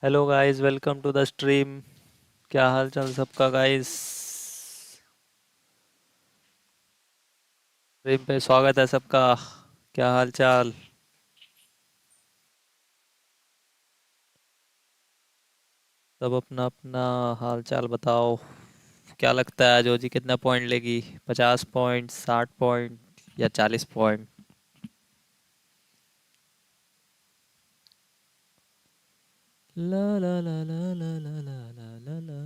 Hello guys, welcome to the stream. क्या हाल चाल सबका गाइस? स्ट्रीम पे स्वागत है सबका। क्या हाल चाल? सब अपना अपना हाल चाल बताओ। क्या लगता है जोजी कितना पॉइंट लेगी? 50 पॉइंट, 60 पॉइंट या 40 पॉइंट? ला ला ला ला ला ला ला ला ला ला।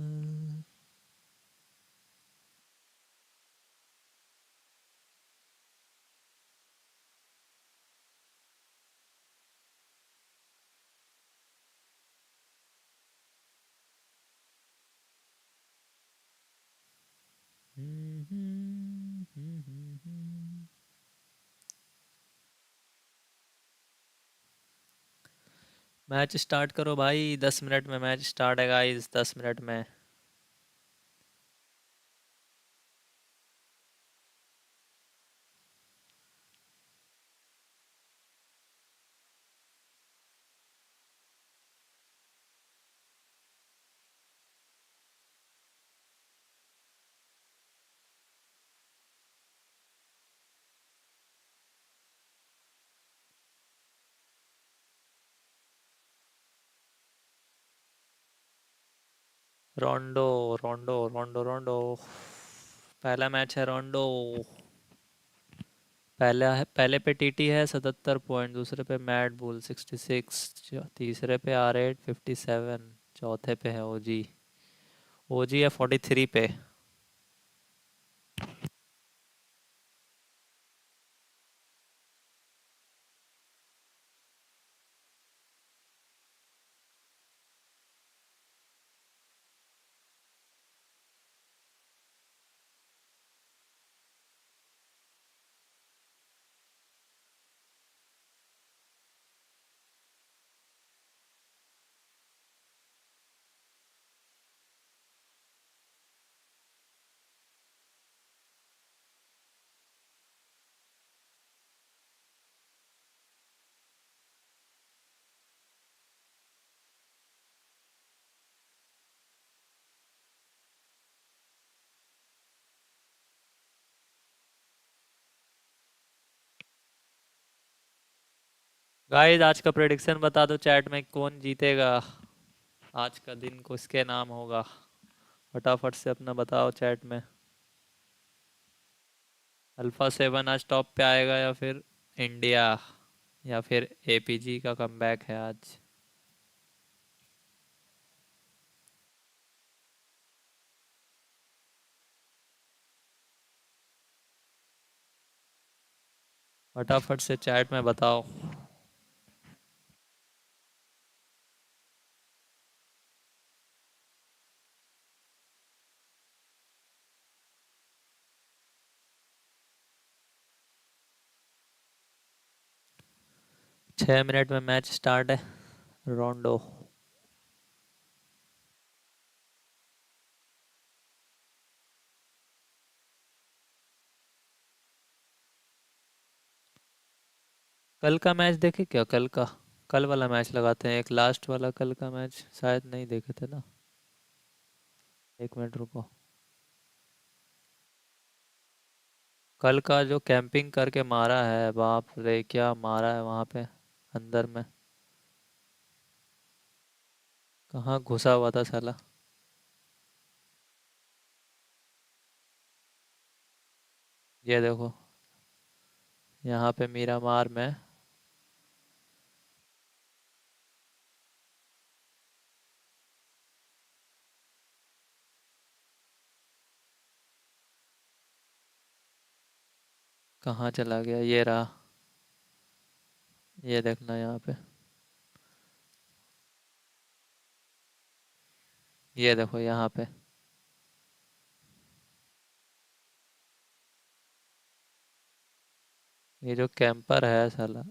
मैच स्टार्ट करो भाई, 10 मिनट में मैच स्टार्ट है गाइस, 10 मिनट में। रोंडो, रोंडो, रोंडो, रोंडो। पहला मैच है रोंडो। पहले पे टीटी है 77 पॉइंट, दूसरे पे मैड बुल 66, तीसरे पे R8 57, चौथे पे है ओजी। ओजी है 43 पे। गाइस, आज का प्रेडिक्शन बता दो चैट में, कौन जीतेगा आज का दिन, को इसके नाम होगा। फटाफट से अपना बताओ चैट में। अल्फा 7 आज टॉप पे आएगा या फिर इंडिया, या फिर एपीजी का कमबैक है आज? फटाफट से चैट में बताओ। 6 मिनट में मैच स्टार्ट है। रोंडो। कल का मैच देखे क्या? कल का, कल वाला मैच लगाते हैं, एक लास्ट वाला कल का मैच शायद नहीं देखे थे ना। 1 मिनट रुको। कल का जो कैंपिंग करके मारा है, बाप रे क्या मारा है वहां पे अंदर में। कहाँ घुसा हुआ था साला। ये देखो, यहाँ पे मीरामार में। कहाँ चला गया? ये रहा। ये देखना यहाँ पे। ये देखो यहाँ पे। ये जो कैंपर है साला,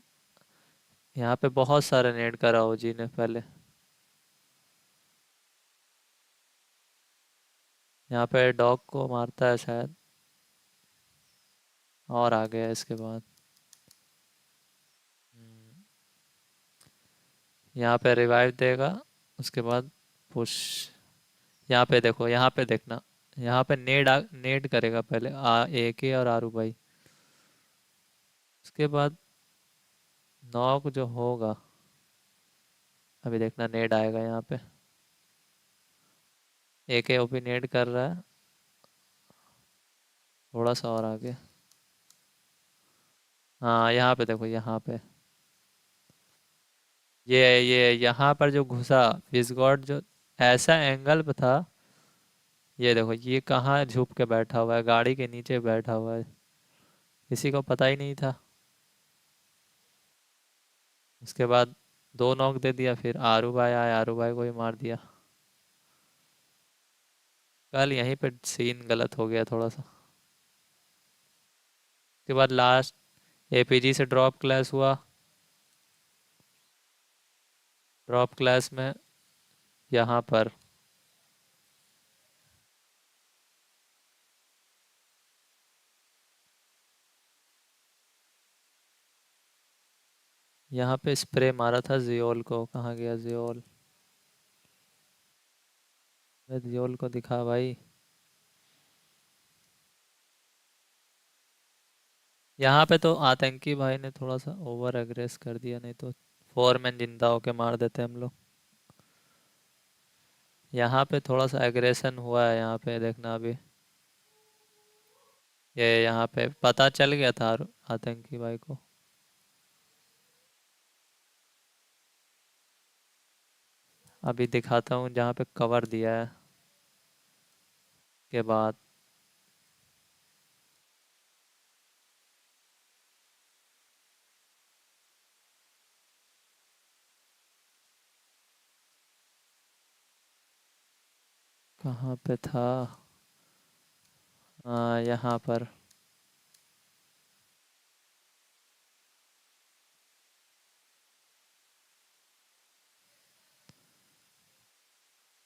यहाँ पे बहुत सारे नेट करा ओजी ने पहले। यहाँ पे डॉग को मारता है शायद, और आ गया इसके बाद। हम्म, यहाँ पे रिवाइव देगा, उसके बाद पुश। यहाँ पे देखो, यहाँ पे देखना, यहाँ पे नेड करेगा पहले ए के और आरू भाई। उसके बाद नॉक जो होगा, अभी देखना नेड आएगा यहाँ पे। ए के ओपी नेड कर रहा है, थोड़ा सा और आगे। हाँ यहाँ पे देखो, यहाँ पे ये यहाँ पर जो घुसा विस्गॉड, जो ऐसा एंगल पे था। ये देखो ये कहाँ झुक के बैठा हुआ है, गाड़ी के नीचे बैठा हुआ है, किसी को पता ही नहीं था। उसके बाद दो नॉक दे दिया, फिर आरू भाई आए, आरू भाई को ही मार दिया। कल यहीं पे सीन गलत हो गया थोड़ा सा। उसके बाद लास्ट एपीजी से ड्रॉप क्लास हुआ। ड्रॉप क्लास में यहाँ पर, यहाँ पे स्प्रे मारा था जियोल को, कहाँ गया जियोल? जियोल को दिखा भाई। यहाँ पे तो आतंकी भाई ने थोड़ा सा ओवर एग्रेस कर दिया, नहीं तो फोर मैन जिंदा होके मार देते हम लोग। यहाँ पे थोड़ा सा एग्रेशन हुआ है, यहाँ पे देखना अभी। ये यहाँ पे पता चल गया था आतंकी भाई को। अभी दिखाता हूँ जहाँ पे कवर दिया है के बाद। कहाँ पे था? यहाँ पर।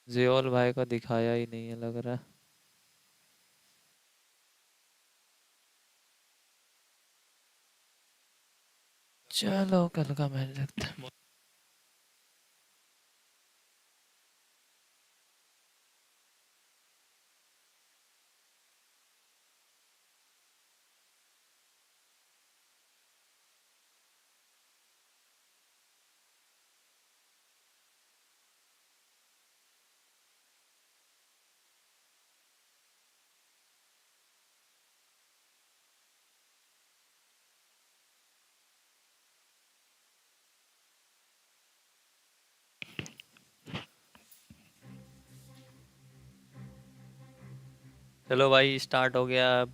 जियोल भाई को दिखाया ही नहीं है लग रहा है। चलो कल का मैच देखते हैं। चलो भाई स्टार्ट हो गया अब।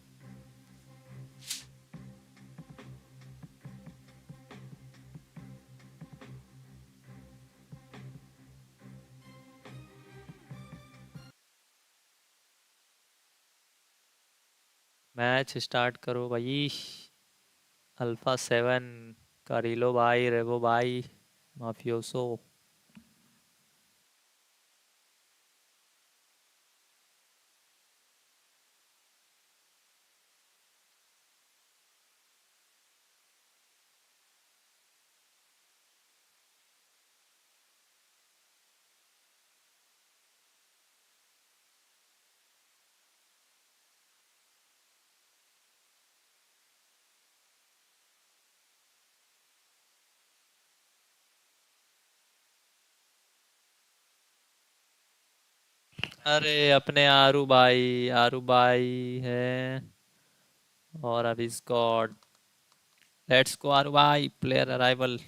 मैच स्टार्ट करो भाई। अल्फा 7, कारिलो भाई, रेवो भाई, माफियोसो। अरे अपने आरू भाई है। और अभी स्कॉट। लेट्स गो आरू भाई, player arrival.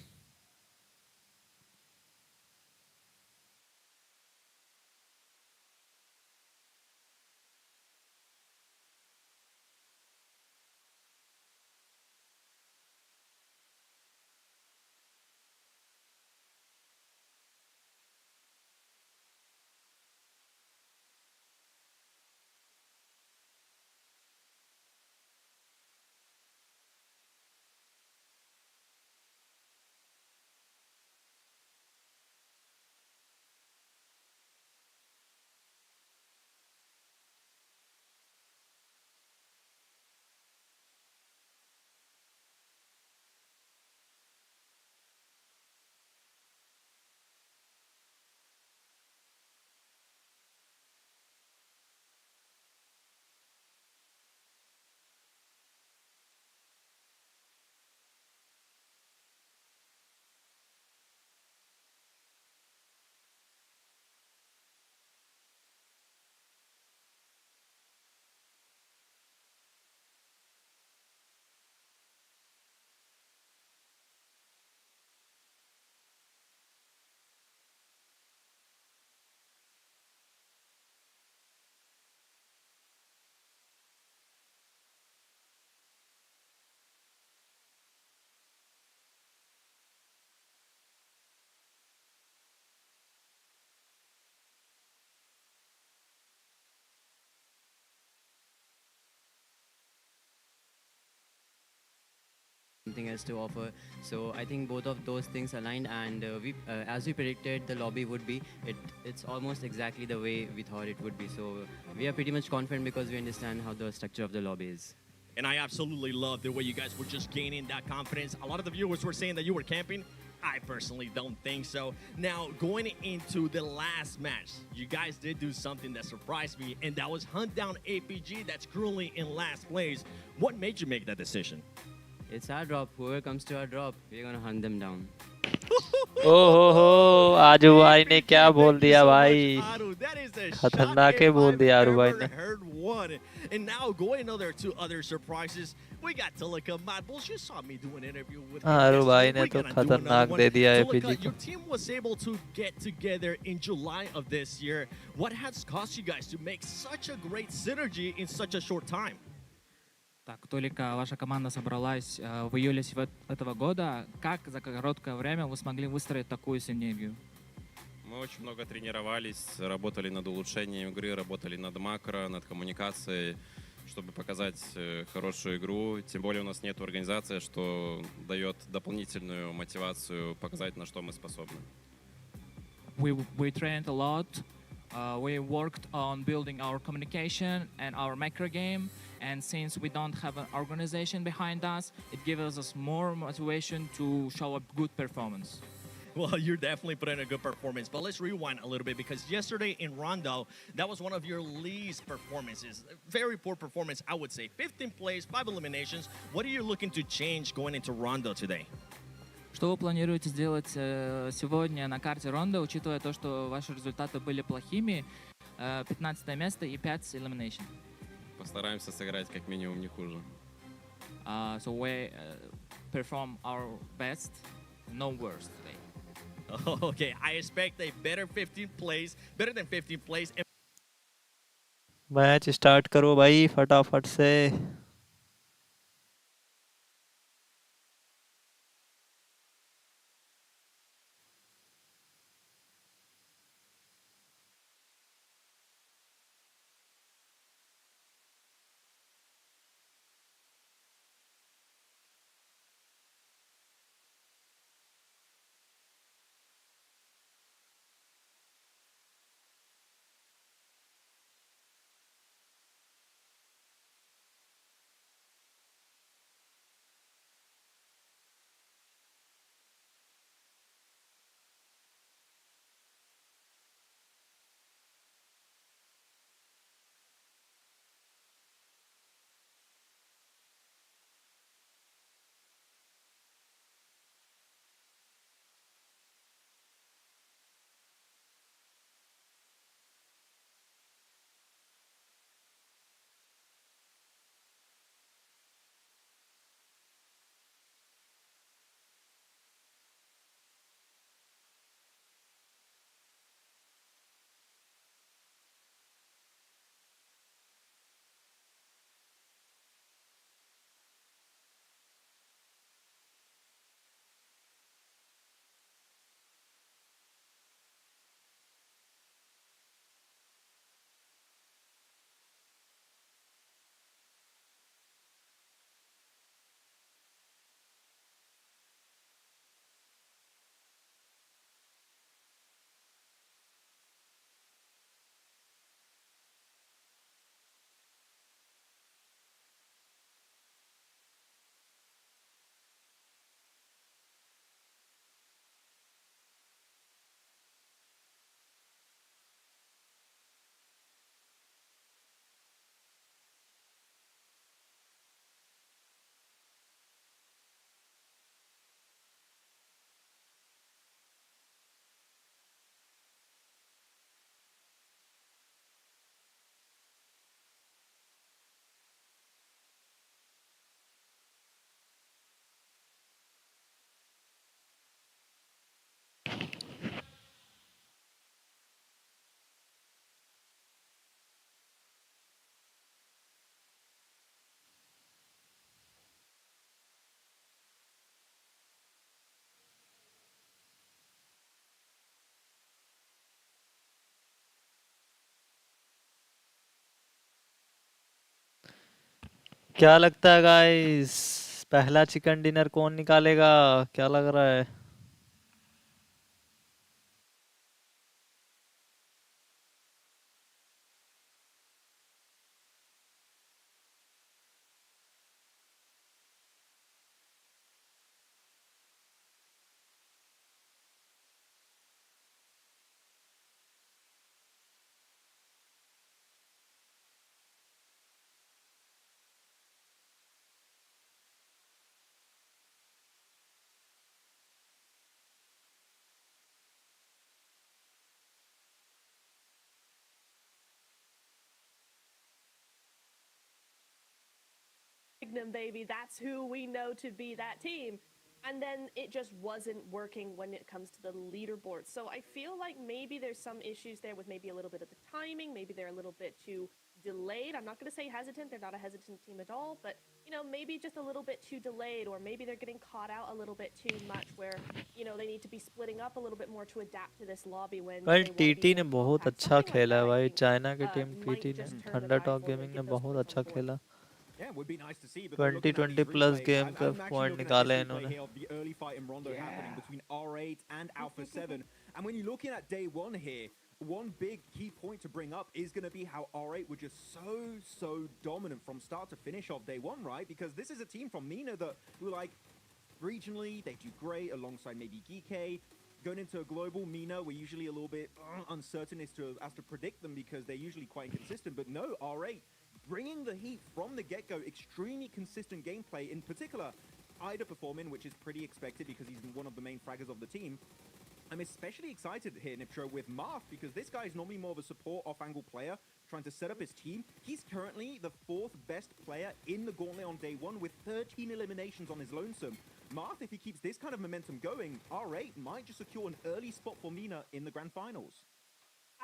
something else to offer. So I think both of those things aligned, and as we predicted, the lobby would be. It's almost exactly the way we thought it would be. So we are pretty much confident because we understand how the structure of the lobby is. And I absolutely love the way you guys were just gaining that confidence. A lot of the viewers were saying that you were camping. I personally don't think so. Now, going into the last match, you guys did do something that surprised me, and that was hunt down APG that's currently in last place. What made you make that decision? It's our drop. Whoever comes to our drop, we're gonna hunt them down. ओहो आजू भाई ने क्या APG, बोल thank you दिया so much, भाई Aru. That is the खतरनाक shot he if बोल I've दिया आरू भाई ever ने heard one. And now going other to other surprises, we got Tulika. Mad Bulls, you saw me do an interview with him आरू भाई yesterday. ने We're तो gonna do another खतरनाक one. दे दिया Tulika, APG your को team was able to get together in July of this year. What has caused you guys to make such a great synergy in such a short time? Так, только ваша команда собралась в июле этого года. Как за короткое время вы смогли выстроить такую синергию? Мы очень много тренировались, работали над улучшением игры, работали над макро, над коммуникацией, чтобы показать хорошую игру. Тем более у нас нет организации, что дает дополнительную мотивацию показать, на что мы способны. We trained a lot. We worked on building our communication and our macro game. And since we don't have an organization behind us, it gives us more motivation to show a good performance. Well, you're definitely putting a good performance, but let's rewind a little bit because yesterday in Rondo, that was one of your least performances. Very poor performance, I would say. 15 plays, 5 eliminations. What are you looking to change going into Rondo today? Что вы планируете сделать сегодня на карте Ронда, учитывая то, что ваши результаты были плохими, 15 место и 5 elimination? Постараемся сыграть как минимум не хуже. So we perform our best, no worse today. Okay, I expect a better 15 plays, better than 15 plays. Match start करो भाई फटाफट से क्या लगता है guys पहला chicken dinner कौन निकालेगा, क्या लग रहा है? Baby, that's who we know to be that team. And then it just wasn't working when it comes to the leaderboard. So I feel like maybe there's some issues there with maybe a little bit of the timing. Maybe they're a little bit too delayed. I'm not going to say hesitant. They're not a hesitant team at all. But, you know, maybe just a little bit too delayed, or maybe they're getting caught out a little bit too much where, you know, they need to be splitting up a little bit more to adapt to this lobby when भाई they want to be TT ने more बहुत compact. अच्छा Something like खेला that, है I भाई, think, China की team might TT ने just turn the thunder tide talk for them and gaming ने get those बहुत points on अच्छा the board. खेला। Yeah, it would be nice to see. But then looking at 2020 these plus replays, game का I'm actually point looking at निकाले this replay इन्होंने। here of the early fight in Rondo happening between R8 and Alpha 7. And when you're looking at day one here, one big key point to bring up is going to be how R8 were just so dominant from start to finish of day one, right? Because this is a team from MENA that who, like, regionally, they do great alongside maybe GK. Going into a global MENA, we're usually a little bit uncertain as to predict them because they're usually quite inconsistent. But no, R8 bringing the heat from the get-go, extremely consistent gameplay. In particular, Ida performing, which is pretty expected because he's one of the main fraggers of the team. I'm especially excited here, Niptro, with Marth, because this guy is normally more of a support off-angle player, trying to set up his team. He's currently the 4th best player in the Gauntlet on day one with 13 eliminations on his lonesome. Marth, if he keeps this kind of momentum going, R8 might just secure an early spot for MENA in the grand finals.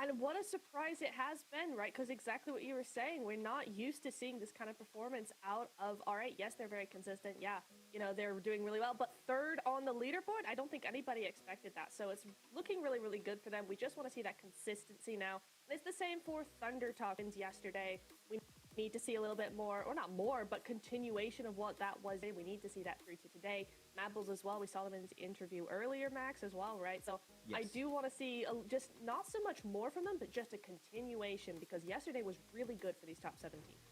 And what a surprise it has been, right? Because exactly what you were saying, we're not used to seeing this kind of performance out of R8. Yes, they're very consistent. Yeah, you know, they're doing really well. But third on the leaderboard, I don't think anybody expected that. So it's looking really, really good for them. We just want to see that consistency now. And it's the same for Thunder Talkins yesterday. We need to see a little bit more, or not more, but continuation of what that was. We need to see that through to today. Mabbles as well. We saw them in his interview earlier, Max, as well, right? So yes. I do want to see just not so much more from them, but just a continuation, because yesterday was really good for these top 7 teams.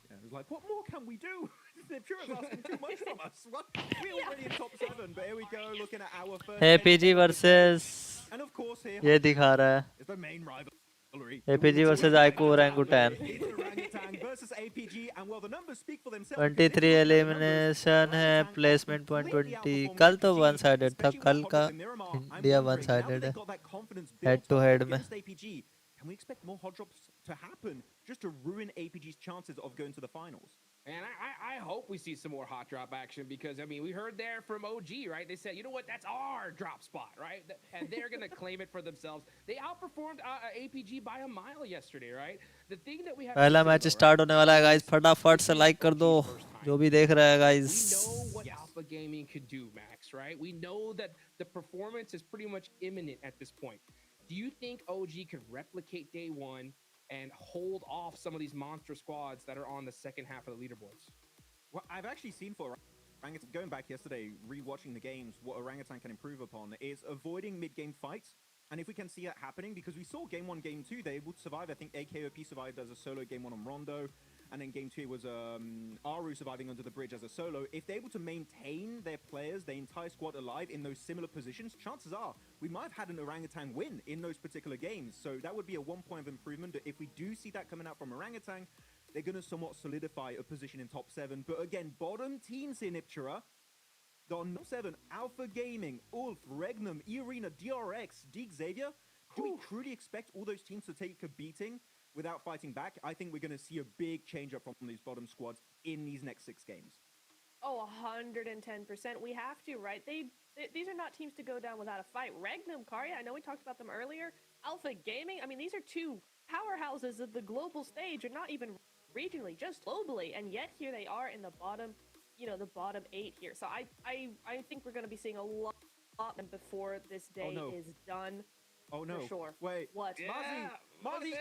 Yeah, it was like, what more can we do? The Pure's asking too much from us. What? We're already in top 7, but here we go, looking at our first. APG versus and of course here, ये दिखा रहा है is the main rival. APG versus Aiko Orangutan. 23 elimination है, placement point 20। कल तो one sided था, कल का इंडिया वन साइडेड है हेड टू हेड में। Can we expect more hot drops to happen just to ruin APG's chances of going to the finals? And I hope we see some more hot drop action because, I mean, we heard there from OG, right? They said, you know what, that's our drop spot, right? And they're going to claim it for themselves. They outperformed APG by a mile yesterday, right? The thing that we have पहला match start होने वाला है guys, फटाफट से like कर दो जो भी देख रहा है guys. We know what Alpha Gaming could do, Max, right? We know that the performance is pretty much imminent at this point. Do you think OG could replicate day one and hold off some of these monster squads that are on the second half of the leaderboards? Well, I've actually seen for Orangutan, going back yesterday, rewatching the games, what Orangutan can improve upon is avoiding mid-game fights. And if we can see that happening, because we saw game 1, game 2, they were able to survive. I think AKOP survived as a solo game 1 on Rondo. And then game 2 was Aru surviving under the bridge as a solo. If they're able to maintain their players, their entire squad alive in those similar positions, chances are we might have had an Orangutan win in those particular games. So that would be a 1 point of improvement. If we do see that coming out from Orangutan, they're going to somewhat solidify a position in top 7. But again, bottom teams here, Niptura, the on top 7, Alpha Gaming, Ulf, Regnum, E-Arena, DRX, Deek Xavier. Do we truly expect all those teams to take a beating without fighting back? I think we're going to see a big change up from these bottom squads in these next 6 games. Oh, 110%. We have to, right? These are not teams to go down without a fight. Regnum, Karya, I know we talked about them earlier. Alpha Gaming, I mean, these are 2 powerhouses of the global stage, and not even regionally, just globally. And yet here they are in the bottom, you know, the bottom 8 here. So I think we're going to be seeing a lot before this day is done. Oh no! For sure. Wait. What? Yeah, Mozzie!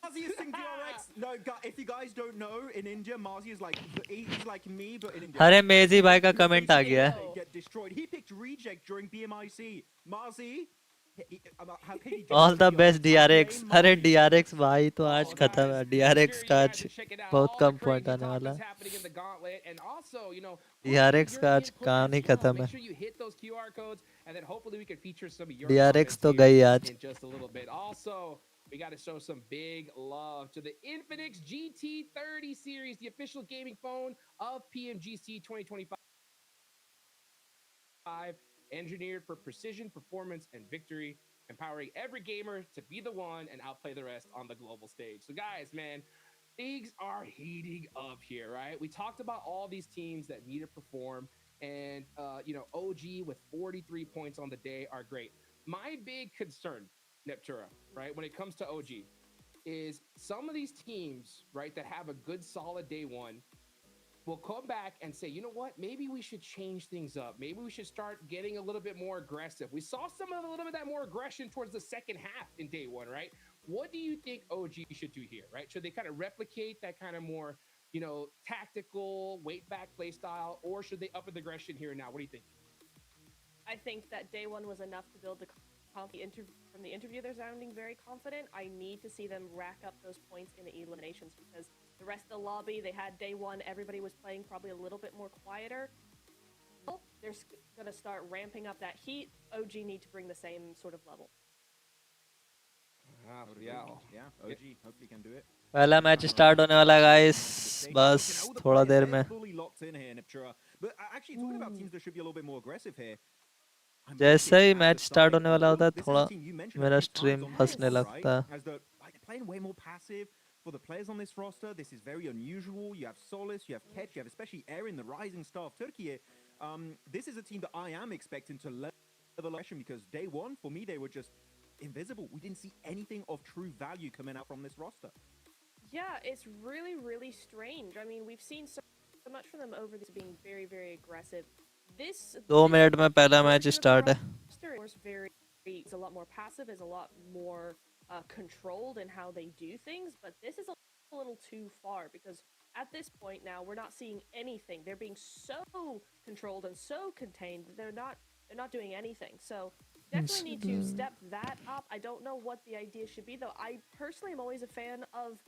Marzi is saying DRX. No, if you guys don't know, in India, Marzi is like he's like me, but in India. अरे मेजी भाई का comment आ गया है. They get destroyed. He picked reject during BMIC. Marzi. How can he All the best DRX. Blame अरे Marzi. DRX भाई तो आज Oh, खत्म guys, है. make DRX sure का you आज guys check it out. बहुत All come the point crazy आने talk वाला that's है. happening in the Gauntlet, and also, DRX your का आज input कहानी as well. खत्म Make है. sure you hit those QR codes, and then hopefully we can feature some of your DRX comments तो here गई आज. in just a little bit. Also, we got to show some big love to the Infinix GT30 series, the official gaming phone of PMGC 2025. Engineered for precision, performance, and victory, empowering every gamer to be the one and outplay the rest on the global stage. So, guys, man, things are heating up here, right? We talked about all these teams that need to perform, and OG with 43 points on the day are great. My big concern, Neptura, right, when it comes to OG, is some of these teams, right, that have a good solid day one will come back and say, you know what, maybe we should change things up. Maybe we should start getting a little bit more aggressive. We saw a little bit of that more aggression towards the second half in day one, right? What do you think OG should do here, right? Should they kind of replicate that kind of more, tactical weight back play style, or should they up the aggression here and now? What do you think? I think that day one was enough to build the from the interview. They're sounding very confident. I need to see them rack up those points in the eliminations because the rest of the lobby, they had day one, everybody was playing probably a little bit more quieter. They're going to start ramping up that heat. OG need to bring the same sort of level. Yeah, OG hopefully can do it. पहला match start होने वाला है guys. बस थोड़ा देर में. Fully locked in here, Niptura. But actually, talking about teams that should be a little bit more aggressive here. जैसे ही match start होने वाला होता है थोड़ा मेरा स्ट्रीम फंसने लगता है. Playing way more passive for the players on this roster. This is very unusual. You have Solis, you have Ketch, you have especially Erin, the rising star of Turkey. This is a team that I am expecting to level action because day one, for me, they were just invisible. We didn't see anything of true value coming out from this roster. Yeah, it's really, really strange. I mean, we've seen so much from them over this being very, very aggressive. This 2 minute में पहला match start है. Is a lot more passive, is a lot more controlled in how they do things, but this is a little too far because at this point now we're not seeing anything. They're being so controlled and so contained that they're not doing anything. So definitely need to step that up. I don't know what the idea should be though. I personally am always a fan of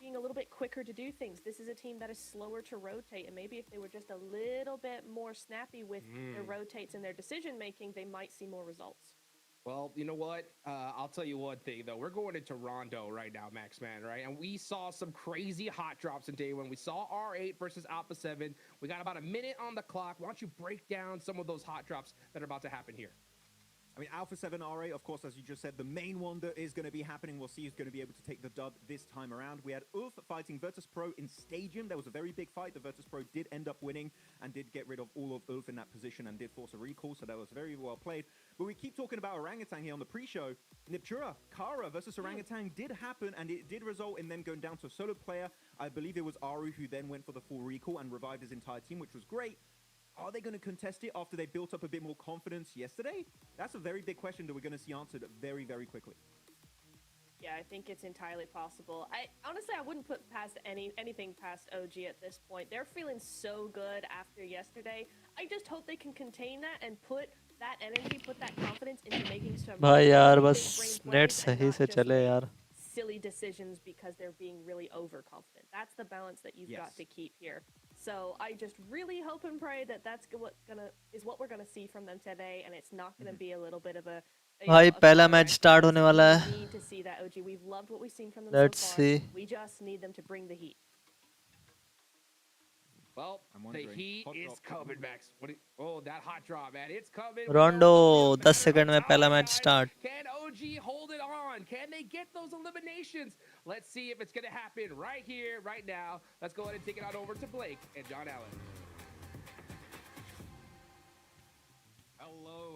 being a little bit quicker to do things. This is a team that is slower to rotate, and maybe if they were just a little bit more snappy with their rotates and their decision making, they might see more results. Well, you know what? I'll tell you one thing, though. We're going into Rondo right now, Max Man, right? And we saw some crazy hot drops in day one. We saw R8 versus Alpha 7. We got about a minute on the clock. Why don't you break down some of those hot drops that are about to happen here? I mean, Alpha 7 R8, of course, as you just said, the main one that is going to be happening, we'll see who's going to be able to take the dub this time around. We had Ulf fighting Virtus Pro in Stadium. There was a very big fight. The Virtus Pro did end up winning and did get rid of all of Ulf in that position and did force a recall, so that was very well played. But we keep talking about Orangutan here on the pre-show. Niptura, Kara versus Orangutan did happen, and it did result in them going down to a solo player. I believe it was Aru who then went for the full recall and revived his entire team, which was great. Are they going to contest it after they built up a bit more confidence yesterday? That's a very big question that we're going to see answered very, very quickly. Yeah, I think it's entirely possible. Honestly, I wouldn't put past anything past OG at this point. They're feeling so good after yesterday. I just hope they can contain that and put that energy, put that confidence into making some भाई यार big बस brain net plays and सही not से just चले make यार. silly decisions because they're being really overconfident. That's the balance that you've got to keep here. So I just really hope and pray that that's what we're gonna see from them today, and it's not gonna be a little bit of a. भाई पहला match start होने वाला है. We need to see that OG. We've loved what we've seen from them Let's so far. see. We just need them to bring the heat. Well, the heat is coming, Max. Oh, that hot drop, man. It's coming. रोंडो 10 second में पहला match start. Can OG hold it on? Can they get those eliminations? Let's see if it's going to happen right here, right now. Let's go ahead and take it on over to Blake and John Allen.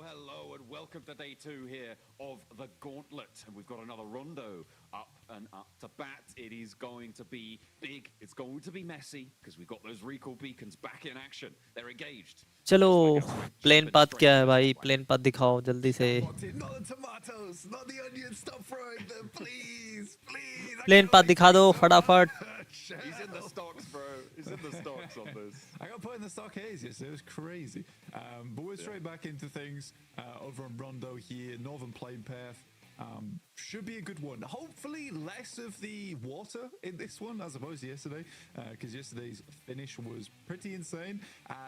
Hello, and welcome to day 2 here of the Gauntlet. And we've got another Rondo up and up to bat. It is going to be big. It's going to be messy because we've got those recall beacons back in action. They're engaged. चलो Just like a plane cheap and path क्या है straight भाई, plan. Plane path दिखाओ जल्दी से. Not the tomatoes, not the onions. Stop throwing them, please, please. I plane can path only दिखा take दो so फटाफट. much. He's in the stocks, bro. He's in the stocks on this. I got put in the stockades yesterday. It was crazy. But we're straight back into things over on Rondo here. Northern Plain Path. Should be a good one. Hopefully less of the water in this one as opposed to yesterday, because yesterday's finish was pretty insane,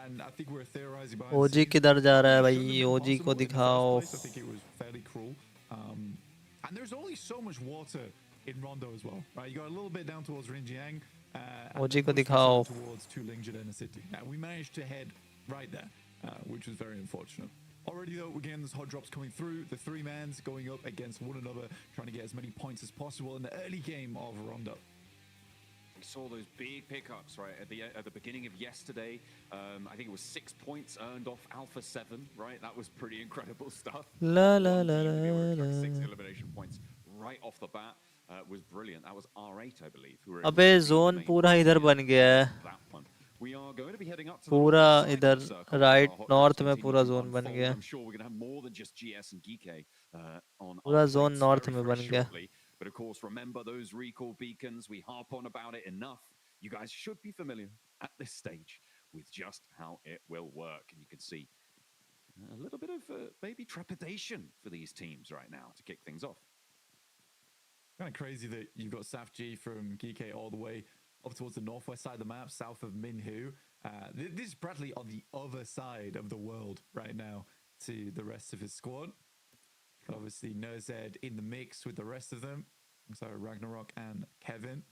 and I think we're theorizing behind the OG scenes. किधर जा रहा है Probably भाई, shouldn't have been ओजी को possible in the first दिखाओ. place. I think it was fairly cruel. And there's only so much water in Rondo as well, right? You got a little bit down towards Rinjiang, and OG then को pushed दिखाओ. yourself towards Tuling Jadena City. We managed to head right there, which was very unfortunate. Already though, we're getting those hot drops coming through. The three mans going up against one another, trying to get as many points as possible in the early game of Rondo. We saw those big pickups right at the beginning of yesterday. I think it was 6 points earned off Alpha 7, right? That was pretty incredible stuff. La la One la team to be able to la extract 6 la. elimination points right off the bat was brilliant. That was R8, I believe, who were अबे able to beat the zone main पूरा force इधर here बन गया है. on that one. We are going to be heading up to the पूरा northern side of इधर the circle. Right Our hot north drops में continue पूरा to zone बन unfold. गया. I'm sure we're going to have more than just GS and Geek on पूरा our zone plates north very, में very बन गया. shortly. But of course, remember those recall beacons. We harp on about it enough. You guys should be familiar at this stage with just how it will work. And you can see a little bit of maybe trepidation for these teams right now to kick things off. Kind of crazy that you've got Saf G from Geek all the way up towards the northwest side of the map, south of Minhu. This is practically on the other side of the world right now to the rest of his squad. Obviously, Nerzed in the mix with the rest of them. So Ragnarok and Kevin.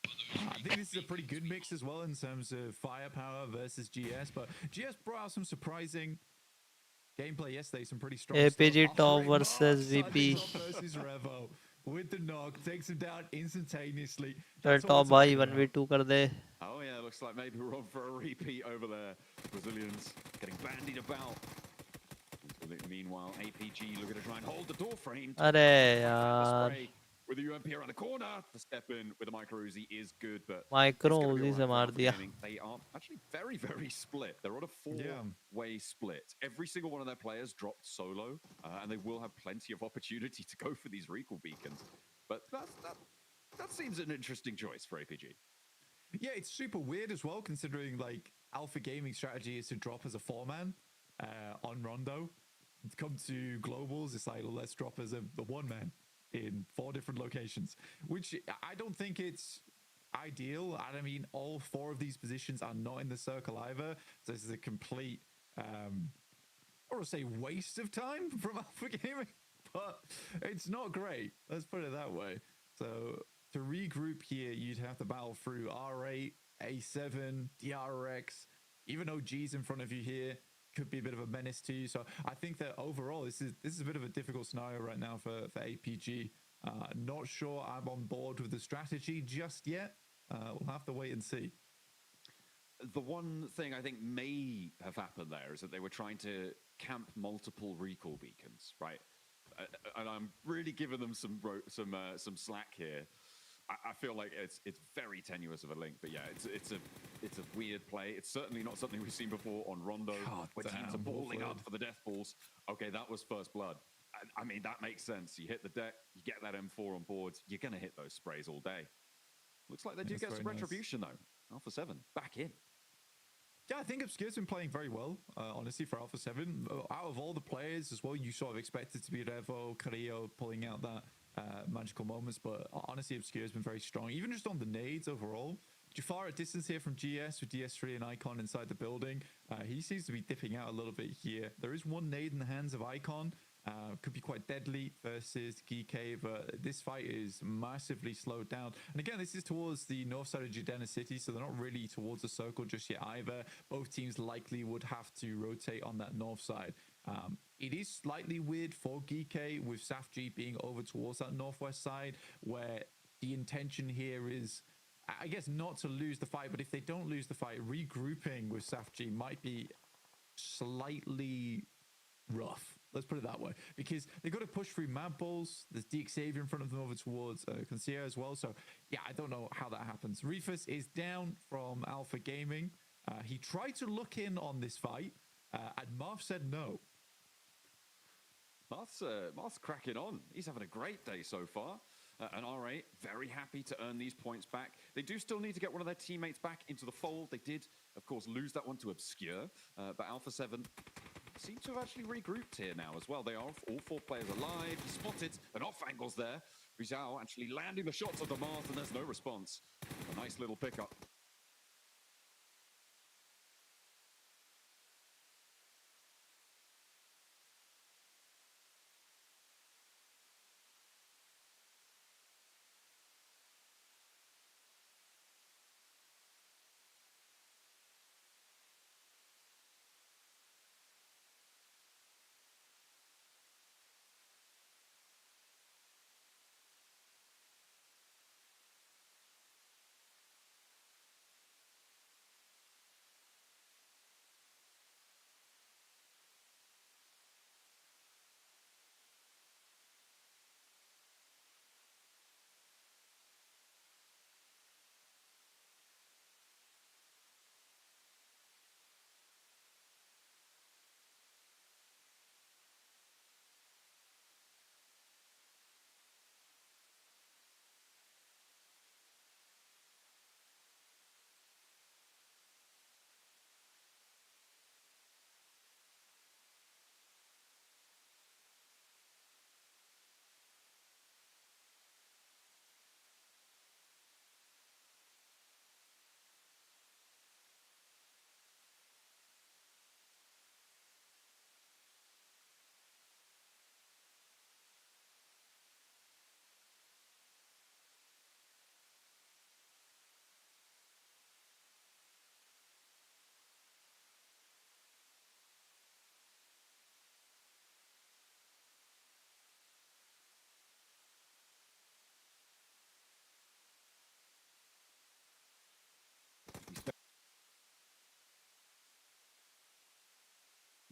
I think this is a pretty good mix as well in terms of firepower versus GS, but GS brought out some surprising gameplay yesterday, some pretty strong APG stuff. top versus VP. Versus Revo with the knock, takes him down instantaneously. चल That's all top we're भाई talking about. 1v2 कर दे. Oh yeah, looks like maybe we're on for a repeat over there. Brazilians getting bandied about. Meanwhile, APG looking to try and hold the door frame. अरे The यार, spray with the UMP around the corner. The step in with the micro Uzi is good, but micro it's gonna be उजी all से right for मार Alpha दिया. Gaming. They are actually very, very split. They're on a four-way split. Every single one of their players dropped solo, and they will have plenty of opportunity to go for these recall beacons. But that seems an interesting choice for APG. Yeah, it's super weird as well, considering like Alpha Gaming strategy is to drop as a 4-man on Rondo. Come to globals, it's like let's drop as the 1-man in 4 different locations, which I don't think it's ideal. And I mean, all 4 of these positions are not in the circle either. So this is a complete, or I'll say waste of time from Alpha Gaming, but it's not great. Let's put it that way. So to regroup here, you'd have to battle through R8, A7, DRX, even OG's in front of you here. Could be a bit of a menace to you. So I think that overall, this is a bit of a difficult scenario right now for APG. Not sure I'm on board with the strategy just yet. We'll have to wait and see. The one thing I think may have happened there is that they were trying to camp multiple recall beacons, right? And I'm really giving them some slack here. I feel like it's very tenuous of a link, but yeah, it's a weird play. It's certainly not something we've seen before on Rondo, where teams are balling up for the death balls. Okay, that was first blood. I mean, that makes sense. You hit the deck, you get that M4 on board, you're going to hit those sprays all day. Looks like they do get some retribution, though. Alpha 7, back in. Yeah, I think Obscure's been playing very well, honestly, for Alpha 7. Out of all the players as well, you sort of expected to be Revo, Carrillo pulling out that magical moments, but honestly, Obscure's been very strong, even just on the nades overall. Jafar at distance here from GS with DS3 and Icon inside the building. He seems to be dipping out a little bit here. There is one nade in the hands of Icon. Could be quite deadly versus GK, but this fight is massively slowed down. And again, this is towards the north side of Jadena City, so they're not really towards the circle just yet either. Both teams likely would have to rotate on that north side. It is slightly weird for GK with SAFG being over towards that northwest side, where the intention here is, I guess, not to lose the fight, but if they don't lose the fight, regrouping with SAFG might be slightly rough. Let's put it that way, because they've got to push through Mad Balls. There's Deke Xavier in front of them over towards Concierge as well. So, yeah, I don't know how that happens. Reefus is down from Alpha Gaming. He tried to look in on this fight, And Marth said no. Marth's cracking on. He's having a great day so far. And R8 very happy to earn these points back. They do still need to get one of their teammates back into the fold. They did, of course, lose that one to Obscure. But Alpha 7 seem to have actually regrouped here now as well. They are all 4 players alive. He spotted an off angles there. Rizal actually landing the shots of the Marth, and there's no response. A nice little pickup.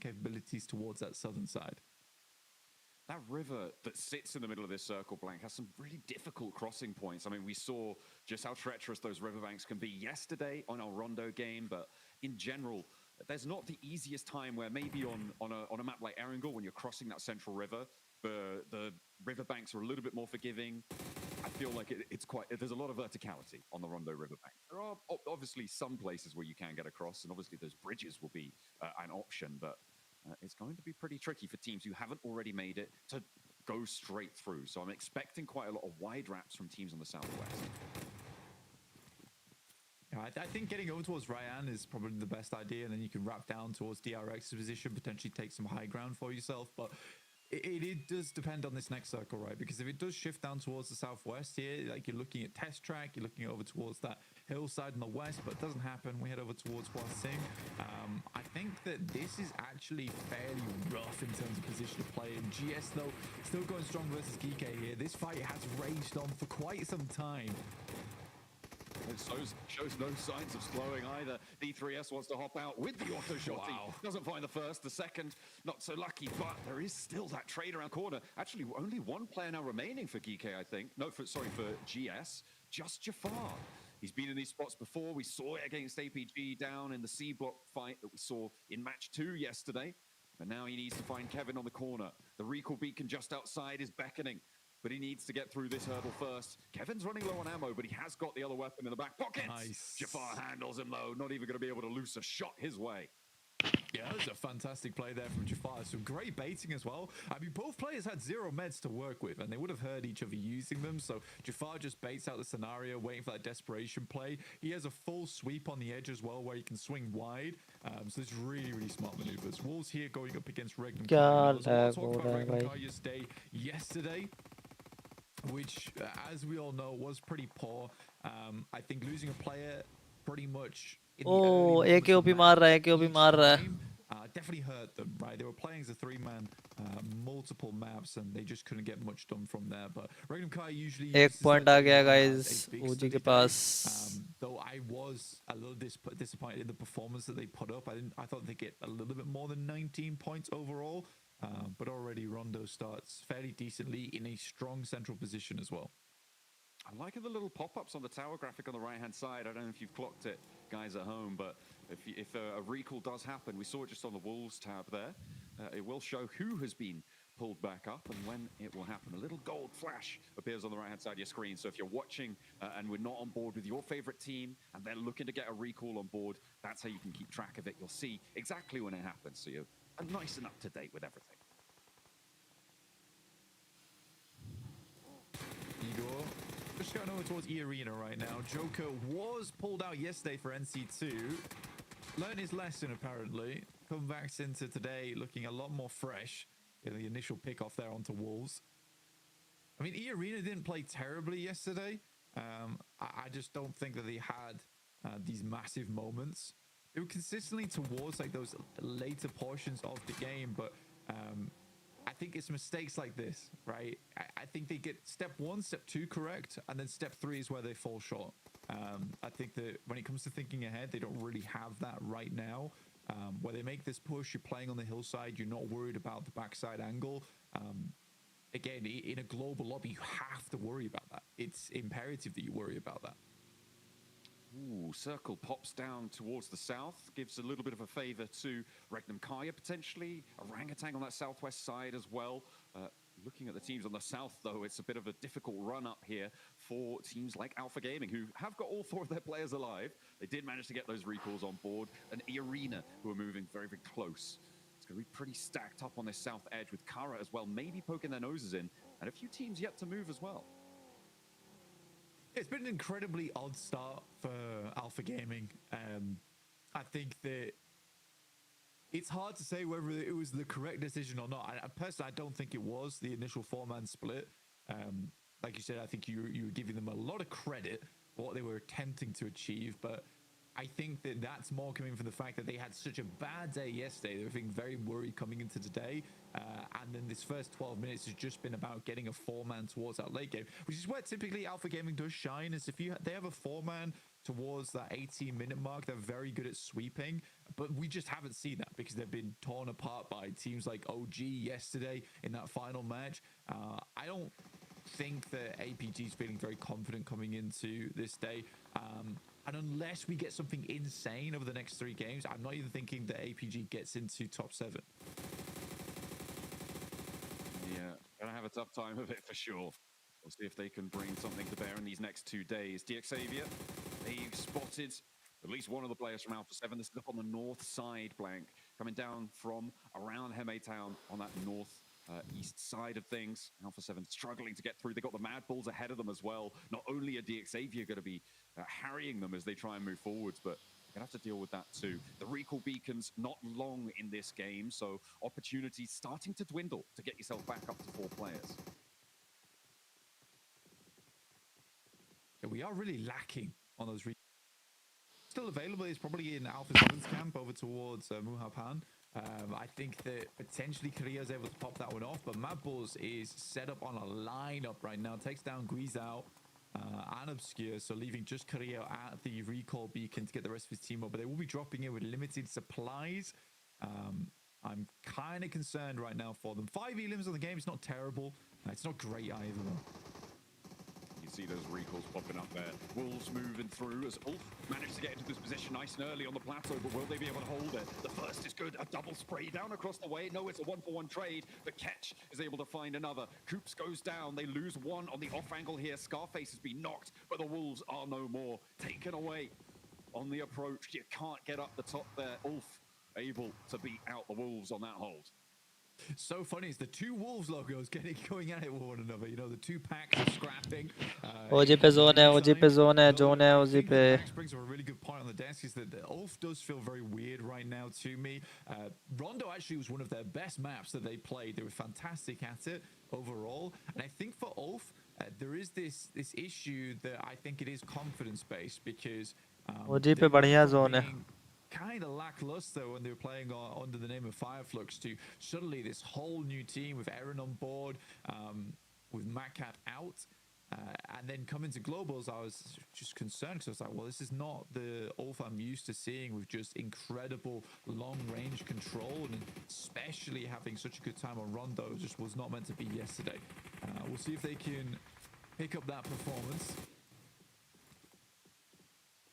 Capabilities towards that southern side. That river that sits in the middle of this circle blank has some really difficult crossing points. I mean, we saw just how treacherous those riverbanks can be yesterday on our Rondo game, but in general, there's not the easiest time where maybe on a map like Erangel, when you're crossing that central river, the riverbanks are a little bit more forgiving. I feel like there's a lot of verticality on the Rondo riverbank. There are obviously some places where you can get across, and obviously those bridges will be an option, but it's going to be pretty tricky for teams who haven't already made it to go straight through. So I'm expecting quite a lot of wide wraps from teams on the southwest. Yeah, I think getting over towards Ryan is probably the best idea, and then you can wrap down towards DRX's position, potentially take some high ground for yourself. But it does depend on this next circle, right? Because if it does shift down towards the southwest here, like you're looking at Test Track, you're looking over towards that hillside in the west, but it doesn't happen. We head over towards Hua-Sing. I think that this is actually fairly rough in terms of position of play. And GS, though, still going strong versus Geek here. This fight has raged on for quite some time. It shows no signs of slowing either. D3S wants to hop out with the auto shot. Wow. Doesn't find the first, the second, not so lucky, but there is still that trade around corner. Actually, only one player now remaining for Geek, I think. No, for GS, just Jafar. He's been in these spots before. We saw it against APG down in the C block fight that we saw in match 2 yesterday. But now he needs to find Kevin on the corner. The recall beacon just outside is beckoning, but he needs to get through this hurdle first. Kevin's running low on ammo, but he has got the other weapon in the back pocket. Nice. Jafar handles him low, not even going to be able to loose a shot his way. Yeah, that was a fantastic play there from Jafar. Some great baiting as well. I mean, both players had 0 meds to work with, and they would have heard each other using them. So Jafar just baits out the scenario, waiting for that desperation play. He has a full sweep on the edge as well, where he can swing wide. So it's really, really smart maneuvers. Wolves here going up against Regnum Kai. There was a lot of talk about Regnum Kai's day yesterday, which, as we all know, was pretty poor. I think losing a player pretty much... AKOP मार रहा है, AKOP मार रहा है. Definitely hurt them, right? They were playing as a 3-man, multiple maps, and they just couldn't get much done from there. But Regnum Kai usually... 1 point आ गया guys, OG के पास. Though I was a little disappointed in the performance that they put up. I thought they'd get a little bit more than 19 points overall. But already Rondo starts fairly decently in a strong central position as well. I'm liking the little pop-ups on the tower graphic on the right-hand side. I don't know if you've clocked it. guys at home. But if a recall does happen, we saw it just on the Wolves tab there. It will show who has been pulled back up and when it will happen. A little gold flash appears on the right-hand side of your screen. So if you're watching and we're not on board with your favorite team and they're looking to get a recall on board, that's how you can keep track of it. You'll see exactly when it happens. So you're nice and up to date with everything. Igor, just going over towards E Arena right now. Joker was pulled out yesterday for NC2. Learned his lesson, apparently. Come back into today looking a lot more fresh in the initial pick off there onto Wolves. I mean, E Arena didn't play terribly yesterday. I just don't think that they had these massive moments. They were consistently towards like those later portions of the game, but I think it's mistakes like this, right? I think they get step 1, step 2 correct, and then step 3 is where they fall short. I think that when it comes to thinking ahead, they don't really have that right now. Where they make this push, you're playing on the hillside, you're not worried about the backside angle. Again, in a global lobby, you have to worry about that. It's imperative that you worry about that. Ooh, Circle pops down towards the south, gives a little bit of a favor to Regnum Kaya potentially. Orangutan on that southwest side as well. Looking at the teams on the south, though, it's a bit of a difficult run up here for teams like Alpha Gaming, who have got all 4 of their players alive. They did manage to get those recalls on board. And E-Arena, who are moving very, very close. It's going to be pretty stacked up on this south edge with Kara as well, maybe poking their noses in. And a few teams yet to move as well. It's been an incredibly odd start for Alpha Gaming. I think that it's hard to say whether it was the correct decision or not. Personally, I don't think it was the initial 4-man split. Like you said, I think you were giving them a lot of credit for what they were attempting to achieve, but I think that that's more coming from the fact that they had such a bad day yesterday. They were feeling very worried coming into today. And then this first 12 minutes has just been about getting a 4-man towards that late game, which is where typically Alpha Gaming does shine, is if they have a 4-man towards that 18-minute mark, they're very good at sweeping. But we just haven't seen that because they've been torn apart by teams like OG yesterday in that final match. I don't think that APG is feeling very confident coming into this day. And unless we get something insane over the next 3 games, I'm not even thinking that APG gets into top 7. Yeah, gonna have a tough time of it for sure. We'll see if they can bring something to bear in these next 2 days. DXavier, they've spotted at least one of the players from Alpha 7. This is up on the north side, Blank, coming down from around Heme Town on that north east side of things. Alpha 7 struggling to get through. They got the Mad Bulls ahead of them as well. Not only are DXavier going to be harrying them as they try and move forwards, but you're going to have to deal with that too. The recall beacons not long in this game, so opportunities starting to dwindle to get yourself back up to 4 players. Yeah, we are really lacking on those still available. It's probably in Alpha 7's camp over towards Muhapan. I think that potentially Korea's able to pop that one off, but Mad Bulls is set up on a lineup right now. Takes down Guizao and Obscure, so leaving just Korea at the recall beacon to get the rest of his team up. But they will be dropping in with limited supplies. I'm kind of concerned right now for them. 5 elims on the game. It's not terrible. It's not great either, though. See those recalls popping up there. Wolves moving through as Ulf managed to get into this position nice and early on the plateau, but will they be able to hold it? The first is good. A double spray down across the way. No, it's a 1-for-1 trade, but Ketch is able to find another. Coops goes down. They lose one on the off angle here. Scarface has been knocked, but the Wolves are no more. Taken away on the approach. You can't get up the top there. Ulf able to beat out the Wolves on that hold. So funny, it's the 2 Wolves logos going at it with one another. You know, the 2 packs are scrapping. OG पे zone है, OG पे zone है, zone है OG पे. Max brings up a really good point on the desk, is that the Ulf does feel very weird right now to me. Rondo actually was one of their best maps that they played. They were fantastic at it overall. And I think for Ulf, there is this issue that I think it is confidence based, because OG पे बढ़िया zone है. Kind of lackluster when they were playing under the name of Fireflux, to suddenly this whole new team with Aaron on board, with Matcat out, and then coming to Globals, I was just concerned because I was like, well, this is not the Ulf I'm used to seeing, with just incredible long-range control, and especially having such a good time on Rondo. Just was not meant to be yesterday. We'll see if they can pick up that performance.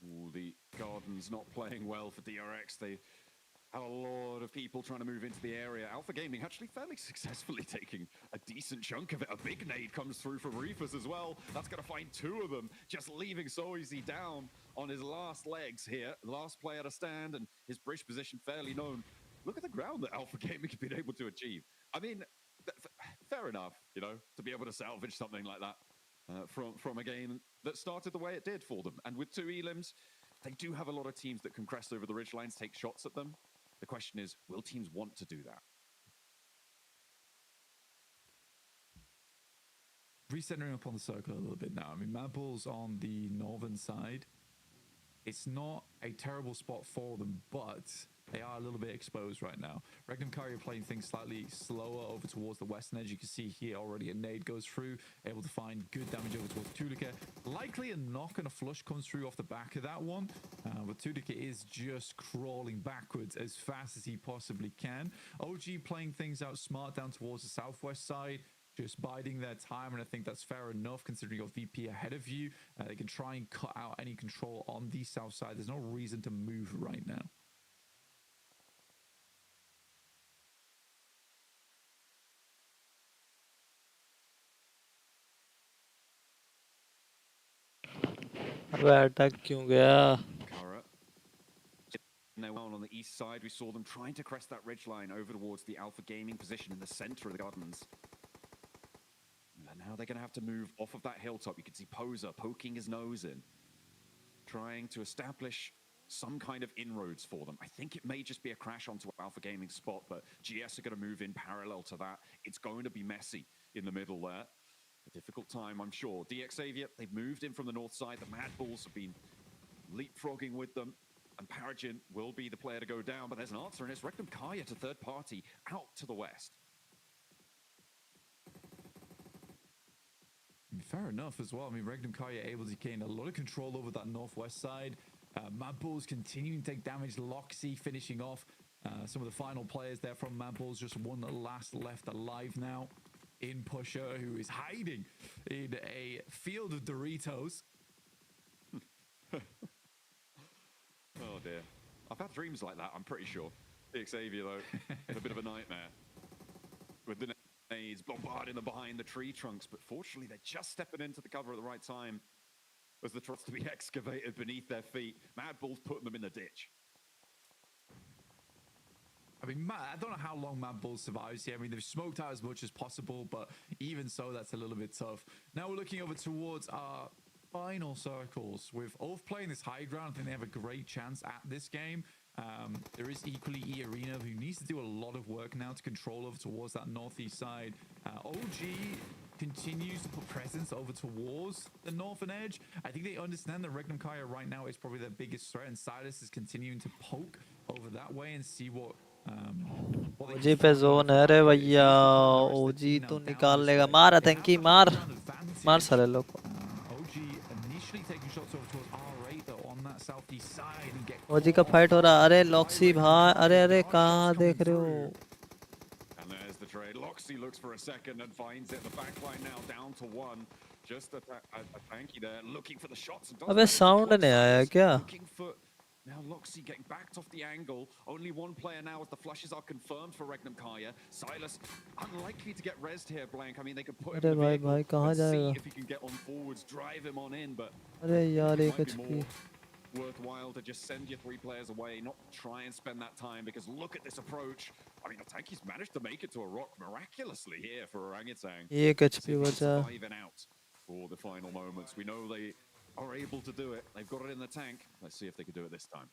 Ooh, the Garden Illims not playing well for DRX. They had a lot of people trying to move into the area. Alpha Gaming actually fairly successfully taking a decent chunk of it. A big nade comes through from Reefers as well. That's going to find 2 of them, just leaving Soezy down on his last legs here. Last player to stand, and his bridge position fairly known. Look at the ground that Alpha Gaming have been able to achieve. I mean, fair enough, you know, to be able to salvage something like that from a game that started the way it did for them. And with 2 Elims, they do have a lot of teams that can crest over the ridge lines, take shots at them. The question is, will teams want to do that? Recentering up on the circle a little bit now. I mean, Mad Bull's on the northern side. It's not a terrible spot for them, but they are a little bit exposed right now. Regnum Kyrie playing things slightly slower over towards the western edge. You can see here already a nade goes through, able to find good damage over towards Tulica. Likely a knock and a flush comes through off the back of that one, but Tulica is just crawling backwards as fast as he possibly can. OG playing things out smart down towards the southwest side, just biding their time, and I think that's fair enough considering your VP ahead of you. They can try and cut out any control on the south side. There's no reason to move right now. अबे अटक क्यों गया? Kara. Now on the east side, we saw them trying to crest that ridge line over towards the Alpha Gaming position in the center of the gardens. And now they're going to have to move off of that hilltop. You can see Poser poking his nose in, trying to establish some kind of inroads for them. I think it may just be a crash onto Alpha Gaming's spot, but GS are going to move in parallel to that. It's going to be messy in the middle there. A difficult time, I'm sure. DX Xavier, they've moved in from the north side. The Mad Bulls have been leapfrogging with them, and Paragin will be the player to go down, but there's an answer, and it's Regnum Kaya to third party out to the west. Fair enough as well. I mean, Regnum Kaya able to gain a lot of control over that northwest side. Mad Bulls continuing to take damage. Loxy finishing off some of the final players there from Mad Bulls. Just one last left alive now in Pusher, who is hiding in a field of Doritos. Oh dear. I've had dreams like that, I'm pretty sure. DX Xavier, though, a bit of a nightmare. With the nades bombarding them behind the tree trunks, but fortunately they're just stepping into the cover at the right time as the trucks to be excavated beneath their feet. Mad Bull's putting them in the ditch. I mean, I don't know how long Mad Bull survives here. I mean, they've smoked out as much as possible, but even so, that's a little bit tough. Now we're looking over towards our final circles. With Ulf playing this high ground, I think they have a great chance at this game. There is equally E-Arena, who needs to do a lot of work now to control over towards that northeast side. OG continues to put presence over towards the northern edge. I think they understand that Regnum Kaya right now is probably their biggest threat, and Silas is continuing to poke over that way and see what ओजी पे zone है रे भैया. ओजी तो निकाल लेगा. मार अथेंकी, मार मार सारे लोग को. ओजी का फाइट हो रहा. अरे लॉक्सी भाई, अरे अरे कहाँ देख रहे हो? And there's the trade. Loxy looks for a second and finds it. The back line now down to 1. Just a tanky there, looking for the shots. अबे साउंड नहीं आया क्या? Looking for now Loxy getting backed off the angle. Only one player now as the flushes are confirmed for Regnum Kaya. Silas unlikely to get rezzed here, Blank. I mean, they could put him in the vehicle and see if he can get on forwards, drive him on in, but अरे यार it एक might be HP. more worthwhile to just send your 3 players away, not try and spend that time, because look at this approach. I mean, the tankies managed to make it to a rock miraculously here for Orangutan. एक HP बचा. Surviving out for the final moments. We know they are able to do it. They've got it in the tank. Let's see if they can do it this time.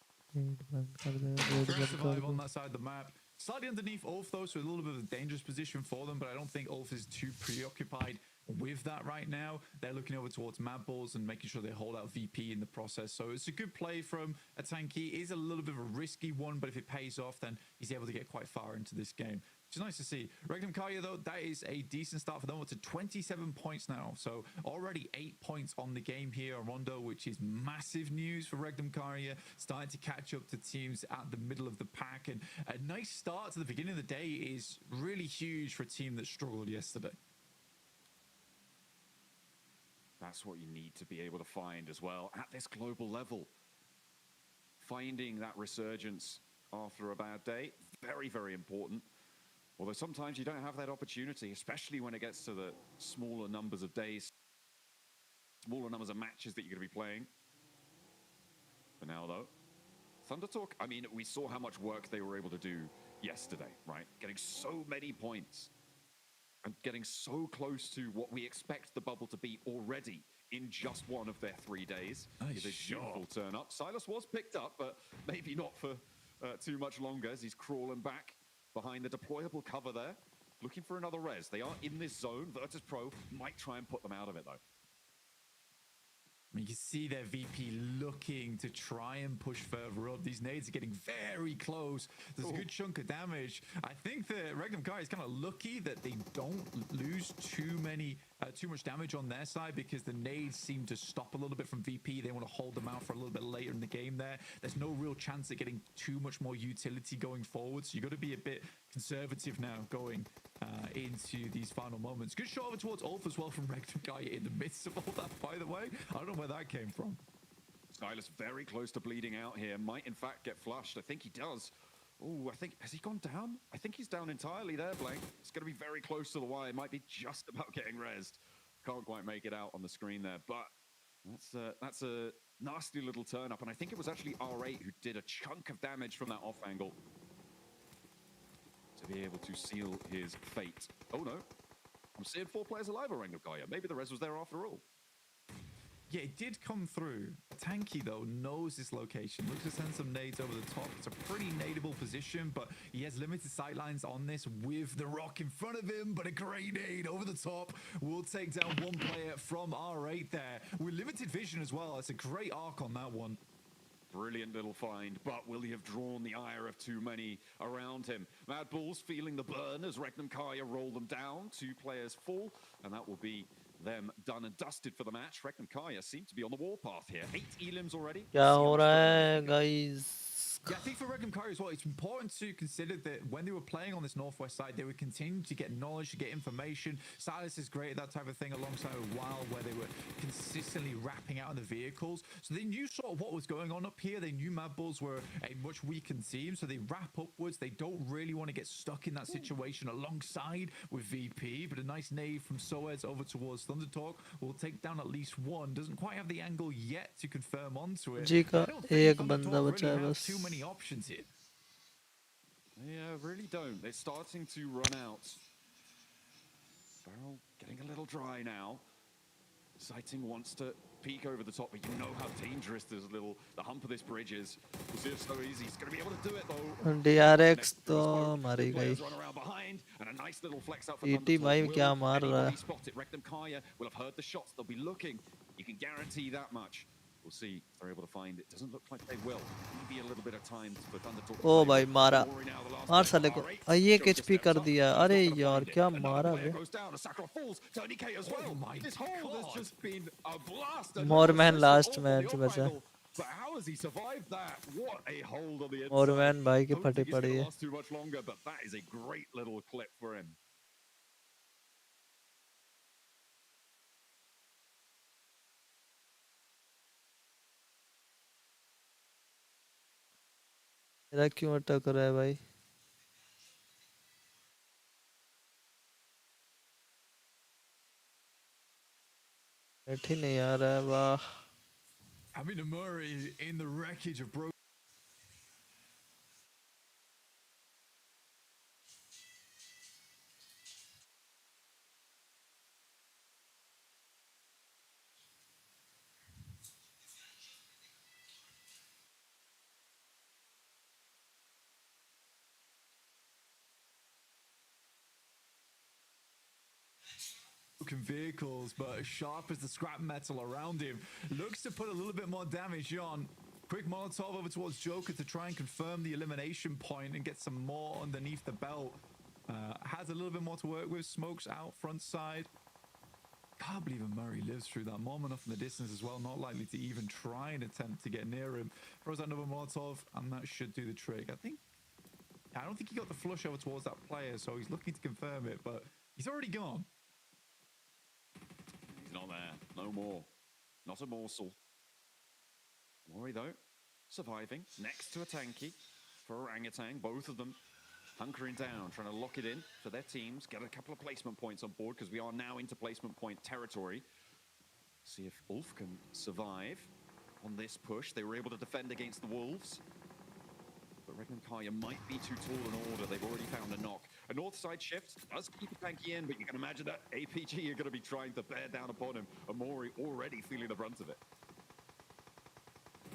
Survive on that side of the map. Slightly underneath Ulf, though, so a little bit of a dangerous position for them, but I don't think Ulf is too preoccupied with that right now. They're looking over towards Mad Balls and making sure they hold out VP in the process. So it's a good play from a tanky. It is a little bit of a risky one, but if it pays off, then he's able to get quite far into this game, which is nice to see. Regnum Kaya, though, that is a decent start for them. It's to 27 points now. So already 8 points on the game here on Rondo, which is massive news for Regnum Kaya. Starting to catch up to teams at the middle of the pack. And a nice start to the beginning of the day is really huge for a team that struggled yesterday. That's what you need to be able to find as well at this global level. finding that resurgence after a bad day, very, very important. Although sometimes you don't have that opportunity, especially when it gets to the smaller numbers of days, smaller numbers of matches that you're going to be playing. For now, though, Thunder Talk, I mean, we saw how much work they were able to do yesterday, right? Getting so many points and getting so close to what we expect the bubble to be already in just one of their 3 days. Nice. Is a beautiful turn up. Silas was picked up, but maybe not for too much longer as he's crawling back behind the deployable cover there, looking for another res. They are in this zone. Virtus Pro might try and put them out of it, though. You can see their VP looking to try and push further up. These nades are getting very close. There's a good chunk of damage. I think that Regnum Kai is kind of lucky that they don't lose too much damage on their side, because the nades seem to stop a little bit from VP. They want to hold them out for a little bit later in the game there. There's no real chance of getting too much more utility going forward. So you've got to be a bit conservative now going into these final moments. Good shot over towards Ulf as well from Regnum Kai in the midst of all that, by the way. I don't know where that came from. Silas very close to bleeding out here. Might, in fact, get flushed. I think he does. Oh, I think... Has he gone down? I think he's down entirely there, Blank. It's going to be very close to the wire. Might be just about getting rezzed. Can't quite make it out on the screen there, but that's a nasty little turn up. And I think it was actually R8 who did a chunk of damage from that off angle to be able to seal his fate. Oh, no. I'm seeing 4 players alive around Gaia. Maybe the res was there after all. Yeah, it did come through. Tanky, though, knows this location. Looks to send some nades over the top. It's a pretty nadeable position, but he has limited sightlines on this with the rock in front of him, but a great nade over the top will take down one player from R8 there. With limited vision as well. It's a great arc on that one. Brilliant little find, but will he have drawn the ire of too many around him? Mad Bulls feeling the burn as Regnum Kaya roll them down. 2 players fall, and that will be them done and dusted for the match. Regnum Kaya seem to be on the warpath here. 8 elims already. क्या हो रहा है guys? Yeah, I think for Regnum Kai as well, it's important to consider that when they were playing on this northwest side, they would continue to get knowledge, to get information. Silas is great at that type of thing, alongside with Wild, where they were consistently wrapping out the vehicles. So they knew sort of what was going on up here. They knew Mad Bulls were a much weakened team, so they wrap upwards. They don't really want to get stuck in that situation alongside with VP, but a nice nade from Soez over towards Thunder Talk will take down at least one. Doesn't quite have the angle yet to confirm onto it. जी का एक बंदा बचा है बस. Too many options here. Yeah, really don't. They're starting to run out. Barrel getting a little dry now. Sighting wants to peek over the top, but you know how dangerous the hump of this bridge is. We'll see if it's so easy. He's going to be able to do it though. DRX तो मारी गई. Run around behind and a nice little flex up for ET भाई क्या मार रहा है? Spot it. Regnum Kaya will have heard the shots. They'll be looking. You can guarantee that much. We'll see if they're able to find it. Doesn't look like they will. Maybe a little bit of time for Thunder to... ओ भाई मारा. मार साले को. ये HP कर दिया. अरे यार क्या मारा बे? Moorman last match बचा. But how has he survived that? What a hold on the inside. Moorman भाई की फटी पड़ी है. Last too much longer, but that is a great little clip for him. मेरा क्यों अटक रहा है भाई? नेट ही नहीं आ रहा है वाह. I mean, Murray in the wreckage of broken. Vehicles, but sharp as the scrap metal around him, looks to put a little bit more damage on. Quick Molotov over towards Joker to try and confirm the elimination point and get some more underneath the belt. Has a little bit more to work with. Smokes out front side. Can't believe Murray lives through that. Mom enough in the distance as well, not likely to even try and attempt to get near him. Throws out another Molotov, and that should do the trick. I don't think he got the flush over towards that player, so he's looking to confirm it, but he's already gone. Not there. No more. Not a morsel. Don't worry though. surviving next to a tanky for Orangutan. Both of them hunkering down, trying to lock it in for their teams, get a couple of placement points on board because we are now into placement point territory. See if Ulf can survive on this push. They were able to defend against the Wolves. But Regnum Kaya might be too tall an order. They've already found a knock. A north side shift does keep a tanky in, but you can imagine that APG are going to be trying to bear down upon him. Amori already feeling the brunt of it.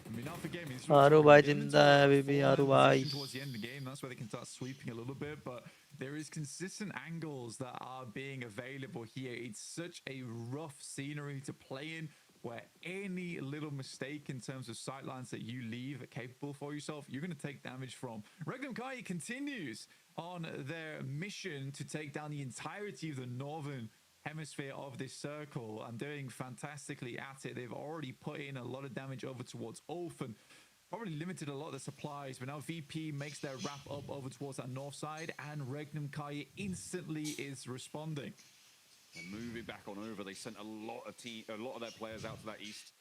I mean, Alpha Gaming is Aru bhai getting into jinda hai, a baby, Aru forehand bhai. position towards the end of the game. That's where they can start sweeping a little bit, but there is consistent angles that are being available here. It's such a rough scenery to play in, where any little mistake in terms of sightlines that you leave capable for yourself, you're going to take damage from. Regnum Kai continues on their mission to take down the entirety of the northern hemisphere of this circle and doing fantastically at it. They've already put in a lot of damage over towards Ulf and probably limited a lot of the supplies, but now VP makes their wrap up over towards that north side, and Regnum Kai instantly is responding. And moving back on over, they sent a lot of their players out to that east.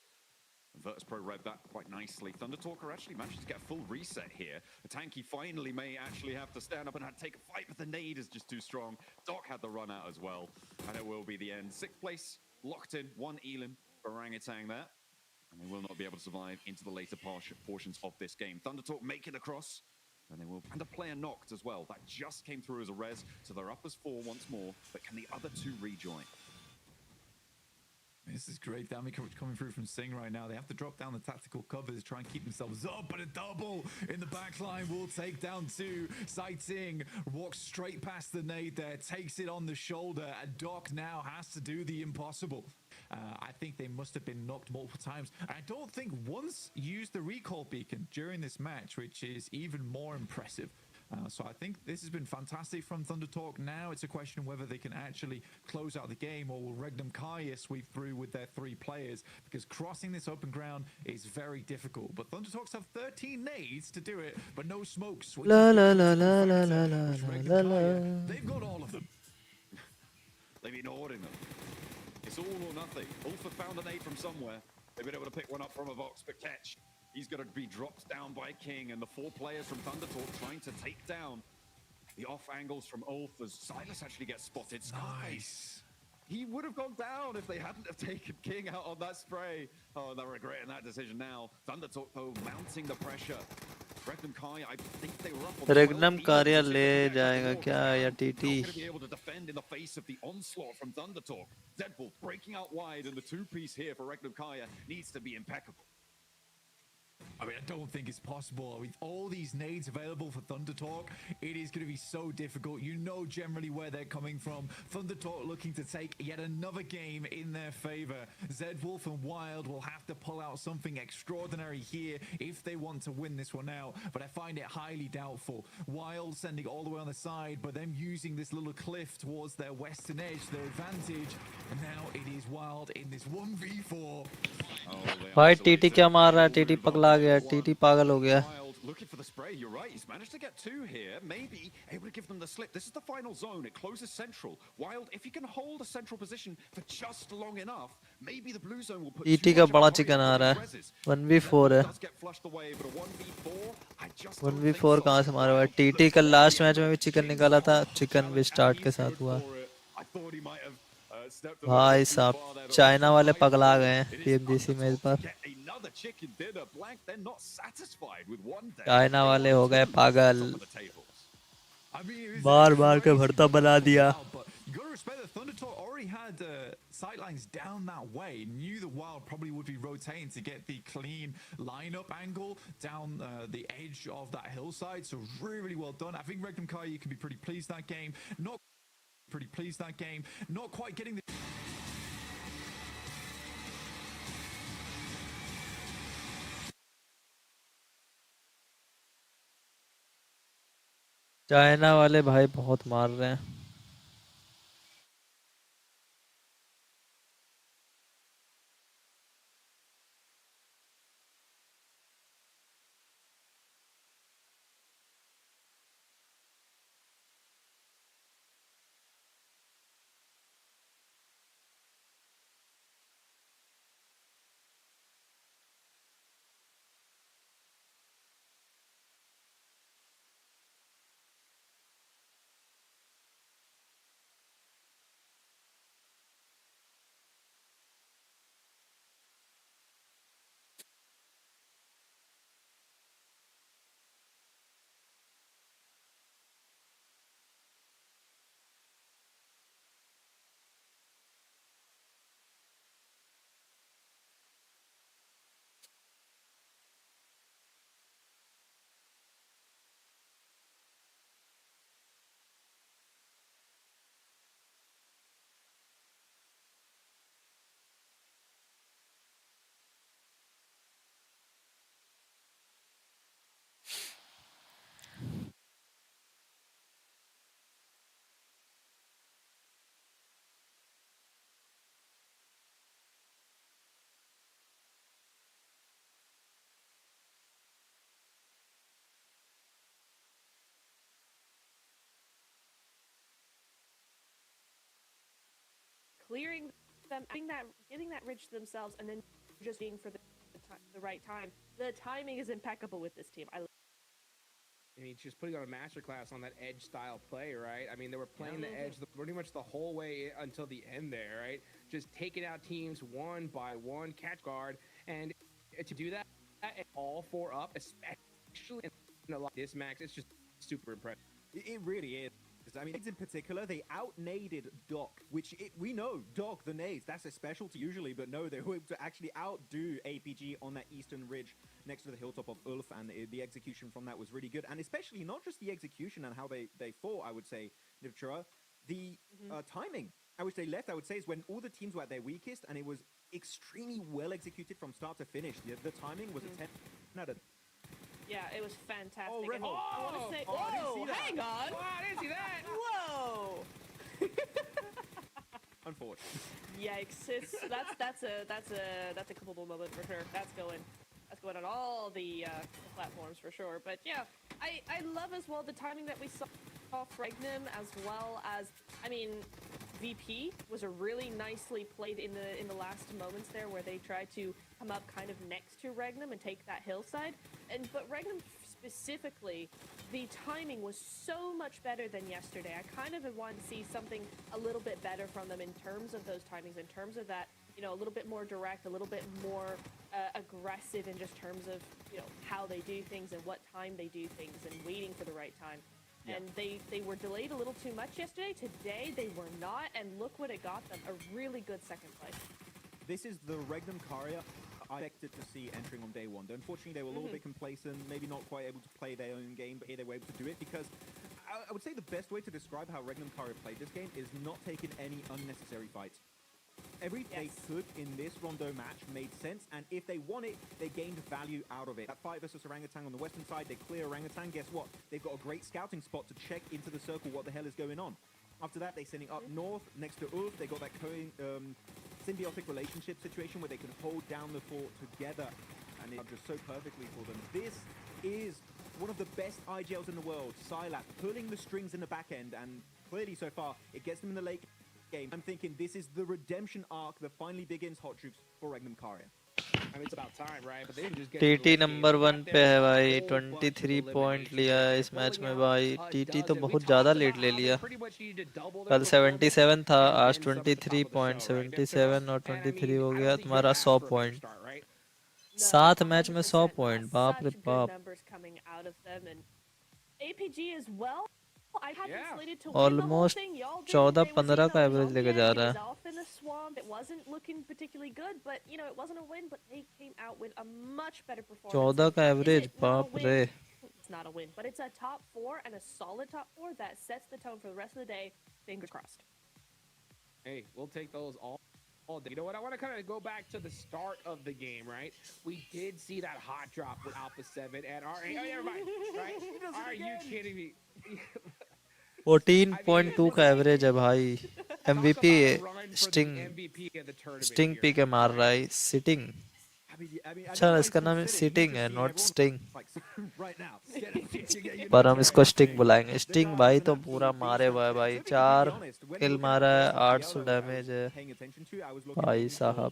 Virtus.pro read that quite nicely. Thundertalker actually managed to get a full reset here. A tanky finally may actually have to stand up and take a fight, but the nade is just too strong. Doc had the run out as well, and it will be the end. 6th place, locked in, 1 Elan for Orangutan there. And they will not be able to survive into the later portions of this game. Thundertalk make it across, and they will. And a player knocked as well. That just came through as a res, so they're up as 4 once more. But can the other 2 rejoin? This is great damage coming through from Sing right now. They have to drop down the tactical covers, try and keep themselves up, but a double in the backline will take down 2. Sai Ting walks straight past the nade there, takes it on the shoulder, and Doc now has to do the impossible. I think they must have been knocked multiple times. I don't think once used the recall beacon during this match, which is even more impressive. So I think this has been fantastic from Thundertalk. Now it's a question of whether they can actually close out the game, or will Regnum Kaya sweep through with their 3 players, because crossing this open ground is very difficult. But Thundertalks have 13 nades to do it, but no smoke. La la la la la la la la la. They've got all of them. They've been ordering them. It's all or nothing. Ulf have found a nade from somewhere. They've been able to pick one up from a Vox, but catch. He's going to be dropped down by King, and the 4 players from Thundertalk trying to take down the off angles from Ulf as Silas actually gets spotted. Nice. He would have gone down if they hadn't have taken King out on that spray. Oh, they're regretting that decision now. Thundertalk, though, mounting the pressure. Regnum Kai, I think they were up on Regnum Kaya ले जाएगा क्या या TT? Not going to be able to defend in the face of the onslaught from Thundertalk. Deadpool breaking out wide, and the 2-piece here for Regnum Kaya needs to be impeccable. I mean, I don't think it's possible. With all these nades available for Thundertalk, it is going to be so difficult. You know generally where they're coming from. Thundertalk looking to take yet another game in their favor. Zedwolf and Wild will have to pull out something extraordinary here if they want to win this one out, but I find it highly doubtful. Wild sending all the way on the side, but them using this little cliff towards their western edge, their advantage, and now it is Wild in this 1v4. भाई TT क्या मार रहा है? TT पगला गया, TT पागल हो गया. Looking for the spray, you're right. He's managed to get 2 here. Maybe able to give them the slip. This is the final zone. It closes central. Wild, if he can hold a central position for just long enough, maybe the blue zone will put TT का बड़ा chicken आ रहा है. 1v4 है. 1v4 कहाँ से मारा हुआ है? टीटी का लास्ट मैच में भी चिकन निकाला था. चिकन भी स्टार्ट के साथ हुआ. भाई साहब, चाइना वाले पगला गए हैं पीएमजीसी में इस बार. चाइना वाले हो गए पागल. बार बार के भरता बना दिया. Thundertalk already had sightlines down that way. Knew the Wild probably would be rotating to get the clean lineup angle down the edge of that hillside. So really, really well done. I think Regnum Kai, you can be pretty pleased that game. Not quite getting the... China वाले भाई बहुत मार रहे हैं. clearing them, getting that ridge to themselves, and then just being for the right time. The timing is impeccable with this team. I mean, just putting on a masterclass on that edge style play, right? I mean, they were playing the edge pretty much the whole way until the end there, right? Just taking out teams one by one, catch guard, and to do that all four up, especially in a lot of this max, it's just super impressive. It really is. I mean, in particular, they out-naded Doc, which we know, Doc, the nades, that's a specialty usually, but no, they were able to actually outdo APG on that eastern ridge next to the hilltop of Ulf, and the execution from that was really good. And especially not just the execution and how they fought, I would say, Nivchura, the timing at which they left, I would say, is when all the teams were at their weakest, and it was extremely well executed from start to finish. The timing was a 10 out of... Yeah, it was fantastic. Oh, And I want to say, I didn't see whoa, that. hang on. Oh, I didn't see that. Whoa. Unfortunate. Yikes! That's a clippable moment for sure. That's going on all the platforms for sure. But yeah, I love as well the timing that we saw Regnum, as well as, I mean, VP was a really nicely played in the last moments there, where they tried to come up kind of next to Regnum and take that hillside. But Regnum specifically, the timing was so much better than yesterday. I kind of wanted to see something a little bit better from them in terms of those timings, in terms of that, you know, a little bit more direct, a little bit more aggressive in just terms of, you know, how they do things and what time they do things and waiting for the right time. Yeah. And they were delayed a little too much yesterday. Today they were not, and look what it got them, a really good second place. This is the Regnum Karia I expected to see entering on day one. Unfortunately, they were a little bit complacent, maybe not quite able to play their own game, but here they were able to do it because I would say the best way to describe how Regnum Karia played this game is not taking any unnecessary fights. Everything they took in this Rondo match made sense, and if they won it, they gained value out of it. That fight versus Orangutan on the western side, they clear Orangutan. Guess what? They've got a great scouting spot to check into the circle what the hell is going on. After that, they're sending up north next to Ulf. They got that symbiotic relationship situation where they can hold down the fort together, and it's just so perfectly for them. This is one of the best IGLs in the world. Sylat pulling the strings in the back end, and clearly so far, it gets them in the late game. I'm thinking this is the redemption arc that finally begins Hot Troops for Regnum Karia. I mean, it's about time, right? But they didn't just get TT number 1 पे है भाई, 23 point लिया है इस match में भाई. TT तो बहुत ज़्यादा लेट ले लिया. कल 77 था, आज 23 पॉइंट, 77 और 23 हो गया तुम्हारा 100 पॉइंट. 7 मैच में 100 पॉइंट, बाप रे बाप. APG as well. ऑलमोस्ट 14-15 का एवरेज लेके जा रहा है. It wasn't looking particularly good, but you know, it wasn't a win, but they came out with a much better performance. 14 का एवरेज, बाप रे. It's not a win, but it's a top 4 and a solid top 4 that sets the tone for the rest of the day. Fingers crossed. Hey, we'll take those all day. You know what? I want to kind of go back to the start of the game, right? We did see that hot drop with Alpha 7 and RA. Oh, never mind, right? Are you kidding me? 14.2 का average है भाई. MVP sting P के मार रहा है. Sitting. अच्छा, इसका नाम सिटिंग है, नॉट स्टिंग. पर हम इसको स्टिंग बुलाएंगे. स्टिंग भाई तो पूरा मारे हुआ है भाई. 4 किल मारा है, 800 डैमेज है भाई साहब.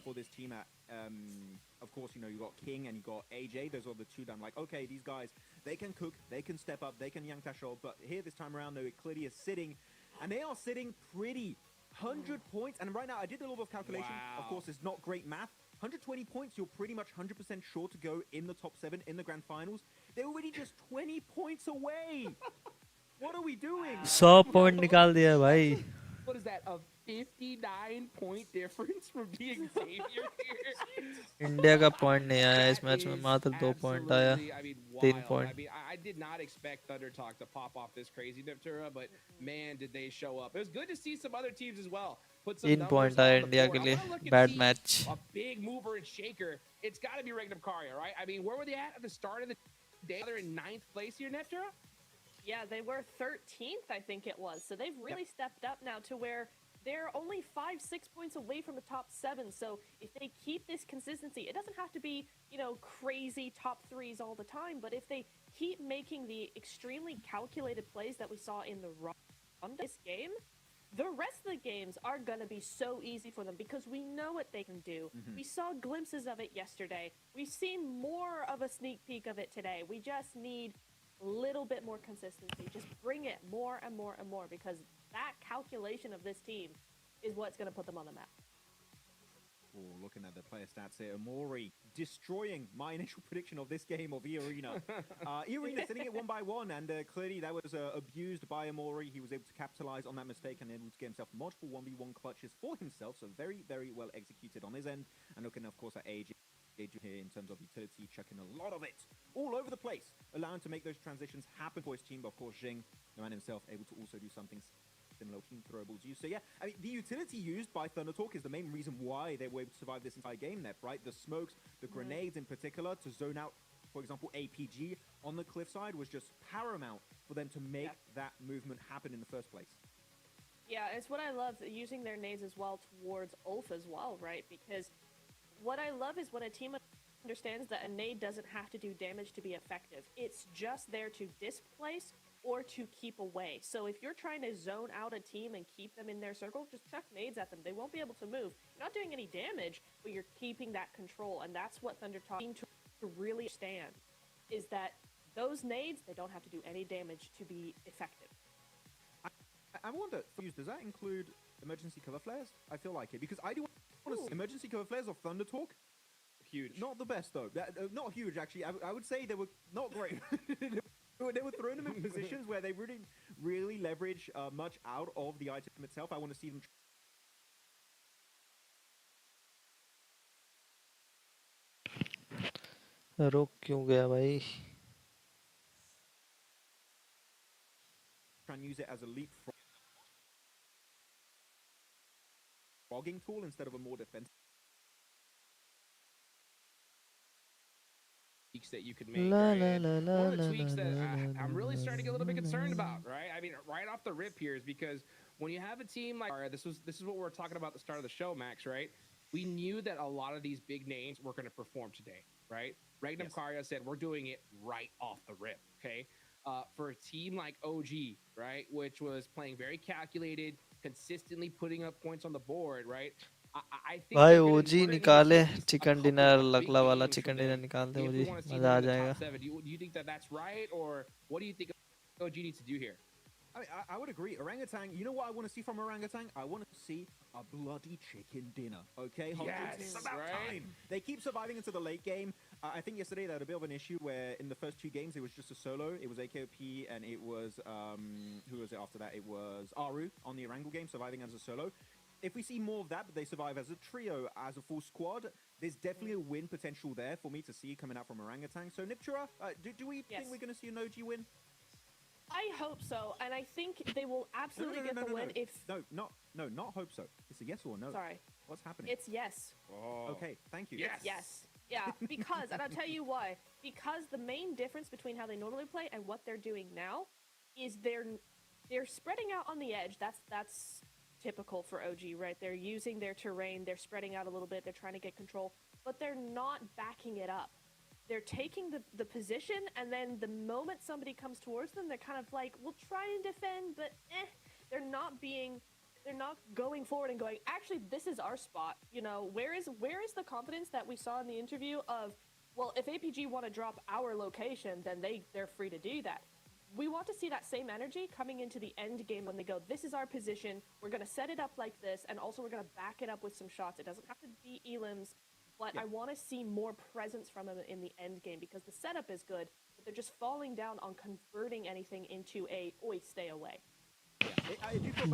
Of course, you know, you got King and you got AJ. Those are the two that I'm like, okay, these guys, they can cook, they can step up, they can Yang Tasho. But here this time around, though, it clearly is sitting. And they are sitting pretty. 100 points. And right now, I did a little bit of calculation. Wow. Of course, it's not great math. 120 points, you're pretty much 100% sure to go in the top 7 in the grand finals. They're already just 20 points away. What are we doing? 100 point निकाल दिया भाई. What is that? A 59-point difference from being Xavier here? India का point नहीं आया इस match में, मात्र 2 point आया. 3 point. I mean, I did not expect Thunder Talk to pop off this crazy Niptura, but man, did they show up. It was good to see some other teams as well. 3 point आया India के लिए. Bad match. A big mover and shaker. It's got to be Regnum Karia, right? I mean, where were they at the start of the day? They're in 9th place here, Niptura? Yeah, they were 13th, I think it was. So they've really stepped up now to where they're only 5-6 points away from the top 7. So if they keep this consistency, it doesn't have to be, you know, crazy top 3s all the time. But if they keep making the extremely calculated plays that we saw in the run this game, the rest of the games are going to be so easy for them because we know what they can do. We saw glimpses of it yesterday. We've seen more of a sneak peek of it today. We just need a little bit more consistency. Just bring it more and more and more because that calculation of this team is what's going to put them on the map. Oh, looking at the player stats here, Amori destroying my initial prediction of this game of E-Arena. E-Arena sitting it 1-1, and clearly that was abused by Amori. He was able to capitalize on that mistake and able to get himself multiple 1v1 clutches for himself, so very, very well executed on his end. And looking, of course, at AJ here in terms of utility, chucking a lot of it all over the place, allowing to make those transitions happen for his team. But of course, Jing, the man himself, able to also do something similar team throwables used. So yeah, I mean, the utility used by Thundertalk is the main reason why they were able to survive this entire game net, right? The smokes, the grenades in particular, to zone out, for example, APG on the cliffside was just paramount for them to make that movement happen in the first place. Yeah, it's what I love, using their nades as well towards Ulf as well, right? Because what I love is when a team understands that a nade doesn't have to do damage to be effective. It's just there to displace or to keep away. So if you're trying to zone out a team and keep them in their circle, just chuck nades at them. They won't be able to move. You're not doing any damage, but you're keeping that control. And that's what Thundertalk need to really understand, is that those nades, they don't have to do any damage to be effective. I wonder, does that include emergency cover flares? I feel like it, because I do want to see emergency cover flares of Thundertalk. Huge. Not the best, though. Not huge, actually. I would say they were not great. They were throwing them in positions where they really leverage much out of the item itself. I want to see them रुक क्यों गया भाई? try and use it as a leapfrogging tool instead of a more defensive. That you could make, right? One of the tweaks that I'm really starting to get a little bit concerned about, right? I mean, right off the rip here is because when you have a team like, this is what we were talking about at the start of the show, Max, right? We knew that a lot of these big names were going to perform today, right? Regnum Karya said, we're doing it right off the rip, okay? For a team like OG, right, which was playing very calculated, consistently putting up points on the board, right? भाई ओजी निकाले chicken dinner, लगला वाला chicken dinner निकाल दे ओजी, मजा आ जाएगा. Do you think that that's right, or what do you think OG needs to do here? I mean, I would agree. Orangutan, you know what I want to see from Orangutan? I want to see a bloody chicken dinner, okay? Yes, it's about time. They keep surviving into the late game. I think yesterday they had a bit of an issue where in the first two games it was just a solo. It was AKOP and it was, who was it after that? It was Aru on the Erangel game, surviving as a solo. If we see more of that, but they survive as a trio, as a full squad, there's definitely a win potential there for me to see coming out from Orangutan. So, Niptura, do we think we're going to see an OG win? I hope so, and I think they will absolutely get the win if... not hope so. It's a yes or no. Sorry. What's happening? It's yes. Oh. Okay, thank you. Yes. Yeah, because, and I'll tell you why. Because the main difference between how they normally play and what they're doing now is they're spreading out on the edge. That's typical for OG, right? They're using their terrain, they're spreading out a little bit, they're trying to get control, but they're not backing it up. They're taking the position, and then the moment somebody comes towards them, they're kind of like, we'll try and defend, but they're not going forward and going, actually, this is our spot. You know, where is the confidence that we saw in the interview of, well, if APG want to drop our location, then they're free to do that. We want to see that same energy coming into the end game when they go, this is our position, we're going to set it up like this, and also we're going to back it up with some shots. It doesn't have to be elims, but I want to see more presence from them in the end game because the setup is good, but they're just falling down on converting anything into oi, stay away.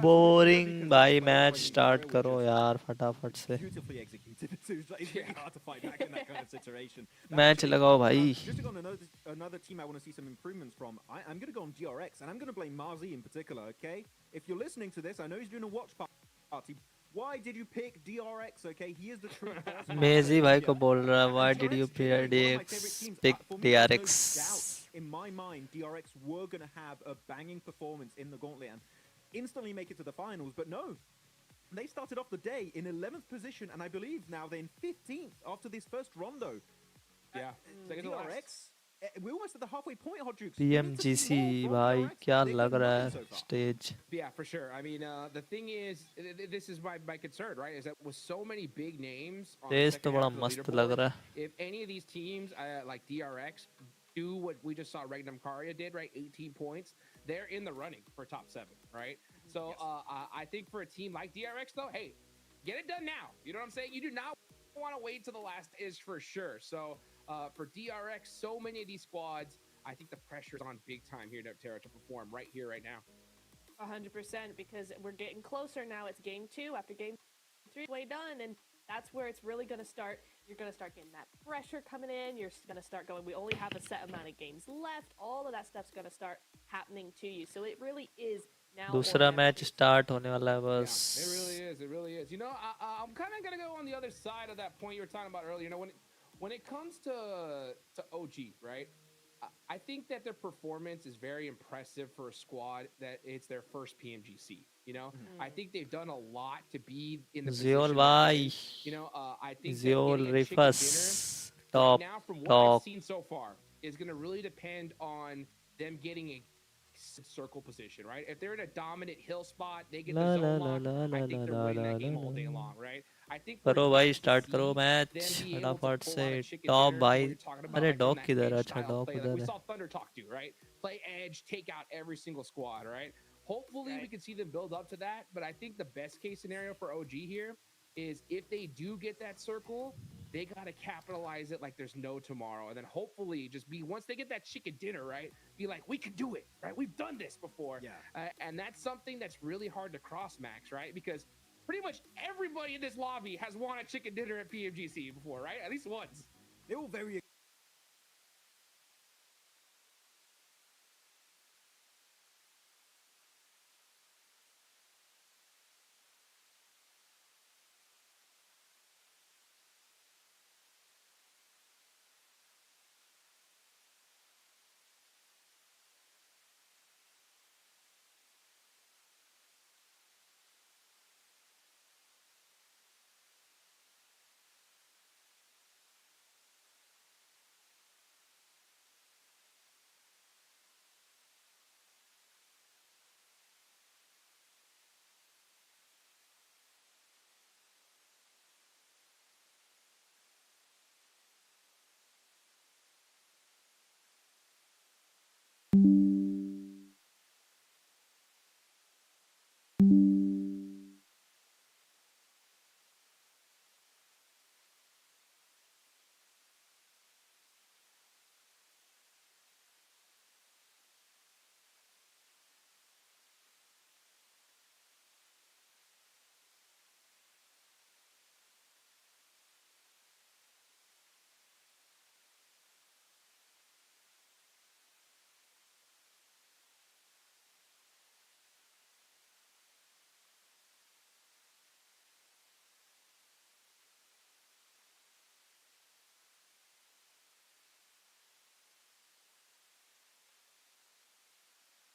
Boring भाई, match start करो यार फटाफट से. Beautifully executed. It's really hard to fight back in that kind of situation. Match लगाओ भाई. Just on another team I want to see some improvements from. I'm going to go on GRX, and I'm going to blame Marzi in particular, okay? If you're listening to this, I know he's doing a watch party. Why did you pick DRX, okay? He is the true boss. मेजी भाई को बोल रहा है, why did you pick DRX? In my mind, DRX were going to have a banging performance in the Gauntlet and instantly make it to the finals, but no. They started off the day in 11th position, and I believe now they're in 15th after this first rondo. Yeah. DRX, we're almost at the halfway point, Hot Jukes. We need to see PMGC more from भाई DRX. क्या They've लग got रहा nothing है so far. Stage. Yeah, for sure. I mean, the thing is, this is my concern, right? Is that with so many big names on the stage second तो half बड़ा of the मस्त लग leaderboard, रहा है. if any of these teams like DRX do what we just saw Regnum Karya did, right? 18 points, they're in the running for top 7, right? So I think for a team like DRX, though, hey, get it done now. You know what I'm saying? You do not want to wait till the last is for sure. So for DRX, so many of these squads, I think the pressure is on big time here in Aptera to perform right here, right now. 100%, because we're getting closer now. It's game 2 after game 3 way done, and that's where it's really going to start. You're going to start getting that pressure coming in. You're going to start going, we only have a set amount of games left. All of that stuff's going to start happening to you. So it really is now or दूसरा never. Match start होने वाला है बस. Yeah, it really is. It really is. You know, I'm kind of gonna go on the other side of that point you were talking about earlier. You know, when it comes to OG, right? I think that their performance is very impressive for a squad that it's their first PMGC. You know, I think they've done a lot to be in the Ziol position. भाई. You know, I think that Ziol getting a chicken Rifus dinner top right now, from what I've top. seen so far, is going to really depend on them getting a circle position, right? If they're in a dominant hill spot, they get the La la zone la lock. la la I think la they're la winning la that game la all day la. long, right? I think we're करो yet भाई to start see करो match them be able to फटाफट pull से. out a chicken top dinner भाई. when you're talking about अरे like from dog that किधर है? edge अच्छा style डॉग play like उधर we है. saw Thunder Talk do, right? Play edge, take out every single squad, right? Hopefully we can see them build up to that, but I think the best case scenario for OG here is if they do get that circle, they got to capitalize it like there's no tomorrow. And then hopefully just be, once they get that chicken dinner, right? Be like, we can do it, right? We've done this before. Yeah. And that's something that's really hard to cross, Max, right? Because pretty much everybody in this lobby has won a chicken dinner at PMGC before, right? At least once. They're all very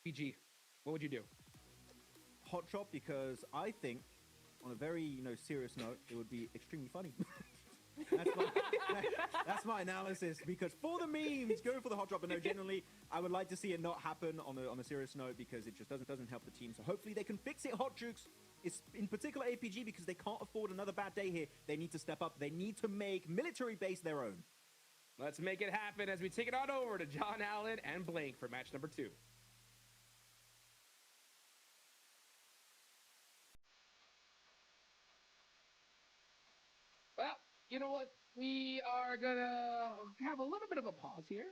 PG, what would you do? hot shot because I think, on a very serious note, it would be extremely funny. That's my analysis. Because for the memes, go for the hot drop. But no, generally, I would like to see it not happen on a serious note because it just doesn't help the team. So hopefully they can fix it. Hot Jukes, it's in particular APG, because they can't afford another bad day here. They need to step up. They need to make military base their own. Let's make it happen as we take it on over to John Allen and Blank for match number 2. Well, you know what? We are going to have a little bit of a pause here.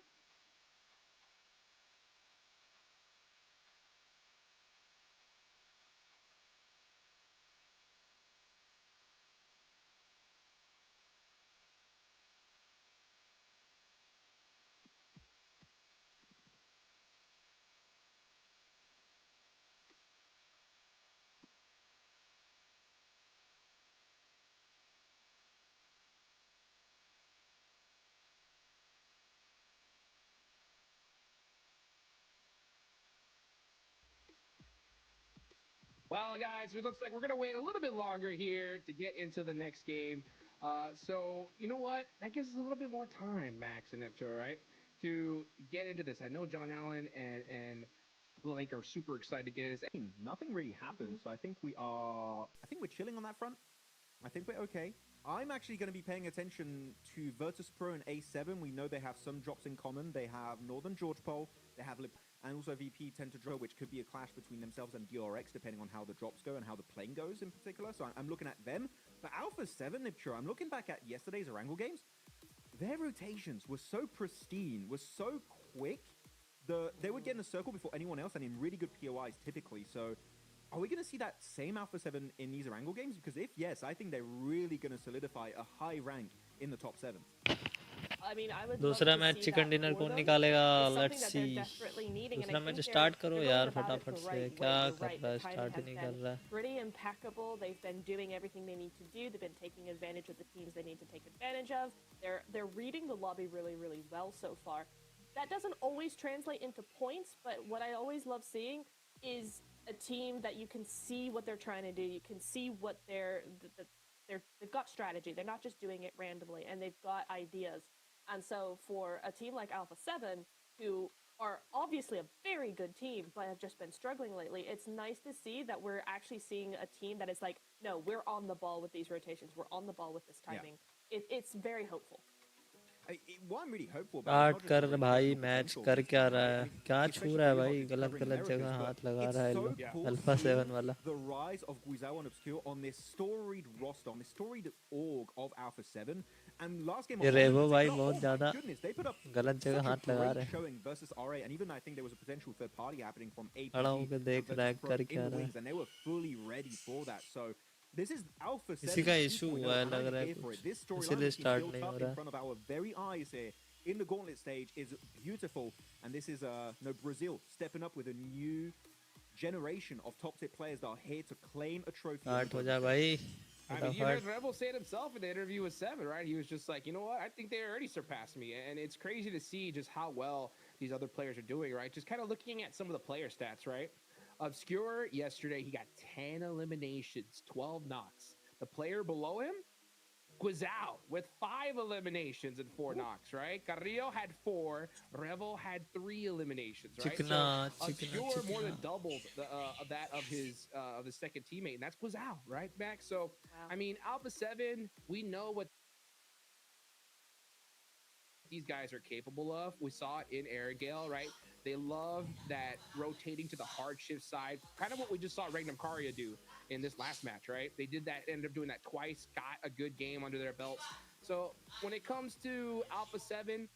Well, guys, it looks like we're going to wait a little bit longer here to get into the next game. So, you know what? That gives us a little bit more time, Max and Neptune, right? to get into this? I know John Allen and Blake are super excited to get his. Nothing really happened, so I think we're chilling on that front. I think we're okay. I'm actually going to be paying attention to Virtus Pro and A7. We know they have some drops in common. They have Northern George Pole, they have and also VP tend to draw, which could be a clash between themselves and DRX, depending on how the drops go and how the playing goes in particular. So I'm looking at them. But Alpha 7, Nipture, I'm looking back at yesterday's Erangel games. Their rotations were so pristine, were so quick. They would get in a circle before anyone else and in really good POIs typically. So are we going to see that same Alpha 7 in these Erangel games? Because if yes, I think they're really going to solidify a high rank in the top 7. I mean, I would love दूसरा to match see chicken that dinner for कौन them. निकालेगा It's something let's that see they're desperately needing, and I दूसरा match think start करो they're यार going about it फटाफट the से right क्या way. You're कर right. रहा The है timing स्टार्ट ही has नहीं कर been रहा है pretty impeccable. They've been doing everything they need to do. They've been taking advantage of the teams they need to take advantage of. They're reading the lobby really, really well so far. That doesn't always translate into points, but what I always love seeing is a team that you can see what they're trying to do. You can see what they've got strategy. They're not just doing it randomly, and they've got ideas. And so for a team like Alpha 7, who are obviously a very good team, but have just been struggling lately, it's nice to see that we're actually seeing a team that is like, no, we're on the ball with these rotations. We're on the ball with this timing. It's very hopeful. What I'm really hopeful start about is not कर just the भाई regional match potential कर of this क्या team, रहा right? I है mean, क्या छू especially रहा है for you, भाई it's गलत covering गलत जगह Americas, हाथ but लगा it's रहा है so लो cool अल्फा 7 seeing वाला the rise of Guizhou and Obscure on this storied roster, on this storied org of Alpha 7. And last game ये on रेवो in भाई particular, बहुत oh my ज़्यादा goodness, they put up गलत जगह such a हाथ लगा great रहे हैं showing versus RA, and even I think there was a potential third party happening from खड़ा APG होकर and देख रहा Virtus है Pro कर in क्या the रहा है wings, and they were fully ready for that. So this is Alpha किसी 7 का इशू 2.0, हुआ है and लग I'm रहा है here for it. कुछ This storyline इसीलिए that's been स्टार्ट built नहीं हो up रहा in है front of our very eyes here in the Gauntlet stage is beautiful, and this is Brazil stepping up with a new generation of top tip players that are here to claim a trophy. On the start हो global जा stage. भाई I mean, you heard फटाफट Rebel say it himself in the interview with Seven, right? He was just like, you know what? I think they already surpassed me. And it's crazy to see just how well these other players are doing, right? Just kind of looking at some of the player stats, right? Obscure, yesterday, he got 10 eliminations, 12 knocks. The player below him, Guizhou with 5 eliminations and 4 knocks, right? Carrillo had 4. Revel had 3 eliminations, right? चिकना So चिकना Obscure more than चिकना doubled that of his second teammate, and that's Guizhou, right, Max? So Wow. I mean, Alpha 7, we know what these guys are capable of. We saw it in Airgale, right? They love that rotating to the hard shift side, kind of what we just saw Regnum Karia do in this last match, right? They did that, ended up doing that twice, got a good game under their belts. So when it comes to Alpha 7,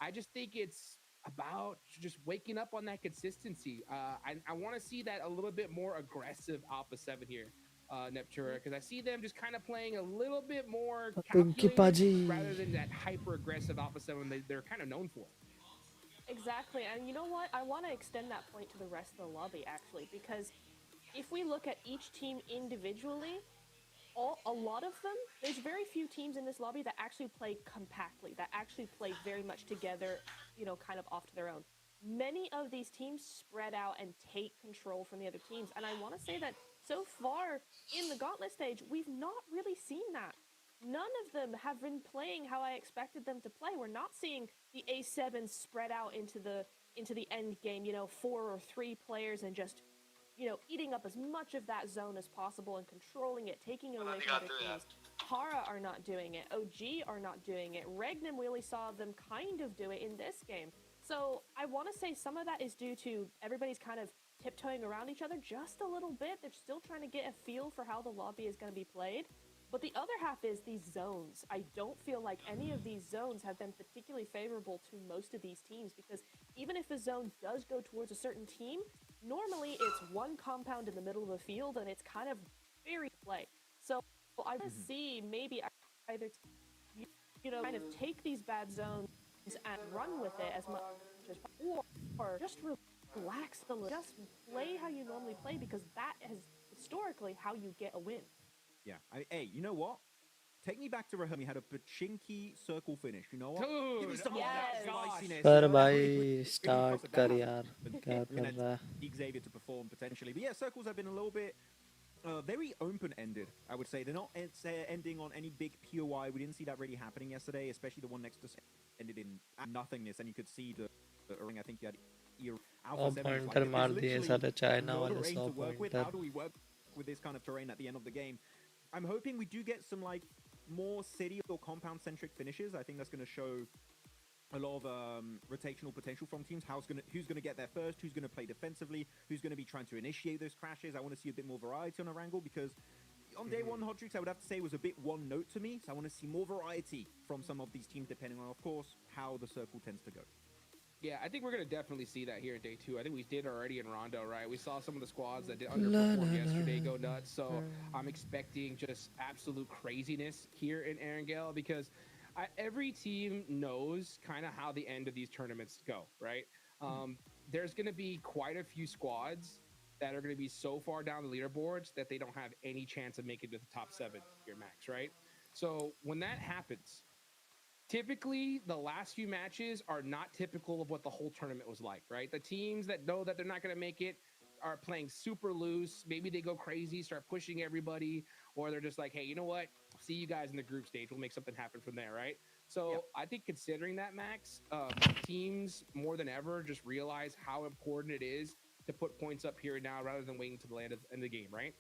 I just think it's about just waking up on that consistency. I want to see that a little bit more aggressive Alpha 7 here. Neptura, because I see them just kind of playing a little bit more Patunki calculated Paji. rather than that hyper aggressive Alpha 7 they're kind of known for. Exactly, and you know what? I want to extend that point to the rest of the lobby, actually, because if we look at each team individually, a lot of them, there's very few teams in this lobby that actually play compactly, that actually play very much together, you know, kind of off to their own. Many of these teams spread out and take control from the other teams, and I want to say that so far in the Gauntlet stage, we've not really seen that. None of them have been playing how I expected them to play. We're not seeing the A7 spread out into the end game, you know, 4 or 3 players and just, you know, eating up as much of that zone as possible and controlling it, taking it away from other teams. Hara are not doing it. OG are not doing it. Regnum, we only saw them kind of do it in this game. So I want to say some of that is due to everybody's kind of tiptoeing around each other just a little bit. They're still trying to get a feel for how the lobby is going to be played. But the other half is these zones. I don't feel like any of these zones have been particularly favorable to most of these teams, because even if a zone does go towards a certain team, normally it's one compound in the middle of the field and it's kind of very play. So I want to see maybe either, you know, kind of take these bad zones and run with it as much as possible, or just relax the just play how you normally play, because that is historically how you get a win. Yeah. Hey, you know what? Take me back to Raheem. We had a Pachinki circle finish. You know what? Give me Dude, some of that yes. spiciness. कर you know? भाई Really start cross कर that. यार क्या We're कर gonna रहा है need Xavier to perform potentially. But yeah, circles have been a little bit very open-ended, I would say. They're not ending on any big POI. We didn't see that really happening yesterday, especially the one next to ended in nothingness, and you could see the I think you had Alpha 7 was like, pointer there's मार दिए literally सारे China no वाले terrain 100 to work with. Pointer How do we work with this kind of terrain at the end of the game? I'm hoping we do get some like more city or compound-centric finishes. I think that's going to show a lot of rotational potential from teams. Who's gonna get there first? Who's gonna play defensively? Who's gonna be trying to initiate those crashes? I want to see a bit more variety on Erangel because on day one, Hodrix, I would have to say, was a bit one note to me. So I want to see more variety from some of these teams, depending on, of course, how the circle tends to go. Yeah, I think we're going to definitely see that here in day 2. I think we did already in Rondo, right? We saw some of the squads that did underperform yesterday go nuts. So I'm expecting just absolute craziness here in Erangel because every team knows kind of how the end of these tournaments go, right? There's going to be quite a few squads that are going to be so far down the leaderboards that they don't have any chance of making it to the top 7 here, max, right? So when that happens, typically the last few matches are not typical of what the whole tournament was like, right? The teams that know that they're not going to make it are playing super loose. Maybe they go crazy, start pushing everybody, or they're just like, hey, you know what? See you guys in the group stage. We'll make something happen from there, right? So I think considering that, Max, teams more than ever just realize how important it is to put points up here and now rather than waiting to the end of the game, right?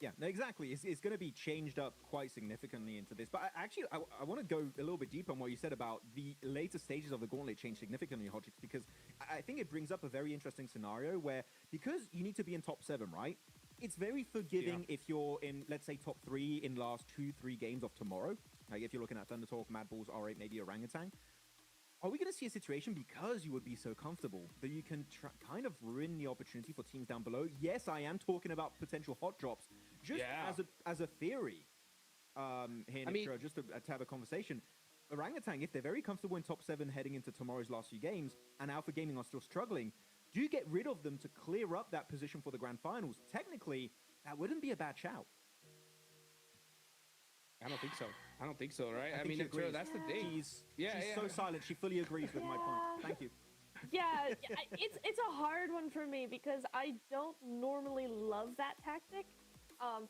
Yeah, no, exactly. It's going to be changed up quite significantly into this. But I want to go a little bit deeper on what you said about the later stages of the Gauntlet change significantly, Hodgix, because I think it brings up a very interesting scenario where, because you need to be in top 7, right? It's very forgiving if you're in, let's say, top 3 in last 2-3 games of tomorrow. Like if you're looking at Thunder Talk, Mad Balls, R8, maybe Orangutan. Are we going to see a situation because you would be so comfortable that you can kind of ruin the opportunity for teams down below? Yes, I am talking about potential hot drops. Just as a theory, here, Nitro, just to have a conversation. Orangutan, if they're very comfortable in top 7 heading into tomorrow's last few games, and Alpha Gaming are still struggling, do you get rid of them to clear up that position for the grand finals? Technically, that wouldn't be a bad shout. I don't think so. I don't think so, right? I mean, Nitro, that's the thing. She's so silent. She fully agrees with my point. Thank you. Yeah, it's a hard one for me because I don't normally love that tactic.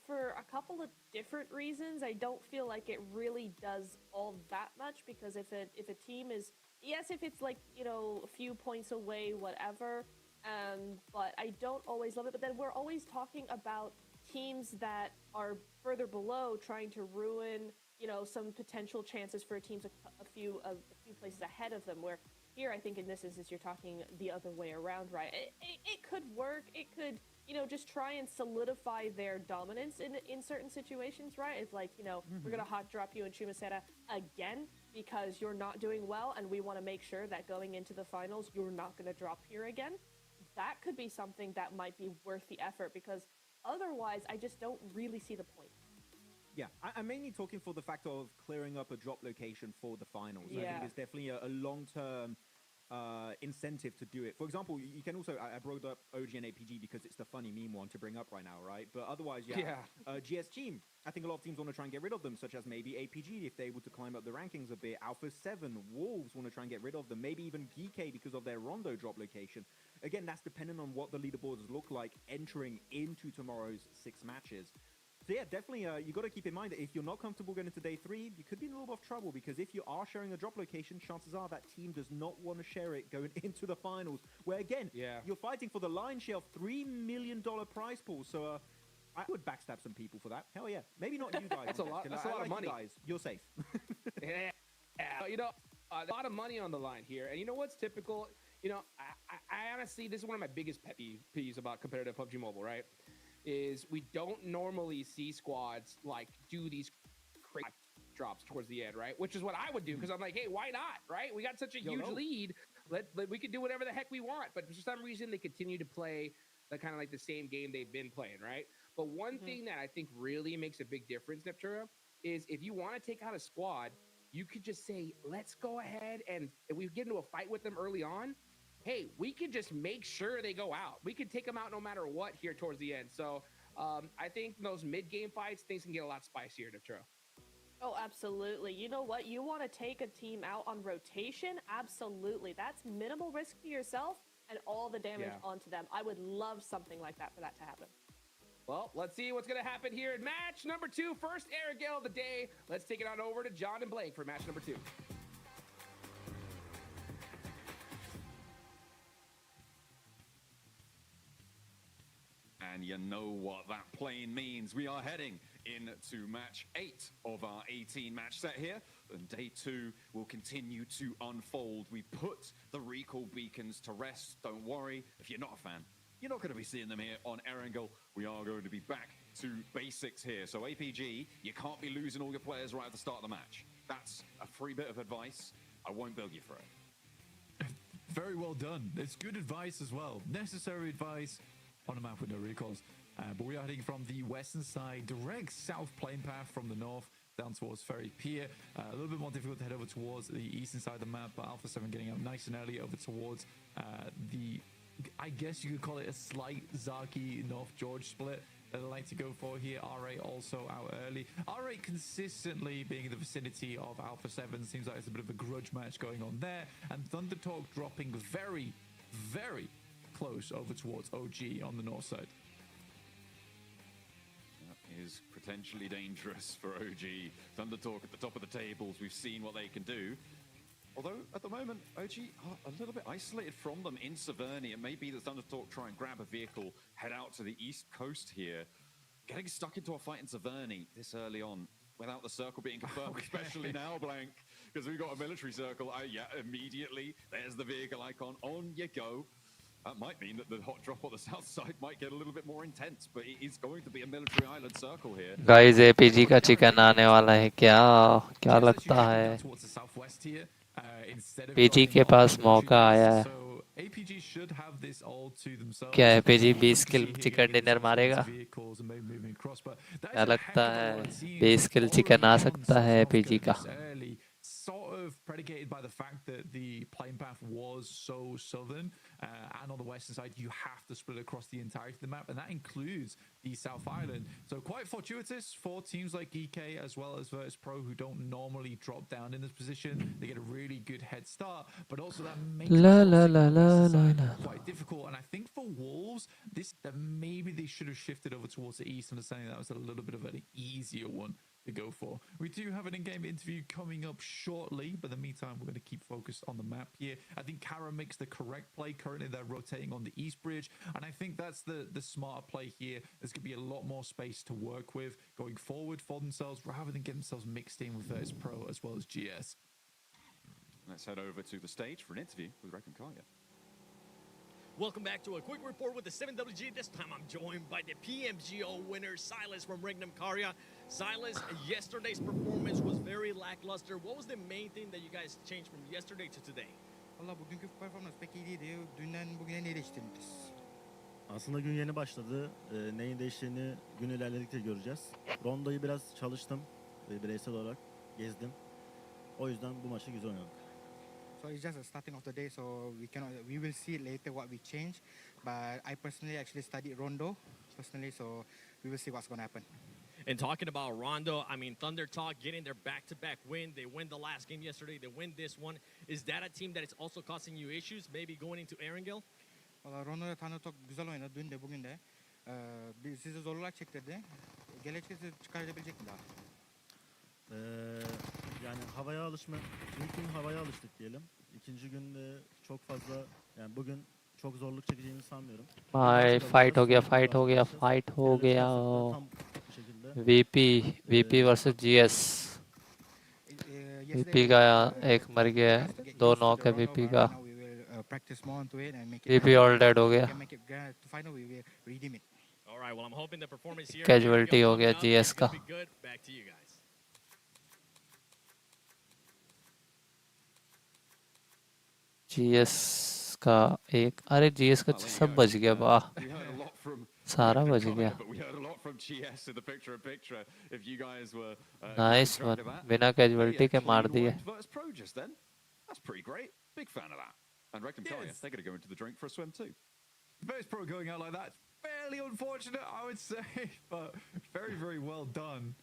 For a couple of different reasons, I don't feel like it really does all that much because if a team is, yes, if it's like, you know, a few points away, whatever, but I don't always love it. But then we're always talking about teams that are further below trying to ruin, you know, some potential chances for teams a few places ahead of them, where here I think in this instance you're talking the other way around, right? It could work. It could, you know, just try and solidify their dominance in certain situations, right? It's like, you know, we're going to hot drop you in Chumacera again because you're not doing well, and we want to make sure that going into the finals, you're not going to drop here again. That could be something that might be worth the effort because otherwise, I just don't really see the point. Yeah, I'm mainly talking for the fact of clearing up a drop location for the finals. Yeah. I think it's definitely a long-term incentive to do it. For example, you can also, I brought up OG and APG because it's the funny meme one to bring up right now, right? But otherwise, GS team. I think a lot of teams want to try and get rid of them, such as maybe APG if they're able to climb up the rankings a bit. Alpha 7, Wolves want to try and get rid of them. Maybe even GK because of their Rondo drop location. Again, that's dependent on what the leaderboards look like entering into tomorrow's 6 matches. So yeah, definitely, you got to keep in mind that if you're not comfortable going into day 3, you could be in a little bit of trouble because if you are sharing a drop location, chances are that team does not want to share it going into the finals, where again, you're fighting for the lion's share of $3 million prize pool. So I would backstab some people for that. Hell yeah. Maybe not you guys. That's a lot of money. You guys. You're safe. Yeah. You know, a lot of money on the line here. And you know what's typical? You know, I honestly, this is one of my biggest pet peeves about competitive PUBG Mobile, right? Is we don't normally see squads like do these crazy drops towards the end, right? Which is what I would do because I'm like, hey, why not, right? We got such a huge lead. We could do whatever the heck we want. But for some reason, they continue to play the kind of like the same game they've been playing, right? But one thing that I think really makes a big difference, Neptura, is if you want to take out a squad, you could just say, let's go ahead and if we get into a fight with them early on, hey, we could just make sure they go out. We could take them out no matter what here towards the end. So I think those mid-game fights, things can get a lot spicier, Neptura. Oh, absolutely. You know what? You want to take a team out on rotation? Absolutely. That's minimal risk to yourself and all the damage onto them. I would love something like that for that to happen. Well, let's see what's going to happen here in match number 2. First air gale of the day. Let's take it on over to John and Blake for match number 2. And you know what that plane means. We are heading into match 8 of our 18 match set here. And day 2 will continue to unfold. We put the recall beacons to rest. Don't worry, if you're not a fan, you're not going to be seeing them here on Erangel. We are going to be back to basics here. So APG, you can't be losing all your players right at the start of the match. That's a free bit of advice. I won't bill you for it. Very well done. It's good advice as well. Necessary advice on a map with no recalls. But we are heading from the western side, direct south plane path from the north down towards Ferry Pier. A little bit more difficult to head over towards the eastern side of the map, but Alpha 7 getting up nice and early over towards the, I guess you could call it a slight Zaki North George split that I like to go for here. R8 also out early. R8 consistently being in the vicinity of Alpha 7. Seems like there's a bit of a grudge match going on there. And Thunder Talk dropping very, very close over towards OG on the north side. That is potentially dangerous for OG. Thunder Talk at the top of the tables. We've seen what they can do. Although, at the moment, OG are a little bit isolated from them in Severny. It may be that Thunder Talk try and grab a vehicle, head out to the east coast here. Getting stuck into a fight in Severny this early on, without the circle being confirmed, especially now, Blank, because we've got a military circle. Yeah, immediately, there's the vehicle icon. On you go. That might mean that the hot drop on the south side might get a little bit more intense, but it is going to be a military island circle here. Guys APG का chicken आने वाला है क्या क्या लगता है PG के पास मौका आया है क्या एपीजी 20 किल चिकन डिनर मारेगा क्या लगता है 20 किल चिकन आ सकता है एपीजी का sort of predicated by the fact that the plane path was so southern and on the western side you have to split across the entirety of the map, and that includes the South Island. So quite fortuitous for teams like EK as well as Virtus Pro, who don't normally drop down in this position. They get a really good head start, but also that makes quite difficult. And I think for Wolves, that maybe they should have shifted over towards the east, understanding that was a little bit of an easier one to go for. We do have an in-game interview coming up shortly, but in the meantime, we're going to keep focused on the map here. I think Kara makes the correct play. Currently, they're rotating on the east bridge, and I think that's the smarter play here. There's going to be a lot more space to work with going forward for themselves, rather than get themselves mixed in with Virtus Pro as well as GS. Let's head over to the stage for an interview with Reckon Kaya. Welcome back to a quick report with the 7WG. This time I'm joined by the PMGO winner, Silas from Regnum Karya. Silas, yesterday's performance was very lackluster. What was the main thing that you guys changed from yesterday to today? Valla bugünkü performans pek iyi değildi. Dünden bugüne ne değiştirdiniz? Aslında gün yeni başladı. Neyin değiştiğini gün ilerledikçe göreceğiz. Rondo'yu biraz çalıştım. Bireysel olarak gezdim. O yüzden bu maçı güzel oynadık. So it's just the starting of the day, so we will see later what we change. But I personally actually studied Rondo personally, so we will see what's going to happen. And talking about Rondo, I mean, Thunder Talk getting their back-to-back win. They win the last game yesterday. They win this one. Is that a team that is also causing you issues, maybe going into Erangel? Valla Rondo'da Thunder Talk güzel oynadı dün de bugün de. Sizi zorluğa çektirdi. Gelecekte çıkarabilecek mi daha? Yani havaya alışma. İlk gün havaya alıştık diyelim. İkinci gün çok fazla, yani bugün çok zorluk çekeceğini sanmıyorum. Fight हो गया VP versus GS VP का एक मर गया दो knock है VP का VP all dead हो गया कैजुअलिटी हो गया जीएस का जीएस का एक अरे जीएस का सब बच गया वाह सारा बच गया नाइस वन बिना कैजुअलिटी के मार दिए That's pretty great. Big fan of that. And Reckon Kaya, they're going to go into the drink for a swim too. Virtus Pro going out like that, fairly unfortunate, I would say, but very, very well done.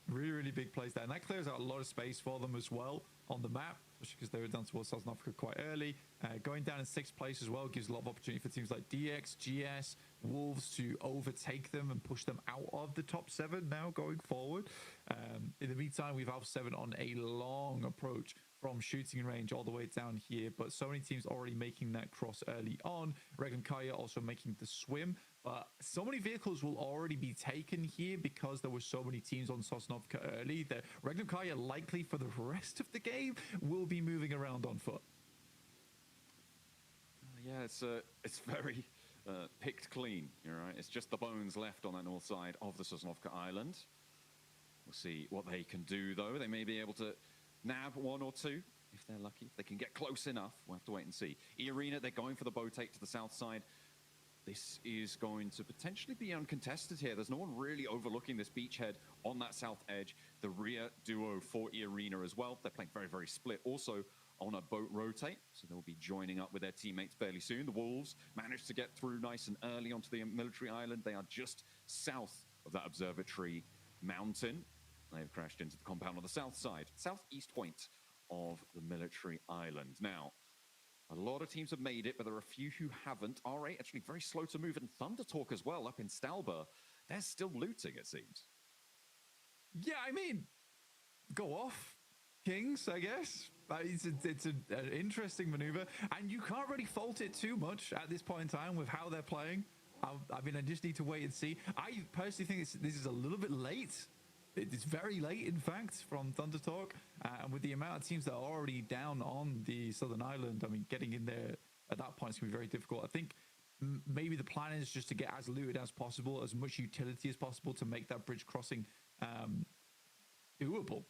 Really, really big plays there. And that clears out a lot of space for them as well on the map, especially because they were down towards South Africa quite early. Going down in 6th place as well gives a lot of opportunity for teams like DX, GS, Wolves to overtake them and push them out of the top 7 now going forward. In the meantime, we've Alpha 7 on a long approach from shooting range all the way down here, but so many teams already making that cross early on. Regnum Kaya also making the swim, but so many vehicles will already be taken here because there were so many teams on Sosnovka early that Regnum Kaya likely for the rest of the game will be moving around on foot. Yeah, it's very picked clean. You're right. It's just the bones left on that north side of the Sosnovka Island. We'll see what they can do, though. They may be able to nab 1 or 2 if they're lucky. If they can get close enough, we'll have to wait and see. E-Arena, they're going for the bow take to the south side. This is going to potentially be uncontested here. There's no one really overlooking this beachhead on that south edge. The rear duo for E-Arena as well. They're playing very, very split. Also on a boat rotate, so they'll be joining up with their teammates fairly soon. The Wolves managed to get through nice and early onto the military island. They are just south of that observatory mountain. They've crashed into the compound on the south side, southeast point of the military island. Now, a lot of teams have made it, but there are a few who haven't. R8 actually very slow to move, and Thunder Talk as well up in Stalba. They're still looting, it seems. Yeah, I mean, go off, Kings, I guess. It's an interesting maneuver, and you can't really fault it too much at this point in time with how they're playing. I mean, I just need to wait and see. I personally think this is a little bit late. It's very late, in fact, from Thunder Talk. And with the amount of teams that are already down on the Southern Island, I mean, getting in there at that point is going to be very difficult. I think maybe the plan is just to get as looted as possible, as much utility as possible to make that bridge crossing doable.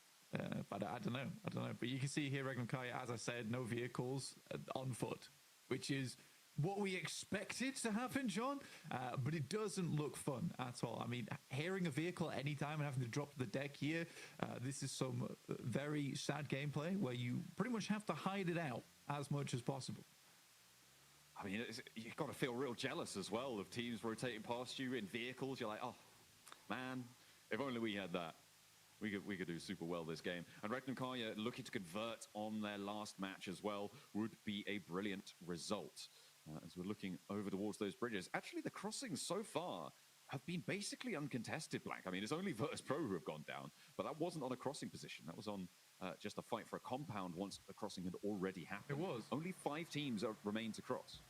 But I don't know. But you can see here, Regnum Kaya, as I said, no vehicles on foot, which is what we expected to happen, John, but it doesn't look fun at all. I mean, hearing a vehicle at any time and having to drop the deck here, this is some very sad gameplay where you pretty much have to hide it out as much as possible. I mean, you've got to feel real jealous as well of teams rotating past you in vehicles. You're like, oh, man, if only we had that. We could do super well this game. And Regnum Kaya looking to convert on their last match as well would be a brilliant result. As we're looking over towards those bridges. Actually, the crossings so far have been basically uncontested, Black. I mean, it's only Virtus Pro who have gone down, but that wasn't on a crossing position. That was on just a fight for a compound once the crossing had already happened. It was. Only 5 teams remain to cross.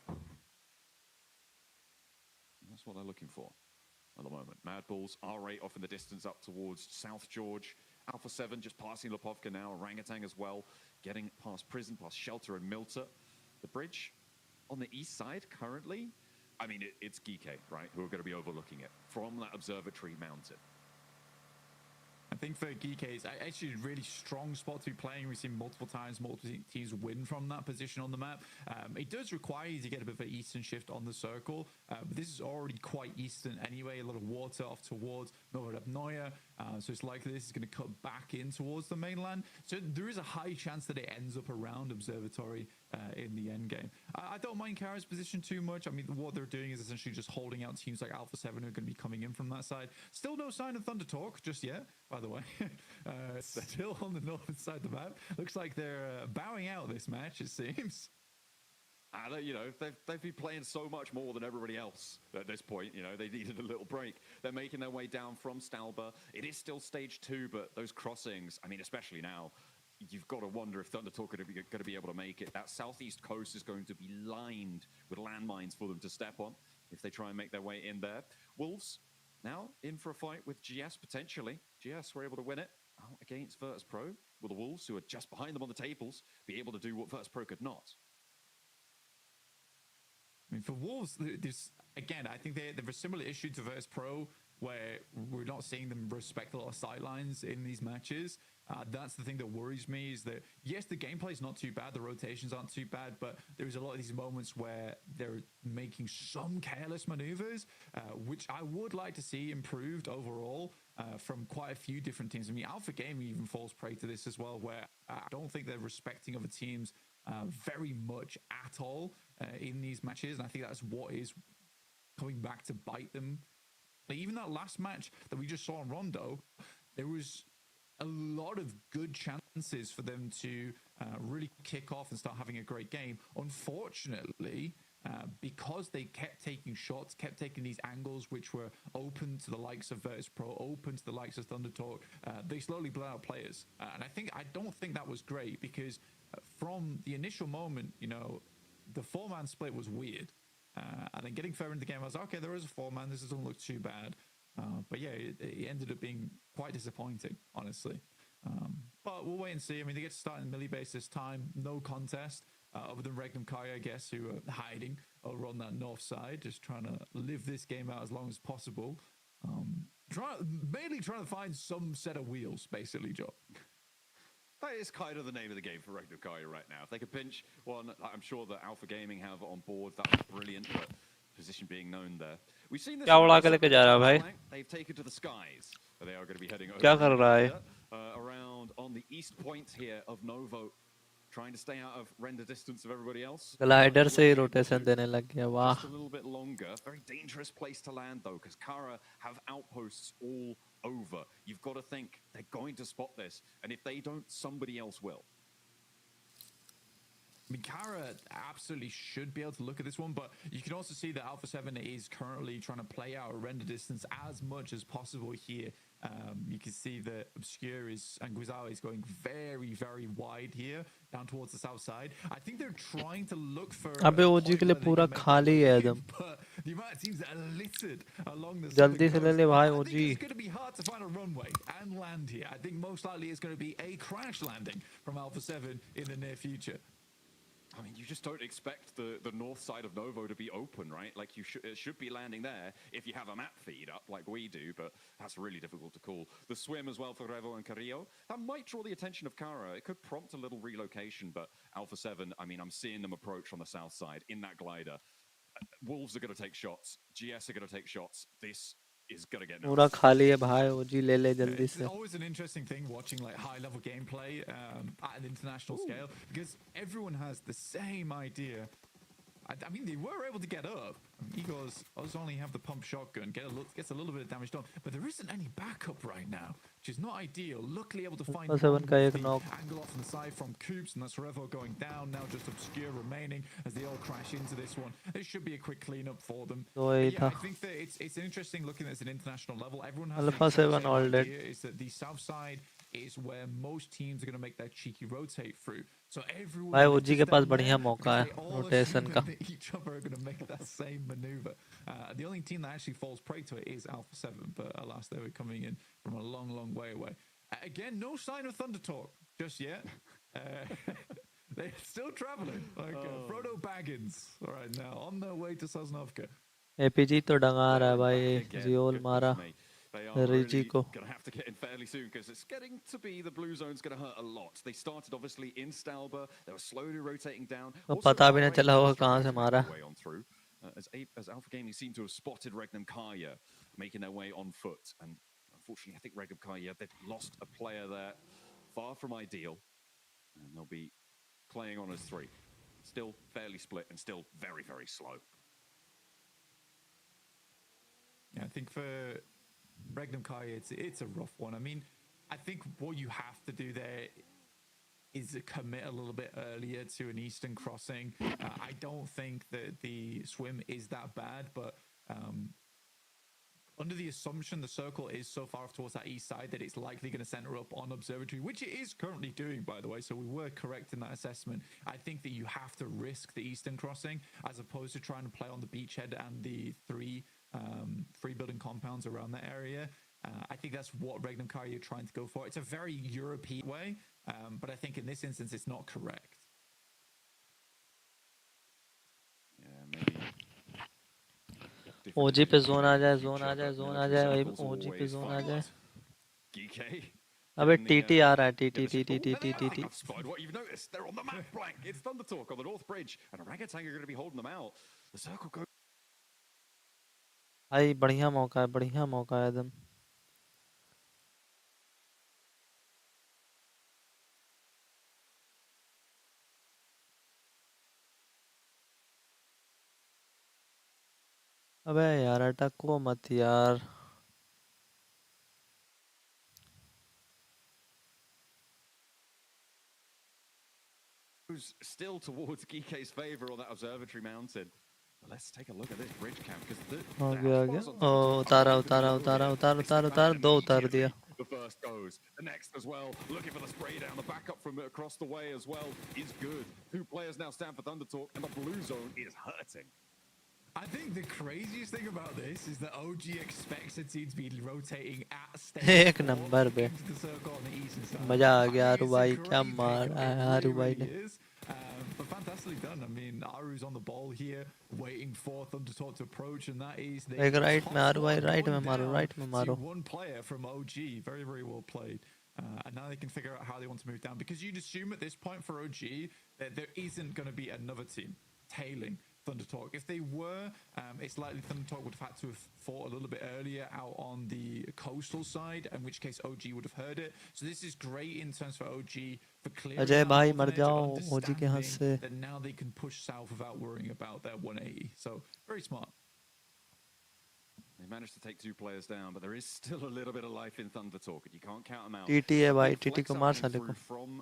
And that's what they're looking for at the moment. Mad Bulls, R8 off in the distance up towards South George. Alpha 7 just passing Lopovka now. Orangutan as well, getting past Prison, past Shelter and Milta. The bridge on the east side currently, I mean, it's Geeke, right, who are going to be overlooking it from that observatory mountain. I think for Geeke, it's actually a really strong spot to be playing. We've seen multiple times multiple teams win from that position on the map. It does require you to get a bit of an eastern shift on the circle, but this is already quite eastern anyway. A lot of water off towards Novorobnoye, so it's likely this is going to cut back in towards the mainland. So there is a high chance that it ends up around Observatory in the end game. I don't mind Kara's position too much. I mean, what they're doing is essentially just holding out teams like Alpha 7 who are going to be coming in from that side. Still no sign of Thunder Talk just yet, by the way. Still on the northern side of the map. Looks like they're bowing out this match, it seems. You know, they've been playing so much more than everybody else at this point. You know, they needed a little break. They're making their way down from Stalba. It is still stage 2, but those crossings, I mean, especially now, you've got to wonder if Thunder Talk are going to be able to make it. That southeast coast is going to be lined with landmines for them to step on if they try and make their way in there. Wolves now in for a fight with GS potentially. GS were able to win it out against Virtus Pro. Will the Wolves, who are just behind them on the tables, be able to do what Virtus Pro could not? I mean, for Wolves, there's, again, I think they have a similar issue to Virtus Pro where we're not seeing them respect a lot of sidelines in these matches. That's the thing that worries me is that, yes, the gameplay is not too bad, the rotations aren't too bad, but there's a lot of these moments where they're making some careless maneuvers, which I would like to see improved overall from quite a few different teams. I mean, Alpha Gaming even falls prey to this as well, where I don't think they're respecting other teams very much at all in these matches, and I think that's what is coming back to bite them. Like even that last match that we just saw in Rondo, there was a lot of good chances for them to really kick off and start having a great game. Unfortunately, because they kept taking shots, kept taking these angles which were open to the likes of Virtus Pro, open to the likes of Thunder Talk, they slowly blew out players. And I don't think that was great because from the initial moment, you know, the four-man split was weird. And then getting further into the game, I was like, okay, there is a four-man. This doesn't look too bad. But yeah, it ended up being quite disappointing, honestly. But we'll wait and see. I mean, they get to start in Millie base this time. No contest, other than Regnum Kai, I guess, who are hiding over on that north side, just trying to live this game out as long as possible. Mainly trying to find some set of wheels, basically, Joe. That is kind of the name of the game for Regnum Kai right now. If they could pinch one, I'm sure that Alpha Gaming have on board. That was brilliant, but position being known there. We've seen this. क्या उड़ा के लेके जा रहा है भाई? They've taken to the skies. They are going to be heading over क्या कर रहा है? around on the east point here of Novo, trying to stay out of render distance of everybody else. Glider से ही rotation देने लग गया, वाह. Just a little bit longer. Very dangerous place to land though, because Kara have outposts all over. You've got to think they're going to spot this, and if they don't, somebody else will. I mean, Kara absolutely should be able to look at this one, but you can also see that Alpha 7 is currently trying to play out a render distance as much as possible here. You can see that Obscure and Guizao is going very, very wide here, down towards the south side. I think they're trying to look for... अबे ओजी के लिए पूरा खाली है एकदम. But the amount of teams that are littered along the जल्दी से ले ले भाई I OG. think it's going to be hard to find a runway and land here. I think most likely it's going to be a crash landing from Alpha 7 in the near future. I mean, you just don't expect the north side of Novo to be open, right? Like, it should be landing there if you have a map feed up like we do, but that's really difficult to call. The swim as well for Revo and Carrillo, that might draw the attention of Kara. It could prompt a little relocation, but Alpha 7, I mean, I'm seeing them approach on the south side in that glider. Wolves are going to take shots. GS are going to take shots. This is going to get पूरा खाली है भाई ओजी ले ले जल्दी It's से. always an interesting thing watching like high level gameplay at an international scale because everyone has the same idea. I mean, they were able to get up. Egos only have the pump shotgun, gets a little bit of damage done, but there isn't any backup right now, which is not ideal. Luckily, able to find Alpha 7 का एक the knock. angle off on the side from Coops, and that's Revo going down. Now just Obscure remaining as they all crash into this one. It should be a quick cleanup for them. तो वही Yeah, था. I think that it's interesting looking at an international level. Everyone has Alpha the exact 7 same all dead. idea, is that the south side is where most teams are going to make that cheeky rotate through. So everyone भाई is ओजी के just पास down बढ़िया there मौका because है they all rotation assume का. that each other are going to make that same maneuver. The only team that actually falls prey to it is Alpha 7, but alas, they were coming in from a long, long way away. Again, no sign of Thunder Talk just yet. They're still traveling like Frodo Baggins right now on their way to Sosnovka. APG तो डंगा रहा है भाई. Again, जियोल goodness मारा me. They are really Riji को. going to have to get in fairly soon because it's getting to be the blue zone's going to hurt a lot. They started obviously in Stalber. They were slowly rotating down. तो Also, पता भी नहीं Alpha चला होगा Gaming कहाँ से trying to मारा. make their way on through. As Alpha Gaming seem to have spotted Regnum Kaya making their way on foot. And unfortunately, I think Regnum Kaya, they've lost a player there. Far from ideal. And they'll be playing on as 3. Still fairly split and still very, very slow. Yeah, I think for Regnum Kai, it's a rough one. I mean, I think what you have to do there is commit a little bit earlier to an eastern crossing. I don't think that the swim is that bad, but under the assumption the circle is so far off towards that east side that it's likely going to center up on observatory, which it is currently doing, by the way, so we were correct in that assessment. I think that you have to risk the eastern crossing as opposed to trying to play on the beachhead and the three building compounds around that area. I think that's what Regnum Kai are trying to go for. It's a very European way, but I think in this instance it's not correct. Yeah, maybe. ओजी पे zone आ जाए zone आ जाए zone आ जाए. ओजी पे zone आ जाए. अबे TT आ रहा है. TT TT TT TT. I've spotted what you've noticed. They're on the map blank. It's Thunder Talk on the North Bridge, and Orangutan are going to be holding them out. The circle goes. भाई बढ़िया मौका है. बढ़िया मौका है एकदम. अबे यार अटको मत यार. goes still towards Geeke's favor on that observatory mountain. But let's take a look at this bridge camp because the uh hash गया bars on O Thundertalk are उतारा open उतारा as well उतारा here. उतार They उतार step उतार back दो उतार दिया. immediately. The first goes. The next as well. Looking for the spray down. The backup from across the way as well is good. 2 players now stand for Thundertalk, and the blue zone is hurting. I think the craziest thing about this is that OG expects the team to be rotating at एक stage 4 number पे into the circle on the eastern side. मजा आ I गया think Aaru it's a भाई great क्या pick. मार It Aaru really, भाई really ने. is. But fantastically done. I mean, Aru's on the ball here, waiting for Thundertalk to approach, and that is the एक right में top आरू भाई squad right में going मारो down right में to मारो. one player from OG. Very, very well played. And now they can figure out how they want to move down, because you'd assume at this point for OG that there isn't going to be another team tailing Thundertalk. If they were, it's likely Thundertalk would have had to have fought a little bit earlier out on the coastal side, in which case OG would have heard it. So this is great in terms for OG for clearing Ajay that भाई northern मर edge, जाओ ओजी के हाथ से. understanding that now they can push south without worrying about their 180. So very smart. They managed to take 2 players down, but there is still a little bit of life in Thundertalk, and you can't count them out. TT है A भाई big TT flex को are मार coming साले through को. from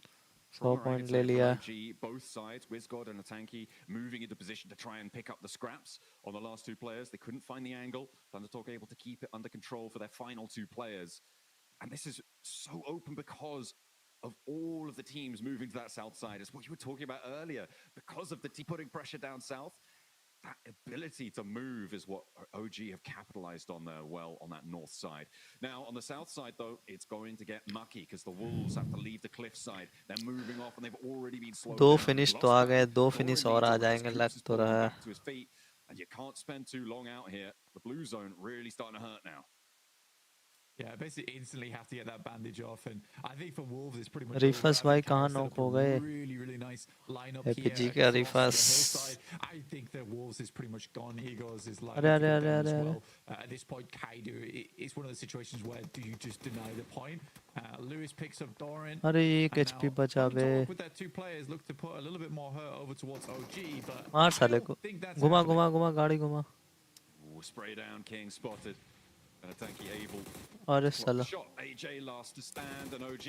100 point ले लिया. OG, both sides, Wizgod and Atanki moving into position to try and pick up the scraps on the last 2 players. They couldn't find the angle. Thundertalk able to keep it under control for their final 2 players. And this is so open because of all of the teams moving to that south side. It's what you were talking about earlier. Because of the team putting pressure down south, that ability to move is what OG have capitalized on there well on that north side. Now, on the south side, though, it's going to get mucky because the Wolves have to leave the cliff side. They're moving off and they've already been slowed दो down. Finish They've तो lost आ गए. ground. 2 Doran finish needs और a uh rest. जाएंगे Coops लग is तो pulling him रहा है. back to his feet, and you can't spend too long out here. The blue zone really starting to hurt now. Yeah, basically instantly have to get that bandage off, and I think for Wolves it's pretty much रिफस over. I भाई think कहाँ Kara set knock up a हो गए. really, really nice lineup APG here का across the रिफस. hillside. I think that Wolves is pretty much gone. Egos is अरे likely to अरे go अरे down अरे as अरे. well. At this point, Kaido, it's one of the situations where do you just deny the point? Lewis picks up Doran. अरे एक And HP now बचा बे. Thundertalk with their 2 players look to put a little bit more hurt over towards OG, but मार I साले don't को. think that's घुमा happening. घुमा घुमा गाड़ी घुमा. Ooh, spray down, King spotted. And Atanki able. अरे What साला. shot? AJ last to stand, and OG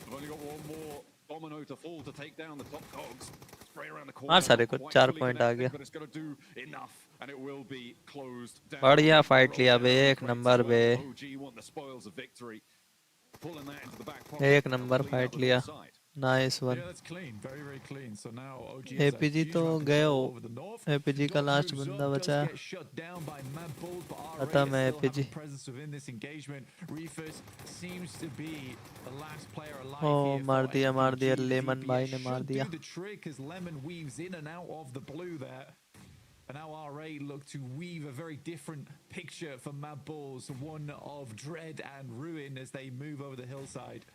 have only got one more domino to fall to take down the top dogs. Spray around the corner. मार साले Not को. quite 4 fully point आ connecting, गया. but it's going to do enough, and it will be closed down. बढ़िया fight Roll लिया down bay. the एक crates number as bay. well. OG want the spoils of victory. Pulling that into the back pocket. एक They'll number clean fight up the लिया. north side. Nice one. Yeah, that's clean. Very, very clean. So now OG has a APG huge तो amount of गए control हो. over the north. APG का Dot last moves बंदा up, बचा does है. get shut down by Mad Bulls, but पता RA मैं still have APG. a presence within this engagement. Reefus seems to be the last player alive oh here मार for दिया APG. Lemon भाई ने मार should दिया. do the trick as Lemon weaves in and out of the blue there. And now RA look to weave a very different picture for Mad Bulls, one of dread and ruin as they move over the hillside.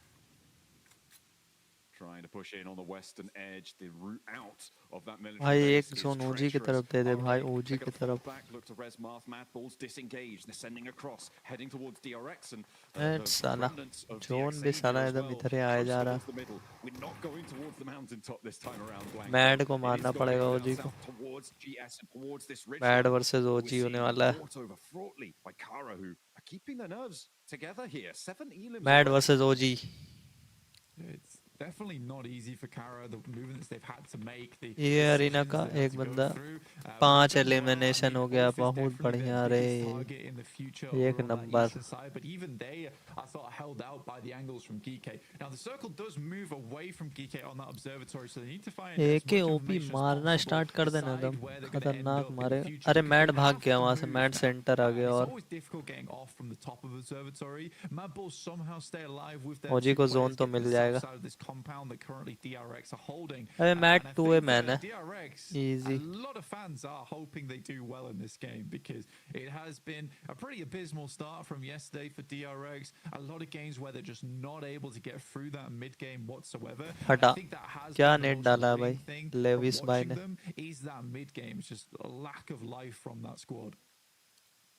Trying to push in on the western edge, the route out of that military भाई base एक is zone ओजी की treacherous. तरफ दे दे भाई. RA ओजी take की a fall तरफ. back, look to Resmarth, Mad Bulls disengaged. They're sending across, heading towards DRX, and एट the साला. remnants of zone DX भी Xavier साला as एकदम well, इधर ही आया जा closer रहा. towards the middle. We're not going towards the mountaintop this time around, Blanco. Mad को It is मारना going पड़ेगा down ओजी को. south towards GS and towards this ridge mad line. Versus We're ओजी होने seeing वाला है. fought over Fraughtley by Kara, who are keeping their nerves together here. 7 elims mad already. Versus OG. It's definitely not easy for Kara, the movements they've had to make, the ये arena decisions का they've had एक to go बंदा through. 5 But elimination हो गया. Wolf is बहुत definitely बढ़िया their रे. biggest target in the future एक over on that number. eastern side. But even they are sort of held out by the angles from Geeke. Now the circle does move away from Geeke on that observatory, so they need to find as एक much OP information as मारना possible, start कर देना decide एकदम where they're going to end खतरनाक up in the मारेगा. future, अरे because mad they भाग have गया to वहां से. move mad now. सेंटर आ गया It's और always difficult getting off from the top of observatory. Mad Bulls somehow stay alive with their ओजी 2 को players जोन तो get to mill the south जाएगा. side of this compound that currently DRX are holding. अरे mad And I 2 think man that है. DRX, Easy. a lot of fans are hoping they do well in this game because it has been a pretty abysmal start from yesterday for DRX. A lot of games where they're just not able to get through that mid game whatsoever. And I हटा. think that has क्या been the net most डाला है worrying भाई thing from Levi's भाई watching ने. them is that mid game. It's just a lack of life from that squad.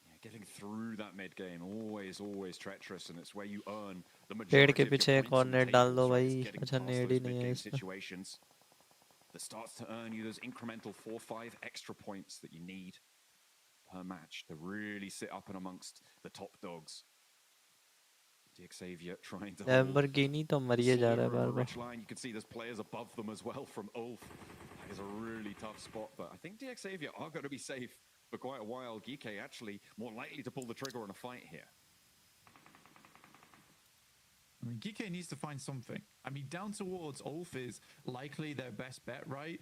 Yeah, getting through that mid game always treacherous, and it's where you earn the पेड़ majority के of your पीछे एक points और on the net डाल tables, दो right? भाई. It's getting अच्छा past net those ही नहीं है mid-game इसमें. situations that starts to earn you those incremental 4-5 extra points that you need per match to really sit up and amongst the top dogs. Xavier trying to hold Lamborghini तो मरिए जा रहा है Sliver bar of a bar. ridge line. You can see there's players above them as well from Ulf. That is a really tough spot, but I think Xavier are going to be safe for quite a while. Geeke actually more likely to pull the trigger on a fight here. I mean, Geeke needs to find something. I mean, down towards Ulf is likely their best bet, right?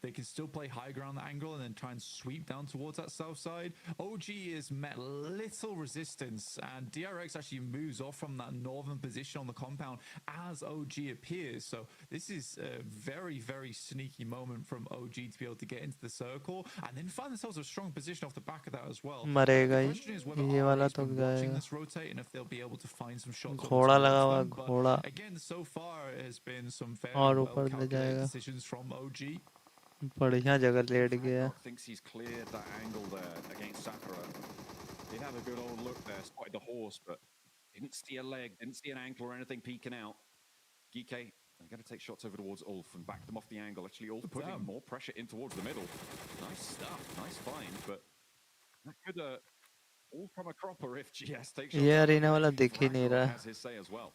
They can still play high ground angle and then try and sweep down towards that south side. OG has met little resistance, and DRX actually moves off from that northern position on the compound as OG appears. So this is a very, very sneaky moment from OG to be able to get into the circle and then find themselves a strong position off the back of that as well. मरेगा The he. question is whether ये वाला RA's तो been watching जाएगा. this rotate and if they'll be able to find some shots over घोड़ा लगा towards हुआ them. But घोड़ा. again, so far it has been some fairly और well ऊपर ले calculated जाएगा. decisions from OG. बढ़िया जगह लेट गया. Thinks he's cleared that angle there against Sakura. Did have a good old look there, spotted the horse, but didn't see a leg, didn't see an ankle or anything peeking out. Geeke, they're going to take shots over towards Ulf and back them off the angle. Actually, Ulf putting more pressure in towards the middle. Nice stuff, nice find, but that could all come a cropper if GS takes shots. ये arena वाला दिख ही नहीं रहा. Has his say as well.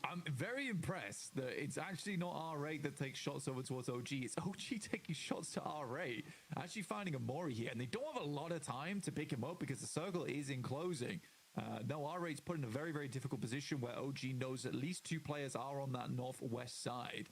I'm very impressed that it's actually not R8 that takes shots over towards OG. It's OG taking shots to R8, actually finding a Mori here. And they don't have a lot of time to pick him up because the circle is enclosing. No, R8's put in a very, very difficult position where OG knows at least two players are on that northwest side.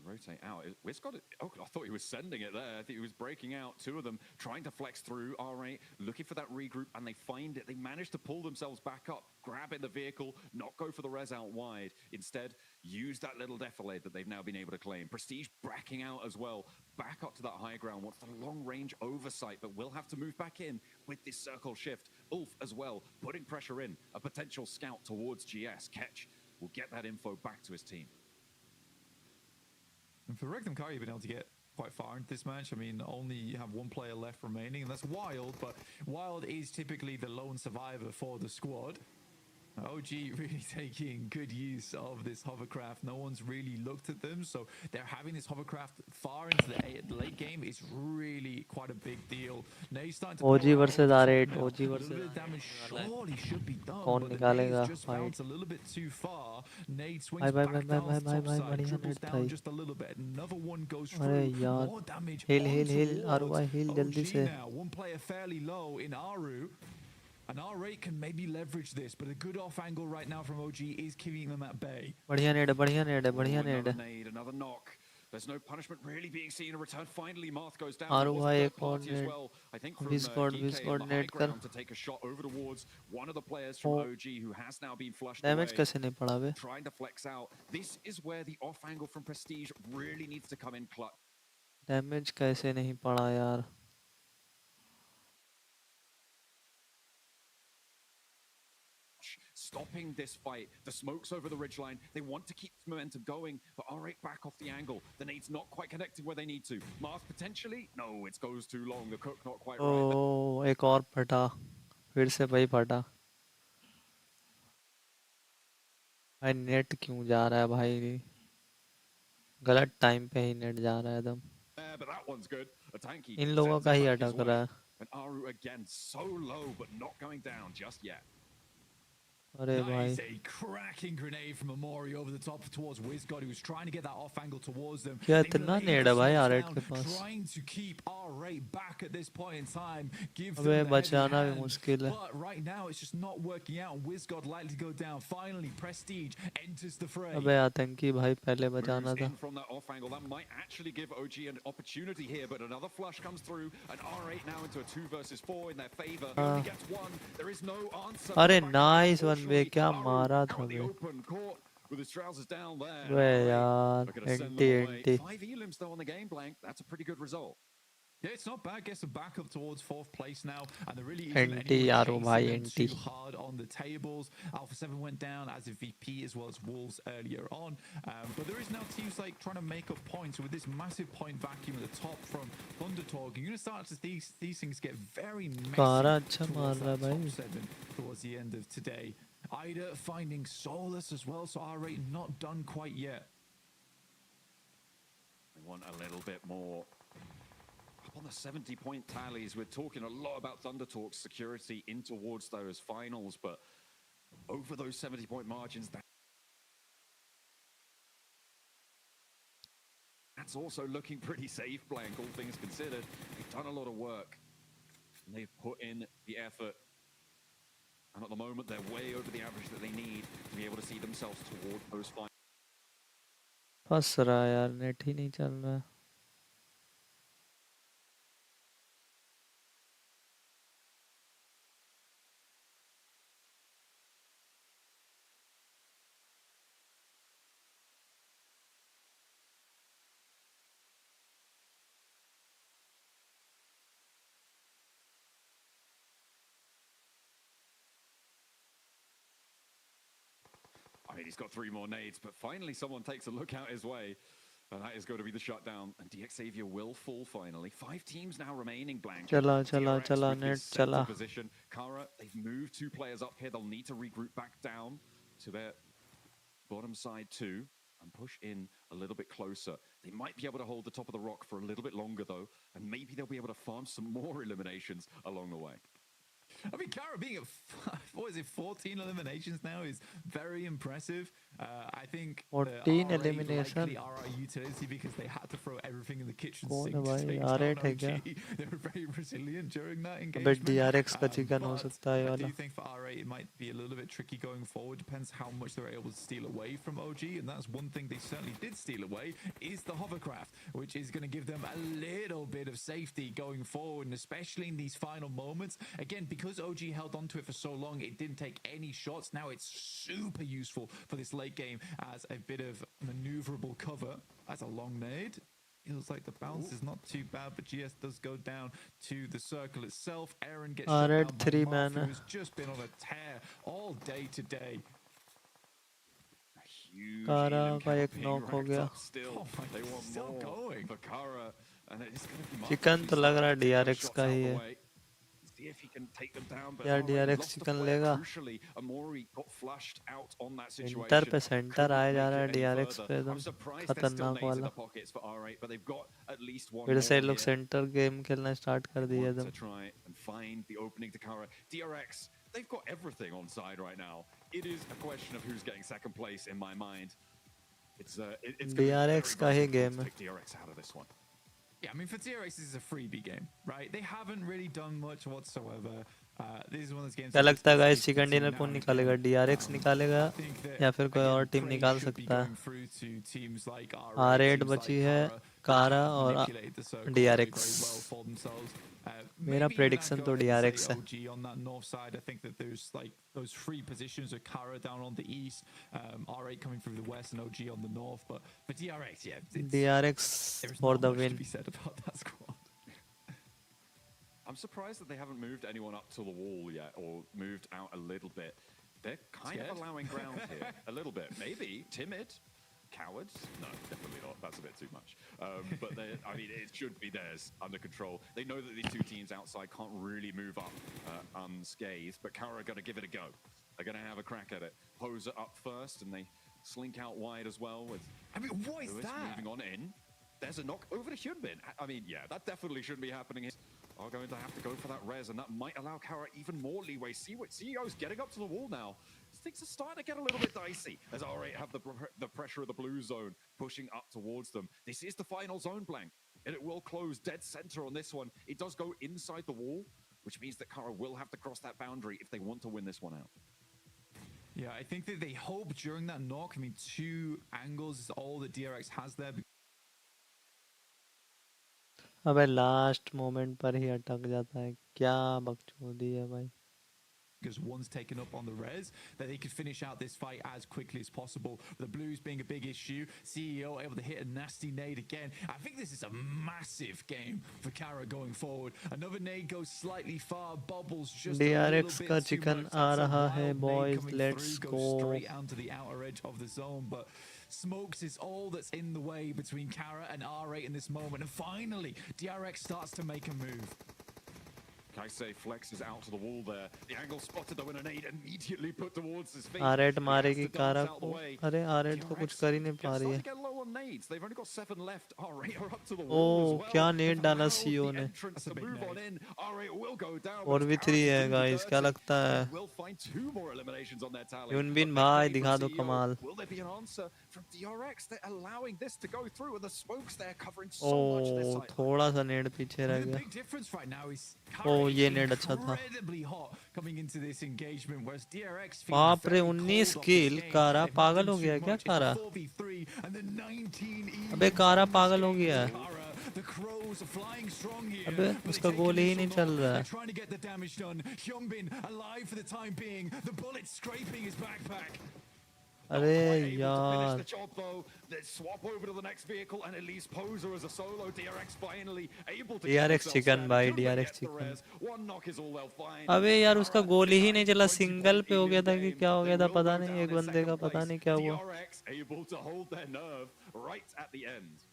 Rotate out. Wiscott, oh, I thought he was sending it there. I think he was breaking out. Two of them trying to flex through. R8 looking for that regroup, and they find it. They manage to pull themselves back up, grab in the vehicle, not go for the res out wide. Instead, use that little defilade that they've now been able to claim. Prestige backing out as well. Back up to that high ground. Wants the long range oversight, but will have to move back in with this circle shift. Ulf as well, putting pressure in. A potential scout towards GS. Ketch will get that info back to his team. And for Rectum Kari, you've been able to get quite far into this match. I mean, only you have one player left remaining, and that's Wild, but Wild is typically the lone survivor for the squad. OG really taking good use of this hovercraft. No one's really looked at them, so they're having this hovercraft far into the late game is really quite a big deal. Now he's starting to OG versus R8. OG a versus little bit of damage surely should be done, कौन but the निकालेगा nades just fight. bounce a little bit too far. Nade swings भाई भाई back भाई down भाई the भाई top भाई side, बढ़िया dribbles net down भाई. just a little bit. Another one goes अरे through. यार. More damage hill on hill hill towards अरुआ हिल जल्दी OG से. now. One player fairly low in Aru. And R8 can maybe leverage this, but a good off angle right now from OG is keeping them at bay. बढ़िया net है बढ़िया net है बढ़िया net Another है. nade, another knock. There's no punishment really being seen. A return. Finally, Marth goes down. Aru There was a भाई third एक और party as net. well. I think from Viscod Geeke on Viscod the high net कर. ground to take a shot over towards one of the players from Oh. OG who has now been flushed damage away. कैसे नहीं पड़ा बे? Trying to flex out. This is where the off angle from Prestige really needs to come in clutch. Damage कैसे नहीं पड़ा यार? Stopping this fight. The smoke's over the ridgeline. They want to keep this momentum going, but R8 back off the angle. The nade's not quite connecting where they need to. Marth potentially? No, it goes too long. The cook not quite right. ओ एक और फटा. फिर से भाई फटा. भाई net क्यों जा रहा है भाई? गलत टाइम पे ही नेट जा रहा है एकदम. But that one's good. A tanky इन लोगों sends का it ही back his अटक way. रहा है. And Aru again so low, but not going down just yet. अरे भाई. Nice, a cracking grenade from Amori over the top towards Wisgod, who was trying to get that off angle towards them. क्या They इतना laid net the है भाई smokes R8 down, के पास? trying to keep R8 back at this point in time. Give them अबे the heavy बचाना भी hand. मुश्किल है. But right now, it's just not working out. Wisgod likely to go down. Finally, Prestige enters the fray. अबे आतंकी भाई पहले बचाना Moves था. in from that off angle. That might actually give OG an opportunity here, but another flush comes through, and R8 now into a 2 versus 4 in their favor. He only gets one. There is no answer. अरे Back nice one unfortunately. बे क्या Aru मारा out था in the bay. open court with his trousers down there. अबे R8 यार looking to send anti them away. Anti. 5 elims though on the game blank. That's a pretty good result. Yeah, it's not bad. Gets them back up towards 4th place now, and there really isn't anti anyone यारो chasing भाई them anti. too hard on the tables. Alpha 7 went down as a VP as well as Wolves earlier on, but there is now teams like trying to make up points with this massive point vacuum at the top from Underdog. You're going to start to see these things get very कारा messy अच्छा मार towards रहा है that top भाई. 7 towards the end of today. Ida finding solace as well, so R8 not done quite yet. They want a little bit more up on the 70-point tallies. We're talking a lot about Thundertalk's security in towards those finals, but over those 70-point margins, that's also looking pretty safe, Blank, all things considered. They've done a lot of work, and they've put in the effort. And at the moment, they're way over the average that they need to be able to see themselves toward those finals. फंस रहा है यार, net ही नहीं चल रहा है. I mean, he's got 3 more nades, but finally someone takes a look out his way. And that is going to be the shutdown. And DX Xavier will fall finally. 5 teams now remaining, Blank. चला DRX with net his center चला. position. Kara, they've moved 2 players up here. They'll need to regroup back down to their bottom side too and push in a little bit closer. They might be able to hold the top of the rock for a little bit longer though. And maybe they'll be able to farm some more eliminations along the way. I mean, Kara being at, 14 eliminations now is very impressive. I think 14 RA elimination. likely are our utility because they had to throw everything in the kitchen कौन sink है to भाई? take R8 down है क्या? OG. They were very resilient during that अबे engagement. DRX का chicken हो But सकता है I वाला. do think for RA it might be a little bit tricky going forward. Depends how much they're able to steal away from OG, and that's one thing they certainly did steal away is the hovercraft, which is going to give them a little bit of safety going forward, and especially in these final moments. Again, because OG held on to it for so long, it didn't take any shots. Now it's super useful for this late game as a bit of maneuverable cover. That's a long nade. Feels like the bounce is not too bad, but GS does go down to the circle itself. Aaron gets shut R8 down by 3 Muff, mana. who's just been on a tear all day today. Huge Kara Elam का count एक being knock हो racked गया. up still. Oh my, They want still more going. for Kara, and it's going to be Muff chicken who's तो लग रहा है starting to take those DRX shots का out he the है. way. See if he can take them down, but यार already DRX lost a chicken player. लेगा. Crucially, Amori got flushed out on that situation. Centre पे centre Couldn't आया जा make रहा it है any DRX further. पे I'm एकदम surprised there's still खतरनाक nades in वाला. the pockets for R8, but they've got at least one फिर more से ये लोग here. सेंटर गेम खेलना स्टार्ट कर दिए Want एकदम. to try and find the opening to Kara. DRX, they've got everything on side right now. It is a question of who's getting second place in my mind. It's gonna be DRX का ही very game difficult है. to take DRX out of this one. Yeah, I mean, for TRX, this is a freebie game, right? They haven't really done much whatsoever. This is one of those games. क्या लगता है guys chicken dinner कौन निकालेगा? DRX निकालेगा या फिर कोई और टीम निकाल सकता है? R8 बची है, कारा और DRX. मेरा प्रेडिक्शन तो DRX है. OG on that north side. I think that there's like those 3 positions of Kara down on the east, R8 coming through the west, and OG on the north. But for DRX, yeah, DRX there's for not the much to win. be said about that squad. I'm surprised that they haven't moved anyone up to the wall yet or moved out a little bit. They're kind Scared? of allowing ground here a little bit. Maybe timid, cowards. No, definitely not. That's a bit too much. But I mean, it should be theirs under control. They know that these 2 teams outside can't really move up unscathed, but Kara are going to give it a go. They're going to have a crack at it. Poser up first, and they slink out wide as well. With I mean, what is Lewis that? moving on in. There's a knock over to Hyunbin. I mean, yeah, that definitely shouldn't be happening here. Are going to have to go for that res, and that might allow Kara even more leeway. See what CEO's getting up to the wall now. Things are starting to get a little bit dicey as R8 have the pressure of the blue zone pushing up towards them. This is the final zone blank, and it will close dead center on this one. It does go inside the wall, which means that Kara will have to cross that boundary if they want to win this one out. Yeah, I think that they hope during that knock. I mean, 2 angles is all that DRX has there. अबे last moment पर ही अटक जाता है. क्या बकचोदी है भाई. Because one's taken up on the res, that they could finish out this fight as quickly as possible. The blues being a big issue, CEO able to hit a nasty nade again. I think this is a massive game for Kara going forward. Another nade goes slightly far, bobbles just DRX a का little bit too chicken much. आ That's a रहा है wild nade boys. coming Let's through, go. goes straight onto the outer edge of the zone, but smokes is all that's in the way between Kara and R8 in this moment. And finally, DRX starts to make a move. Kaisei flexes out to the wall there. The angle spotted though, and an aid immediately put towards his feet. R8 He has मारेगी to dance कारा out the को. way. अरे R8 तो कुछ कर ही नहीं पा रही है. Starting to get low on nades. They've only got 7 left. R8 are up to the oh wall as well. क्या If नेट डाला allows सीओ the ने entrance to move on in, R8 will go down. और भी 3 है guys क्या लगता है We'll find 2 more eliminations on their tally. यूनबिन But भाई victory दिखा from दो CEO. कमाल Will there be an answer from DRX? They're allowing this to go through, and the smokes there covering O so much this side. थोड़ा सा net पीछे रह The गया big difference right now is oh Curry ये nade अच्छा था incredibly hot coming into this engagement, whereas DRX feeling बाप रे very 19 cold off this kill game. कारा They've not पागल done हो गया too है क्या much. It's कारा a 4v3 and the 19 अबे eves कारा in this पागल हो game गया for है Kara. The Crows are flying strong here, अबे but they उसका take गोली ही initial नहीं चल knock. रहा They're है trying to get the damage done. Hyunbin alive for the time being. The bullet scraping his backpack. अरे Able to finish यार the job though. Let's swap over to the next vehicle and at least Poser as a solo. DRX finally able to keep DRX themselves chicken standing. भाई Hyunbin DRX gets the chicken res. One knock is all they'll find. अबे यार उसका Kara, गोली ही the नहीं चला 20 single point पे हो in गया था कि game. क्या हो They गया था will पता go नहीं down एक in बंदे का second पता place. नहीं क्या हुआ DRX able to hold their nerve right at the end.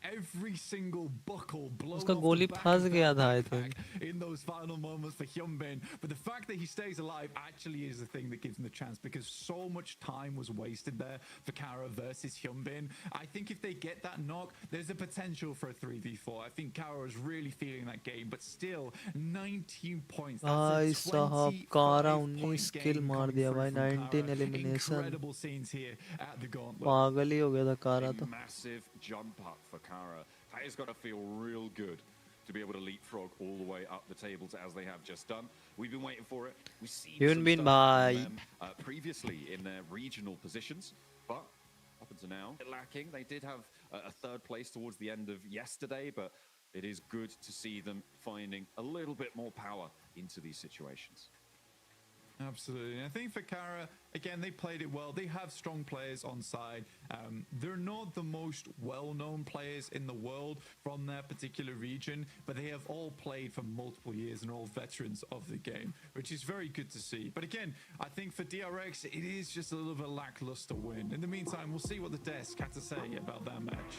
Every single buckle blown उसका off गोली the back फंस of गया that था आई backpack think in those final moments for Hyunbin. But the fact that he stays alive actually is the thing that gives him the chance, because so much time was wasted there for Kara versus Hyunbin. I think if they get that knock, there's a potential for a 3v4. I think Kara is really feeling that game, but still 19 points. भाई That's a साहब कारा 25 point 19 किल game मार coming दिया through भाई from 19 Kara. Elimination Incredible scenes here at the Gauntlet. पागल ही हो गया था कारा A तो massive jump up for Kara. That has got to feel real good to be able to leapfrog all the way up the tables as they have just done. We've been waiting for it. We've seen some Hyunbin stuff bhai. from them previously in their regional positions, but up until now, lacking. They did have a third place towards the end of yesterday, but it is good to see them finding a little bit more power into these situations. Absolutely. And I think for Kara, again, they played it well. They have strong players on side. They're not the most well-known players in the world from their particular region, but they have all played for multiple years and are all veterans of the game, which is very good to see. But again, I think for DRX, it is just a little bit lackluster win. In the meantime, we'll see what the desk had to say about that match.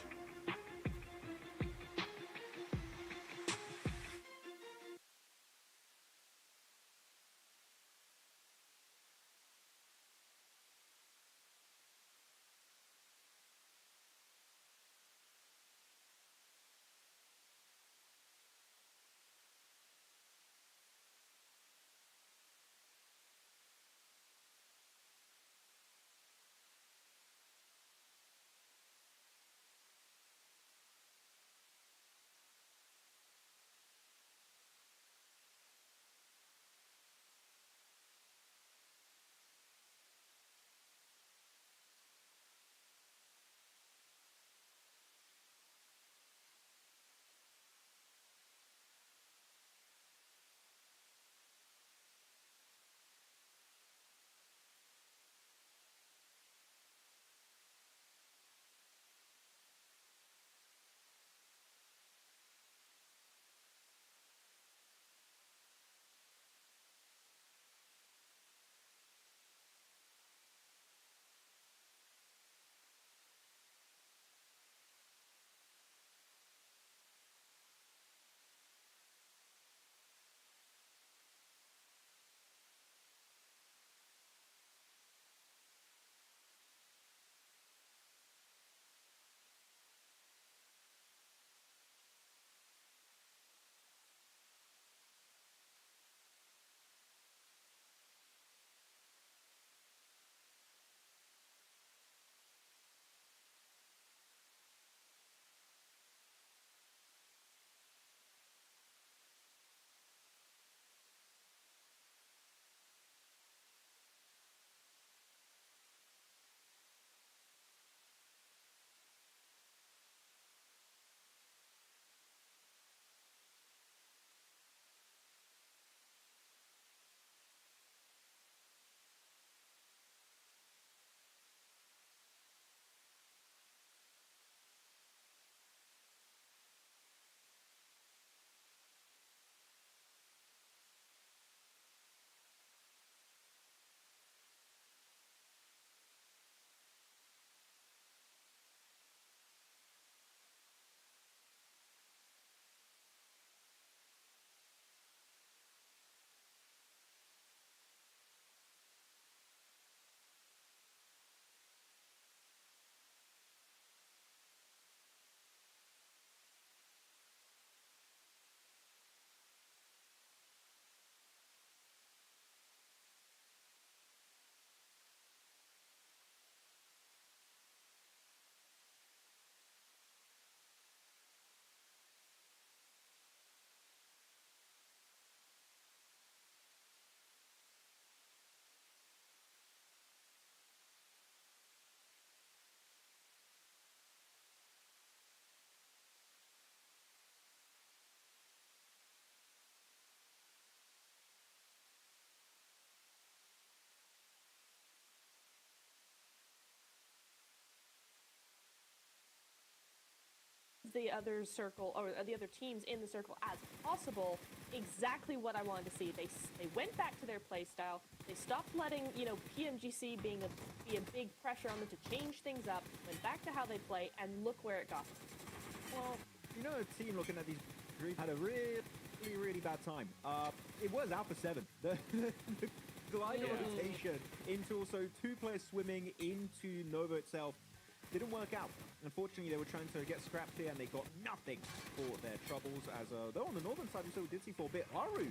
the other circle or the other teams in the circle as possible. Exactly what I wanted to see. They went back to their playstyle. They stopped letting PMGC be a big pressure on them to change things up. Went back to how they play, and look where it got them. Well, a team looking at these groups had a really bad time. It was Alpha 7. The glider rotation into also 2 players swimming into Nova itself didn't work out. Unfortunately, they were trying to get scrapped here, and they got nothing for their troubles. As though on the northern side, we did see for a bit Aru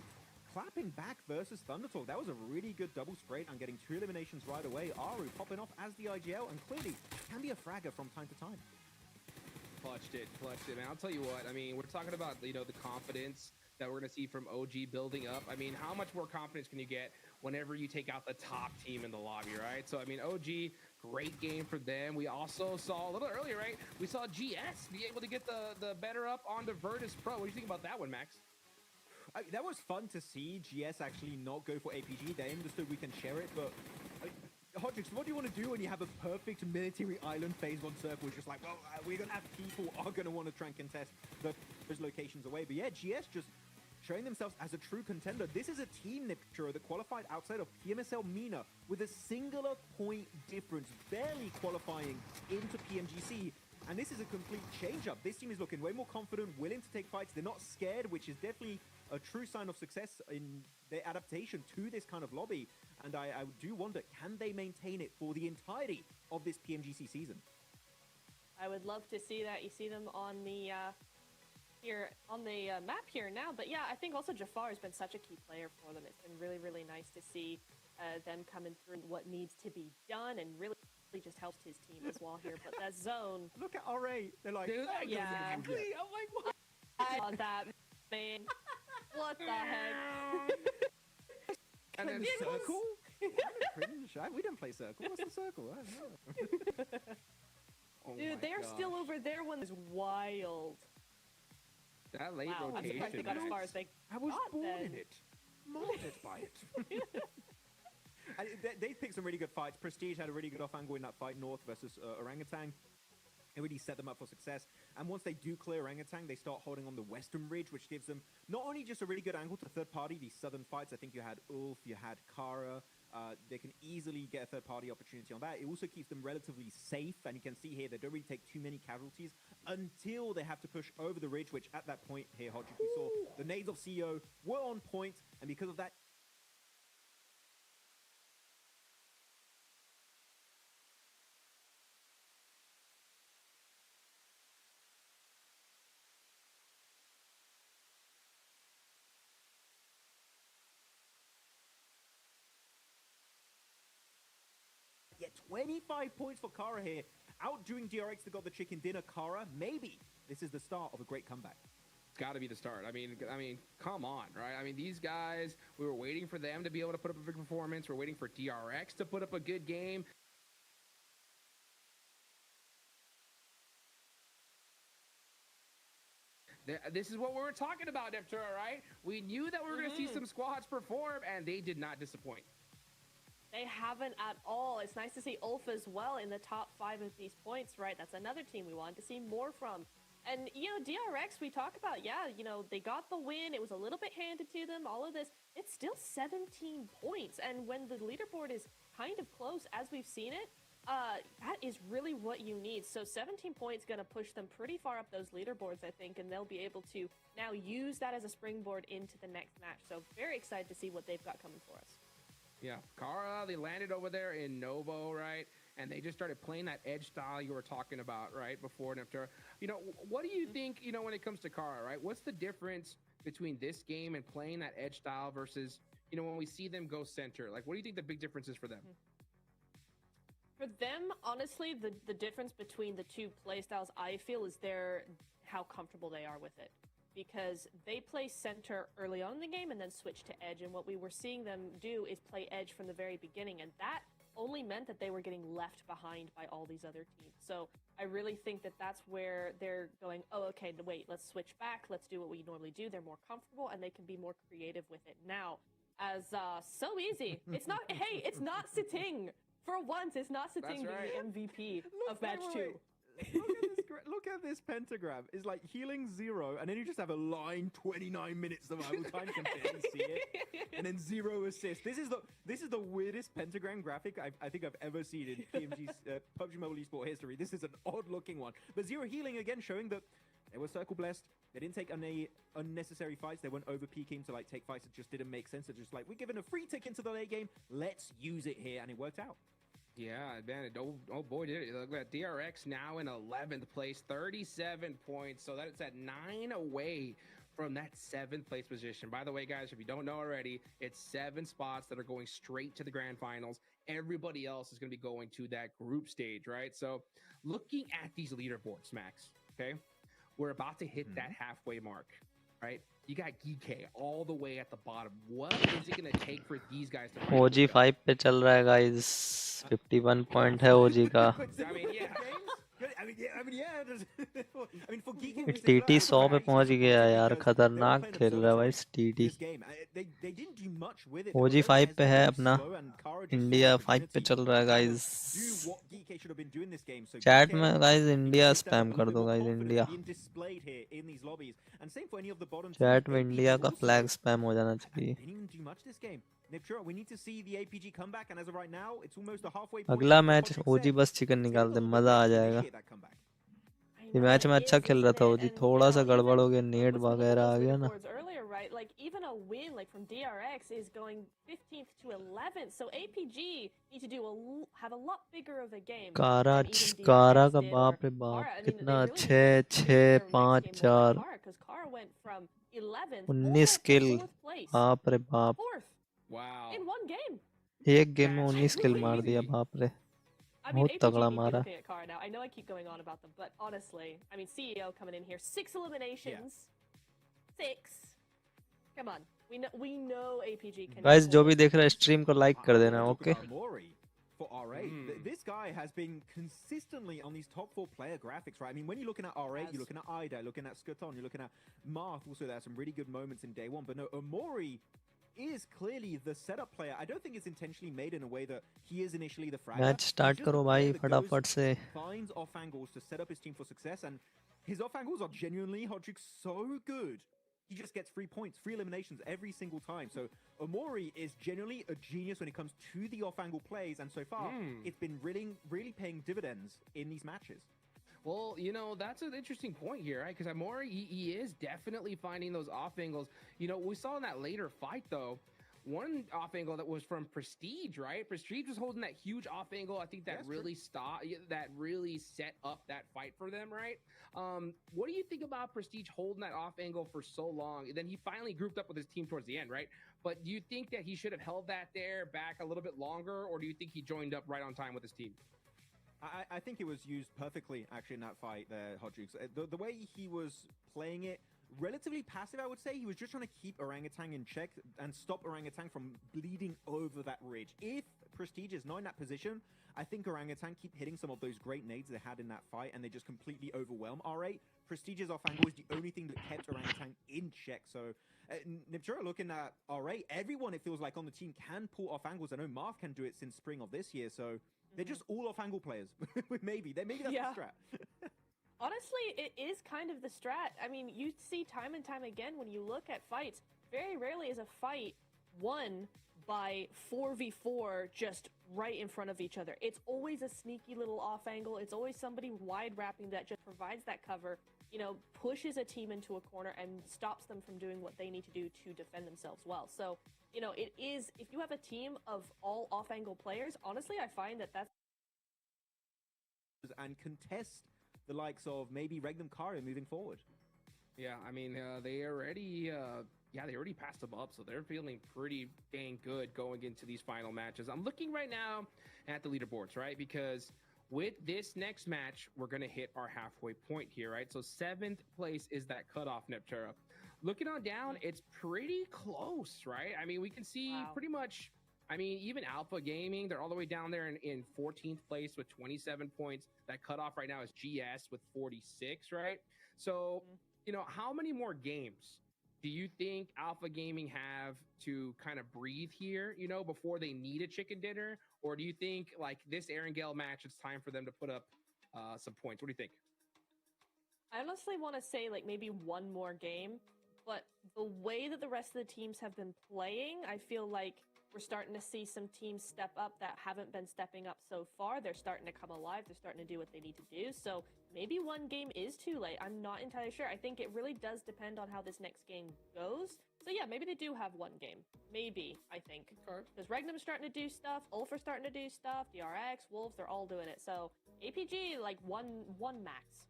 clapping back versus Thundertalk. That was a really good double spray and getting 2 eliminations right away. Aru popping off as the IGL, and clearly can be a fragger from time to time. Clutched it, man. I'll tell you what, I mean, we're talking about, the confidence that we're going to see from OG building up. I mean, how much more confidence can you get whenever you take out the top team in the lobby, right? So, I mean, OG, great game for them. We also saw a little earlier, right? We saw GS be able to get the better up onto Virtus Pro. What do you think about that one, Max? That was fun to see GS actually not go for APG. They understood we can share it, but Hodrix, what do you want to do when you have a perfect military island phase 1 circle? It's just like, well, we're going to have people are going to want to try and contest those locations away. But yeah, GS just showing themselves as a true contender. This is a team, Nipturo, that qualified outside of PMSL MENA with a singular point difference, barely qualifying into PMGC. And this is a complete change-up. This team is looking way more confident, willing to take fights. They're not scared, which is definitely a true sign of success in their adaptation to this kind of lobby. And I do wonder, can they maintain it for the entirety of this PMGC season? I would love to see that. You see them on the here on the map here now. But yeah, I think also Jafar has been such a key player for them. It's been really, really nice to see them coming through what needs to be done, and really just helped his team as well here. But that zone, look at R8. They're like, yeah, exactly. I'm like, what? I saw that, man. What the heck? And then circle? We didn't play circle. What's the circle? I don't know. Dude, they're still over there. One is wild. That late wow, rotation. I'm surprised they got as far as they I was got born then. in it. Molded by it. And they picked some really good fights. Prestige had a really good off angle in that fight, North versus Orangutan. It really set them up for success. And once they do clear Orangutan, they start holding on the western ridge, which gives them not only just a really good angle to third party, these southern fights. I think you had Ulf, you had Kara. They can easily get a third party opportunity on that. It also keeps them relatively safe. And you can see here, they don't really take too many casualties until they have to push over the ridge, which at that point here, Hodrick, you saw the nades of CEO were on point. And because of that, yeah, 25 points for Kara here. Outdoing DRX that got the chicken dinner. Kara, maybe this is the start of a great comeback. It's got to be the start. I mean, come on, right? I mean, these guys, we were waiting for them to be able to put up a big performance. We're waiting for DRX to put up a good game. This is what we were talking about, Neptura, right? We knew that we were going to see some squads perform, and they did not disappoint. They haven't at all. It's nice to see Ulf as well in the top 5 of these points, right? That's another team we wanted to see more from. And, you know, DRX, we talk about, yeah, you know, they got the win. It was a little bit handed to them, all of this. It's still 17 points. And when the leaderboard is kind of close, as we've seen it, that is really what you need. So 17 points going to push them pretty far up those leaderboards, I think, and they'll be able to now use that as a springboard into the next match. So very excited to see what they've got coming for us. Yeah, Kara, they landed over there in Novo, right? And they just started playing that edge style you were talking about, right, before Neptura. You know, what do you think, you know, when it comes to Kara, right? What's the difference between this game and playing that edge style versus, you know, when we see them go center? Like, what do you think the big difference is for them? For them, honestly, the difference between the two playstyles, I feel, is how comfortable they are with it. Because they play center early on in the game and then switch to edge. And what we were seeing them do is play edge from the very beginning. And that only meant that they were getting left behind by all these other teams. So I really think that that's where they're going, oh, okay, wait, let's switch back. Let's do what we normally do. They're more comfortable and they can be more creative with it. Now, as so easy. It's not, hey, it's not Siting. For once, it's not Siting being the MVP of match 2. Look at this pentagram. It's like healing 0, and then you just have a line 29 minutes survival time. You can barely see it, and then 0 assist. This is the weirdest pentagram graphic I think I've ever seen in PMG's PUBG Mobile Esport history. This is an odd looking one, but 0 healing again, showing that they were circle blessed. They didn't take any unnecessary fights. They weren't over peaking to like take fights that just didn't make sense. They're just like, we're given a free ticket into the late game. Let's use it here, and it worked out. Yeah, man. Oh boy, did it. Look at DRX now in 11th place, 37 points. So that's at 9 away from that 7th place position. By the way, guys, if you don't know already, it's 7 spots that are going straight to the grand finals. Everybody else is going to be going to that group stage, right? So looking at these leaderboards, Max, okay, we're about to hit that halfway mark, right? You got GK all the way at the bottom. What is it going to take for these guys to OG 5 पे चल रहा है guys. 51 point है OG का. I mean, yeah. For Geek, TT 100 पे पहुंच गया यार. खतरनाक खेल रहा है भाई TT. OG 5 पे है अपना. इंडिया 5 पे चल रहा है guys. चैट में guys इंडिया स्पैम कर दो guys. इंडिया. चैट में इंडिया का फ्लैग स्पैम हो जाना चाहिए. अगला मैच OG बस चिकन निकाल दे. मजा आ जाएगा. ये मैच में अच्छा खेल रहा था OG. थोड़ा सा गड़बड़ हो गया. नेट वगैरह आ गया ना. Right, like even a win like from DRX is going 15th to 11th, so APG need to have a lot bigger of a game. कारा का बाप रे बाप कितना 6 6 5 4 19 किल. बाप रे बाप. Wow. In one game. एक गेम में 19 किल मार दिया. बाप रे. बहुत तगड़ा मारा. I know I keep going on about them, but honestly, I mean CEO coming in here, 6 eliminations. 6. Come on. We know APG can. Guys, जो भी देख रहा है स्ट्रीम को लाइक कर देना. Okay. For R8, this guy has been consistently on these top 4 player graphics, right? I mean, when you're looking at R8, you're looking at Ida, looking at Skuton, you're looking at Marth. Also, there are some really good moments in day 1. But no, Omori is clearly the setup player. I don't think it's intentionally made in a way that he is initially the fragger. Match start करो भाई फटाफट से. Finds off angles to set up his team for success, and his off angles are genuinely Hodrick so good. He just gets 3 points, 3 eliminations every single time. So Omori is genuinely a genius when it comes to the off-angle plays, and so far, it's been really paying dividends in these matches. Well, you know, that's an interesting point here, right? Because Omori, he is definitely finding those off angles. You know, we saw in that later fight, though, one off angle that was from Prestige, right? Prestige was holding that huge off angle. I think that really set up that fight for them, right? What do you think about Prestige holding that off angle for so long? And then he finally grouped up with his team towards the end, right? But do you think that he should have held that there back a little bit longer, or do you think he joined up right on time with his team? I think it was used perfectly, actually, in that fight there, Hodrick. The way he was playing it, relatively passive, I would say. He was just trying to keep Orangutan in check and stop Orangutan from bleeding over that ridge. If Prestige is not in that position, I think Orangutan keep hitting some of those great nades they had in that fight, and they just completely overwhelm R8. Prestige's off angle is the only thing that kept Orangutan in check. So Niptura looking at R8, everyone it feels like on the team can pull off angles. I know Marth can do it since spring of this year, so they're just all off angle players. maybe that's the strat. Honestly, it is kind of the strat. I mean, you see time and time again when you look at fights, very rarely is a fight won by 4v4 just right in front of each other. It's always a sneaky little off angle. It's always somebody wide wrapping that just provides that cover, you know, pushes a team into a corner and stops them from doing what they need to do to defend themselves well. So, you know, it is, if you have a team of all off angle players, honestly, I find that that's and contest the likes of maybe Regnum Karia moving forward. Yeah, I mean, they already passed them up, so they're feeling pretty dang good going into these final matches. I'm looking right now at the leaderboards, right? Because with this next match, we're going to hit our halfway point here, right? So 7th place is that cutoff, Neptura. Looking on down, it's pretty close, right? I mean, we can see pretty much, I mean, even Alpha Gaming, they're all the way down there in 14th place with 27 points. That cutoff right now is GS with 46, right? So, you know, how many more games do you think Alpha Gaming have to kind of breathe here, you know, before they need a chicken dinner? Or do you think, like, this Erangel match, it's time for them to put up some points. What do you think? I honestly want to say like maybe one more game, but the way that the rest of the teams have been playing, I feel like we're starting to see some teams step up that haven't been stepping up so far. They're starting to come alive. They're starting to do what they need to do. So maybe one game is too late. I'm not entirely sure. I think it really does depend on how this next game goes. So yeah, maybe they do have one game. Maybe, I think. Because Regnum's starting to do stuff. Ulf are starting to do stuff. DRX, Wolves, they're all doing it. So APG, like one max.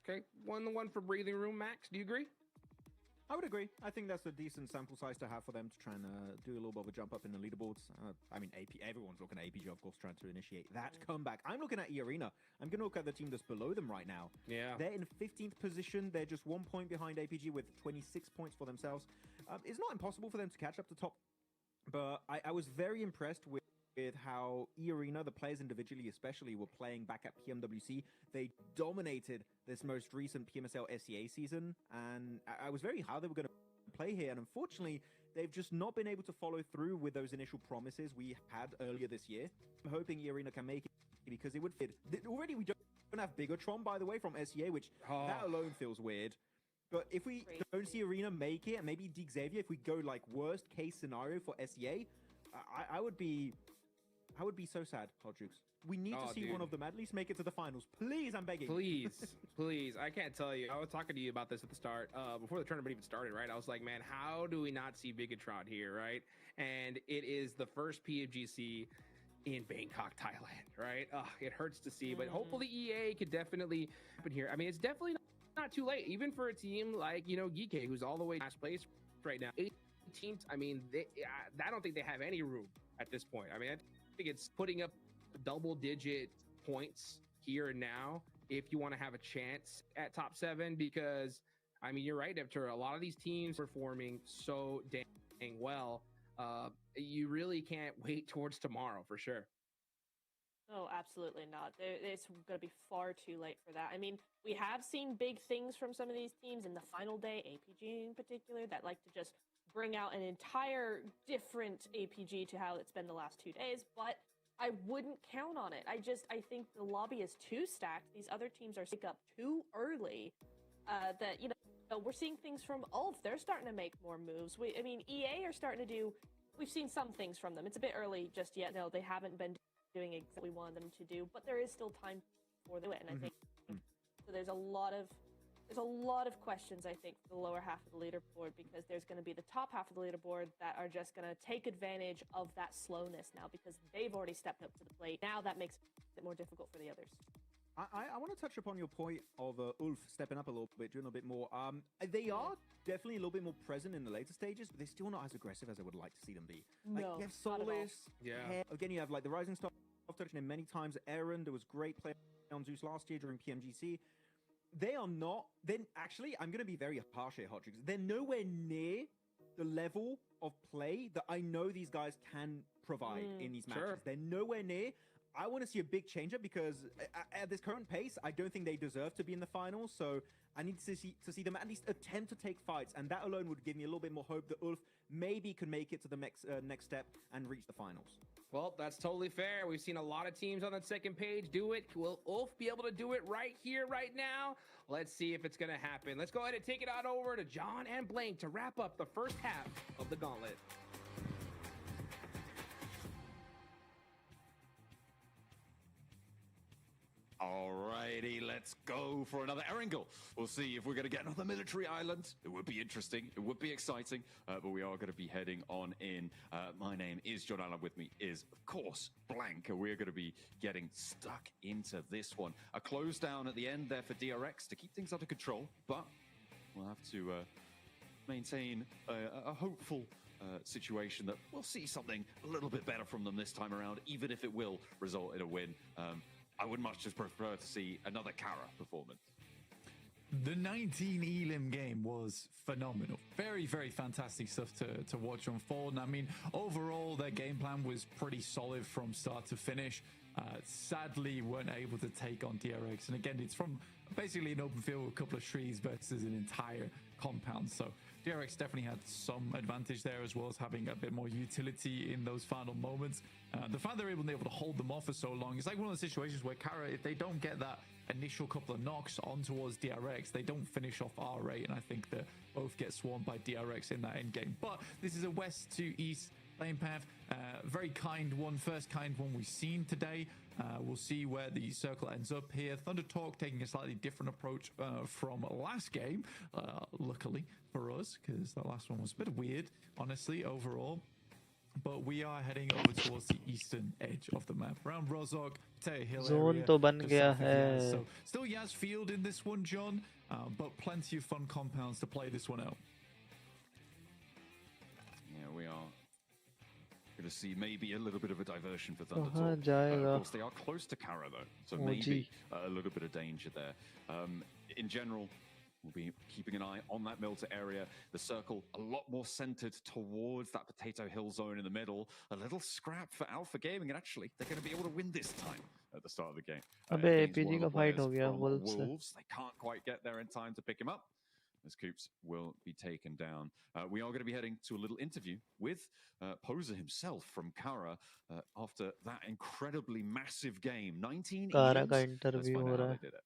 Okay, 1-1 for breathing room, Max. Do you agree? I would agree. I think that's a decent sample size to have for them to try and do a little bit of a jump up in the leaderboards. I mean, everyone's looking at APG, of course, trying to initiate that comeback. I'm looking at E-Arena. I'm going to look at the team that's below them right now. Yeah. They're in 15th position. They're just 1 point behind APG with 26 points for themselves. It's not impossible for them to catch up to top, but I was very impressed with how E-Arena, the players individually especially, were playing back at PMWC. They dominated this most recent PMSL SEA season, and I was very high they were going to play here, and unfortunately, they've just not been able to follow through with those initial promises we had earlier this year. I'm hoping E-Arena can make it, because it would fit. Already, we don't have Bigatron, by the way, from SEA, which that alone feels weird. But if we don't see Arena make it, and maybe Dig Xavier, if we go like worst case scenario for SEA, I would be so sad, Hot Jukes. We need to see one of them at least make it to the finals. Please, I'm begging. Please, please. I can't tell you. I was talking to you about this at the start, before the tournament even started, right? I was like, man, how do we not see Bigatron here, right? And it is the first PFGC in Bangkok, Thailand, right? It hurts to see, but hopefully EA could definitely happen here. I mean, it's definitely not too late, even for a team like, Geekay, who's all the way last place right now. 18th, I mean, I don't think they have any room at this point. I mean, I think it's putting up double-digit points here and now if you want to have a chance at top 7, because, I mean, you're right, Neptur, a lot of these teams performing so dang well. You really can't wait towards tomorrow for sure. Oh, absolutely not. It's going to be far too late for that. I mean, we have seen big things from some of these teams in the final day, APG in particular, that like to just bring out an entire different APG to how it's been the last 2 days, but I wouldn't count on it. I think the lobby is too stacked. These other teams are up too early. That, we're seeing things from Ulf. They're starting to make more moves. EA are starting to do, we've seen some things from them. It's a bit early just yet. No, they haven't been doing exactly what we wanted them to do, but there is still time for them. And I think so there's a lot of questions, I think, for the lower half of the leaderboard, because there's going to be the top half of the leaderboard that are just going to take advantage of that slowness now, because they've already stepped up to the plate. Now that makes it more difficult for the others. I want to touch upon your point of Ulf stepping up a little bit, doing a bit more. They are definitely a little bit more present in the later stages, but they're still not as aggressive as I would like to see them be. No, you have Solis, again, you have like the Rising Star, I've touched him many times. Aaron, there was great play on Zeus last year during PMGC. They are not. Then actually, I'm going to be very harsh here, Hot Tricks. They're nowhere near the level of play that I know these guys can provide in these matches. Sure. They're nowhere near. I want to see a big change up, because at this current pace, I don't think they deserve to be in the finals. So I need to see them at least attempt to take fights, and that alone would give me a little bit more hope that Ulf maybe could make it to the next step and reach the finals. Well, that's totally fair. We've seen a lot of teams on that second page do it. Will Ulf be able to do it right here, right now? Let's see if it's going to happen. Let's go ahead and take it on over to John and Blank to wrap up the first half of the Gauntlet. Alrighty, let's go for another Erangel. We'll see if we're going to get another military island. It would be interesting. It would be exciting, but we are going to be heading on in. My name is John Allen. With me is, of course, Blank. We're going to be getting stuck into this one. A close down at the end there for DRX to keep things under control, but we'll have to maintain a hopeful situation that we'll see something a little bit better from them this time around, even if it will result in a win. I would much just prefer to see another Kara performance. The 19 Elim game was phenomenal. Very, very fantastic stuff to watch unfold. And I mean, overall, their game plan was pretty solid from start to finish. sadly weren't able to take on DRX. And again, it's from basically an open field with a couple of trees versus an entire compound. So DRX definitely had some advantage there, as well as having a bit more utility in those final moments. The fact they're able to hold them off for so long, it's like one of those situations where Kara, if they don't get that initial couple of knocks on towards DRX, they don't finish off R8, and I think that both get swarmed by DRX in that end game. But this is a west to east lane path, very kind one, first kind one we've seen today. We'll see where the circle ends up here. Thunder Talk taking a slightly different approach from last game, luckily for us, because that last one was a bit weird, honestly, overall. But we are heading over towards the eastern edge of the map, around Rozhok, Potato Hill Zone area, तो बन just गया south of Yaz. है. So still Yaz Field in this one, John, but plenty of fun compounds to play this one out. Yeah, we are going to see maybe a little bit of a diversion for Thunder कहाँ Talk. जाएगा? Of course, they are close to Kara, though, so Oh, maybe gee. a little bit of danger there. In general, we'll be keeping an eye on that Milta area. The circle a lot more centered towards that Potato Hill zone in the middle. A little scrap for Alpha Gaming, and actually, they're going to be able to win this time at the start of the game. अबे Against one APG of का the fight players हो गया from Wolves से. Wolves. They can't quite get there in time to pick him up, as Coops will be taken down. We are going to be heading to a little interview with Poser himself from Kara after that incredibly massive game. 19 कारा का Ians. Let's interview find हो out how रहा they है. did it.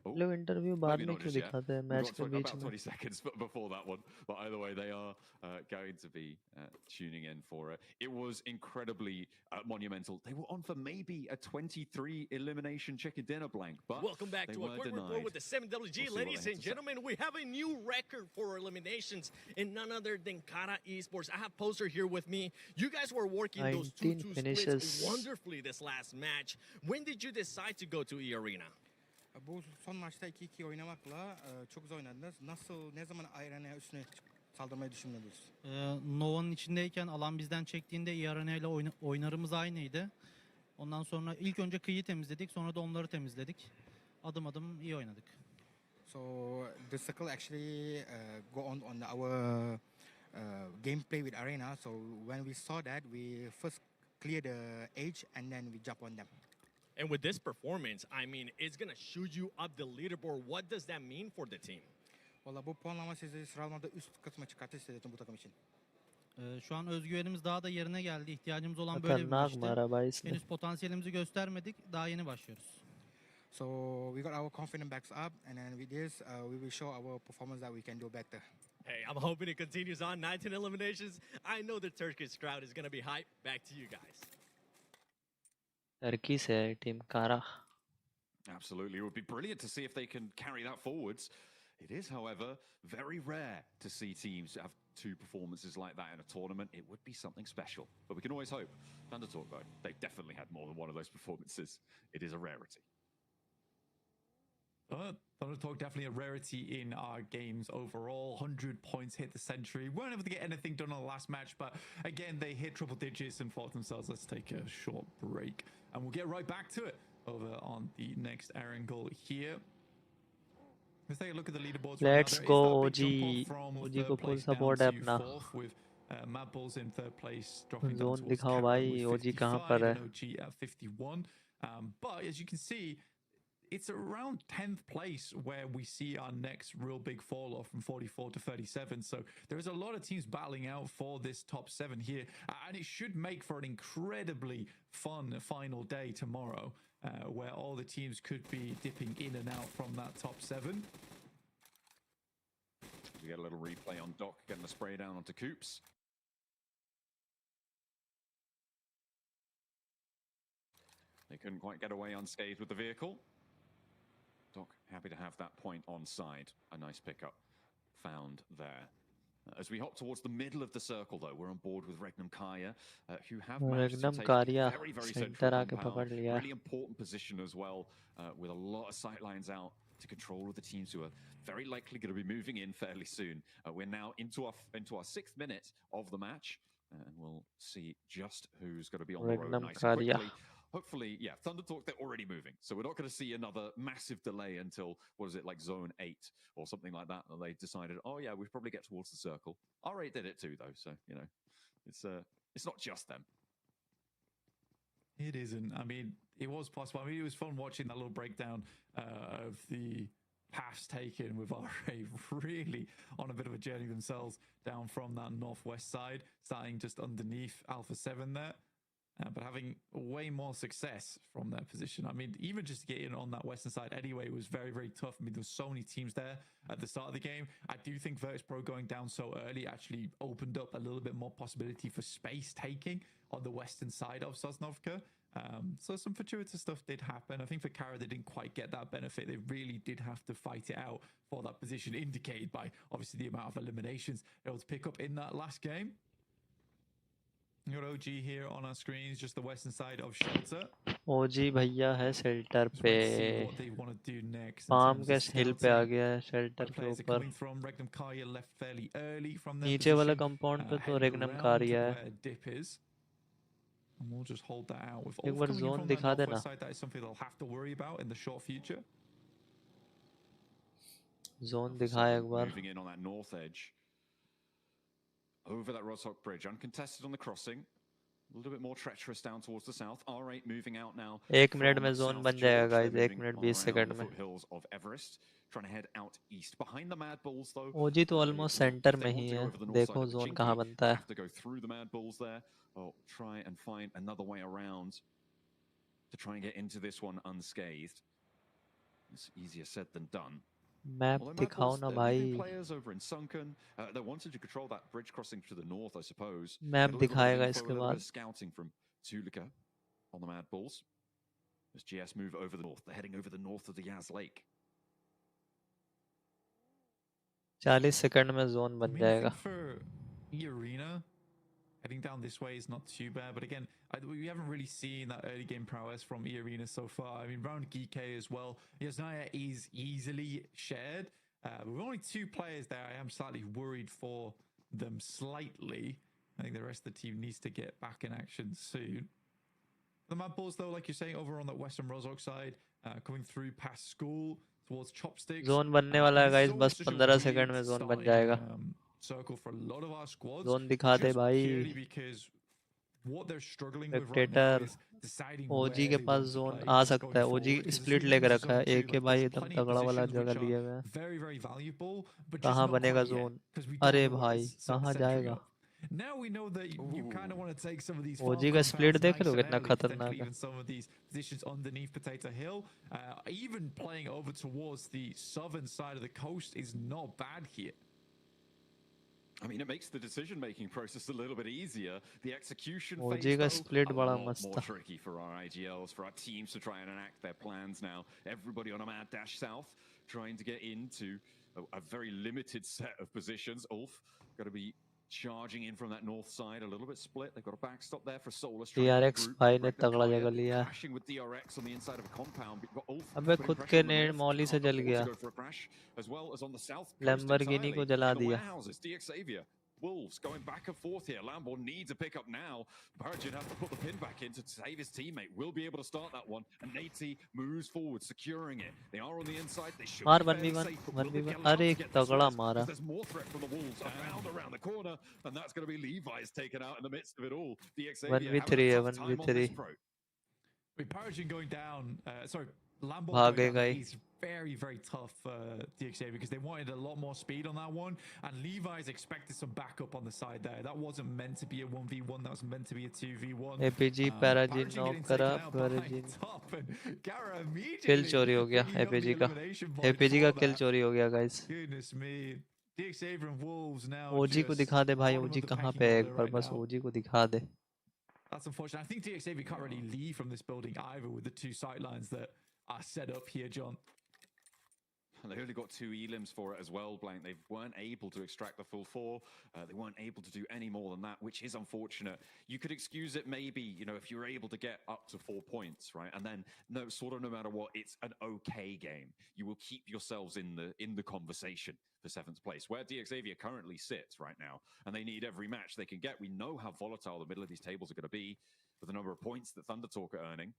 Oh, लोग interview बाद maybe में not क्यों just yet. दिखाते हैं We've मैच got के बीच about में? 20 seconds before that one. But either way, they are going to be tuning in for it. It was incredibly monumental. They were on for maybe a 23 elimination chicken dinner blank. But welcome back they to were a quick denied. report with the 7WG. We'll see what Ladies they have and to say. gentlemen, we have a new record for eliminations in none other than Kara Esports. I have Poser here with me. You guys were working those 19 2-2 finishes. splits wonderfully this last match. When did you decide to go to E-Arena? Bu son maçta 2-2 oynamakla çok güzel oynadınız. Nasıl, ne zaman Arena'ya üstüne saldırmayı düşündünüz? Nova'nın içindeyken alan bizden çektiğinde Yarana ile oynarımız aynıydı. Ondan sonra ilk önce kıyı temizledik, sonra da onları temizledik. Adım adım iyi oynadık. So the circle actually go on our gameplay with Arena. So when we saw that, we first clear the edge and then we jump on them. And with this performance, I mean, it's going to shoot you up the leaderboard. What does that mean for the team? Valla bu puanlama sizi sıralamada üst kısma çıkarttı bu takım için. Şu an özgüvenimiz daha da yerine geldi. İhtiyacımız olan böyle bir खतरनाक maçtı. मारा भाई इसने. Henüz potansiyelimizi göstermedik. Daha yeni başlıyoruz. So we got our confidence backs up, and then with this, we will show our performance that we can do better. Hey, I'm hoping it continues on. 19 eliminations. I know the Turkish crowd is going to be hyped. Back to you guys. Turkey से है team कारा. Absolutely. It would be brilliant to see if they can carry that forwards. It is, however, very rare to see teams have two performances like that in a tournament. It would be something special. But we can always hope. Thunder Talk, though, they've definitely had more than one of those performances. It is a rarity. Thunder Talk definitely a rarity in our games overall. 100 points, hit the century. Weren't able to get anything done on the last match, but again, they hit triple digits and thought themselves, let's take a short break. And we'll get right back to it over on the next angle here. Let's take a look at the leaderboards. Let's right now. go, There is that big OG. jump off from OG third को full place down support to है अपना. fourth with Mad Bulls in third place, dropping down Zone towards दिखाओ Kara भाई, with OG कहाँ 55 पर है? and OG at 51. But as you can see, it's around 10th place where we see our next real big fall off from 44 to 37. So there's a lot of teams battling out for this top 7 here. And it should make for an incredibly fun final day tomorrow where all the teams could be dipping in and out from that top 7. We get a little replay on Doc getting the spray down onto Coops. They couldn't quite get away unscathed with the vehicle. Doc happy to have that point on side. A nice pickup found there. As we hop towards the middle of the circle, though, we're on board with Regnum Kaya, who have managed to Regnum take Kaya a very, very center central आके पकड़ compound. लिया. Really important position as well, with a lot of sight lines out to control of the teams who are very likely going to be moving in fairly soon. We're now into our 6th minute of the match, and we'll see just who's going to be on the road Regnum nice and Kaya. quickly. Hopefully, yeah, Thunder Talk, they're already moving. So we're not going to see another massive delay until, what is it, like zone 8 or something like that. And they decided, oh, yeah, we should probably get towards the circle. R8 did it too, though. So, you know, it's not just them. It isn't. I mean, it was possible. I mean, it was fun watching that little breakdown of the paths taken with RA really on a bit of a journey themselves down from that northwest side, starting just underneath Alpha 7 there. But having way more success from their position. I mean, even just getting on that western side anyway was very, very tough. I mean, there were so many teams there at the start of the game. I do think Virtus Pro going down so early actually opened up a little bit more possibility for space taking on the western side of Sosnovka. So some fortuitous stuff did happen. I think for Kara, they didn't quite get that benefit. They really did have to fight it out for that position, indicated by obviously the amount of eliminations they were able to pick up in that last game. You got OG here on our screens, just the western side of Shelter. OG भैया है shelter Just पे, wait to see what they want to do next in palm terms के of हिल पे आ scouting. गया है shelter Where के players are ऊपर. coming from. Regnum Karya left fairly early from their नीचे वाला position, कंपाउंड पे तो heading रेगनम around कार्या है. where Dip is. And we'll just hold that out. With एक Ulf bar coming in zone from that दिखा देना. northwest side, that is something they'll have to worry about in the short future. Zone दिखा एक बार. Moving in on that north edge. Over that Rostock bridge, uncontested on the crossing. A little bit more treacherous down towards the south. R8 moving out now. 1 minute में zone बन जाएगा guys. 1 minute 20 second में. Foothills of Everest, trying to head out east behind the Mad Bulls though. OG तो almost centre में ही है. देखो zone कहाँ बनता है. Have to go through the Mad Bulls there. Or try and find another way around to try and get into this one unscathed. It's easier said than done. Map दिखाओ ना भाई. Players over in Sunken, they wanted to control that bridge crossing to the north, I suppose. Map दिखाएगा इसके बाद. Scouting from Tulika on the Mad Bulls. As GS move over the north, they're heading over the north of the Yaz Lake. 40 second में zone बन जाएगा. For Arena, heading down this way is not too bad, but again, we haven't really seen that early game prowess from E-Arena so far. I mean, round Geek as well, Yasnaya is easily shared. With only 2 players there, I am slightly worried for them slightly. I think the rest of the team needs to get back in action soon. The Mad Bulls, though, like you're saying, over on the western Rozhok side, coming through past school towards Chopsticks. Zone बनने वाला है guys. बस 15 second में zone बन जाएगा. Circle for a lot of our squads. Zone दिखा दे भाई. Because what they're struggling with right now Spectator. is deciding OG के पास जोन आ सकता है. OG स्प्लिट लेकर रखा है. एक के भाई एकदम तगड़ा वाला जगह लिए हुए हैं. very, very valuable, but कहाँ बनेगा जोन? अरे भाई कहाँ जाएगा? Now we know that you kind of want to take some of these OG का स्प्लिट देख रहे हो कितना खतरनाक है. even some of these positions underneath Potato Hill, even playing over towards the southern side of the coast is not bad here. I mean, it makes the decision-making process a little bit easier. The execution OG phase, का though, split a बड़ा lot मस्त more था. tricky for our IGLs, for our teams to try and enact their plans now. Everybody on a mad dash south, trying to get into a very limited set of positions. Ulf got to be charging in from that north side, a little bit split. They've got a backstop there for Solus. DRX भाई ने तगड़ा जगह लिया. Crashing with DRX on the inside of a compound. But Ulf अबे putting खुद pressure के on the Ned north, मौली से can't जल afford गया. to go for a crash, as well as on the south coast Lamborghini को entirely, जला in the दिया. warehouses. DX Xavier. Wolves going back and forth here. Lamborn needs a pickup now. Paragin has to put the pin back in to save his teammate. Will be able to start that one. And Nate moves forward, securing it. They are on the inside. They should मार be fairly 1v1 safe, but will they 1v1. get allowed अरे to एक get this तगड़ा res? मारा. There's more threat from the Wolves around the corner, and that's going to be Levi's taken out in the midst of it all. DX Xavier 1v3 है. having a tough time on this 1v3 pro. With Paragin going down, sorry, Lambo going भागेगा down he. is very, very tough for DXA because they wanted a lot more speed on that one. And Levi's expected some backup on the side there. That wasn't meant to be a 1v1, that was meant to be a 2v1. APG Paragin knock करा. Paragin किल चोरी हो गया APG का. APG का किल चोरी हो गया guys. Goodness me. DXA and Wolves now. OG को दिखा दे भाई. OG कहाँ पे है? एक बार बस OG को दिखा दे. That's unfortunate. I think DXA can't really leave from this building either with the 2 sight lines that are set up here, John. They only got 2 elims for it as well, Blank. They weren't able to extract the full 4. They weren't able to do any more than that, which is unfortunate. You could excuse it maybe, you know, if you're able to get up to 4 points, right? And then, no matter what, it's an okay game. You will keep yourselves in the conversation for 7th place, where DX Xavier currently sits right now. And they need every match they can get. We know how volatile the middle of these tables are going to be with the number of points that Thunder Talk are earning.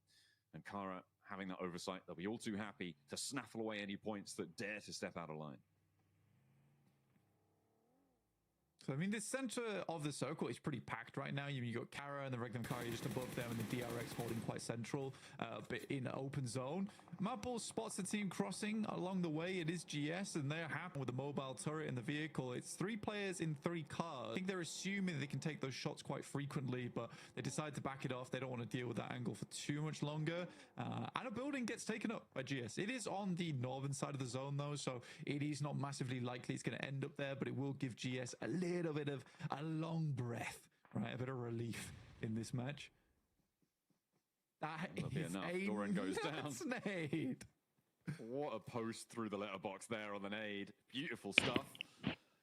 And Kara having that oversight, they'll be all too happy to snaffle away any points that dare to step out of line. So, I mean, the center of the circle is pretty packed right now. You got Kara and the Regnum Kari just above them, and the DRX holding quite central, but in open zone. Mapple spots the team crossing along the way. It is GS, and they're happy with the mobile turret in the vehicle. It's 3 players in 3 cars. I think they're assuming they can take those shots quite frequently, but they decide to back it off. They don't want to deal with that angle for too much longer. And a building gets taken up by GS. It is on the northern side of the zone, though, so it is not massively likely it's going to end up there, but it will give GS a little bit of a long breath, right? A bit of relief in this match. That is enough. a Doran goes down. nuts nade. What a post through the letterbox there on the nade. Beautiful stuff.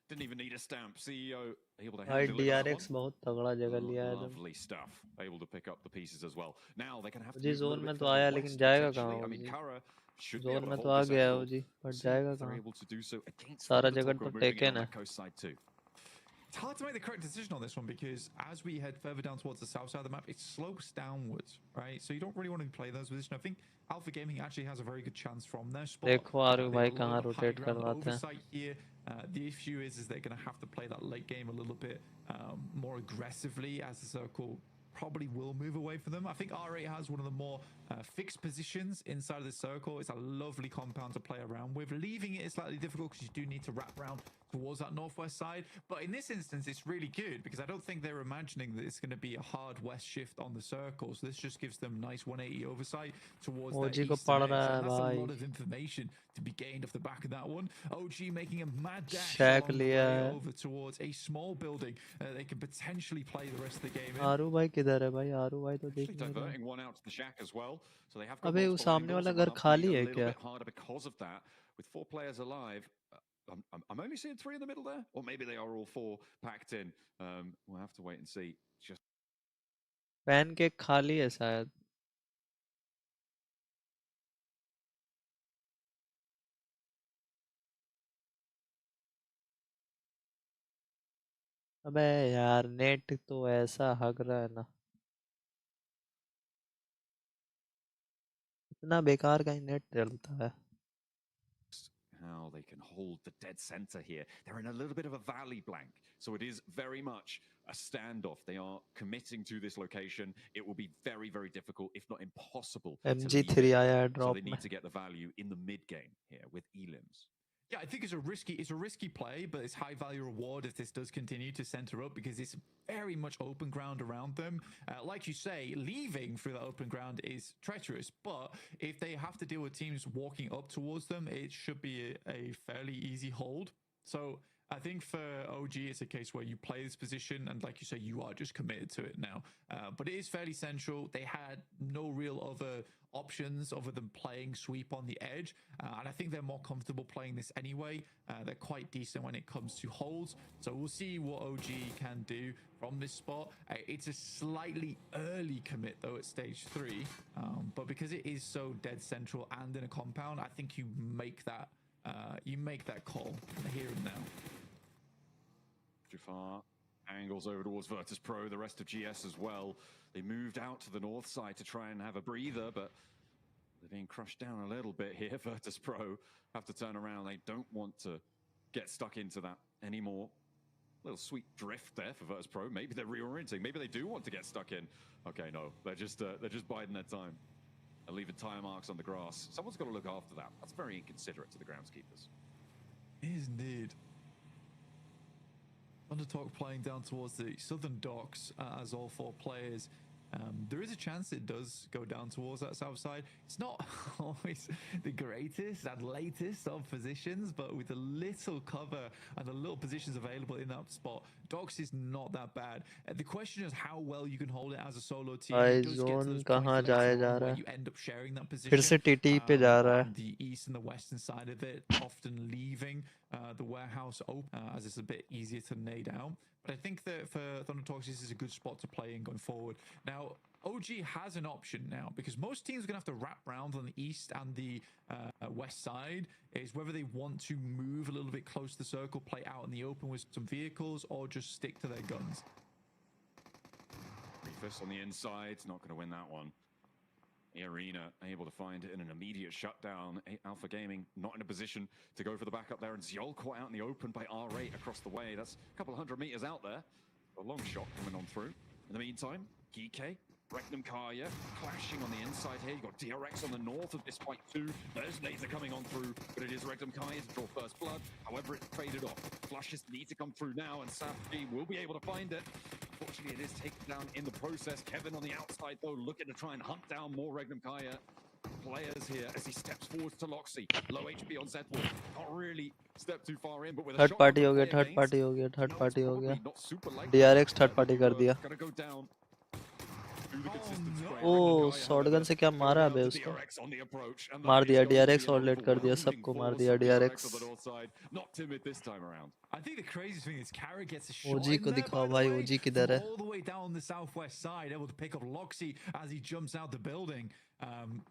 Didn't even need a stamp. CEO able to भाई handle that DRX one. बहुत तगड़ा जगह लिया है एकदम। Lovely stuff. Able to pick up the pieces as well. Now they can have to जी move a zone little में bit तो further आया लेकिन west, जाएगा कहाँ potentially. I वो mean, जी? Kara should be zone able to में तो hold आ this गया है वो angle. जी, पर See जाएगा if they're कहाँ? able to do so against सारा the जगह Toko तो moving in taken on है। that coast side too. It's hard to make the correct decision on this one because as we head further down towards the south side of the map, it slopes downwards, right? So you don't really want to play those positions. I think Alpha Gaming actually has a very good chance from their spot. देखो आरू They भाई have a कहाँ lot of high rotate ground करवाते हैं। oversight here. The issue is they're going to have to play that late game a little bit more aggressively as the circle probably will move away from them. I think R8 has one of the more fixed positions inside of the circle. It's a lovely compound to play around with. Leaving it is slightly difficult because you do need to wrap around towards that northwest side. But in this instance, it's really good because I don't think they're imagining that it's going to be a hard west shift on the circle. So this just gives them nice 180 oversight towards that OG को eastern पढ़ edge. रहा है And that's a भाई। lot of information to be gained off the back of that one. OG making a mad dash Check along the लिया way है। over towards a small building. They can potentially play the rest of the game in. आरू भाई किधर है भाई? आरू भाई तो दिख Actually नहीं रहा। diverting one out to the shack as well. So they have got अबे वो multiple सामने angles. वाला The घर run-up's खाली being a है little क्या? bit harder because of that. With 4 players alive, I'm only seeing 3 in the middle there, or maybe they are all 4 packed in. We'll have to wait and see. Just pan cake खाली है शायद। अबे यार net तो ऐसा हग रहा है ना, इतना बेकार का ही नेट चलता है। how they can hold the dead center here. They're in a little bit of a valley blank, so it is very much a standoff. They are committing to this location. It will be very, very difficult, if not impossible, to leave MG3 it. आया है So drop they में। need to get the value in the mid game here with Elims. Yeah, I think it's a risky play, but it's high value reward if this does continue to center up because it's very much open ground around them. Like you say, leaving through that open ground is treacherous, but if they have to deal with teams walking up towards them, it should be a fairly easy hold. So I think for OG, it's a case where you play this position and, like you say, you are just committed to it now. But it is fairly central. They had no real other options other than playing sweep on the edge. And I think they're more comfortable playing this anyway. They're quite decent when it comes to holds. So we'll see what OG can do from this spot. It's a slightly early commit, though, at stage 3. But because it is so dead central and in a compound, I think you make that call here and now. Too far. Angles over towards Virtus Pro, the rest of GS as well. They moved out to the north side to try and have a breather, but they're being crushed down a little bit here. Virtus Pro have to turn around. They don't want to get stuck into that anymore. Little sweet drift there for Virtus Pro. Maybe they're reorienting. Maybe they do want to get stuck in. Okay, no, they're just biding their time and leaving tire marks on the grass. Someone's got to look after that. That's very inconsiderate to the groundskeepers. It is indeed. Undertalk playing down towards the southern docks as all 4 players. There is a chance it does go down towards that south side. It's not always the greatest and latest of positions, but with a little cover and the little positions available in that spot, docks is not that bad. The question is how well you can hold it as a solo team. भाई It does get to zone those कहाँ points जाया later जा on रहा where है? you end up sharing that फिर position से TT पे जा रहा है। on the east and the western side of it, often leaving the warehouse open as it's a bit easier to nade out. But I think that for Thunder Talks, this is a good spot to play in going forward. Now, OG has an option now because most teams are going to have to wrap around on the east and the west side, is whether they want to move a little bit close to the circle, play out in the open with some vehicles, or just stick to their guns. Refus on the inside, not going to win that one. Arena able to find it in an immediate shutdown. Alpha Gaming not in a position to go for the backup there, and Zyol caught out in the open by R8 across the way. That's a couple of 100 meters out there. A long shot coming on through. In the meantime, Kike, Regnum Kaya clashing on the inside here. You've got DRX on the north of this fight too. Those nades are coming on through, but it is Regnum Kaya to draw first blood. However, it's faded off. Flushes need to come through now, and Safety will be able to find it. Unfortunately, it is taken down in the process. Kevin on the outside, though, looking to try and hunt down more Regnum Kaya players here as he steps forwards to Loxy. Low HP on Zedward. Not really step too far in, but with a third shot party on हो the गया, player third gains, party हो गया, third you know, it's party हो गया. probably not super likely DRX third that party you कर were दिया. gonna go down through the consistent spray. Oh Regnum Kaya, shotgun however, से क्या go मारा down अबे to उसको. DRX on the approach, and मार that is दिया going to be DRX, an और लेट कर दिया overwhelming सबको, मार force दिया from DRX on the DRX. north side. Not timid this time around. I think the craziest thing is Kara gets a shot OG in को there, दिखाओ by the भाई, way, OG from किधर है. all the way down the southwest side, able to pick up Loxy as he jumps out the building.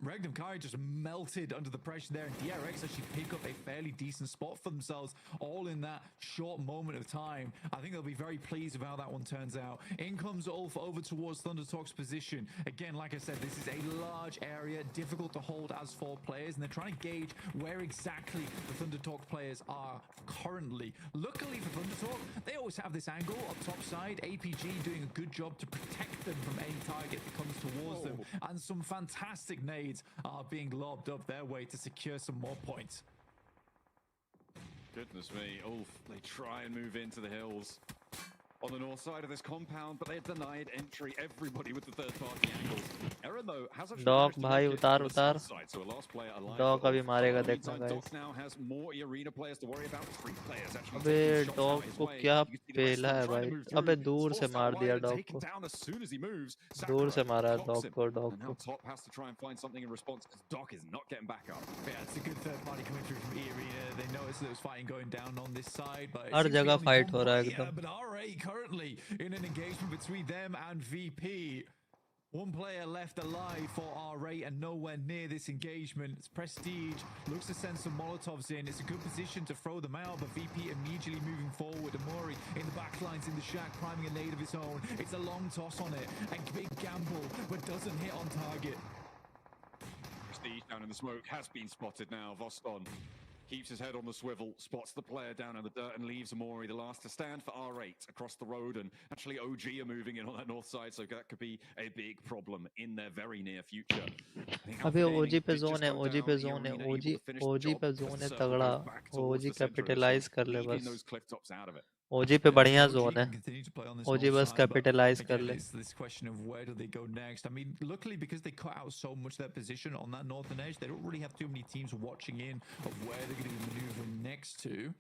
Regnum Kaya just melted under the pressure there, and DRX actually pick up a fairly decent spot for themselves, all in that short moment of time. I think they'll be very pleased with how that one turns out. In comes Ulf over towards Thundertalk's position. Again, like I said, this is a large area, difficult to hold as 4 players, and they're trying to gauge where exactly the Thundertalk players are currently. Luckily for Thundertalk, they always have this angle up top side. APG doing a good job to protect them from any target that comes towards them, and some fantastic nades are being lobbed up their way to secure some more points. Goodness me, Ulf, they try and move into the hills on the north side of this compound, but they're denied entry. Everybody with the third-party angles. Aaron, though, has actually Doc managed to भाई make it उतार on the उतार. south side, so a last player alive Doc for अभी Ulf. मारेगा In the देखना meantime, guys. Doc now has more arena players to worry about. 3 players actually अबे taking shots out dog his को way. क्या You can see the rest पेला of them है trying to भाई. move through. अबे दूर से Forced मार out दिया wide and डॉग taken को. down as soon as he moves. दूर से Sakura मारा clocks डॉग him. को, डॉग And को. now Top has to try and find something in response because Doc is not getting back up. Yeah, it's a good third party coming through from E-Arena. They noticed there was fighting going down on this side, but it her seems to be जगह only fight one हो रहा है player. एकदम. But RA currently in an engagement between them and VP. One player left alive for R8 and nowhere near this engagement. It's Prestige looks to send some Molotovs in. It's a good position to throw them out, but VP immediately moving forward. Amori in the backlines in the shack, priming a nade of his own. It's a long toss on it. A big gamble, but doesn't hit on target. Prestige down in the smoke has been spotted now. Voston keeps his head on the swivel, spots the player down in the dirt, and leaves Amori the last to stand for R8 across the road. And actually, OG are moving in on that north side, so that could be a big problem in their very near future. अबे OG पे zone है, OG पे zone है, OG पे zone है तगड़ा. OG capitalise कर ले बस. OG पे बढ़िया जोन है. OG बस कैपिटलाइज कर ले. This question of where do they go next. I mean, luckily because they cut out so much their position on that northern edge, they don't really have too many teams watching in of where they're going to be maneuvering next to.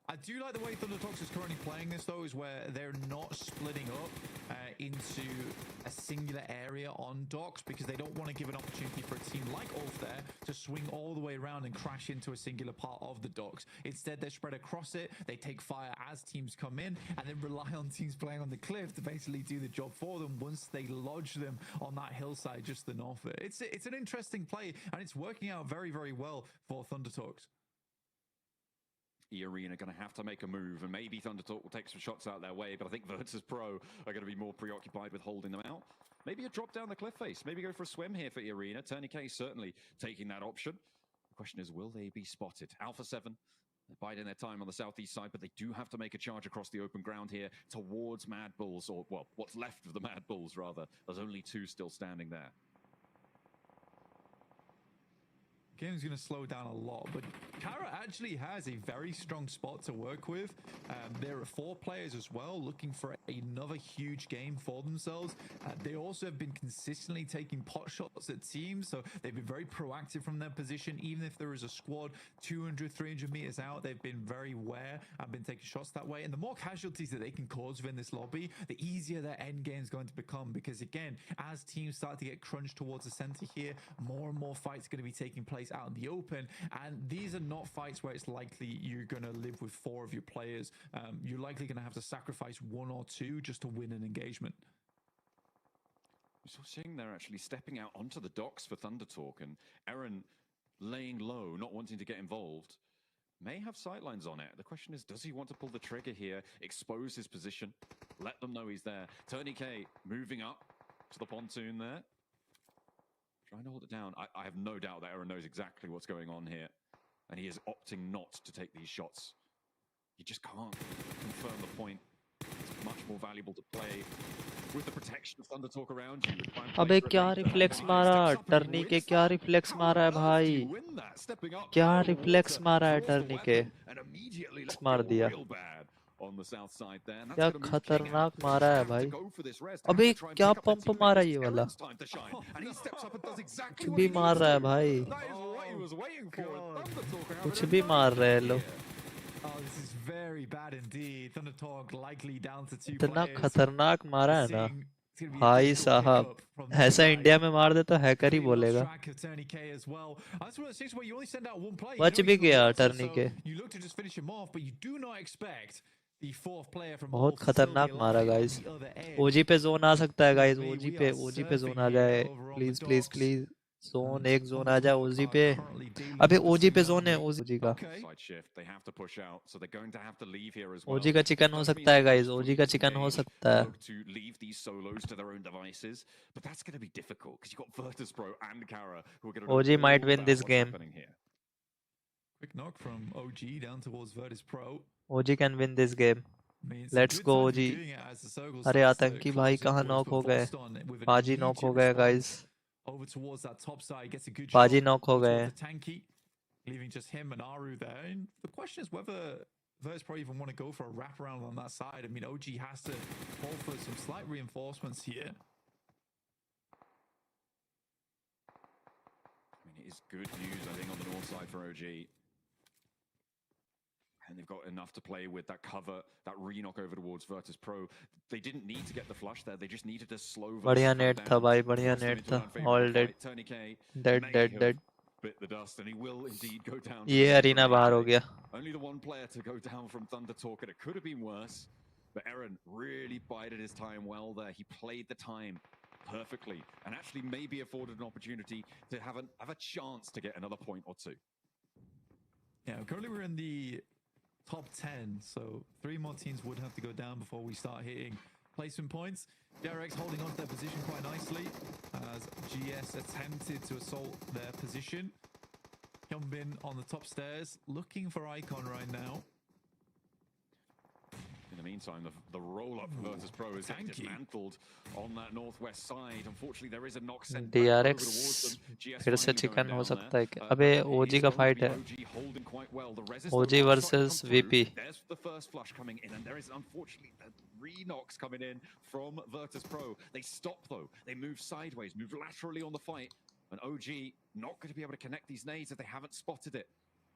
I do like the way Thundertalks is currently playing this, though, is where they're not splitting up into a singular area on docks because they don't want to give an opportunity for a team like Ulf there to swing all the way around and crash into a singular part of the docks. Instead, they're spread across it. They take fire as teams come in and then rely on teams playing on the cliff to basically do the job for them once they lodge them on that hillside just the north of it. It's an interesting play, and it's working out very, very well for Thundertalks. E-Arena going to have to make a move, and maybe Thundertalk will take some shots out their way, but I think Virtus Pro are going to be more preoccupied with holding them out. Maybe a drop down the cliff face, maybe go for a swim here for E-Arena. Tourniquet certainly taking that option. The question is, will they be spotted? Alpha 7, they're biding their time on the southeast side, but they do have to make a charge across the open ground here towards Mad Bulls, or, well, what's left of the Mad Bulls, rather. There's only 2 still standing there. Game's going to slow down a lot, but Kara actually has a very strong spot to work with. There are 4 players as well looking for another huge game for themselves. They also have been consistently taking pot shots at teams, so they've been very proactive from their position. Even if there is a squad 200, 300 meters out, they've been very aware and been taking shots that way. And the more casualties that they can cause within this lobby, the easier their end game is going to become, because again, as teams start to get crunched towards the center here, more and more fights are going to be taking place out in the open, and these are not fights where it's likely you're going to live with 4 of your players. You're likely going to have to sacrifice 1 or 2 just to win an engagement. So seeing they're actually stepping out onto the docks for Thundertalk, and Aaron laying low, not wanting to get involved, may have sightlines on it. The question is, does he want to pull the trigger here, expose his position, let them know he's there? Tourniquet moving up to the pontoon there. Trying to hold it down. I have no doubt that Aaron knows exactly what's going on here. And he is opting not to take these shots. You just can't confirm the point. It's much more valuable to play with the protection of Thundertalk around you. अबे क्या reflex मारा टर्नी के, क्या reflex मारा है भाई, क्या reflex मारा है टर्नी के, मार दिया, क्या खतरनाक मारा है भाई। अबे क्या पंप मारा ये वाला, कुछ भी मार रहा है भाई, कुछ भी मार रहे हैं लोग, इतना खतरनाक मारा है ना भाई साहब, ऐसा इंडिया में मार दे तो हैकर ही बोलेगा। बच भी गया टर्नी के, बहुत खतरनाक मारा गाइस। ओजी पे जोन आ सकता है गाइस, ओजी पे जोन आ जाए प्लीज प्लीज प्लीज, जोन एक जोन आ जाए ओजी पे। अबे ओजी पे जोन है, ओजी का, ओजी का चिकन हो सकता है गाइस, ओजी का चिकन हो सकता है। ओजी might win this game. Quick knock from OG down towards Virtus Pro. OG can win this game. Let's go OG. अरे आतंकी भाई कहाँ नॉक हो गए, बाजी नॉक हो गए guys, Over towards that top side, gets a good shot. बाजी नॉक हो गए, Tanky, leaving just him and Aru there. And the question is whether Virtus Pro even want to go for a wraparound on that side. I mean, OG has to call for some slight reinforcements here. I mean, it is good news, I think, on the north side for OG. And they've got enough to play with, that cover, that re-knock over towards Virtus Pro. They didn't need to get the flush there, they just needed to slow Virtus बढ़िया Pro net down. था भाई, बढ़िया net था, all dead, dead. Bit the dust, and he will indeed go down. ये arena बाहर हो गया। Only the one player to go down from Thundertalk, and it could have been worse. But Aaron really bided his time well there. He played the time perfectly, and actually maybe afforded an opportunity to have a chance to get another point or two. Yeah, currently we're in the top 10, so 3 more teams would have to go down before we start hitting placement points. DRX holding on to their position quite nicely as GS attempted to assault their position. Hyunbin on the top stairs, looking for Icon right now. In the meantime, the roll-up for Virtus Pro is getting dismantled on that northwest side. Unfortunately, there is a knock sent back over towards them. GS फिर से finally chicken going हो down सकता है there. क्या? अबे ओजी का fight है, OG holding quite well. The resist OG are versus starting to come VP. through. There's the first flush coming in, and there is unfortunately the re-knocks coming in from Virtus Pro. They stop though. They move sideways, move laterally on the fight, and OG not going to be able to connect these nades if they haven't spotted it.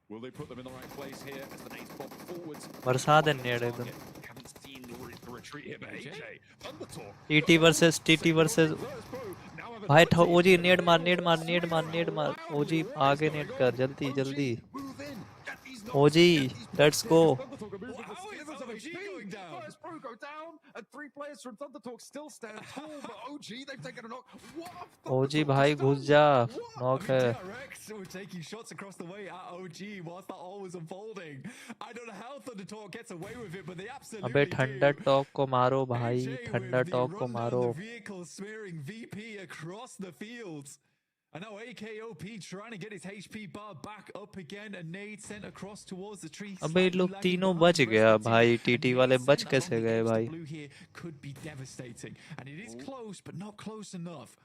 Will they put them in the right place here as the nades pop forwards? बरसा दे net एकदम। Haven't seen the retreat here, but AJ, Thundertalk. TT versus TT versus भाई, OG nade मार, nade मार, nade मार, nade मार, OG आगे nade कर, जल्दी जल्दी, OG let's go. Virtus Pro go down, and 3 players from Thundertalk still stand tall, but OG, they've taken a knock. ओजी भाई घुस जा, नॉक है। DRX were taking shots across the way at OG whilst that all was unfolding. I don't know how Thundertalk gets away with it, but they absolutely अबे do. Thunder talk को मारो भाई, thunder talk को मारो। Vehicle smearing VP across the fields. And now AKOP trying to get his HP bar back up again. A nade sent across towards the tree. अबे लोग तीनों बच गया भाई, टीटी वाले बच कैसे गए भाई? Blue here could be devastating, and it is close, but not close enough.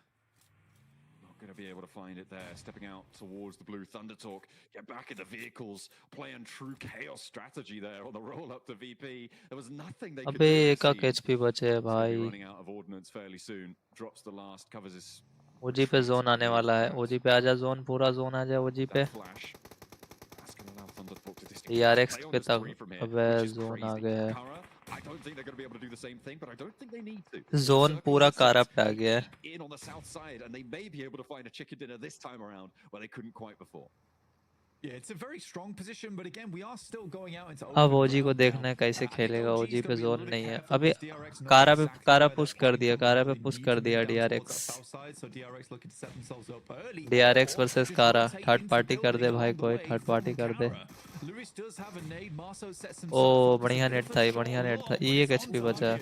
Not going to be able to find it there. Stepping out towards the blue Thundertalk. Get back in the vehicles. Playing true chaos strategy there on the roll up to VP. There was nothing they could do. अबे it एक seemed. HP बचे है भाई। Running out of ordnance fairly soon. Drops the last, covers his. ओजी पे zone आने वाला है, ओजी पे आजा, जोन पूरा जोन आ जाए ओजी पे। DRX पे तक अबे जोन आ गया है, जोन पूरा करप्ट आ गया है। In on the south side, and they may be able to find a chicken dinner this time around where they couldn't quite before. Yeah, it's a very strong position, but again, we are still going out into. अब ओजी को देखना है कैसे खेलेगा, ओजी पे zone नहीं है। अबे कारा पुश कर दिया, कारा पे पुश कर दिया DRX। DRX वर्सेस कारा, थर्ड पार्टी कर दे भाई, कोई थर्ड पार्टी कर दे। ओ बढ़िया नेट था, ये बढ़िया नेट था, ये एक HP बचा है।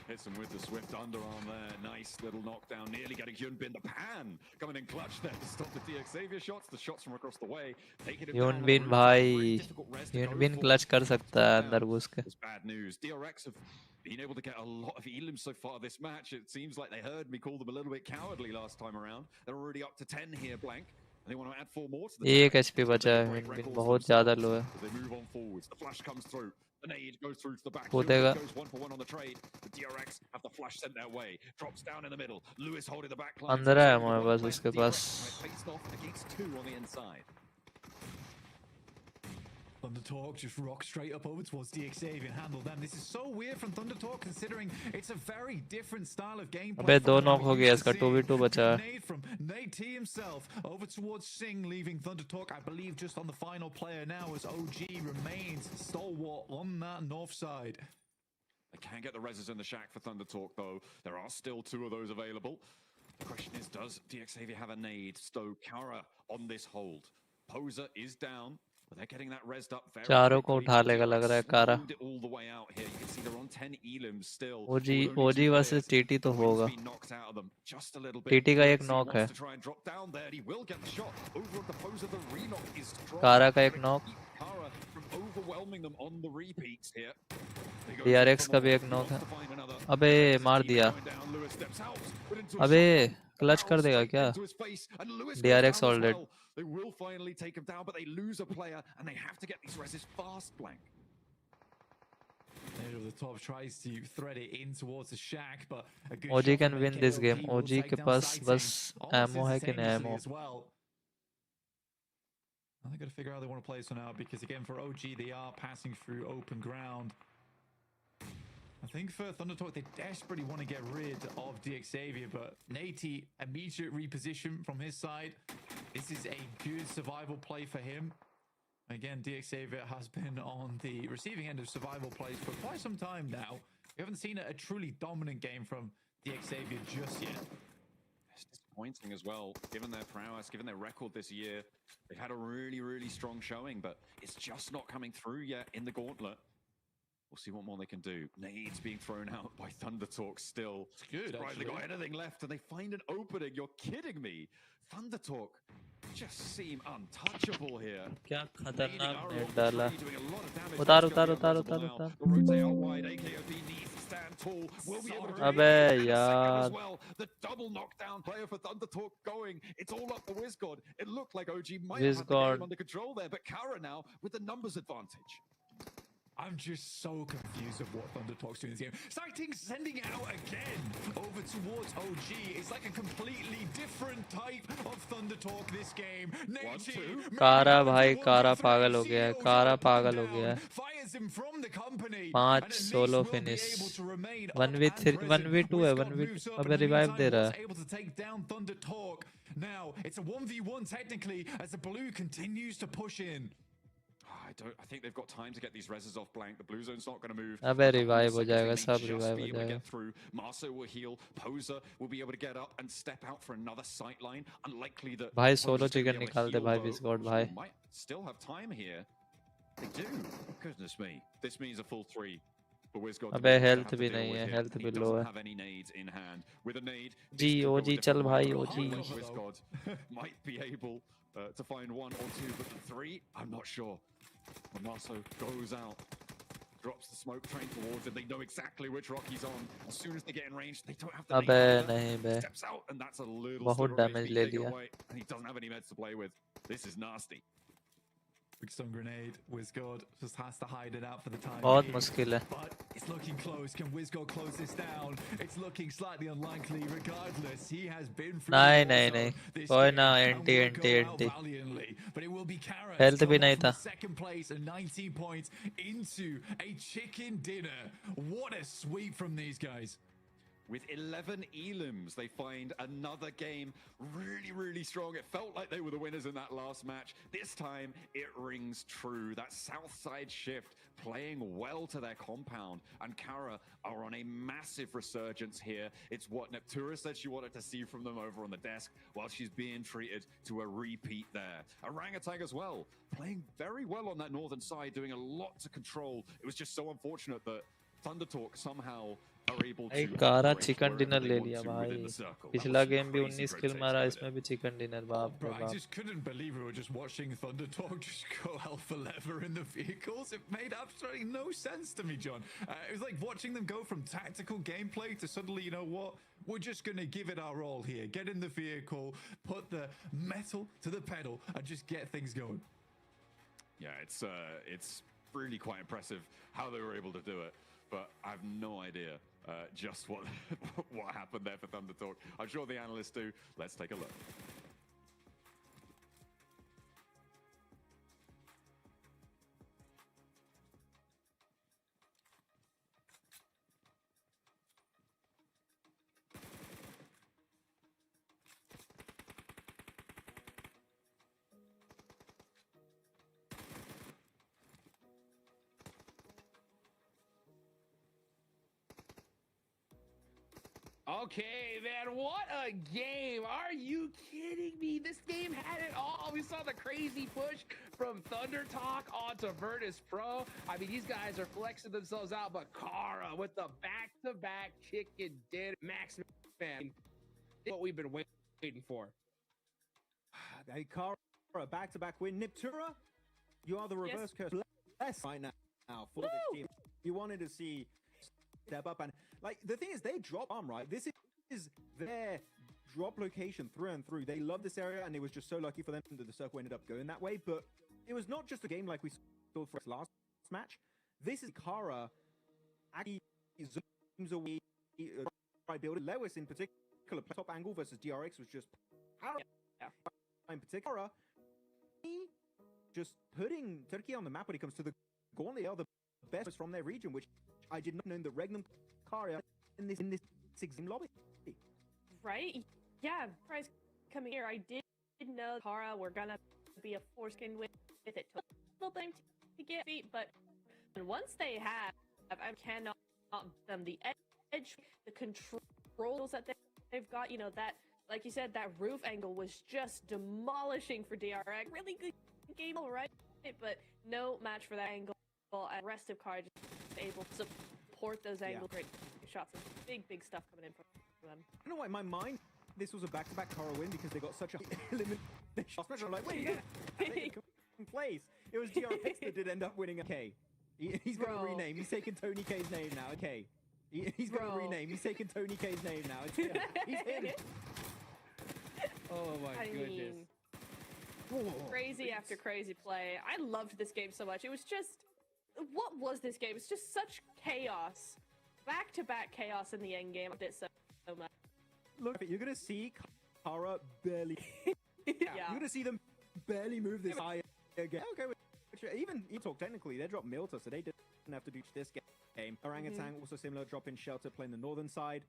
Hits him with the swift underarm there. Nice little knockdown. Nearly getting Hyunbin the pan. Coming in clutch there to stop the DX Xavier shots. The shots from across the way. Taking him down on the यूनबिन rooftop. भाई Really difficult res to go यूनबिन for. Clutch कर Not सकता to है go अंदर down. घुस के It's bad news. DRX have been able to get a lot of elims so far this match. It seems like they heard me call them a little bit cowardly last time around. They're already up to 10 here, Blank. And they want to add 4 more to the एक tally. HP So बचा they है can break यूनबिन records बहुत ज्यादा themselves लो है as they move on forwards. The flash comes through. The nade goes through to the back. कूदेगा Hyunbin goes 1-for-1 on the trade. The DRX have the flash sent their way. Drops down in the middle. Lewis holding the back line. 15 है हमारे पास उसके पास Faced off against 2 on the inside. Thunder Talk just rock straight up over towards DX Xavier and handle them. This is so weird from Thunder Talk considering it's a very different style of gameplay. अबे दो knock हो गया इसका 2v2 बचा है Nade from Nate T himself over towards Singh, leaving Thunder Talk, I believe, just on the final player now as OG remains stalwart on that north side. They can get the reses in the shack for Thunder Talk, though. There are still 2 of those available. The question is, does DX Xavier have a nade? Stow Kara on this hold. Poser is down. But they're getting that rezzed up very चारों को quickly. उठा लेगा लग रहा है कारा Slowed it all the way out here. You can see they're on 10 elims still. OG versus TT तो होगा Knocked out of them just a little bit. TT का एक He नॉक है wants to try and drop down there. He will get the shot. Over at the Poser, the re-knock is strong. कारा का एक knock Kara from overwhelming them on the repeats here. DRX का भी एक knock है अबे मार दिया अबे क्लच कर देगा क्या DRX all dead They will finally take him down, but they lose a player, and they have to get these reses fast, Blank. Over the top tries to thread it in towards the shack, but a good OG shot can from win this game. KOP will OG take के down पास Sighting बस almost ammo है कि नहीं instantaneously ammo as well. Now they got to figure out how they want to play this one out because again for OG they are passing through open ground. I think for Thunder Talk they desperately want to get rid of DX Xavier, but Nate immediate reposition from his side. This is a good survival play for him. Again, DX Xavier has been on the receiving end of survival plays for quite some time now. We haven't seen a truly dominant game from DX Xavier just yet. It's disappointing as well, given their prowess, given their record this year. They've had a really, really strong showing, but it's just not coming through yet in the Gauntlet. We'll see what more they can do. Nades being thrown out by Thunder Talk still. It's good, Surprised they actually. got anything left and they find an opening. You're kidding me. Thunder Talk just seem untouchable here. क्या खतरनाक net डाला उतार उतार उतार उतार उतार अबे यार The double knockdown player for Thunder Talk going. It's all up to WizGod. It looked like OG might have had the WizGod. game under control there, but Kara now with the numbers advantage. I'm just so confused of what Thunder Talk's doing in this game. Sighting sending it out again over towards OG. It's like a completely different type of Thunder Talk this game. कारा भाई कारा पागल हो गया है कारा पागल हो गया है 5 सोलो फिनिश 1v2 है 1v2 अबे रिवाइव दे रहा है able to take down Thunder Talk. Now it's a 1v1 technically as the blue continues to push in. I think they've got time to get these reses off Blank. The blue zone's not going to move. अबे revive हो Seconds, जाएगा they may सब just revive be हो able to जाएगा get through. Marso will heal. Poser will be able to get up and step out for another sight line. Unlikely that भाई Poser's solo gonna be chicken able to निकाल दे heal, भाई though. Wiskott So भाई might still have time here. They do. Goodness me. This means a full 3. But WizGod अबे have health to भी deal नहीं with है him, health and भी he low doesn't है have any nades in hand. With a nade, ji this could go a OG different चल way. भाई But OG WizGod might be able to find 1 or 2, but the 3, I'm not sure. When Marso goes out, drops the smoke train towards him, they know exactly which rock he's on. As soon as they get in range, they don't have to अबे make नहीं बे steps out, and that's a little बहुत sliver of damage HP ले taken लिया away, and he doesn't have any meds to play with. This is nasty. Big stun grenade. WizGod just has to hide it out for the time बहुत being. मुश्किल है But it's looking close. Can WizGod close this down? It's looking slightly unlikely. Regardless, he has been through नहीं the नहीं war नहीं zone this कोई game ना and anti will anti go out anti valiantly. But it will be Kara health to भी come नहीं up from था the second place and 19 points into a chicken dinner. What a sweep from these guys. With 11 elims, they find another game really, really strong. It felt like they were the winners in that last match. This time, it rings true. That south side shift playing well to their compound. And Kara are on a massive resurgence here. It's what Neptura said she wanted to see from them over on the desk while she's being treated to a repeat there. Orangutan as well, playing very well on that northern side, doing a lot to control. It was just so unfortunate that Thunder Talk somehow are able भाई to कारा operate chicken wherever dinner they ले want लिया to भाई. within the circle. That was पिछला some game भी crazy 19 किल rotating मारा, with इसमें it. भी चिकन डिनर. Oh, बाप bro, रे I बाप. just couldn't believe we were just watching Thunder Talk just go hell for leather in the vehicles. It made absolutely no sense to me, John. It was like watching them go from tactical gameplay to suddenly, you know what? We're just going to give it our all here. Get in the vehicle, put the metal to the pedal, and just get things going. Yeah, it's really quite impressive how they were able to do it, but I have no idea just what what happened there for Thunder Talk. I'm sure the analysts do. Let's take a look. Okay, man, what a game. Are you kidding me? This game had it all. We saw the crazy push from Thunder Talk onto Virtus Pro. I mean, these guys are flexing themselves out, but Kara with the back-to-back chicken dinner. Max, man, what we've been waiting for. Hey, Kara, back-to-back win. Niptura, you are the reverse curse. Less right now for this team. You wanted to see step up, and like the thing is, they drop arm, right? This is their drop location through and through. They love this area, and it was just so lucky for them that the circle ended up going that way. But it was not just a game like we saw for last match. This is Kara actually zooms away, by building Lewis in particular. Top angle versus DRX was just in particular. Just putting Turkey on the map when it comes to the Gauntlet. They are the best from their region, which I did not know that Regnum Kara in this exam lobby. Right? Yeah, prize coming here. I did know Kara were gonna be a foreskin with it. Took a little time to get beat, but once they have, I cannot them the edge, the controls that they've got. You know that, like you said, that roof angle was just demolishing for DRX. Really good game, all right, but no match for that angle. And rest of Kara just able to support those angles. Great shots and big stuff coming in from them. I don't know why in my mind this was a back-to-back Kara win because they got such a elimination. I'm like, wait, in place. It was DRX that did end up winning. Okay, he's going to rename. He's taking Tony K's name now. Okay, he's going to rename. He's taking Tony K's name now. It's him. He's him. Oh my goodness. Crazy after crazy play. I loved this game so much. It was just, what was this game? It's just such chaos. Back-to-back chaos in the end game. I loved it so much. Look, you're going to see Kara barely. You're going to see them barely move this high again. Okay, even talk technically, they dropped Milta, so they didn't have to do this game. Orangutan also similar, drop in Shelter playing the northern side.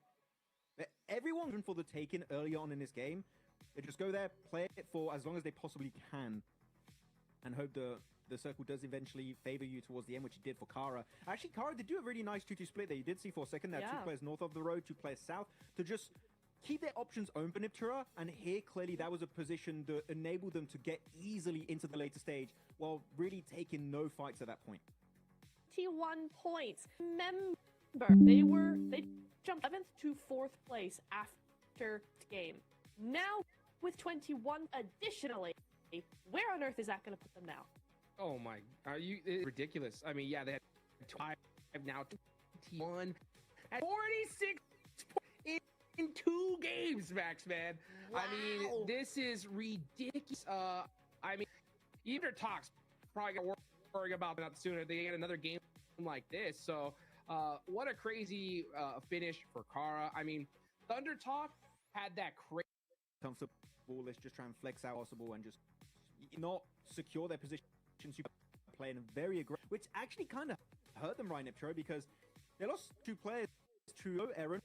Everyone's for the taking early on in this game. They just go there, play it for as long as they possibly can, and hope the circle does eventually favor you towards the end, which it did for Kara. Actually, Kara did do a really nice 2-2 split there. You did see for a second there, 2 players north of the road, 2 players south, to just keep their options open, Niptura, and here clearly that was a position that enabled them to get easily into the later stage while really taking no fights at that point. 21 points. Remember, they jumped 7th to 4th place after the game. Now with 21 additionally, where on earth is that going to put them now? Oh my, are you ridiculous? I mean, yeah, they had 5, now 21 at 46 in 2 games, Max, man. Wow. I mean, this is ridiculous. I mean, even Talks probably gonna worry about that sooner. They get another game like this. So, what a crazy finish for Kara. I mean, Thunder Talk had that crazy comfortable. Let's just try and flex out possible and just not secure their positions. You play in a very aggressive, which actually kind of hurt them right now, because they lost 2 players to Aaron.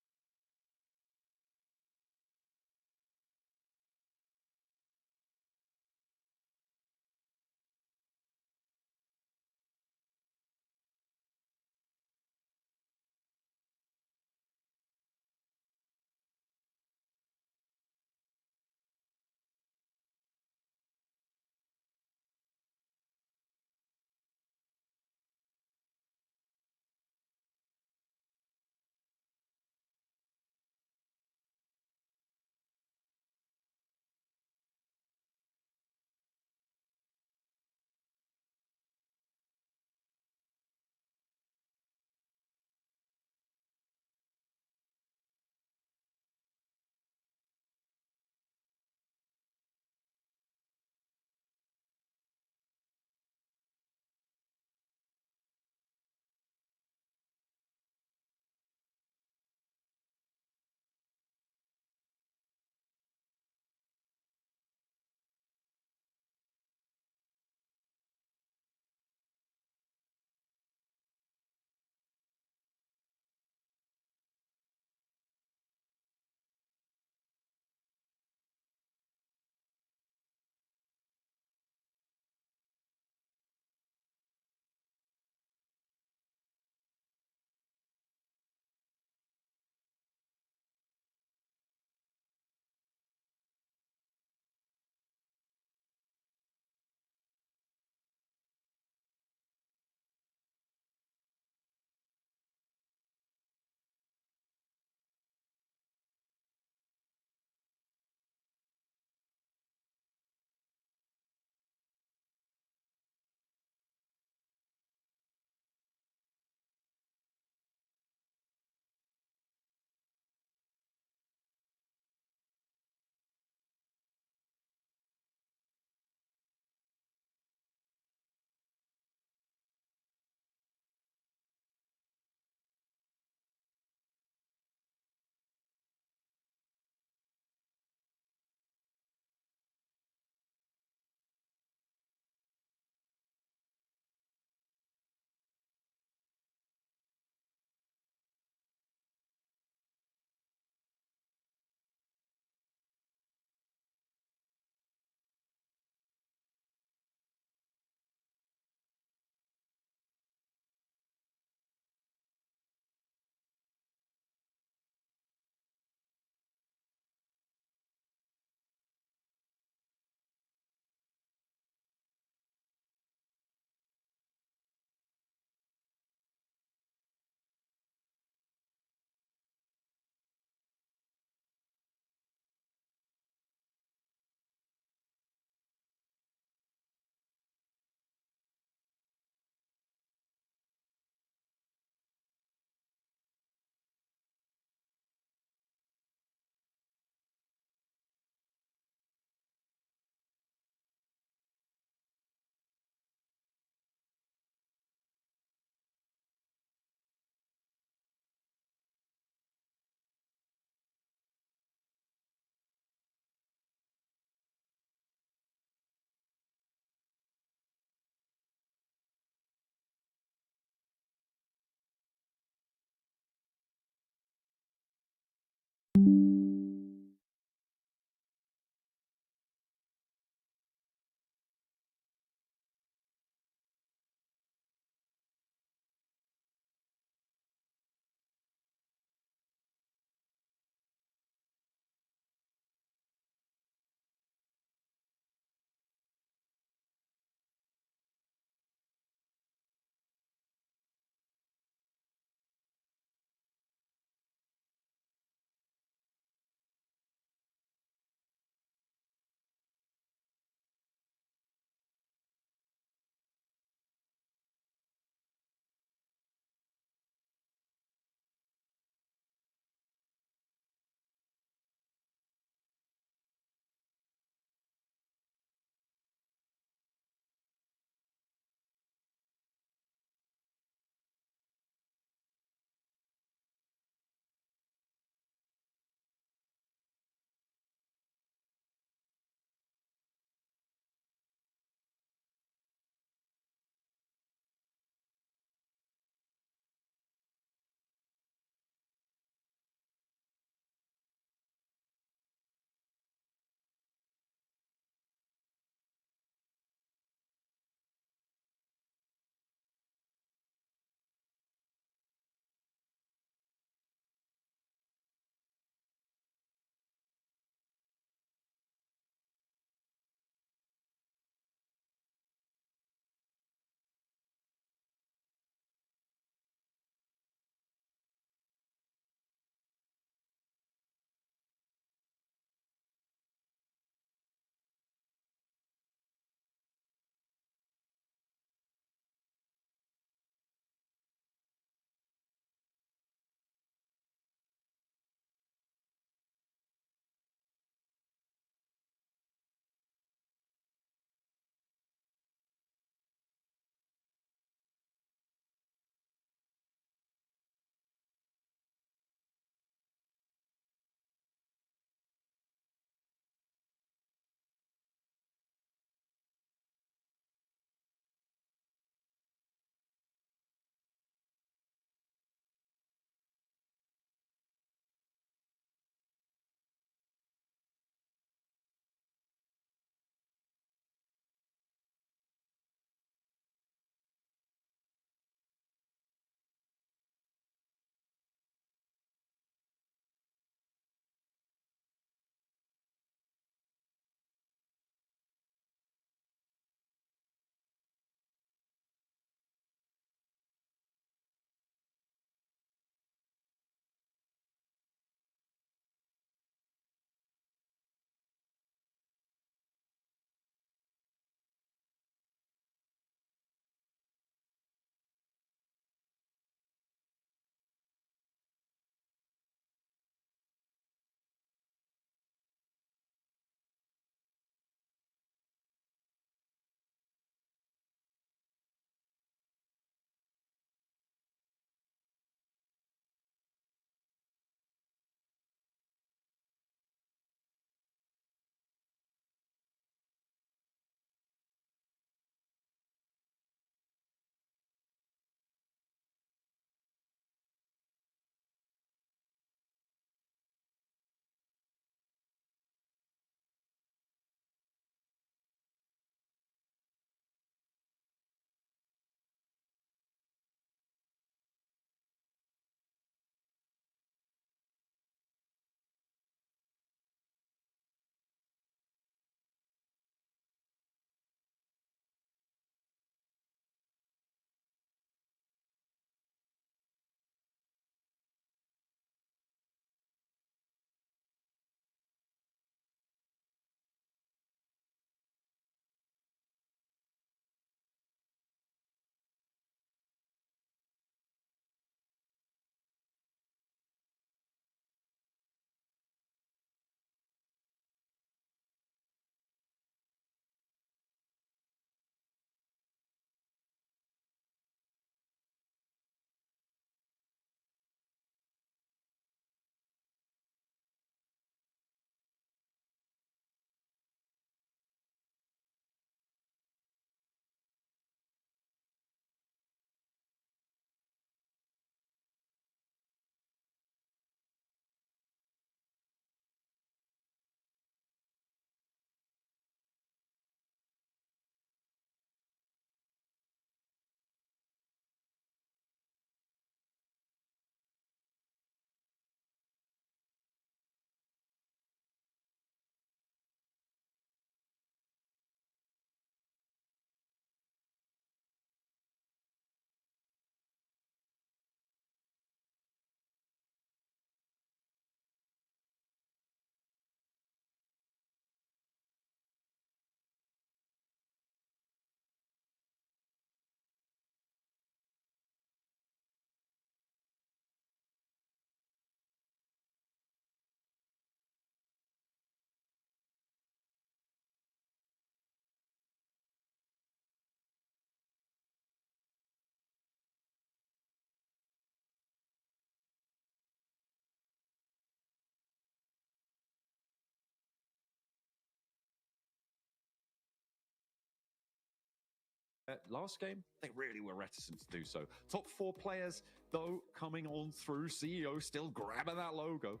last game, they really were reticent to do so. Top 4 players, though, coming on through. CEO still grabbing that logo.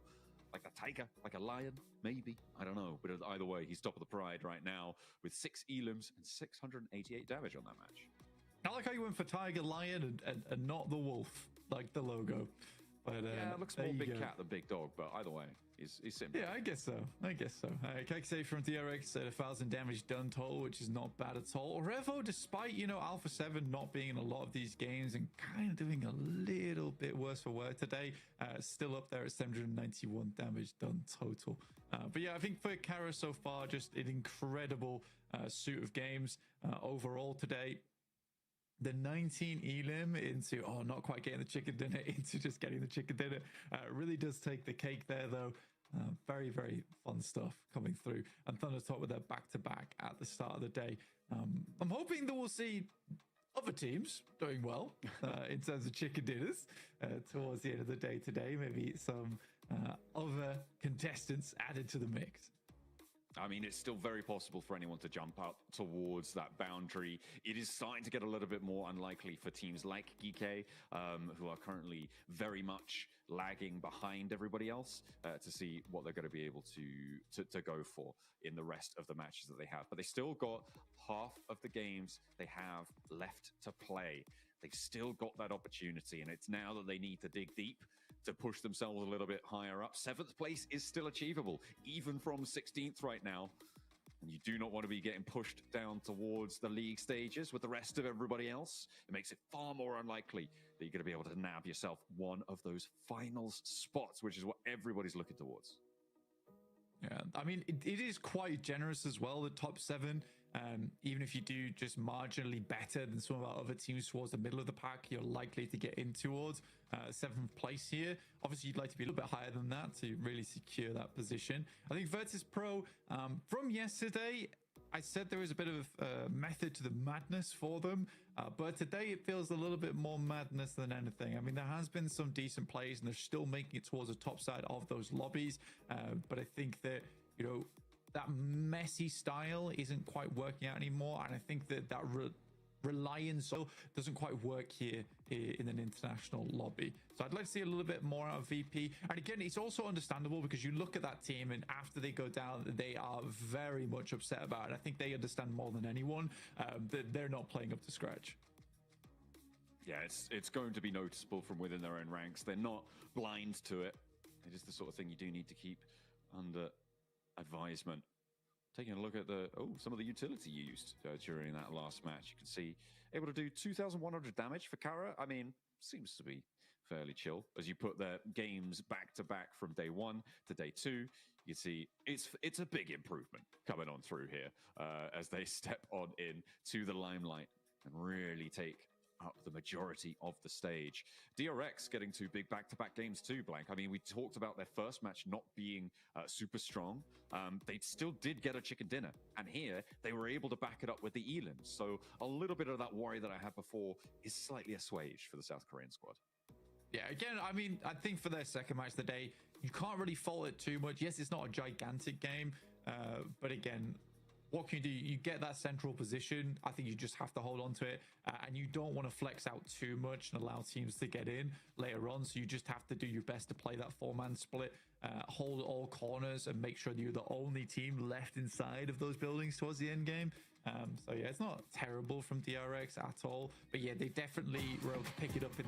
Like a tiger, like a lion, maybe. I don't know. But either way, he's top of the pride right now with 6 elims and 688 damage on that match. I like how you went for tiger, lion, and not the wolf, like the logo. But yeah, it looks more big cat than big dog, but either way, he's simple. Yeah, I guess so. KAIF from DRX said 1,000 damage done total, which is not bad at all. Revo, despite, Alpha 7 not being in a lot of these games and kind of doing a little bit worse for wear today, still up there at 791 damage done total. But yeah, I think for Kara so far, just an incredible suit of games overall today. The 19 elim into, not quite getting the chicken dinner, into just getting the chicken dinner. Really does take the cake there, though. Very, very fun stuff coming through. And Thundertop with their back-to-back at the start of the day. I'm hoping that we'll see other teams doing well in terms of chicken dinners towards the end of the day today. Maybe some other contestants added to the mix. I mean, it's still very possible for anyone to jump up towards that boundary. It is starting to get a little bit more unlikely for teams like GK, who are currently very much lagging behind everybody else, to see what they're going to be able to go for in the rest of the matches that they have. But they still got half of the games they have left to play. They've still got that opportunity, and it's now that they need to dig deep to push themselves a little bit higher up. 7th place is still achievable, even from 16th right now. And you do not want to be getting pushed down towards the league stages with the rest of everybody else. It makes it far more unlikely that you're going to be able to nab yourself one of those finals spots, which is what everybody's looking towards. Yeah, I mean, it is quite generous as well, the top 7. Even if you do just marginally better than some of our other teams towards the middle of the pack, you're likely to get in towards 7th place here. Obviously, you'd like to be a little bit higher than that to really secure that position. I think Virtus Pro, from yesterday, I said there was a bit of method to the madness for them, but today it feels a little bit more madness than anything. I mean, there has been some decent plays, and they're still making it towards the top side of those lobbies, but I think that, that messy style isn't quite working out anymore, and I think that reliance doesn't quite work here in an international lobby. So I'd like to see a little bit more out of VP. And again, it's also understandable because you look at that team, and after they go down, they are very much upset about it. I think they understand more than anyone that they're not playing up to scratch. Yeah, it's going to be noticeable from within their own ranks. They're not blind to it. It is the sort of thing you do need to keep under advisement. Taking a look at some of the utility used during that last match. You can see able to do 2,100 damage for Kara. I mean, seems to be fairly chill. As you put their games back to back from day 1 to day 2, you can see it's a big improvement coming on through here as they step on in to the limelight and really take up the majority of the stage. DRX getting 2 big back-to-back games too, Blank. I mean, we talked about their first match not being super strong. They still did get a chicken dinner, and here they were able to back it up with the elims. So a little bit of that worry that I had before is slightly assuaged for the South Korean squad. Yeah, again, I mean, I think for their second match of the day, you can't really fault it too much. Yes, it's not a gigantic game, but again, what can you do? You get that central position. I think you just have to hold on to it, and you don't want to flex out too much and allow teams to get in later on. So you just have to do your best to play that 4-man split, hold all corners, and make sure that you're the only team left inside of those buildings towards the end game. So yeah, it's not terrible from DRX at all, but yeah, they definitely were able to pick it up in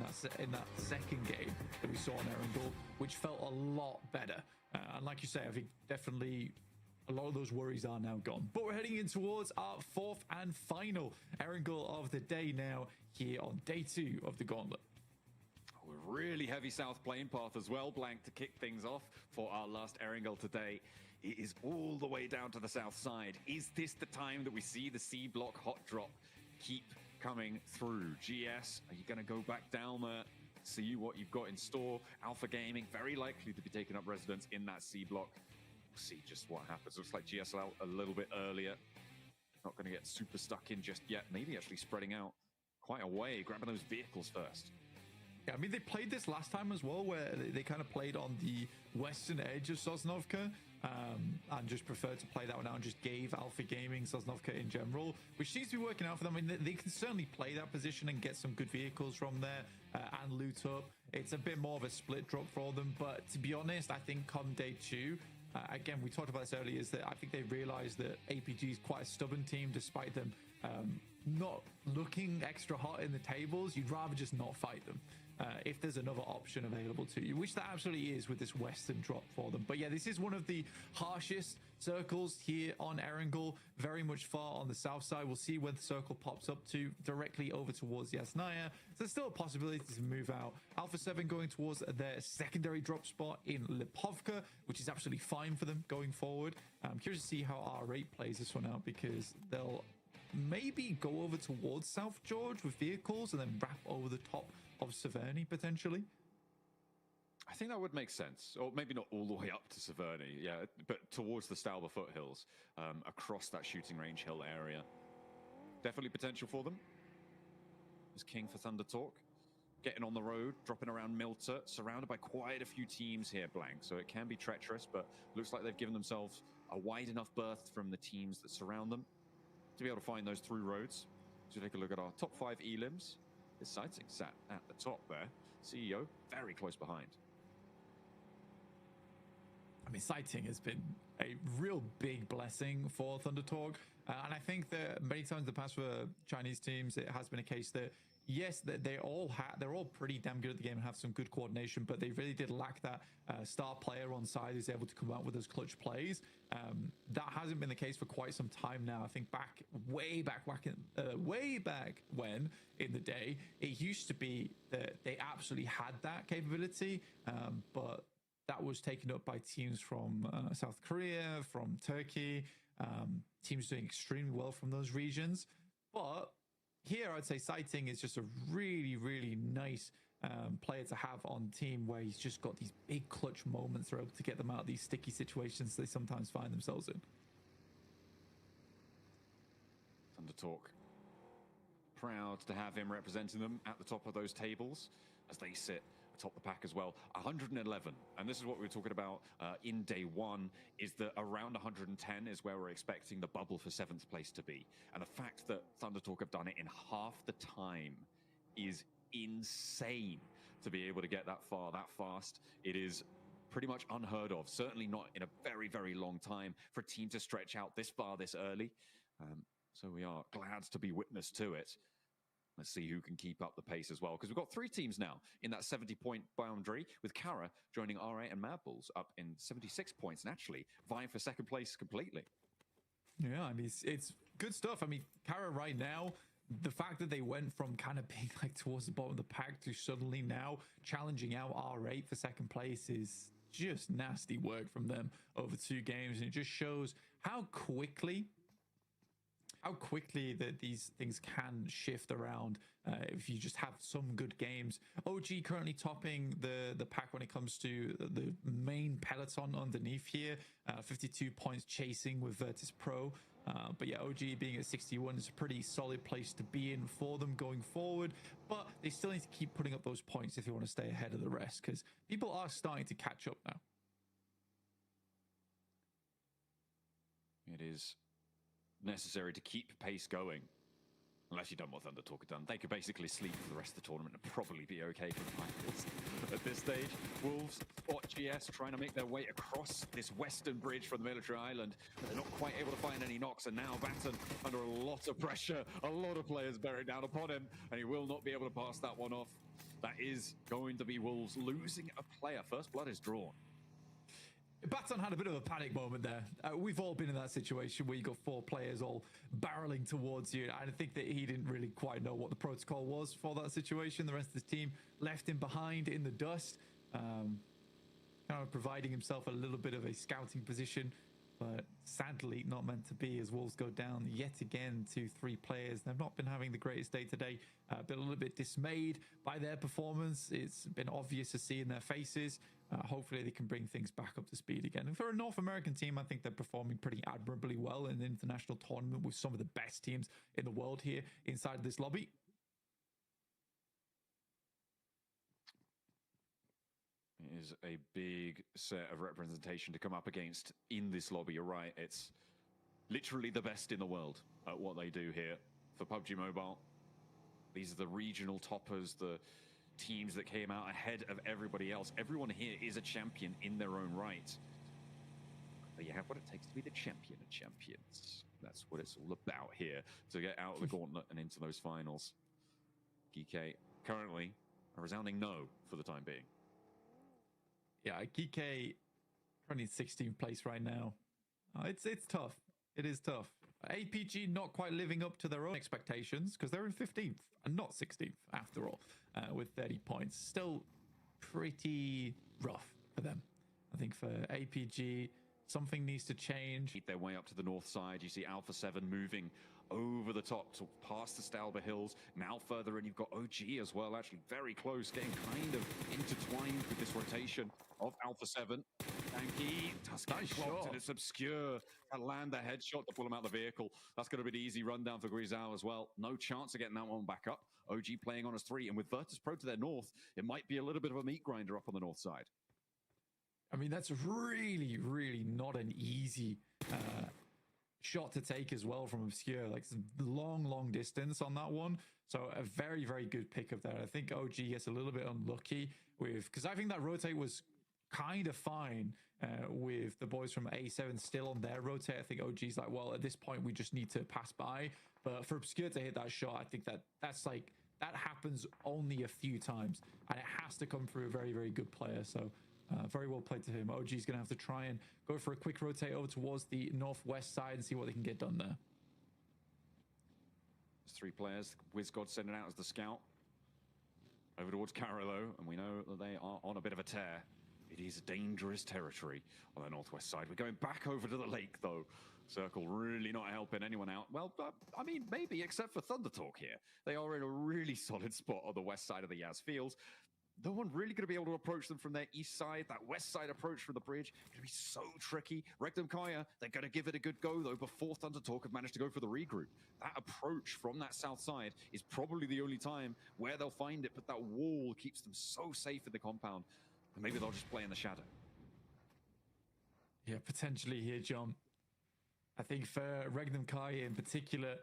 that second game that we saw on Erangel, which felt a lot better. And like you say, I think definitely a lot of those worries are now gone. But we're heading in towards our 4th and final Erangel of the day now here on day 2 of the Gauntlet. A really heavy south plane path as well, Blank, to kick things off for our last Erangel today. It is all the way down to the south side. Is this the time that we see the C block hot drop keep coming through? GS, are you going to go back down there, see what you've got in store? Alpha Gaming, very likely to be taking up residence in that C block. See just what happens. Looks like GSL a little bit earlier. Not going to get super stuck in just yet. Maybe actually spreading out quite a way, grabbing those vehicles first. Yeah, I mean, they played this last time as well, where they kind of played on the western edge of Sosnovka. and just preferred to play that one out and just gave Alpha Gaming Sosnovka in general, which seems to be working out for them. I mean, they can certainly play that position and get some good vehicles from there and loot up. It's a bit more of a split drop for them, but to be honest, I think come day 2, again, we talked about this earlier, is that I think they realized that APG is quite a stubborn team, despite them not looking extra hot in the tables. You'd rather just not fight them if there's another option available to you, which there absolutely is with this western drop for them. But yeah, this is one of the harshest circles here on Erangel, very much far on the south side. We'll see where the circle pops up to, directly over towards Yasnaya. So there's still a possibility to move out. Alpha 7 going towards their secondary drop spot in Lipovka, which is absolutely fine for them going forward. I'm curious to see how R8 plays this one out, because they'll maybe go over towards South George with vehicles and then wrap over the top of Severny potentially. I think that would make sense, or maybe not all the way up to Severny, yeah, but towards the Stalber foothills, across that shooting range hill area. Definitely potential for them. There's King for Thunder Talk, getting on the road, dropping around Milter, surrounded by quite a few teams here, Blank, so it can be treacherous, but looks like they've given themselves a wide enough berth from the teams that surround them to be able to find those through roads. So take a look at our top 5 elims. His sighting sat at the top there. CEO very close behind. I mean, sighting has been a real big blessing for Thunder Talk. And I think that many times in the past for Chinese teams, it has been a case that, yes, they're all pretty damn good at the game and have some good coordination, but they really did lack that star player on side who's able to come out with those clutch plays. That hasn't been the case for quite some time now. I think way back when in the day, it used to be that they absolutely had that capability, but that was taken up by teams from South Korea, from Turkey, teams doing extremely well from those regions. But here, I'd say Sighting is just a really, really nice player to have on team, where he's just got these big clutch moments. They're able to get them out of these sticky situations they sometimes find themselves in. Thunder Talk, proud to have him representing them at the top of those tables as they sit atop the pack as well. 111, and this is what we were talking about in day 1, is that around 110 is where we're expecting the bubble for 7th place to be. And the fact that Thunder Talk have done it in half the time is insane. To be able to get that far, that fast, it is pretty much unheard of. Certainly not in a very, very long time for a team to stretch out this far this early. So we are glad to be witness to it. Let's see who can keep up the pace as well, because we've got 3 teams now in that 70-point boundary, with Kara joining R8 and Mad Bulls up in 76 points and actually vying for 2nd place completely. Yeah, I mean, it's good stuff. I mean, Kara right now, the fact that they went from kind of being like towards the bottom of the pack to suddenly now challenging out R8 for 2nd place is just nasty work from them over 2 games. And it just shows how quickly that these things can shift around if you just have some good games. OG currently topping the pack when it comes to the main peloton underneath here, 52 points chasing with Virtus Pro. But yeah, OG being at 61 is a pretty solid place to be in for them going forward. But they still need to keep putting up those points if they want to stay ahead of the rest, because people are starting to catch up now. It is necessary to keep pace going. Unless you've done what Thunder Talk have done. They could basically sleep for the rest of the tournament and probably be okay at this stage. Wolves, GS trying to make their way across this western bridge from the military island. They're not quite able to find any knocks, and now Batten under a lot of pressure. A lot of players bearing down upon him, and he will not be able to pass that one off. That is going to be Wolves losing a player. First blood is drawn. Baton had a bit of a panic moment there. We've all been in that situation where you got 4 players all barreling towards you. I think that he didn't really quite know what the protocol was for that situation. The rest of the team left him behind in the dust, kind of providing himself a little bit of a scouting position, but sadly not meant to be, as Wolves go down yet again to 3 players. They've not been having the greatest day today. Been a little bit dismayed by their performance. It's been obvious to see in their faces. Hopefully they can bring things back up to speed again. And for a North American team, I think they're performing pretty admirably well in the international tournament with some of the best teams in the world here inside this lobby. is a big set of representation to come up against in this lobby. You're right, it's literally the best in the world at what they do here for PUBG Mobile. These are the regional toppers, the teams that came out ahead of everybody else. Everyone here is a champion in their own right. But you have what it takes to be the champion of champions. That's what it's all about here, to get out of the gauntlet and into those finals. GK currently a resounding no for the time being. Yeah, GK currently in 16th place right now. It's tough. It is tough. APG not quite living up to their own expectations because they're in 15th and not 16th after all, with 30 points. Still pretty rough for them. I think for APG, something needs to change. Eat their way up to the north side. You see Alpha 7 moving over the top to past the Stalber Hills. Now further in, you've got OG as well, actually very close, getting kind of intertwined with this rotation of Alpha 7. Tanky, Tusky Nice blocked, shot. and it's obscure. That land the headshot to pull him out of the vehicle. That's going to be the easy rundown for Grisal as well. No chance of getting that one back up. OG playing on as 3, and with Virtus Pro to their north, it might be a little bit of a meat grinder up on the north side. I mean, that's really, really not an easy shot to take as well from Obscure. Like, it's a long distance on that one. So a very, very good pickup there. I think OG gets a little bit unlucky with, because I think that rotate was kind of fine with the boys from A7 still on their rotate. I think OG's like, well, at this point, we just need to pass by. But for Obscure to hit that shot, I think that's like, that happens only a few times. And it has to come through a very, very good player. So very well played to him. OG's going to have to try and go for a quick rotate over towards the northwest side and see what they can get done there. There's 3 players. WizGod sending out as the scout. Over towards Carolo, and we know that they are on a bit of a tear. It is dangerous territory on the northwest side. We're going back over to the lake, though. Circle really not helping anyone out. Well, I mean, maybe, except for Thunder Talk here. They are in a really solid spot on the west side of the Yaz Fields. No one really going to be able to approach them from their east side. That west side approach from the bridge going to be so tricky. Regnum Kaya, they're going to give it a good go, though, before Thunder Talk have managed to go for the regroup. That approach from that south side is probably the only time where they'll find it, but that wall keeps them so safe in the compound. And maybe they'll just play in the shadow. Yeah, potentially here, John. I think for Regnum Kaya in particular,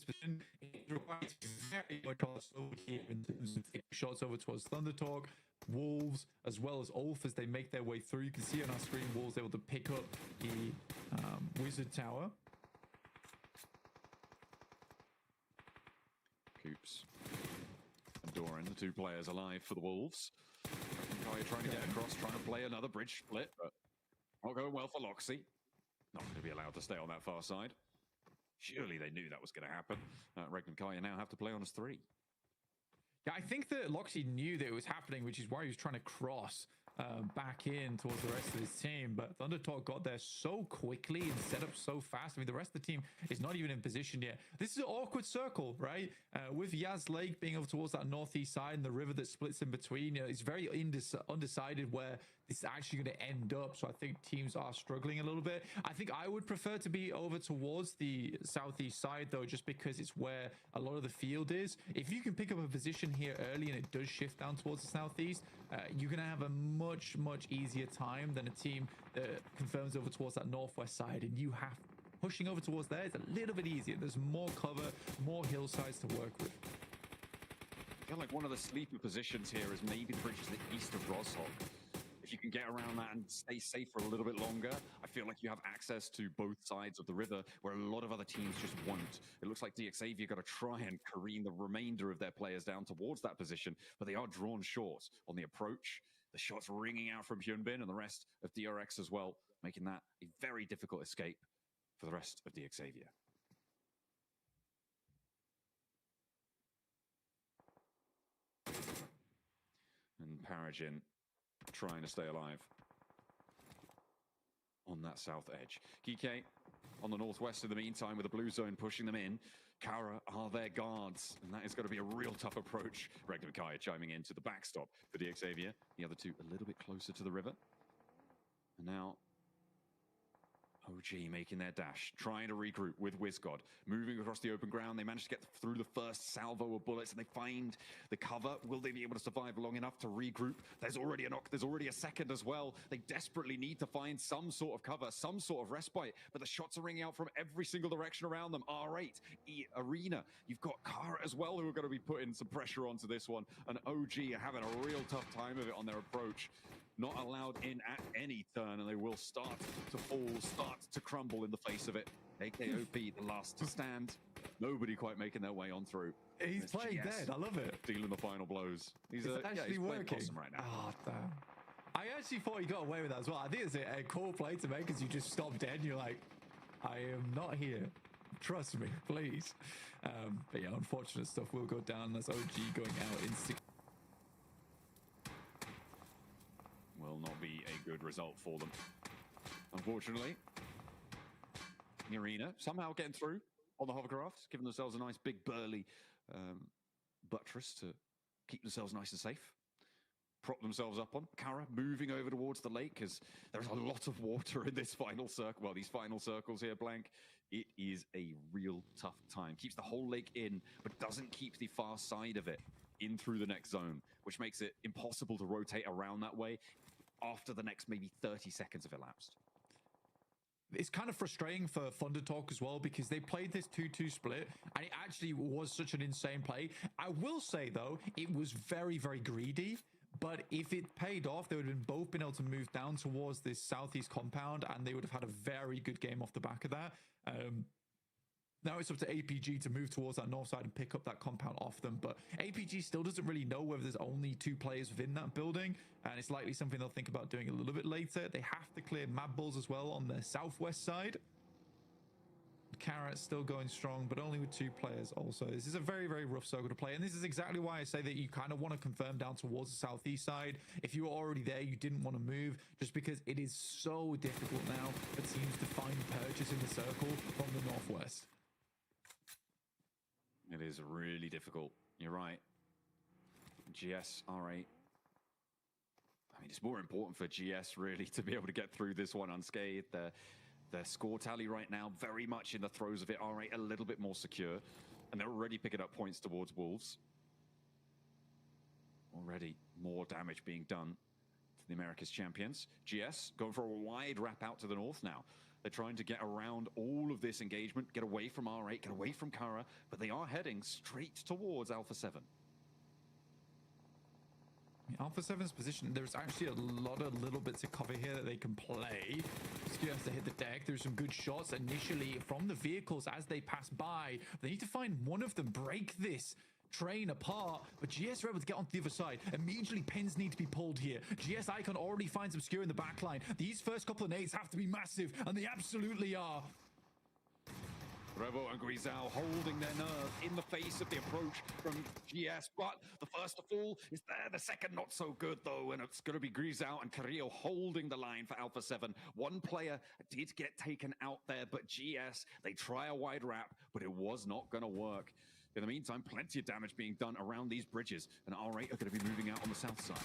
it requires very much also here in terms of taking shots over towards Thunder Talk, Wolves, as well as Ulf as they make their way through. You can see on our screen, Wolves able to pick up the Wizard Tower. Coops and Doran, the 2 players alive for the Wolves. Kaya trying to get across, trying to play another bridge split, but not going well for Loxy. Not going to be allowed to stay on that far side. Surely they knew that was going to happen. Regnum Kaya now have to play on as 3. Yeah, I think that Loxy knew that it was happening, which is why he was trying to cross back in towards the rest of his team. But Thunder Talk got there so quickly and set up so fast. I mean, the rest of the team is not even in position yet. This is an awkward circle, right? With Yaz Lake being over towards that northeast side and the river that splits in between, you know, it's very undecided where this is actually going to end up. So I think teams are struggling a little bit. I think I would prefer to be over towards the southeast side, though, just because it's where a lot of the field is. If you can pick up a position here early and it does shift down towards the southeast, you're going to have a much easier time than a team that confirms over towards that northwest side, and you have pushing over towards there is a little bit easier. There's more cover, more hillsides to work with. I feel like one of the sleeper positions here is maybe the bridge to the east of Roshok. If you can get around that and stay safe for a little bit longer, I feel like you have access to both sides of the river where a lot of other teams just won't. It looks like DXAV got to try and careen the remainder of their players down towards that position, but they are drawn short on the approach. The shots ringing out from Hyunbin and the rest of DRX as well, making that a very difficult escape for the rest of DXAV. And Paragin trying to stay alive on that south edge. Kike on the northwest in the meantime with the blue zone pushing them in. Kara are their guards, and that is going to be a real tough approach. Regnum Kaya chiming into the backstop for DXAV. The other 2 a little bit closer to the river. And now OG making their dash, trying to regroup with WizGod. Moving across the open ground, they manage to get through the first salvo of bullets, and they find the cover. Will they be able to survive long enough to regroup? There's already a knock, there's already a second as well. They desperately need to find some sort of cover, some sort of respite, but the shots are ringing out from every single direction around them. R8, Arena, you've got Kara as well, who are going to be putting some pressure onto this one, and OG are having a real tough time of it on their approach. Not allowed in at any turn, and they will start to fall, start to crumble in the face of it. AKOP, the last to stand. Nobody quite making their way on through. He's playing dead. I love it. Dealing the final blows. He's actually working right now. Oh, damn. I actually thought he got away with that as well. I think it's a cool play to make because you just stop dead and you're like, I am not here. Trust me, please. But yeah, unfortunate stuff will go down. That's OG going out in 6. Will not be a good result for them. Unfortunately, the Arena somehow getting through on the hovercrafts, giving themselves a nice big burly buttress to keep themselves nice and safe. Prop themselves up on. Kara moving over towards the lake because there's a lot of water in this final circle. Well, these final circles here, Blank. It is a real tough time. Keeps the whole lake in, but doesn't keep the far side of it in through the next zone, which makes it impossible to rotate around that way after the next maybe 30 seconds have elapsed. It's kind of frustrating for Thunder Talk as well because they played this 2-2 split and it actually was such an insane play. I will say though, it was very, very greedy, but if it paid off, they would have both been able to move down towards this southeast compound and they would have had a very good game off the back of that. Now it's up to APG to move towards that north side and pick up that compound off them. But APG still doesn't really know whether there's only 2 players within that building. And it's likely something they'll think about doing a little bit later. They have to clear Mad Bulls as well on the southwest side. Carrot's still going strong, but only with 2 players also. This is a very, very rough circle to play. And this is exactly why I say that you kind of want to confirm down towards the southeast side. If you were already there, you didn't want to move just because it is so difficult now for teams to find purchase in the circle from the northwest. It is really difficult. You're right. GS, R8. I mean, it's more important for GS really to be able to get through this one unscathed. Their score tally right now, very much in the throes of it. R8 a little bit more secure. And they're already picking up points towards Wolves. Already more damage being done to the America's champions. GS going for a wide wrap out to the north now. They're trying to get around all of this engagement, get away from R8, get away from Kara, but they are heading straight towards Alpha 7. Alpha 7's position, there's actually a lot of little bits of cover here that they can play. Skill has to hit the deck. There's some good shots initially from the vehicles as they pass by. They need to find one of them, break this train apart, but GS are able to get onto the other side. Immediately pins need to be pulled here. GS Icon already finds Obscure in the backline. These first couple of nades have to be massive, and they absolutely are. Revo and Guizao holding their nerve in the face of the approach from GS, but the first to fall is there. The second not so good though, and it's going to be Guizao and Carrillo holding the line for Alpha 7. One player did get taken out there, but GS, they try a wide wrap, but it was not going to work. In the meantime, plenty of damage being done around these bridges, and R8 are going to be moving out on the south side.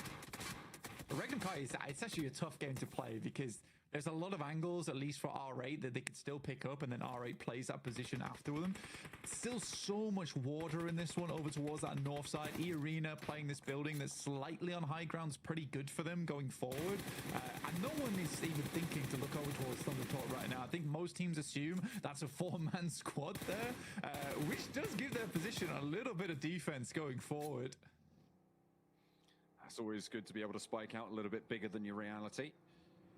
Regnum Kai, it's actually a tough game to play because there's a lot of angles, at least for R8, that they could still pick up, and then R8 plays that position after them. Still so much water in this one over towards that north side. E-Arena playing this building that's slightly on high ground is pretty good for them going forward. And no one is even thinking to look over towards Thunder Talk right now. I think most teams assume that's a 4-man squad there, which does give their position a little bit of defense going forward. It's always good to be able to spike out a little bit bigger than your reality.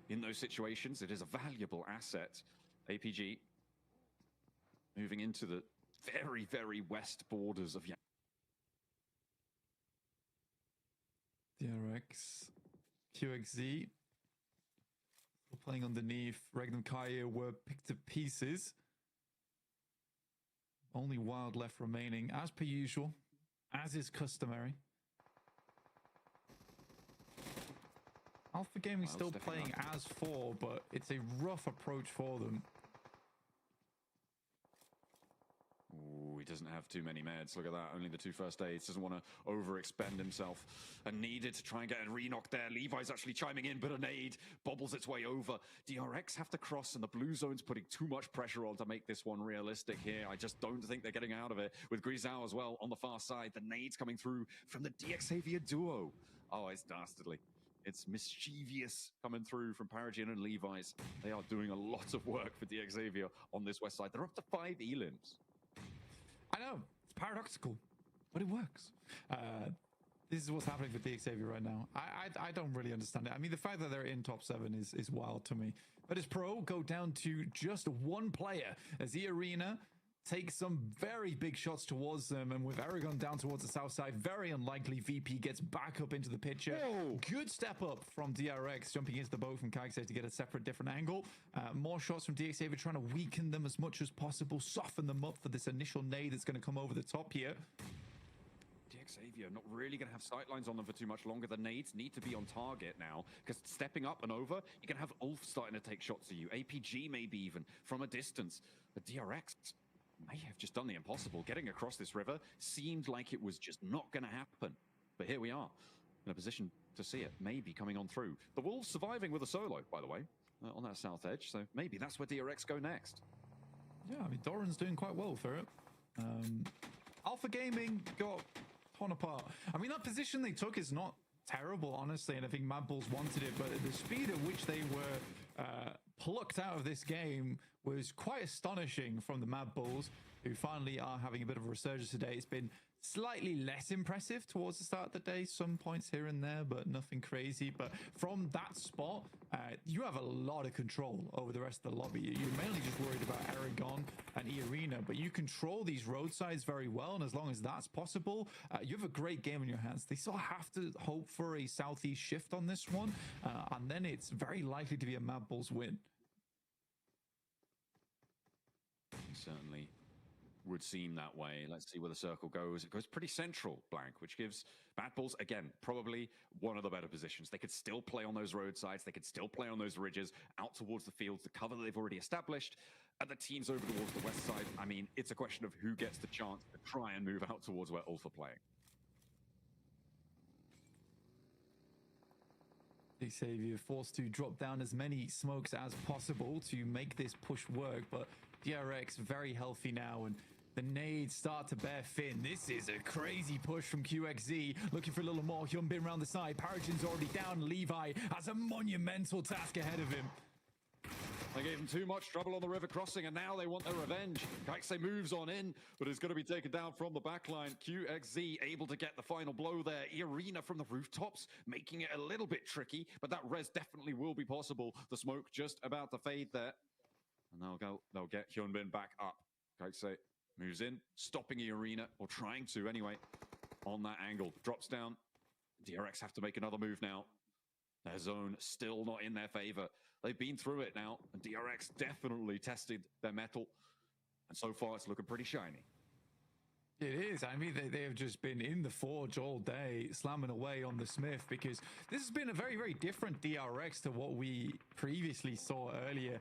In those situations, it is a valuable asset. APG moving into the very, very west borders of DRX, QXZ, playing underneath. Regnum Kaya were picked to pieces. Only Wild left remaining, as per usual, as is customary. Alpha Gaming still playing as 4, but it's a rough approach for them. Ooh, he doesn't doesn't have too many meds. Look at that, only the 2 first aids. Doesn't want to overexpend himself. And needed to try and get a re-knock there. Levi's actually chiming in, but a nade bobbles its way over. DRX have to cross, and the blue zone's putting too much pressure on to make this one realistic here. I just don't think they're getting out of it. With Grisao as well on the far side. The nades coming through from the DXavier duo. Oh, it's dastardly. It's mischievous coming through from Paragon and Levi's. They are doing a lot of work for DXavier on this west side. They're up to 5 elims. I know, it's paradoxical, but it works. This is what's happening for DXavier right now. I don't really understand it. I mean, the fact that they're in top 7 is wild to me. But as Pro go down to just 1 player as the Arena take some very big shots towards them, and with Aragon down towards the south side, very unlikely VP gets back up into the picture. Whoa. Good step up from DRX, jumping into the boat from KAIF to get a separate, different angle. More shots from DXavier, trying to weaken them as much as possible, soften them up for this initial nade that's going to come over the top here. DXavier not really going to have sightlines on them for too much longer. The nades need to be on target now, because stepping up and over, you're going to have Ulf starting to take shots at you. APG maybe even from a distance. But DRX may have just done the impossible. Getting across this river seemed like it was just not going to happen. But here we are, in a position to see it maybe coming on through. The Wolves surviving with a solo, by the way, on that south edge. So maybe that's where DRX go next. Yeah, I mean, Doran's doing quite well for it. Alpha Gaming got torn apart. I mean, that position they took is not terrible, honestly, and I think Mad Bulls wanted it, but the speed at which they were plucked out of this game was quite astonishing from the Mad Bulls, who finally are having a bit of a resurgence today. It's been slightly less impressive towards the start of the day, some points here and there, but nothing crazy. But from that spot, you have a lot of control over the rest of the lobby. You're mainly just worried about Aragon and E-Arena, but you control these roadsides very well, and as long as that's possible, you have a great game in your hands. They still have to hope for a southeast shift on this one, and then it's very likely to be a Mad Bulls win. Certainly would seem that way. Let's see where the circle goes. It goes pretty central, Blank, which gives Mad Bulls, again, probably one of the better positions. They could still play on those roadsides. They could still play on those ridges out towards the fields, the cover that they've already established. And the teams over towards the west side, I mean, it's a question of who gets the chance to try and move out towards where Ulf are playing. Xavier forced to drop down as many smokes as possible to make this push work, but DRX very healthy now, and the nades start to bear fin. This is a crazy push from QXZ, looking for a little more. Hyunbin around the side. Paragon's already down. Levi has a monumental task ahead of him. They gave him too much trouble on the river crossing, and now they want their revenge. KAIF moves on in, but is going to be taken down from the backline. QXZ able to get the final blow there. Arena from the rooftops, making it a little bit tricky, but that res definitely will be possible. The smoke just about to fade there. And they'll get Hyunbin back up. KAIF moves in, stopping Arena, or trying to anyway, on that angle. Drops down. DRX have to make another move now. Their zone still not in their favor. They've been through it now, and DRX definitely tested their mettle. And so far, it's looking pretty shiny. It is. I mean, they have just been in the forge all day, slamming away on the Smith, because this has been a very, very different DRX to what we previously saw earlier.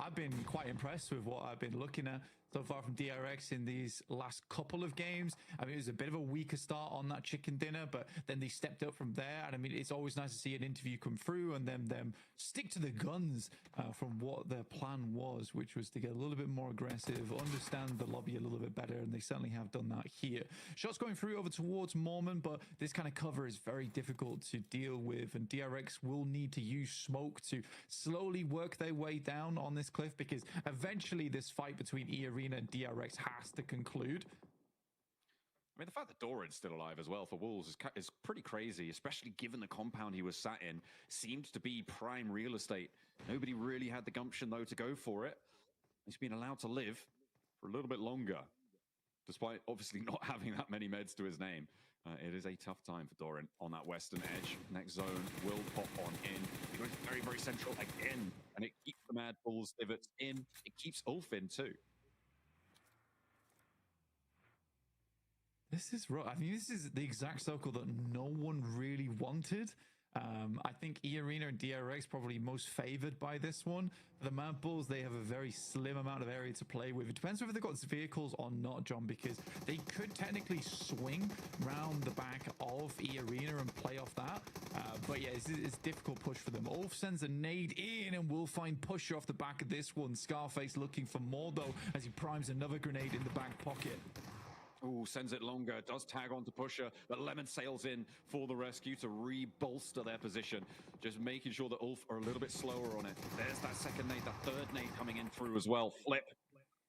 I've been quite impressed with what I've been looking at so far from DRX in these last couple of games. I mean, it was a bit of a weaker start on that chicken dinner, but then they stepped up from there. And I mean, it's always nice to see an interview come through and them stick to the guns from what their plan was, which was to get a little bit more aggressive, understand the lobby a little bit better, and they certainly have done that here. Shots going through over towards Mormon, but this kind of cover is very difficult to deal with, and DRX will need to use smoke to slowly work their way down on this cliff, because eventually this fight between E-Arena and DRX has to conclude. I mean, the fact that Doran's still alive as well for Wolves is pretty crazy, especially given the compound he was sat in seemed to be prime real estate. Nobody really had the gumption, though, to go for it. He's been allowed to live for a little bit longer, despite obviously not having that many meds to his name. It is a tough time for Doran on that western edge. Next zone will pop on in. It goes very, very central again, and it keeps the Mad Bulls divots in. It keeps Ulf in, too. This is right. I mean, this is the exact circle that no one really wanted. I think E-Arena and DRX probably most favored by this one. For the Mad Bulls, they have a very slim amount of area to play with. It depends whether they've got vehicles or not, John, because they could technically swing round the back of E-Arena and play off that. But yeah, it's a difficult push for them. Ulf sends a nade in and will find Pusher off the back of this one. Scarface looking for more, though, as he primes another grenade in the back pocket. Ooh, sends it longer, does tag on to Pusher, but Lemon sails in for the rescue to re-bolster their position. Just making sure that Ulf are a little bit slower on it. There's that second nade, that third nade coming in through as well. Flip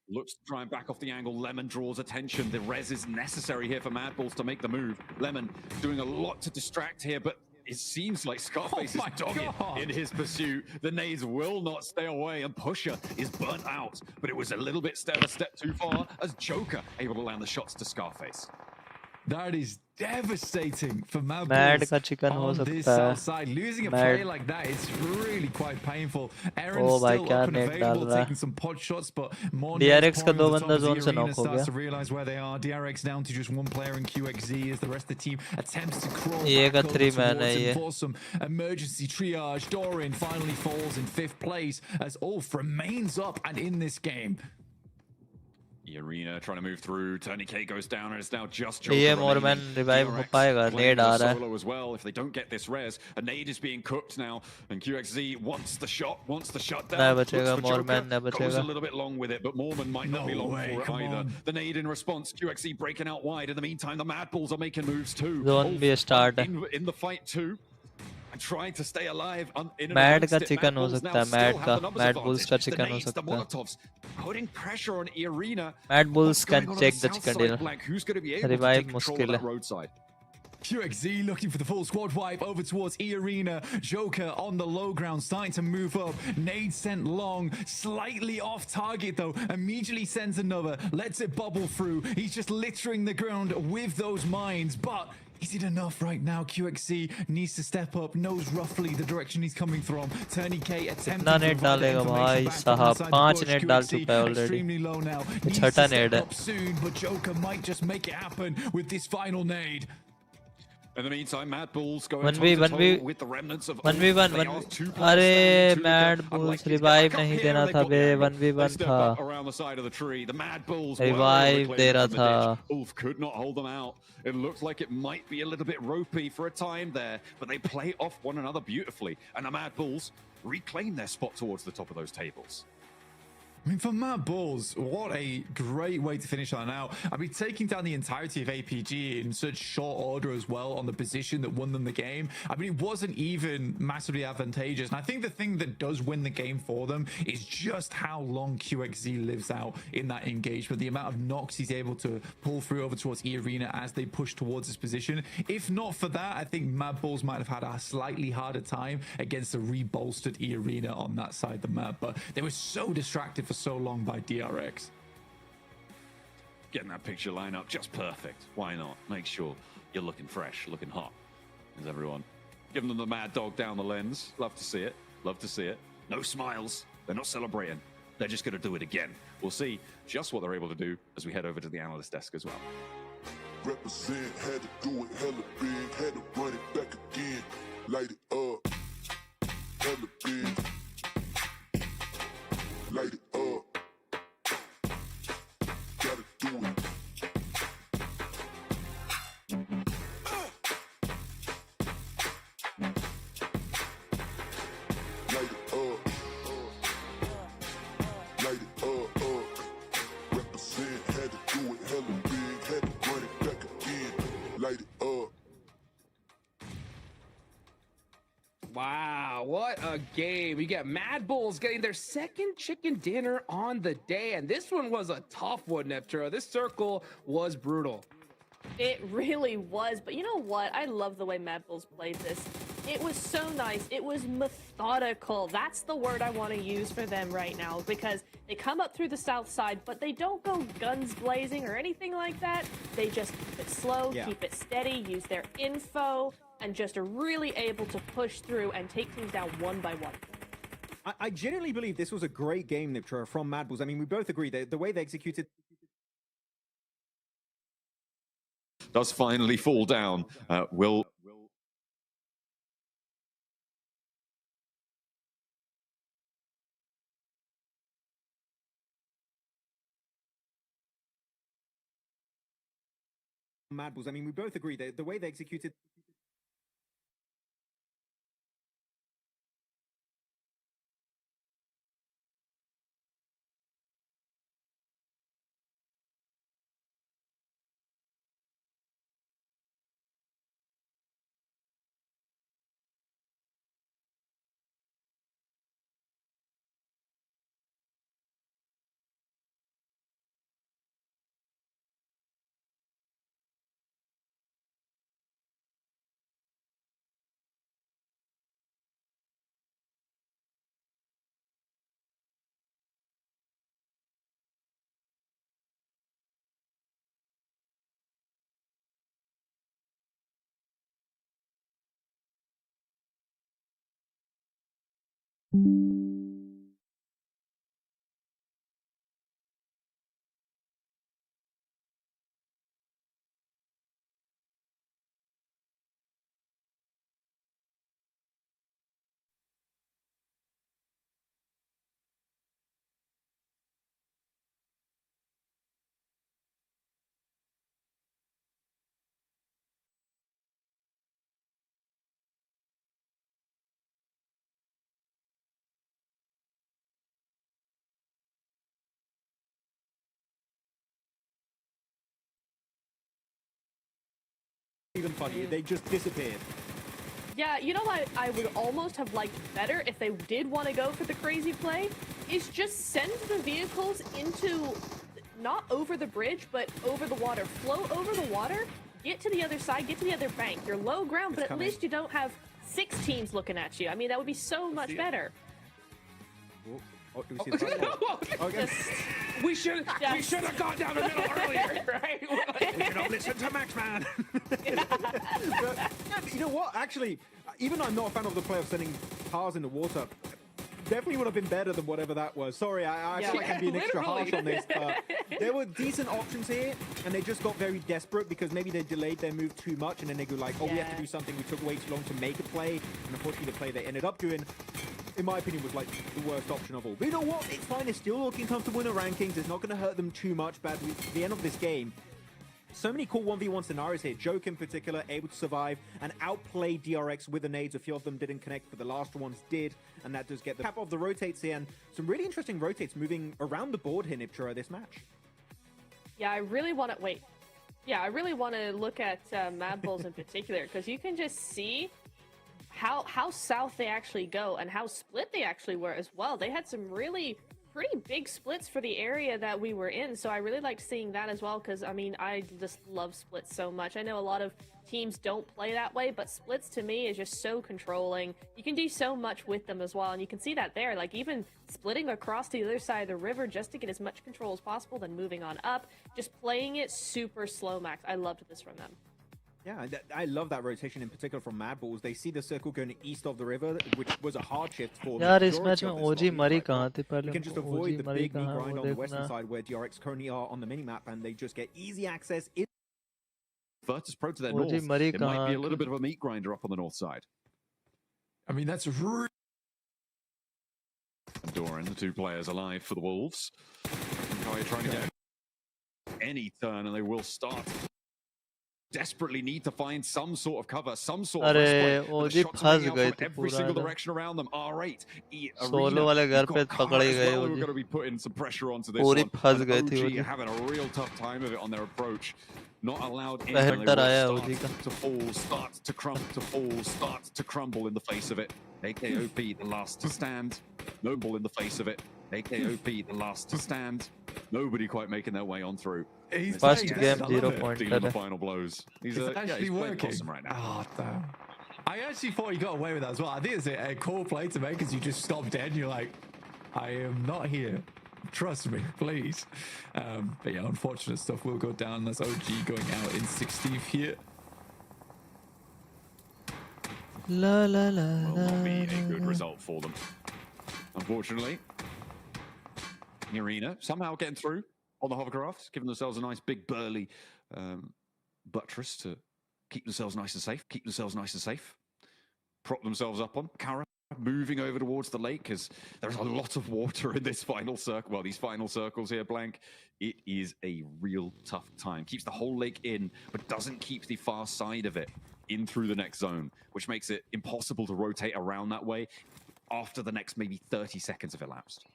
looks to try and back off the angle. Lemon draws attention. The res is necessary here for Mad Bulls to make the move. Lemon doing a lot to distract here, but it seems like Scarface is dogged in his pursuit. The nades will not stay away, and Pusher is burnt out. But it was a little bit a step too far as Joker able to land the shots to Scarface. That is devastating for Mad Mad Bulls का chicken हो on this सकता है. south side. Losing a Mad. player like that, it's really quite painful. Aaron's Oh भाई still क्या up and net डाल available, रहा है. taking some pot shots, but more DRX का pouring दो on the बंदा top as zone से the arena knock हो starts गया. to realize where they are. DRX down to just one player in QXZ as the rest of the team attempts to crawl ये back का over 3-man towards है him ये. for some emergency triage. Doran finally falls in 5th place as Ulf remains up and in this game. The arena trying to move through. Tony K goes down, and it's now just Joker ये remaining. मोरमैन revive हो DRX पाएगा. playing Ned uh the रहा है. solo as well. If they don't get this res, a nade is being cooked now, and QXZ wants the shot, wants the shutdown. नहीं Looks बचेगा for मोरमैन नहीं Joker, goes a बचेगा. little bit long with it, but Mormon might not No be long way, for it come either. on. The nade in response, QXZ breaking out wide. In the meantime, the Mad Bulls are making moves too. Zone भी start है. in the fight too. And trying to stay alive in and mad amongst का it. Chicken Mad हो Bulls सकता now है. still mad have का the numbers mad advantage. Bulls का The chicken हो nades, the सकता है. Molotovs, putting pressure on Arena. Mad What's bulls going can on check the the south chicken side, dinner. Blank? Who's going to be able to Revive take control मुश्किल of है. that roadside? QXZ looking for the full squad wipe over towards E-Arena. Joker on the low ground, starting to move up. Nade sent long, slightly off target though. Immediately sends another, lets it bubble through. He's just littering the ground with those mines, but is it enough right now? QXZ needs to step up, knows roughly the direction he's coming from. Turney K attempting कितना to net provide that डालेगा information भाई back from साहब. inside the 5 bush. Net डाल QXZ चुका है already. extremely low now. ये Needs to छठा step net है. up soon, but Joker might just make it happen with this final nade. In the meantime, Mad Bulls going 1v toe-to-toe with the remnants of 1v1 They are 2 players अरे standing. Mad Tunica bulls unlikely to get revive back up नहीं here, देना and they've था got the बे. angle. 1v1 They step था. up around the side of the tree. The Mad Bulls were able to revive claim they it रहा from the था. ditch. Ulf could not hold them out. It looks like it might be a little bit ropey for a time there, but they play off one another beautifully, and the Mad Bulls reclaim their spot towards the top of those tables. I mean, for Mad Bulls, what a great way to finish that out. I mean, taking down the entirety of APG in such short order as well on the position that won them the game. I mean, it wasn't even massively advantageous. And I think the thing that does win the game for them is just how long QXZ lives out in that engagement. The amount of knocks he's able to pull through over towards E-Arena as they push towards this position. If not for that, I think Mad Bulls might have had a slightly harder time against a re-bolstered E-Arena on that side of the map. But they were so distracted for so long by DRX. Getting that picture line up just perfect. Why not? Make sure you're looking fresh, looking hot. Is everyone giving them the mad dog down the lens? Love to see it. Love to see it. No smiles. They're not celebrating. They're just going to do it again. We'll see just what they're able to do as we head over to the analyst desk as well. Represent, had to do it hella big, had to run it back again, light it up, hella big, light it up, gotta do it. Light it up, light it up, represent, had to do it hella big, had to run it back again, light it up. Wow, what a game. We got Mad Bulls getting their second chicken dinner on the day, and this one was a tough one, Neptura. This circle was brutal. It really was, but you know what? I love the way Mad Bulls played this. It was so nice. It was methodical. That's the word I want to use for them right now, because they come up through the south side, but they don't go guns blazing or anything like that. They just keep it slow, keep it steady, use their info, and just are really able to push through and take things down one by one. I genuinely believe this was a great game, Niptra, from Mad Bulls. I mean, we both agree that the way they executed Does finally fall down. Will Mad Bulls. I mean, we both agree that the way they executed. Even funnier, they just disappeared. Yeah, you know what I would almost have liked better if they did want to go for the crazy play, is just send the vehicles into, not over the bridge, but over the water. Flow over the water, get to the other side, get to the other bank. You're low ground, but at least you don't have 6 teams looking at you. I mean, that would be so much better. Oh, do we see the okay. We should have gone down the middle earlier, right? We should have listened to Max, man. But, you know what? Actually, even though I'm not a fan of the play of sending cars in the water, definitely would have been better than whatever that was. Sorry, I feel like I'm being extra harsh on this, but there were decent options here, and they just got very desperate because maybe they delayed their move too much, and then they go like, oh, we have to do something. We took way too long to make a play, and unfortunately the play they ended up doing, in my opinion, was like the worst option of all. But you know what? It's fine. They're still looking comfortable in the rankings. It's not going to hurt them too much. But at the end of this game, so many cool 1v1 scenarios here. Joke in particular, able to survive and outplay DRX with the nades. A few of them didn't connect, but the last ones did. And that does get the cap of the rotates here. And some really interesting rotates moving around the board here, Nipchura, this match. Yeah, I really want to... Wait. Yeah, I really want to look at Mad Bulls in particular, because you can just see how south they actually go and how split they actually were as well. They had some really pretty big splits for the area that we were in, so I really liked seeing that as well, because I mean, I just love splits so much. I know a lot of teams don't play that way, but splits to me is just so controlling. You can do so much with them as well, and you can see that there, like even splitting across to the other side of the river just to get as much control as possible, then moving on up, just playing it super slow, Max. I loved this from them. Yeah, I love that rotation in particular from Mad Bulls. They see the circle going east of the river, which was a hard shift for यार इस match में ओजी मरी कहाँ थे पहले? You can just avoid the big knee grind on the western side where DRX currently are on the minimap, and they just get easy access. Virtus Pro to their north. It might be a little bit of a meat grinder up on the north side. I mean, that's really... Doran, the two players alive for the Wolves. Kai trying to get any turn, and they will start. Desperately need to find some sort of cover, some sort of respite. But the shots are coming out from every single direction around them. R8, Solo वाले घर पे पकड़े गए we're going to be putting some pressure onto this one. OG having a real tough time of it on their approach. Not allowed in. They will start to fall, start to crumble, start to crumble in the face of it. AKOP, the last to stand. Noble in the face of it. AKOP, the last to stand. Nobody quite making their way on through. He's first game 0 point. Dealing the final blows. He's actually working right now. Oh, damn. I actually thought he got away with that as well. I think it's a cool play to make because you just stop dead and you're like, I am not here. Trust me, please. But yeah, unfortunate stuff will go down. That's OG going out in 16th here. La la la. Will not be a good result for them. Unfortunately, Arena somehow getting through on the hovercrafts, giving themselves a nice big burly buttress to keep themselves nice and safe. Prop themselves up on. Kara moving over towards the lake because there's a lot of water in this final circle. Well, these final circles here, Blank. It is a real tough time. Keeps the whole lake in, but doesn't keep the far side of it in through the next zone, which makes it impossible to rotate around that way after the next maybe 30 seconds have elapsed.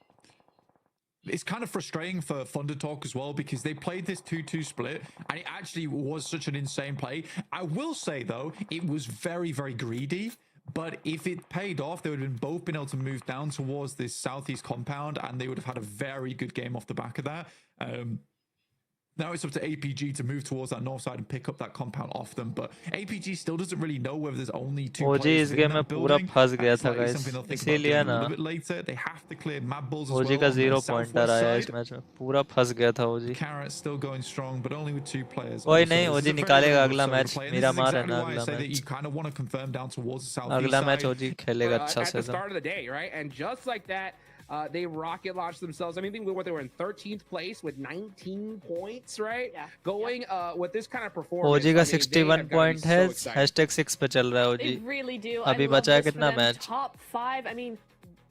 It's kind of frustrating for Thunder Talk as well because they played this 2-2 split and it actually was such an insane play. I will say, though, it was very, very greedy. But if it paid off, they would have both been able to move down towards this southeast compound and they would have had a very good game off the back of that. Now it's up to APG to move towards that north side and pick up that compound off them. But APG still doesn't really know whether there's only two OG players इस in game में that पूरा building. फंस गया That's था likely guys, something they'll think about इसीलिए doing a ना little bit later. They have to clear Mad Bulls as OG well का on the 0 southwest pointer आया इस side. मैच में, पूरा फंस गया था OG. Carrot still going strong, but only with two players. कोई Also, नहीं, this is OG a very, निकालेगा very अगला well match. solid play, and मेरा this is मार है exactly ना why I अगला say that you match. kind of want to confirm down towards the southeast अगला मैच side. OG खेलेगा अच्छा at the से. start of the day, right? And just like that, they rocket launched themselves. I mean, think what they were in 13th place with 19 points, right? Yeah. Going with this kind of performance. OG का I mean, they 61 have gotta be point है, so excited. #6 पे चल रहा है They OG. really do. अभी I love बचा है this for कितना them. Match? Top 5. I mean,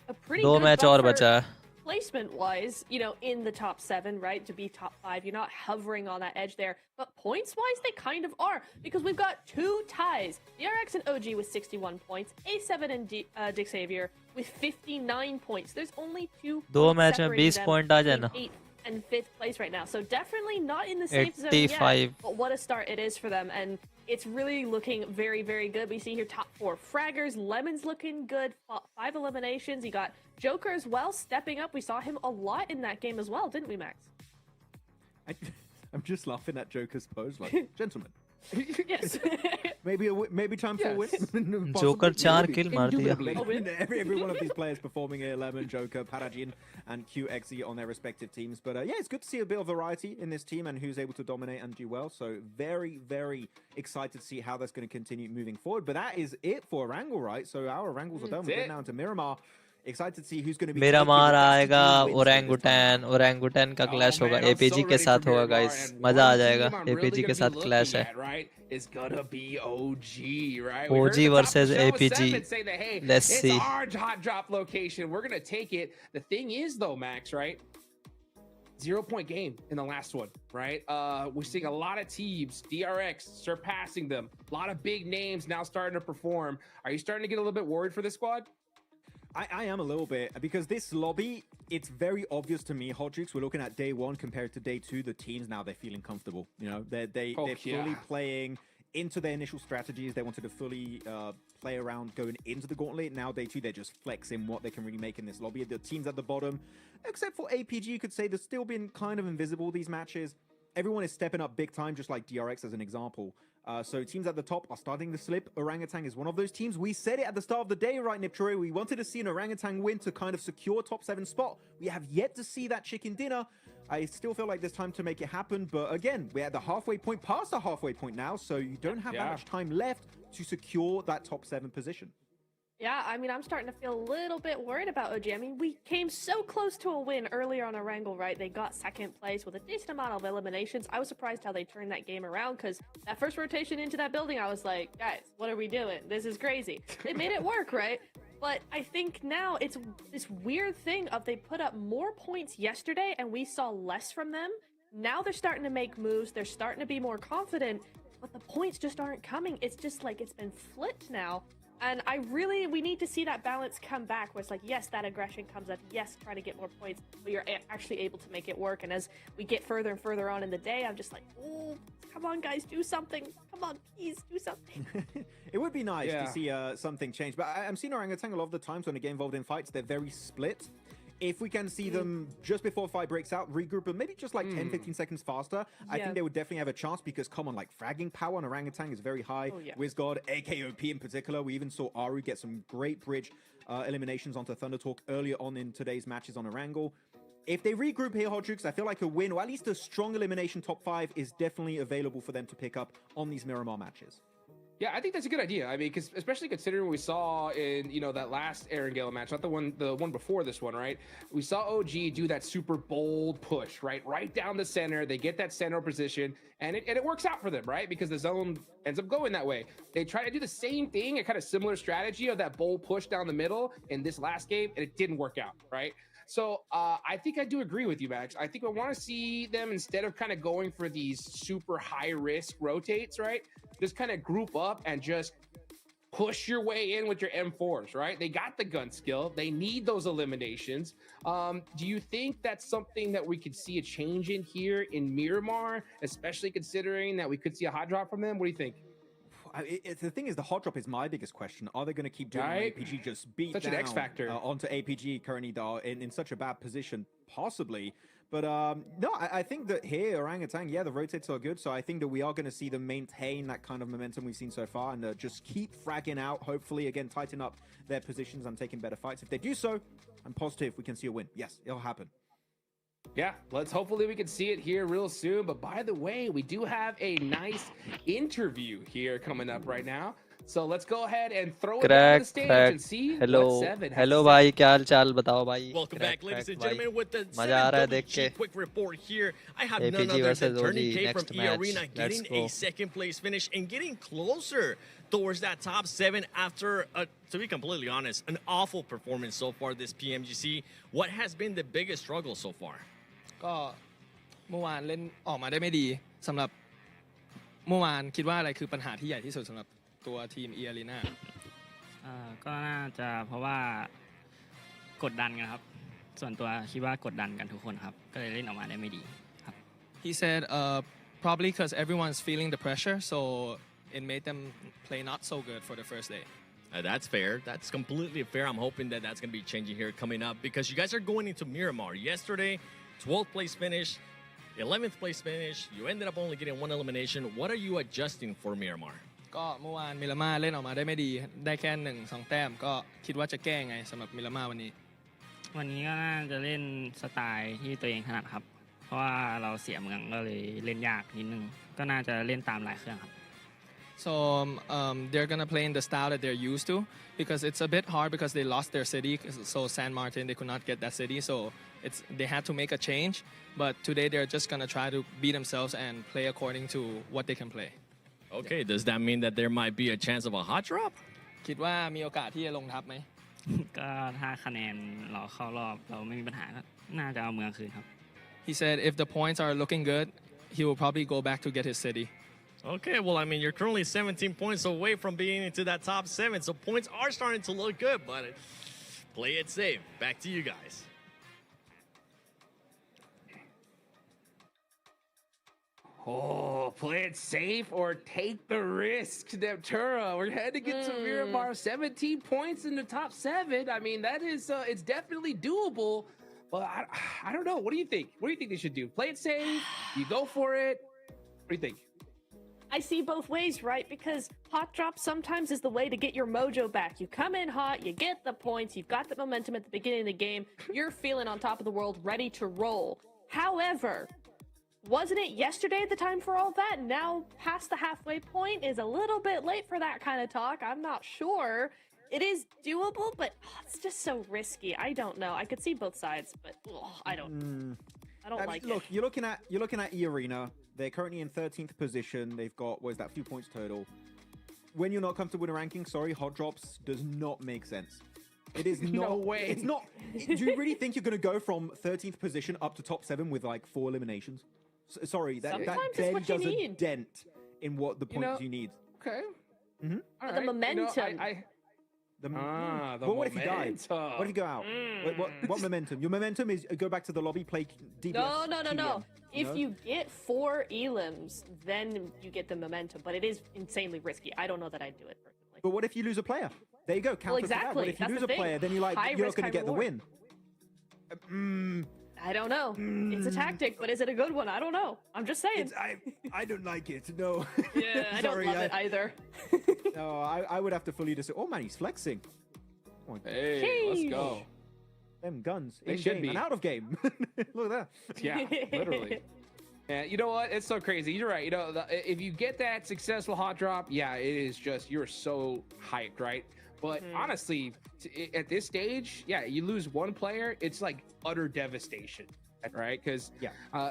a pretty 2 good match और buffer बचा है. placement-wise, you know, in the top 7, right? To be top 5, you're not hovering on that edge there. But points-wise, they kind of are because we've got 2 ties. DRX and OG with 61 points, A7 and Dick Xavier with 59 points. There's only 2 दो points match में separating 20 them point आ जाए between ना. 8th and 5th place right now. So definitely not in the safe zone yet. 85. But what a start it is for them. And it's really looking very, very good. We see here top 4 fraggers. Lemon's looking good. 5 eliminations. You got Joker as well stepping up. We saw him a lot in that game as well, didn't we, Max? I'm just laughing at Joker's pose, like, gentlemen. Yes. maybe time for a win. Joker 4 Maybe. किल मार दिया. Every one of these players performing here, Lemon, Joker, Parajin, and QXE on their respective teams. But yeah, it's good to see a bit of variety in this team and who's able to dominate and do well. So very, very excited to see how that's going to continue moving forward. But that is it for Erangel, right? So our Erangels are done. We're getting now into Miramar. Excited to see who's going to be मेरा taking मार the best आएगा team wins here this time. ओरेंगुटैन का clash होगा. man, I'm APG so के ready साथ for होगा Miramar, guys, and मजा आ one जाएगा. team I'm really APG के gonna be साथ looking क्लैश है. at, right, is gonna be OG, right? We OG heard at the top of versus the show with APG. Seven say that, hey, Let's it's see. our hot drop location. We're gonna take it. The thing is, though, Max, right? 0-point game in the last one, right? We're seeing a lot of teams, DRX surpassing them. A lot of big names now starting to perform. Are you starting to get a little bit worried for this squad? I am a little bit, because this lobby, it's very obvious to me, Hodrix, we're looking at day 1 compared to day 2, the teams now, they're feeling comfortable. You know, they're fully playing into their initial strategies. They wanted to fully play around going into the Gauntlet. Now day 2, they're just flexing what they can really make in this lobby. The teams at the bottom, except for APG, you could say they've still been kind of invisible these matches. Everyone is stepping up big time, just like DRX as an example. So teams at the top are starting to slip. Orangutan is one of those teams. We said it at the start of the day, right, Niptroy? We wanted to see an Orangutan win to kind of secure top 7 spot. We have yet to see that chicken dinner. I still feel like there's time to make it happen. But again, we're at the halfway point, past the halfway point now. So you don't have that much time left to secure that top 7 position. Yeah, I mean, I'm starting to feel a little bit worried about OG. I mean, we came so close to a win earlier on Erangel, right? They got 2nd place with a decent amount of eliminations. I was surprised how they turned that game around because that first rotation into that building, I was like, guys, what are we doing? This is crazy. They made it work, right? But I think now it's this weird thing of they put up more points yesterday and we saw less from them. Now they're starting to make moves. They're starting to be more confident, but the points just aren't coming. It's just like it's been flipped now. And we need to see that balance come back where it's like, yes, that aggression comes up. Yes, try to get more points, but you're actually able to make it work. And as we get further and further on in the day, I'm just like, oh, come on, guys, do something. Come on, please do something. It would be nice to see something change. But I'm seeing Orangutan a lot of the times when they get involved in fights, they're very split. If we can see them just before a fight breaks out, regroup, and maybe just like 10, 15 seconds faster, I think they would definitely have a chance because, come on, like fragging power on Orangutan is very high. WizGod, AKOP in particular. We even saw Aru get some great bridge eliminations onto Thunder Talk earlier on in today's matches on Erangel. If they regroup here, Hodrix, I feel like a win, or at least a strong elimination top 5 is definitely available for them to pick up on these Miramar matches. Yeah, I think that's a good idea. I mean, because especially considering what we saw in that last Erangel match, not the one before this one, right? We saw OG do that super bold push, right down the center. They get that center position, and it works out for them, right? Because the zone ends up going that way. They try to do the same thing, a kind of similar strategy of that bold push down the middle in this last game, and it didn't work out, right? So I think I do agree with you, Max. I think I want to see them, instead of kind of going for these super high risk rotates, right? Just kind of group up and just push your way in with your M4s, right? They got the gun skill. They need those eliminations. Do you think that's something that we could see a change in here in Miramar, especially considering that we could see a hot drop from them? What do you think? The thing is, the hot drop is my biggest question. Are they going to keep doing APG just beat Such down an X factor onto APG currently in such a bad position? Possibly. But no, I think that here, Orangutan, yeah, the rotates are good. So I think that we are going to see them maintain that kind of momentum we've seen so far and just keep fragging out. Hopefully, again, tighten up their positions and taking better fights. If they do so, I'm positive we can see a win. Yes, it'll happen. Yeah, hopefully we can see it here real soon. But by the way, we do have a nice interview here coming up right now. So let's go ahead and throw it down to the stage and see what Seven has Hello to say. भाई, क्या हाल चाल बताओ भाई? Welcome back, ladies and gentlemen, with the मजा आ रहा है देख 7WG के. quick report here. I have none APG other than versus Turning OG, K from next E match. Arena Let's getting go. a second place finish and getting closer towards that top 7 after, to be completely honest, an awful performance so far this PMGC. What has been the biggest struggle so far? ก็เมื่อวานเล่นออกมาได้ไม่ดีสำหรับเมื่อวานคิดว่าอะไรคือปัญหาที่ใหญ่ที่สุดสำหรับตัวทีม E-Arena ก็น่าจะเพราะว่ากดดันกันครับส่วนตัวคิดว่ากดดันกันทุกคนครับก็เลยเล่นออกมาได้ไม่ดีครับ He said probably because everyone's feeling the pressure so it made them play not so good for the first day. That's fair. That's completely fair. I'm hoping that that's going to be changing here coming up because you guys are going into Miramar. Yesterday, 12th place finish, 11th place finish. You ended up only getting 1 elimination. What are you adjusting for Miramar? ก็เมื่อวานมิลาม่าเล่นออกมาได้ไม่ดีได้แค่1-2 แต้มก็คิดว่าจะแก้ไงสำหรับมิลาม่าวันนี้ วันนี้ก็น่าจะเล่นสไตล์ที่ตัวเองถนัดครับเพราะว่าเราเสียเมืองก็เลยเล่นยากนิดนึงก็น่าจะเล่นตามลายเครื่องครับ So they're gonna play in the style that they're used to because it's a bit hard because they lost their city. So San Martin, they could not get that city. So they had to make a change. But today they're just gonna try to be themselves and play according to what they can play. Okay, does that mean that there might be a chance of a hot drop? คิดว่ามีโอกาสที่จะลงทับไหม ก็ถ้าคะแนนเราเข้ารอบเราไม่มีปัญหาก็น่าจะเอาเมืองคืนครับ He said if the points are looking good, he will probably go back to get his city. Okay, well, I mean, you're currently 17 points away from being into that top 7, so points are starting to look good, but play it safe. Back to you guys. Oh, play it safe or take the risk, Neptura. We're heading into Miramar. 17 points in the top 7. I mean, that is, it's definitely doable. But I don't know. What do you think? What do you think they should do? Play it safe? You go for it? What do you think? I see both ways, right? Because hot drop sometimes is the way to get your mojo back. You come in hot, you get the points, you've got the momentum at the beginning of the game, you're feeling on top of the world, ready to roll. However, wasn't it yesterday the time for all that? Now, past the halfway point is a little bit late for that kind of talk. I'm not sure. It is doable, but it's just so risky. I don't know. I could see both sides, but I don't like look, it. you're looking at E Arena. They're currently in 13th position. They've got, what is that, few points total. When you're not comfortable with a ranking, sorry, hot drops does not make sense. It is not. No way. It's not. Do you really think you're going to go from 13th position up to top 7 with like 4 eliminations? Sorry, that Sometimes it's barely what you does a need. dent in what the points you need. Okay. Mm-hmm. All The right. momentum. The Well, what if you die? momentum. What if you go out? What momentum? Your momentum is go back to the lobby, play DPS. No. TDM, If you get 4 elims, then you get the momentum, but it is insanely risky. I don't know that I'd do it personally. But what if you lose a player? There you go. Counter to that. exactly. What if you That's lose the a thing. player, then you're like High you're not risk, going to high get the reward. win. I don't know. It's a tactic, but is it a good one? I don't know. I'm just saying. I don't like it. No. Yeah, I don't Sorry, love it either. No, I would have to fully disagree. Oh man, he's flexing. Oh, Hey, let's Sheesh. go. them guns. They in should game be. and out of game. Look at that. Yeah, literally. Yeah, you know what? It's so crazy. You're right. You know, if you get that successful hot drop, yeah, it is just you're so hyped, right? But honestly, at this stage, yeah, you lose one player, it's like utter devastation, right? Because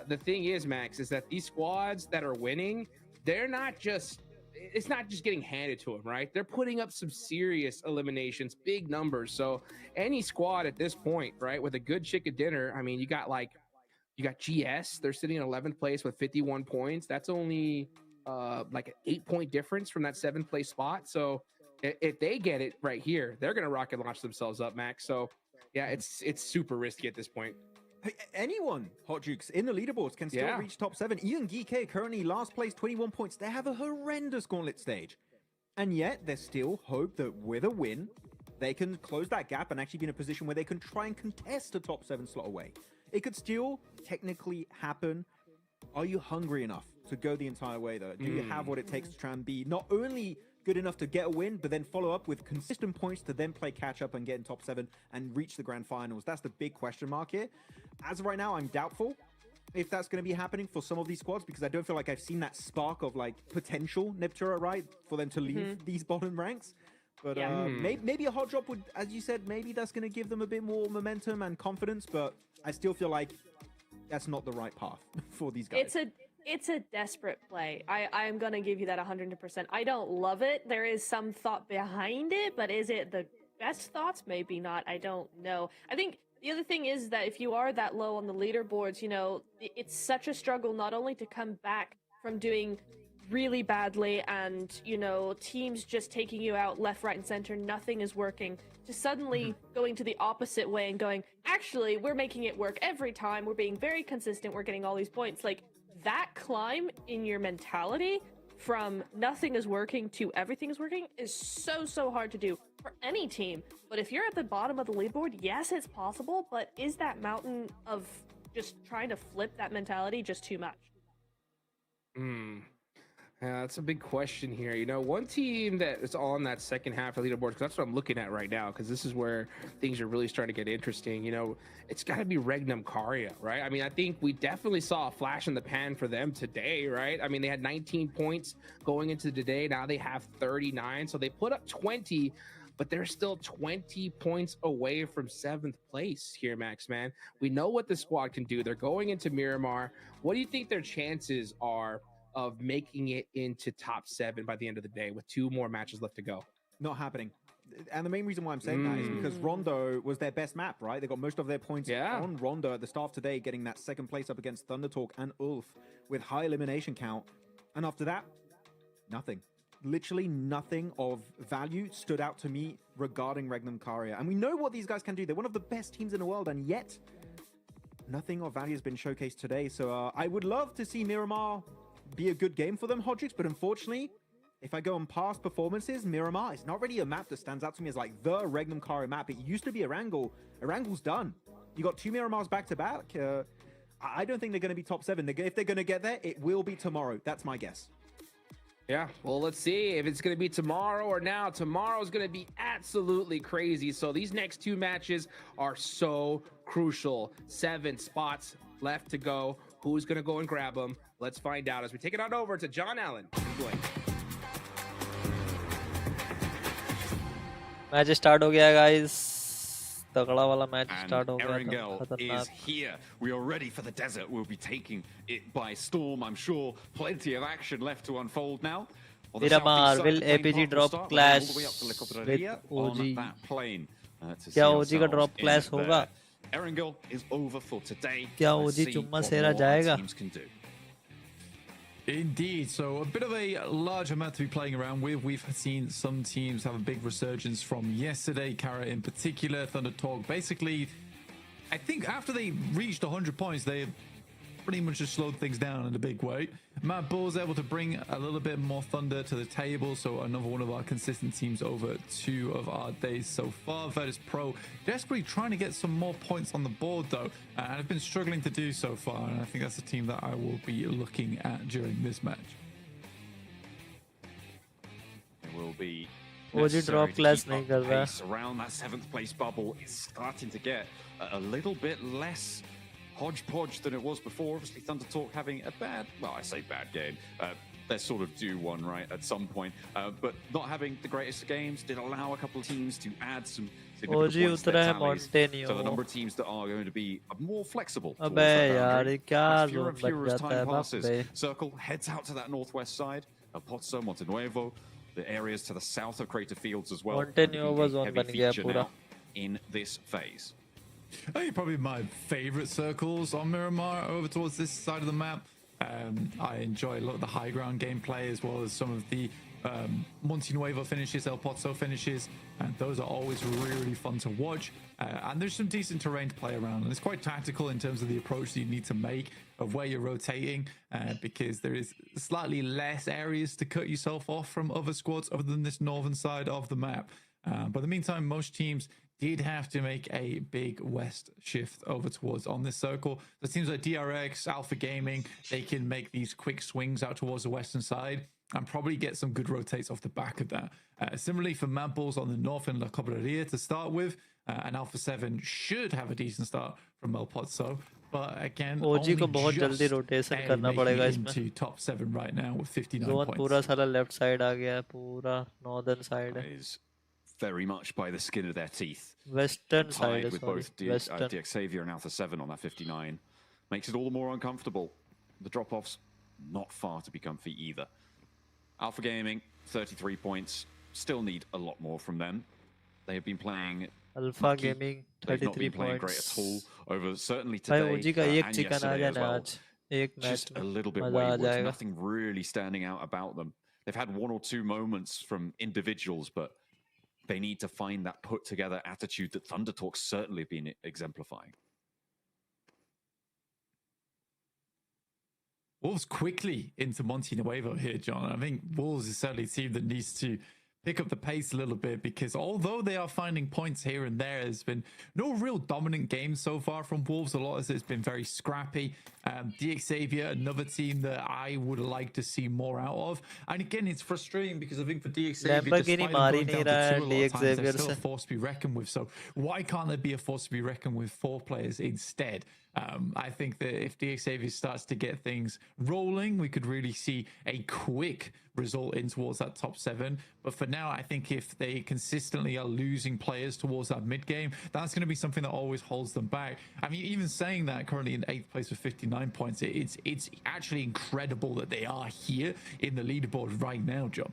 the thing is, Max, is that these squads that are winning, they're not just. It's not just getting handed to them, right? They're putting up some serious eliminations, big numbers. So any squad at this point, right, with a good chicken dinner, I mean, you got GS. They're sitting in 11th place with 51 points. That's only like an 8-point difference from that 7th place spot. So if they get it right here, they're going to rocket launch themselves up, Max. So yeah, it's super risky at this point. Hey, anyone, Hot Jukes, in the leaderboards can still reach top 7. Even Geek currently last place, 21 points. They have a horrendous Gauntlet stage. And yet, there's still hope that with a win, they can close that gap and actually be in a position where they can try and contest a top 7 slot away. It could still technically happen. Are you hungry enough to go the entire way, though? Do you have what it takes to try and be not only good enough to get a win, but then follow up with consistent points to then play catch up and get in top 7 and reach the grand finals? That's the big question mark here. As of right now, I'm doubtful if that's going to be happening for some of these squads, because I don't feel like I've seen that spark of like potential Neptura, right, for them to leave these bottom ranks. But maybe a hot drop would, as you said, maybe that's going to give them a bit more momentum and confidence, but I still feel like that's not the right path for these guys. It's a desperate play. I'm going to give you that 100%. I don't love it. There is some thought behind it, but is it the best thoughts? Maybe not. I don't know. I think the other thing is that if you are that low on the leaderboards, you know, it's such a struggle not only to come back from doing really badly and, you know, teams just taking you out left, right, and center, nothing is working, to suddenly going to the opposite way and going, actually, we're making it work every time, we're being very consistent, we're getting all these points. Like, that climb in your mentality from nothing is working to everything is working is so hard to do for any team. But if you're at the bottom of the leaderboard, yes, it's possible, but is that mountain of just trying to flip that mentality just too much? Yeah, that's a big question here. You know, one team that is on that second half of the leaderboard, because that's what I'm looking at right now, because this is where things are really starting to get interesting. You know, it's got to be Regnum Caria, right? I mean, I think we definitely saw a flash in the pan for them today, right? I mean, they had 19 points going into today. Now they have 39. So they put up 20, but they're still 20 points away from 7th place here, Max, man. We know what the squad can do. They're going into Miramar. What do you think their chances are of making it into top 7 by the end of the day with 2 more matches left to go? Not happening. And the main reason why I'm saying that is because Rondo was their best map, right? They got most of their points on Rondo at the start of today, getting that 2nd place up against Thunder Talk and Ulf with high elimination count. And after that, nothing. Literally nothing of value stood out to me regarding Regnum Caria. And we know what these guys can do. They're one of the best teams in the world, and yet nothing of value has been showcased today. So I would love to see Miramar be a good game for them, Hodrix, but unfortunately, if I go on past performances, Miramar is not really a map that stands out to me as like the Regnum Caria map. It used to be Erangel. Erangle's done. You got 2 Miramars back to back. I don't think they're going to be top 7. If they're going to get there, it will be tomorrow. That's my guess. Yeah, well, let's see if it's going to be tomorrow or now. Tomorrow's going to be absolutely crazy. So these next 2 matches are so crucial. 7 spots left to go. Who's going to go and grab them? Let's find out as we take it on over to John Allen. Match start हो गया guys तगड़ा वाला match start हो गया Erangel is here. We are ready for the desert. We'll be taking it by storm, I'm sure. Plenty of action left to unfold now. Miramar will APG drop clash with OG. क्या OG का drop clash होगा? Erangel is over for today. क्या OG चुम्मा सेरा जाएगा? Indeed, so a bit of a larger map to be playing around with. We've seen some teams have a big resurgence from yesterday, Kara in particular, Thunder Talk. Basically, I think after they reached 100 points, they pretty much just slowed things down in a big way. Matt Bull's able to bring a little bit more thunder to the table, so another one of our consistent teams over 2 of our days so far. Virtus Pro desperately trying to get some more points on the board though, and have been struggling to do so far, and I think that's a team that I will be looking at during this match. It will be OG drop clash नहीं कर रहा. around that 7th place bubble. It's starting to get a little bit less hodgepodge than it was before. Obviously, Thunder Talk having a bad, well, I say bad game. They're sort of due one, right, at some point. But not having the greatest of games did allow a couple of teams to add some significant OG points to उतरा their है tallies. Mountainio. So the number of teams that are going to be more flexible towards अबे that यार boundary. ये क्या Much fewer zone and बन fewer as जाता time है बाप passes. रे. Circle heads out to that northwest side. El Pozo, Montenuevo, the areas to the south of Crater Fields as well. Mountainio Will be a zone heavy बन गया feature पूरा. now in this phase. I think probably my favorite circles on Miramar over towards this side of the map. I enjoy a lot of the high ground gameplay as well as some of the Monte Nuevo finishes, El Pozo finishes, and those are always really fun to watch. And there's some decent terrain to play around, and it's quite tactical in terms of the approach that you need to make of where you're rotating, because there is slightly less areas to cut yourself off from other squads other than this northern side of the map. But in the meantime, most teams did have to make a big west shift over towards on this circle. So teams like DRX, Alpha Gaming, they can make these quick swings out towards the western side and probably get some good rotates off the back of that. Similarly for Mad Bulls on the north in La Cabrera to start with, and Alpha 7 should have a decent start from El Pozo. But again, OG को only बहुत just जल्दी rotation करना making पड़ेगा it इसमें. into top 7 right now with 59 Zone points. पूरा सारा left side आ गया है, पूरा northern side है. Is very much by the skin of their teeth. Western Tied side, with sorry. both Western. DX Xavier and Alpha 7 on that 59. Makes it all the more uncomfortable. The drop-offs, not far to be comfy either. Alpha Gaming, 33 points. Still need a lot more from them. They have been playing Alpha mucky. Gaming, They've not 33 been playing great points. at all over certainly भाई today OG का एक and chicken uh yesterday as जाना well. आज एक match Just a में little bit मजा आ wayward. जाएगा. Nothing really standing out about them. They've had one or two moments from individuals, but they need to find that put together attitude that Thunder Talk's certainly been exemplifying. Wolves quickly into Monte Nuevo here, John. I think Wolves is certainly a team that needs to pick up the pace a little bit, because although they are finding points here and there, there's been no real dominant games so far from Wolves. A lot of it's been very scrappy. DX Xavier, another team that I would like to see more out of. And again, it's frustrating because I think for DX Xavier, Lamborghini despite them मार ही going नहीं down to रहा है 2 a lot of DX times, they're Xavier still a से. force to be reckoned with. So why can't there be a force to be reckoned with 4 players instead? I think that if DX Xavier starts to get things rolling, we could really see a quick result in towards that top 7. But for now, I think if they consistently are losing players towards that mid game, that's going to be something that always holds them back. I mean, even saying that, currently in 8th place with 59 points, it's actually incredible that they are here in the leaderboard right now, John.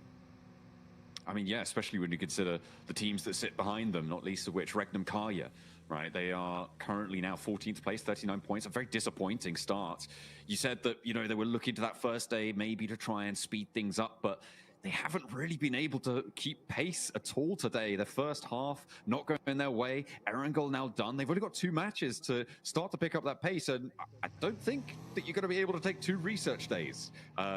I mean, yeah, especially when you consider the teams that sit behind them, not least of which Regnum Karya, right? They are currently now 14th place, 39 points, a very disappointing start. You said that, you know, they were looking to that first day maybe to try and speed things up, but they haven't really been able to keep pace at all today. The first half not going their way. Erangel now done. They've only got 2 matches to start to pick up that pace, and I don't think that you're going to be able to take 2 research days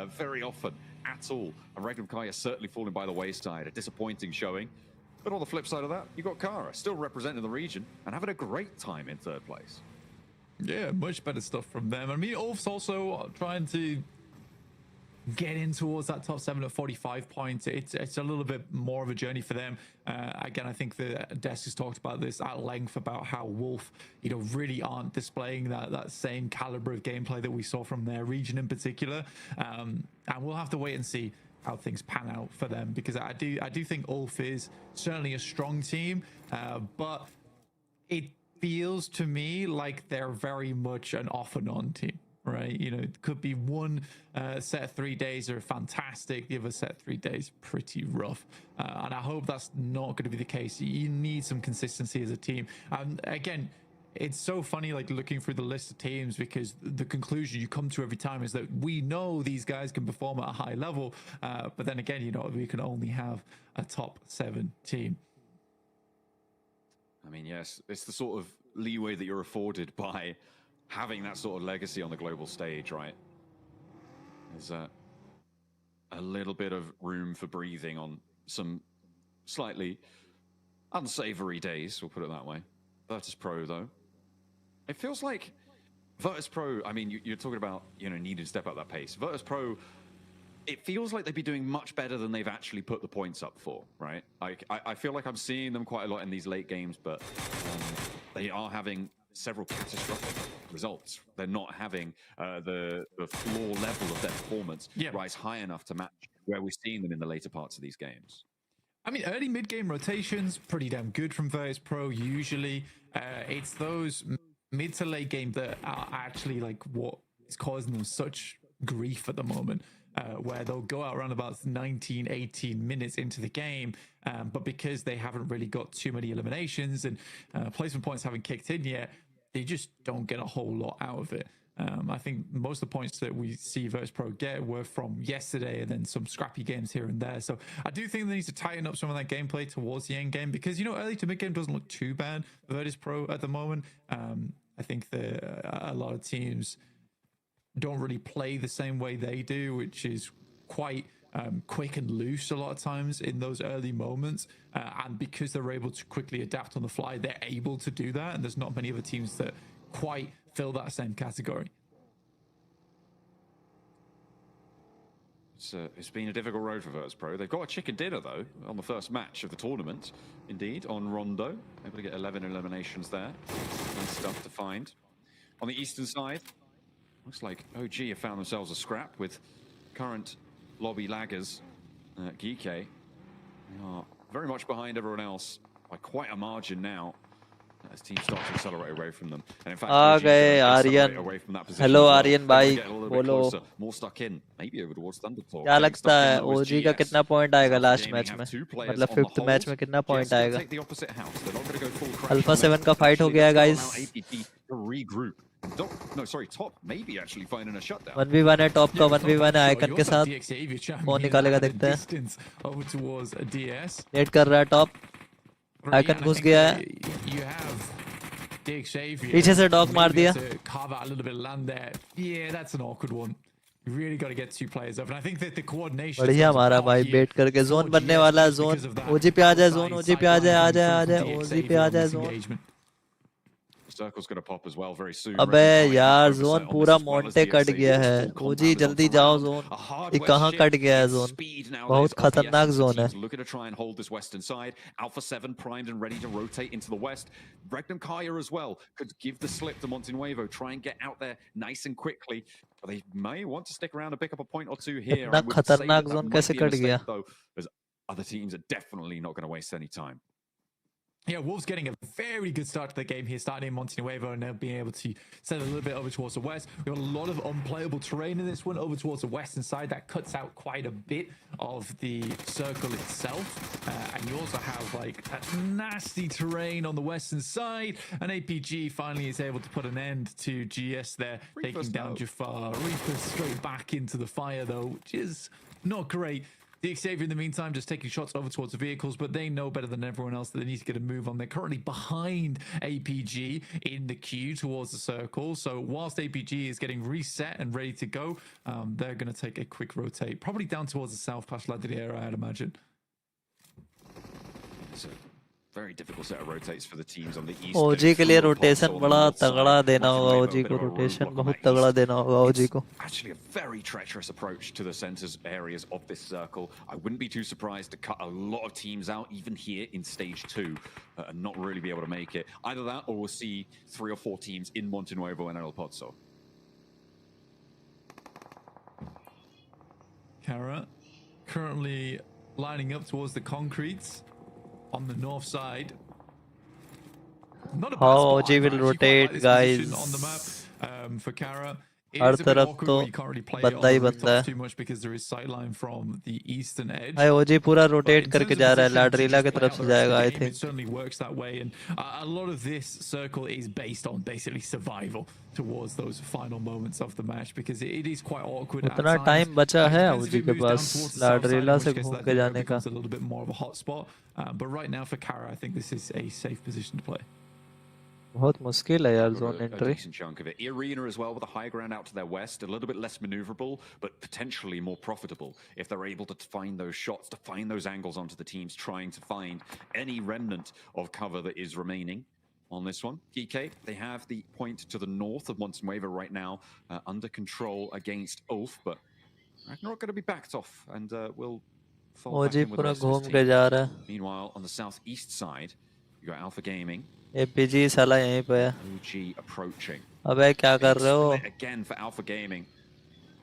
very often at all. And Regnum Kaya certainly falling by the wayside. A disappointing showing. But on the flip side of that, you've got Kara still representing the region and having a great time in 3rd place. Yeah, much better stuff from them. I mean, Ulf's also trying to get in towards that top 7 at 45 points. It's a little bit more of a journey for them. Again, I think the desk has talked about this at length about how Wolf, you know, really aren't displaying that same caliber of gameplay that we saw from their region in particular. And we'll have to wait and see how things pan out for them, because I do think Ulf is certainly a strong team, but it feels to me like they're very much an off and on team. Right, you know, it could be one set of 3 days are fantastic, the other set of 3 days pretty rough, and I hope that's not going to be the case. You need some consistency as a team. And again, it's so funny, like looking through the list of teams, because the conclusion you come to every time is that we know these guys can perform at a high level, but then again, you know, we can only have a top 7 team. I mean, yes, it's the sort of leeway that you're afforded by having that sort of legacy on the global stage, right? There's a little bit of room for breathing on some slightly unsavory days, we'll put it that way. Virtus Pro, though, it feels like Virtus Pro, I mean, you're talking about, you know, needing to step up that pace. Virtus Pro, it feels like they'd be doing much better than they've actually put the points up for, right? I feel like I'm seeing them quite a lot in these late games, but they are having several catastrophic results. They're not having the floor level of their performance rise high enough to match where we're seeing them in the later parts of these games. I mean, early mid-game rotations, pretty damn good from Virtus Pro usually. It's those mid to late game that are actually like what is causing them such grief at the moment, where they'll go out around about 19, 18 minutes into the game, but because they haven't really got too many eliminations and placement points haven't kicked in yet, they just don't get a whole lot out of it. I think most of the points that we see Virtus Pro get were from yesterday and then some scrappy games here and there. So I do think they need to tighten up some of that gameplay towards the end game because, you know, early to mid game doesn't look too bad for Virtus Pro at the moment. I think that a lot of teams don't really play the same way they do, which is quite quick and loose a lot of times in those early moments. And because they're able to quickly adapt on the fly, they're able to do that. And there's not many other teams that quite fill that same category. It's been a difficult road for Virtus Pro. They've got a chicken dinner, though, on the first match of the tournament. Indeed, on Rondo. Able to get 11 eliminations there. Nice stuff to find. On the eastern side, looks like OG have found themselves a scrap with current lobby laggers, Geeke. They are very much behind everyone else by quite a margin now. As teams start to accelerate away from them, and in fact, आ गए Aryan. Hello Aryan भाई, बोलो. More stuck in, maybe over towards Thunderclaw. क्या लगता है ओजी का कितना point आएगा last match में? मतलब फिफ्थ मैच में कितना पॉइंट आएगा? अल्फा 7 का फाइट हो गया है guys. No, sorry, top maybe actually finding a shutdown. 1v1 है टॉप का, 1v1 है आइकन के साथ. कौन निकालेगा देखते हैं. नेट कर रहा है टॉप. आइकन घुस गया है. पीछे से डॉग मार दिया. बढ़िया मारा भाई बेट करके. जोन बनने वाला है. जोन ओजी पे आ जाए. जोन ओजी पे आ जाए. आ जाए आ जाए ओजी पे आ जाए. जोन अबे यार जोन पूरा मोंटे कट गया है. ओजी जल्दी जाओ. जोन ये कहाँ कट गया है? जोन बहुत खतरनाक जोन है. Looking to try and hold this western side. Alpha 7 primed and ready to rotate into the west. Regnum Kaya as well could give the slip to Montenuevo, try and get out there nice and quickly. But they may want to stick around and pick up a point or two here. इतना खतरनाक zone कैसे cut गया? Though, as other teams are definitely not going to waste any time. Yeah, Wolves getting a very good start to the game here, starting in Montenuevo and now being able to send a little bit over towards the west. We've got a lot of unplayable terrain in this one over towards the western side. That cuts out quite a bit of the circle itself. And you also have like that nasty terrain on the western side. And APG finally is able to put an end to GS there, taking down Jafar. Reaper straight back into the fire though, which is not great. The Xavier in the meantime just taking shots over towards the vehicles, but they know better than everyone else that they need to get a move on. They're currently behind APG in the queue towards the circle. So whilst APG is getting reset and ready to go, they're going to take a quick rotate, probably down towards the south past Ladriera, I'd imagine. So very difficult set of rotates for the teams on the east. ओजी के लिए rotation बड़ा तगड़ा देना होगा. ओजी को rotation बहुत तगड़ा देना होगा ओजी को. Actually, a very treacherous approach to the centers areas of this circle. I wouldn't be too surprised to cut a lot of teams out, even here in stage 2, and not really be able to make it. Either that, or we'll see 3 or 4 teams in Montenuevo and El Pozo. Kara currently lining up towards the concretes on the north side. Not a bad How spot. OG will rotate, guys. On the map for Kara. हर तरफ तो बंदा ही बंदा है. भाई ओजी पूरा rotate करके जा रहा है. लाडरीला की तरफ से जाएगा आई थिंक. उतना टाइम बचा है ओजी के पास लाडरीला से घूम के जाने का. बहुत मुश्किल है यार zone entry. Arena as well with a high ground out to their west, a little bit less maneuverable, but potentially more profitable if they're able to find those shots, to find those angles onto the teams, trying to find any remnant of cover that is remaining on this one. Geeke, they have the point to the north of Montenuevo right now, under control against Ulf, but Ragnarok going to be backed off and will fall back in with the rest of his team. Meanwhile, on the southeast side, You got Alpha Gaming. APG साला यहीं पे है। OG approaching. अबे क्या कर रहे हो? Split again for Alpha Gaming.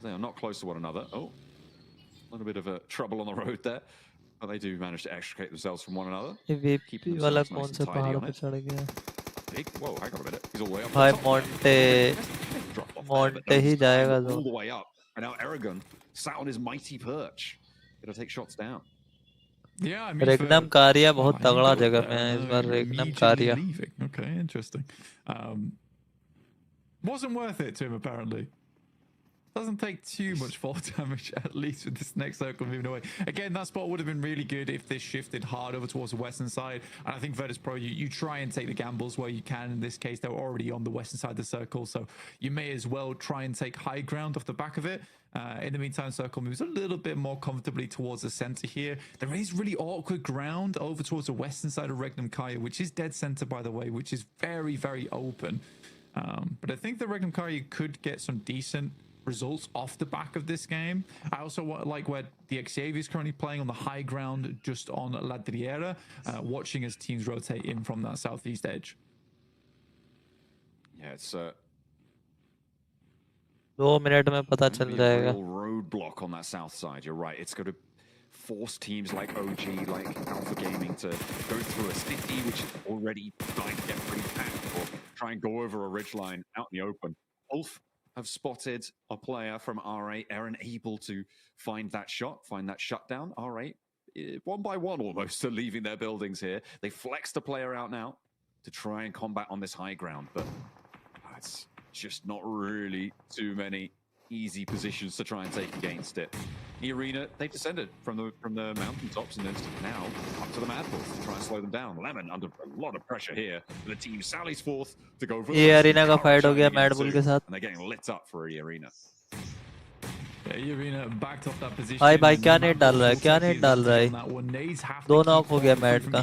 They are not close to one another. Oh, a little bit of a trouble on the road there, but they do manage to extricate themselves from one another. ये VP Keeping वाला themselves कौन nice से and tidy पहाड़ on पे it. चढ़ गया? Big. Whoa, hang on a minute. He's all the way up. भाई the top. Monte Montez ही जाएगा climbed तो। all the way up, and now Aragon sat on his mighty perch. Gonna take shots down. Yeah, I mean, रेगनम कारिया बहुत he तगड़ा got जगह there में है इस and बार now रेगनम immediately कारिया। leaving. Okay, interesting. Wasn't worth it to him apparently. Doesn't take too much fall damage, at least with this next circle moving away. Again, that spot would have been really good if this shifted hard over towards the western side. And I think Virtus Pro, you try and take the gambles where you can. In this case, they were already on the western side of the circle, so you may as well try and take high ground off the back of it. In the meantime, Circle moves a little bit more comfortably towards the center here. There is really awkward ground over towards the western side of Regnum Kaya, which is dead center, by the way, which is very, very open. But I think the Regnum Kaya could get some decent results off the back of this game. I also like where the Xavier is currently playing on the high ground just on La Driera, watching as teams rotate in from that southeast edge. Yeah, it's 2 minute में पता चल a जाएगा। real roadblock on that south side. You're right. It's going to force teams like OG, like Alpha Gaming to go through a city which is already starting to get pretty packed, or try and go over a ridgeline out in the open. Ulf have spotted a player from R8. Aaron able to find that shot, find that shutdown. R8, one by one almost, are leaving their buildings here. They flexed a player out now to try and combat on this high ground, but it's just not really too many easy positions to try and take against it. The arena, they've descended from the mountaintops and then now up to the Mad Bulls to try and slow them down. Lemon under a lot of pressure here. The team sallies forth to go for the ये arena का fight हो गया mad bull के साथ। and they're getting lit up for the arena. Yeah, Arena backed off that position. भाई भाई क्या net डाल रहा है? क्या नेट डाल रहा है? 2 नॉक हो गया मैड का।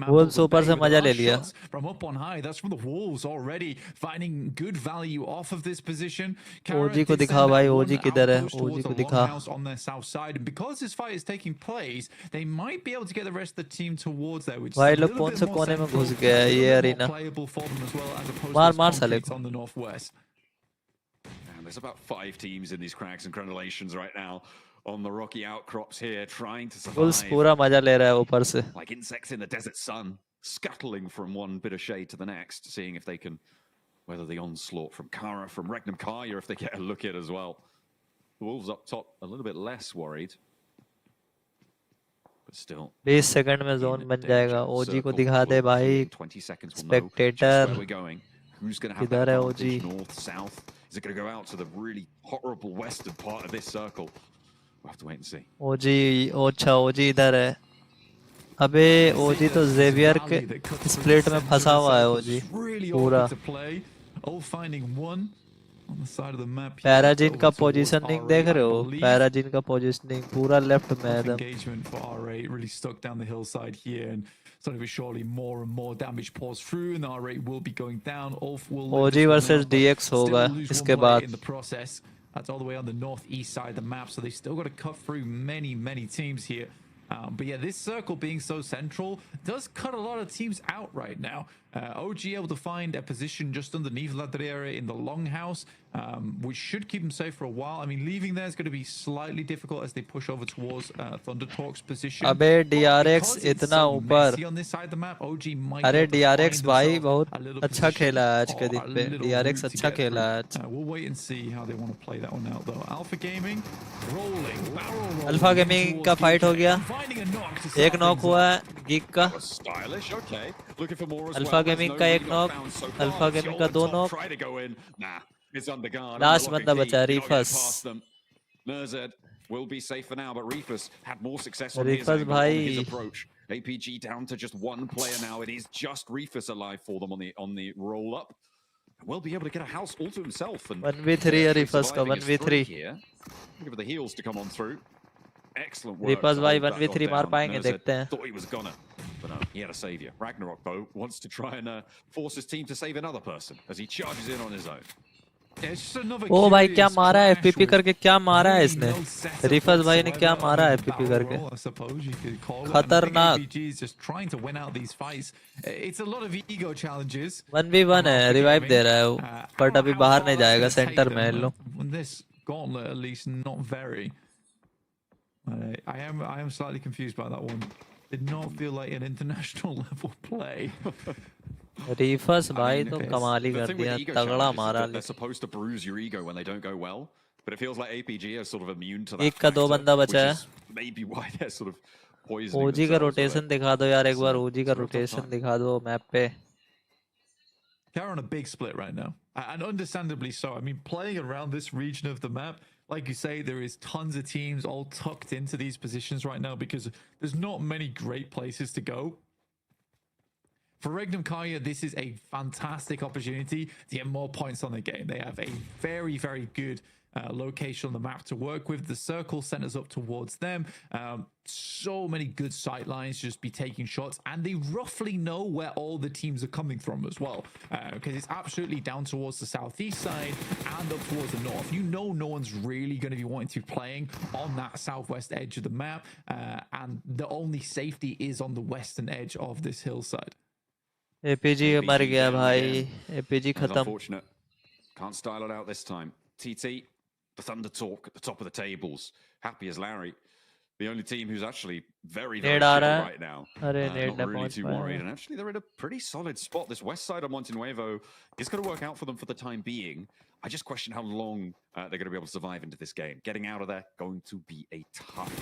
वुल्व्स ऊपर से मजा ले लिया। From up on high, that's from the Wolves already finding good value off of this position. ओजी को दिखा भाई, ओजी किधर है? ओजी को दिखा। On their south side, and because this fight is taking place, they might be able to get the rest of the team towards there, which भाई is a लोग little कौन bit से more कोने में central, घुस गया है a ये little arena? more playable for them as well, as opposed मार to मार this साले concrete को। on the northwest. And there's about 5 teams in these cracks and crenellations right now on the rocky outcrops here, trying to Wolves survive. पूरा मजा ले रहा है ऊपर से। Like insects in the desert sun, scuttling from one bit of shade to the next, seeing if they can weather the onslaught from Kara, from Regnum Kaya, if they get a look at as well. The Wolves up top, a little bit less worried. But still. 20 second में zone बन जाएगा। ओजी को दिखा दे भाई। 20 seconds will know just Spectator where we're going. Who's going to have किधर that है advantage? OG? North, south? Is it going to go out to the really horrible western part of this circle? We'll have to wait and see. ओजी अच्छा ओजी इधर है। अबे ओजी तो Xavier के split में फंसा हुआ है ओजी पूरा। All finding one on the side of the map. पैराजिन का पोजीशनिंग देख रहे हो? पैराजिन का पोजीशनिंग पूरा लेफ्ट में एकदम। Engagement for R8 really stuck down the hillside here, and slowly but surely more and more damage pours through, and R8 will be going down. Ulf will OG versus DX होगा इसके बाद। in the process. That's all the way on the northeast side of the map, so they still got to cut through many teams here. But yeah, this circle being so central does cut a lot of teams out right now. OG able to find a position just underneath Ladriera in the longhouse, which should keep them safe for a while. I mean, leaving there is going to be slightly difficult as they push over towards Thunder Talk's position. अबे DRX इतना ऊपर। अरे DRX भाई बहुत अच्छा खेला है आज के दिन पे। DRX अच्छा खेला है आज। We'll wait and see how they want to play that one out though. Alpha Gaming rolling, barrel rolling. Alpha gaming का फाइट हो गया। एक नॉक हुआ है गिग का। Stylish, okay. Looking for more as alpha well. Gaming का एक knock, alpha gaming का 2 knock. Try to go in. Nah, it's under guard. Last बंदा बचा रीफस। Nurzed will be safe for now, but Reefus had more success on his रीफस angle, on भाई। his approach. APG down to just one player now. It is just Reefus alive for them on the roll up. Will be able to get a house all to himself. And 1v3 है रीफस का 1v3। Looking for the heals to come on through. Excellent work. रीफस भाई to hold that 1v3 dog मार down. पाएंगे Nurzed देखते हैं। thought he was gonna, but no, he had a savior. Ragnarok though wants to try and force his team to save another person as he charges in on his own. ओ भाई क्या मारा है FPP करके, क्या मारा है इसने, रिफस भाई ने क्या मारा है एफपीपी करके, खतरनाक। 1v1 है, रिवाइव दे रहा है वो, बट अभी बाहर नहीं जाएगा, सेंटर में है लो। Gauntlet at least not very. I am slightly confused by that one. Did not feel like an international level play. रिफस भाई तो कमाल ही कर दिया, तगड़ा मारा। They're supposed to bruise your ego when they don't go well, but it feels like APG are sort of immune to that. एक का दो बंदा बचा है। Maybe why they're sort of poisoning ओजी का themselves. रोटेशन दिखा दो यार एक बार, ओजी का रोटेशन दिखा दो मैप पे। They're on a big split right now, and understandably so. I mean, playing around this region of the map, like you say, there is tons of teams all tucked into these positions right now because there's not many great places to go. For Regnum Kaya, this is a fantastic opportunity to get more points on the game. They have a very, very good location on the map to work with. The circle centers up towards them. So many good sight lines, just be taking shots, and they roughly know where all the teams are coming from as well, because it's absolutely down towards the southeast side and up towards the north. You know no one's really going to be wanting to be playing on that southwest edge of the map, and the only safety is on the western edge of this hillside. APG मर गया भाई, APG खत्म। Unfortunate. Can't style it out this time. TT, the Thunder Talk at the top of the tables. Happy as Larry. The only team who's actually very chill right now. Not really too worried. And actually, they're in a pretty solid spot. This west side of Monte Nuevo is going to work out for them for the time being. I just question how long they're going to be able to survive into this game. Getting out of there, going to be a tough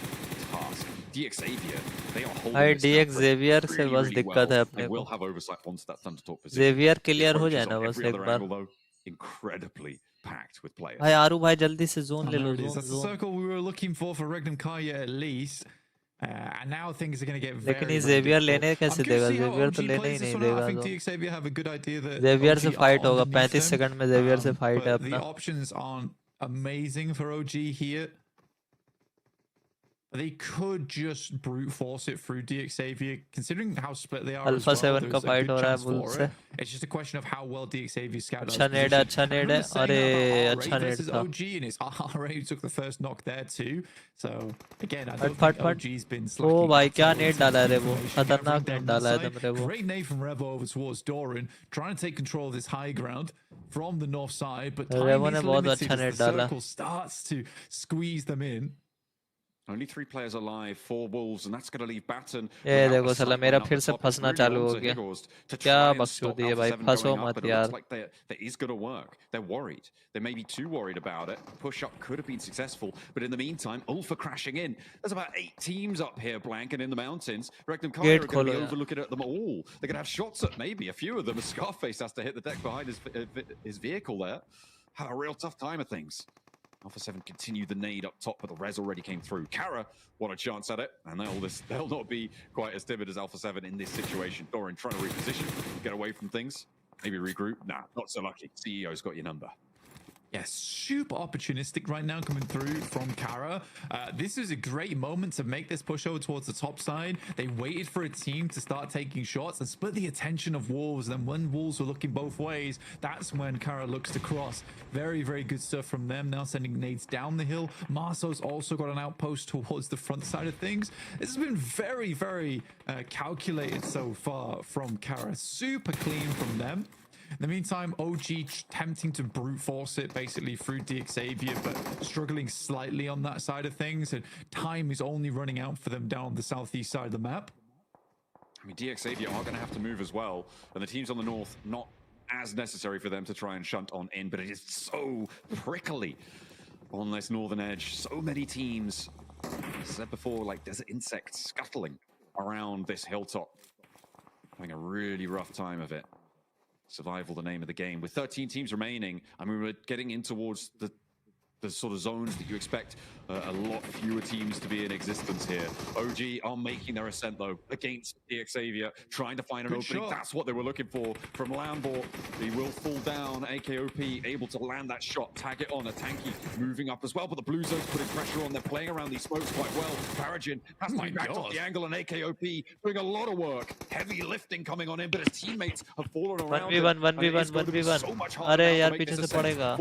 task. DX Xavier, they are holding भाई this DX Xavier से बस really दिक्कत well. है अपने They को। will have oversight onto that Thunder Talk position. Xavier clear हो Approaches जाए ना on बस every एक other bar. angle, though, incredibly packed with players. भाई आरू भाई जल्दी से जोन ले लो, That's the zone. circle we were looking for Regnum Kaya at least. And now things are going to get very, लेकिन ये very Xavier difficult. लेने कैसे देगा, Xavier तो लेने ही नहीं देगा। I think DX Xavier have a good idea that Xavier से OG फाइट are होगा, underneath 35 them, सेकंड में Xavier से फाइट है but the अपना। options aren't amazing for OG here. They could just brute force it through DX Xavier, considering how split they are as Alpha well. 7 There's का a fight good हो रहा है chance bull for से। it. It's just a question of how well DX Xavier scout अच्छा नेड है, अच्छा नेड है, अरे अच्छा नेड था। OG and it's RA who took the first knock there too. So again, I don't फट think फट। OG's been ओ slacking भाई at क्या all in नेड terms डाला है of रे वो, information खतरनाक gathering नेड down डाला है that एकदम रे side. वो। Great nade from Revo over towards Doran, trying to take control of this high ground from the north side, but time रेवो ने is बहुत limited अच्छा as नेड the डाला। circle starts to squeeze them in. Only 3 players alive, 4 Wolves, and that's going to leave Batten ये देखो साला मेरा फिर से फंसना चालू हो गया। क्या बकचोदी है भाई, फंसो मत यार। Like that is going to work. They're worried. They may be too worried about it. Push up could have been successful, but in the meantime, Ulfa crashing in. There's about 8 teams up here, blanking in the mountains. Regnum Kaya are going to be overlooking at them all. They're going to have shots at maybe a few of them. Scarface has to hit the deck behind his vehicle there. Had a real tough time of things. Alpha 7 continued the nade up top, but the res already came through. Kara, what a chance at it. And they'll not be quite as timid as Alpha 7 in this situation. Doran trying to reposition, get away from things. Maybe regroup. Nah, not so lucky. CEO's got your number. Yeah, super opportunistic right now coming through from Kara. This is a great moment to make this push over towards the top side. They waited for a team to start taking shots and split the attention of Wolves. Then when Wolves were looking both ways, that's when Kara looks to cross. Very, very good stuff from them. Now sending nades down the hill. Marso's also got an outpost towards the front side of things. This has been very, very calculated so far from Kara. Super clean from them. In the meantime, OG attempting to brute force it basically through DX Xavier, but struggling slightly on that side of things, and time is only running out for them down the southeast side of the map. I mean, DX Xavier are going to have to move as well, and the teams on the north, not as necessary for them to try and shunt on in, but it is so prickly on this northern edge. So many teams, as I said before, like desert insects scuttling around this hilltop, having a really rough time of it. Survival, the name of the game. With 13 teams remaining, I mean, we're getting in towards the sort of zones that you expect a lot fewer teams to be in existence here. OG are making their ascent though against Xavier, trying to find an opening. That's what they were looking for from Lambor. He will fall down. AKOP able to land that shot, tag it on. A Tanky moving up as well, but the Blue Zone's putting pressure on. They're playing around these smokes quite well. Paragin has to be backed off the angle, and AKOP doing a lot of work. Heavy lifting coming on in, but his teammates have fallen around. 1v1 1v1 1v1 अरे यार पीछे से पड़ेगा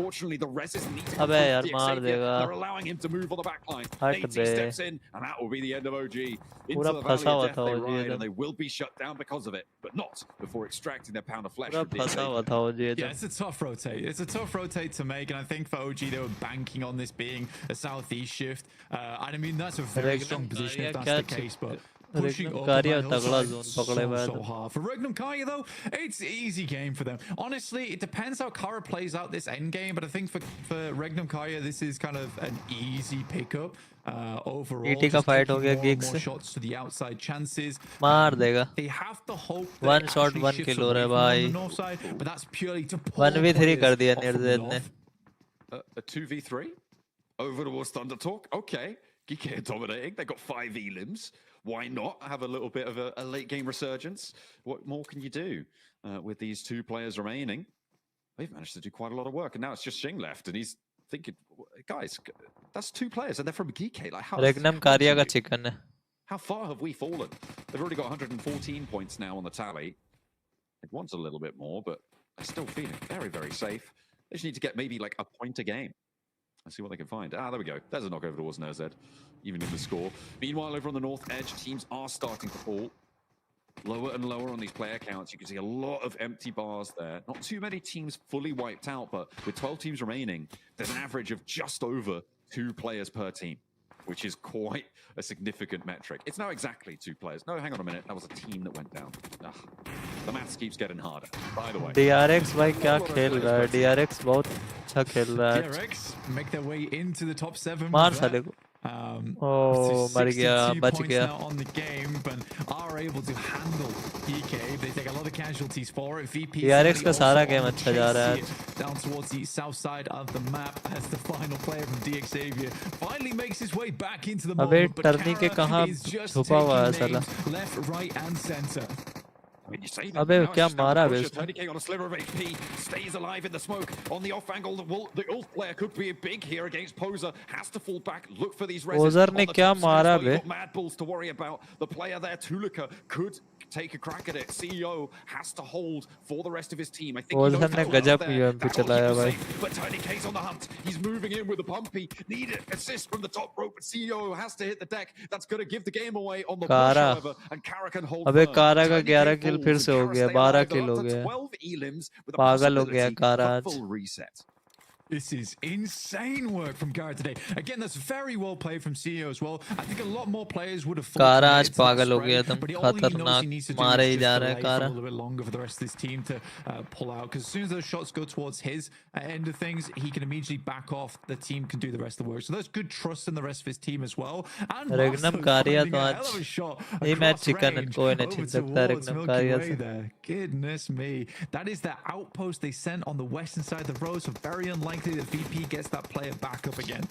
अबे यार मार देगा They're allowing him to move on the back line. हट बे steps in, and that will be the end of OG. Into पूरा the फंसा valley हुआ of death था they OG ride, इधर and they will be shut down because of it, but not before extracting their pound of flesh. पूरा from फंसा DXA. हुआ था OG Yeah, इधर it's a tough rotate. It's a tough rotate to make, and I think for OG they were banking on this being a southeast shift. And I mean that's a very strong position if that's the case, but pushing up on that hillside so hard. For Regnum Kaya though, it's easy game for them. Honestly, it depends how Kara plays out this end game, but I think for Regnum Kaya this is kind of an easy pickup. Overall, ET का fight हो गया Geeks more से shots to the outside chances. मार देगा They have to hope that one it shot actually 1 shifts kill हो रहा है away from on भाई the north side, but that's purely to pull 1v3 players कर दिया off from निर्देद ने north. A 2v3 over towards Thunder Talk. Okay, Geek are dominating. They've got 5 elims. Why not have a little bit of a late game resurgence? What more can you do with these 2 players remaining? They've managed to do quite a lot of work, and now it's just Shing left, and he's thinking, guys, that's 2 players, and they're from GK. Like, how? Regnum Karya का chicken है How far have we fallen? They've already got 114 points now on the tally. They want a little bit more, but they're still feeling very, very safe. They just need to get maybe like a point a game. Let's see what they can find. Ah, there we go. There's a knockover towards NZ, even in the score. Meanwhile, over on the north edge, teams are starting to fall. Lower and lower on these player counts. You can see a lot of empty bars there. Not too many teams fully wiped out, but with 12 teams remaining, there's an average of just over 2 players per team, which is quite a significant metric. It's not exactly 2 players. No, hang on a minute. That was a team that went down. Ugh. The maths keeps getting harder, by the way. DRX भाई क्या खेल रहा है DRX बहुत अच्छा खेल रहा है DRX make their way into the top 7. मार साले को मर गया बच 62 गया points now on the game, but are able to handle PK. They take a lot of casualties for it. VP DRX का सारा also गेम on अच्छा जा रहा है chase it down towards the south side of the map as the final player from Xavier finally makes his way back into the अबे moment, but टर्नी के Kara कहाँ is just छुपा हुआ है taking साला names left, right, and center. When you say that, अबे now it's क्या just down मारा to बे Pusher. उसने 30k on a sliver of HP, stays alive in the smoke. On the off angle, the Ulf player could be big here against Poser. Has to fall back, look for these reses. Poser ने On the क्या top side as मारा well, you've bay got Mad Bulls to worry about. The player there, Tulika, could take a crack at it. CEO has to hold for the rest of his team. I think he knows Poser ने that's गजब there. UMP That'll keep चलाया us भाई safe. But Tiny K's on the hunt. He's moving in with a bumpy. Need an assist from the top rope, but CEO has to hit the deck. That's going to give the game away on the push, कारा however, and Kara can hold अबे firm. कारा का Tiny K 11 किल falls फिर and से हो Kara गया stay 12 alive. They're किल up हो to गया 12 elims with a पागल हो गया possibility कारा of a आज full reset. This is insane work from Kara today. Again, that's very well played from CEO as well. I think a lot more players would have fought कारा to आज get to that पागल हो spray, गया तुम but all he knows he खतरनाक needs to do मारे is he just जा रहा है delay for a कारा little bit longer for the rest of this team to pull out. Because as soon as those shots go towards his end of things, he can immediately back off. The team can do the rest of the work. So that's good trust in the rest of his team as well. And रेगनम Marceau कारिया finding तो a आज hell of a shot ये match across chicken range कोई नहीं over छीन सकता towards रेगनम Milky कारिया Way से there. Goodness me. That is the outpost they sent on the western side of the road. So very unlikely that VP gets that player back up again.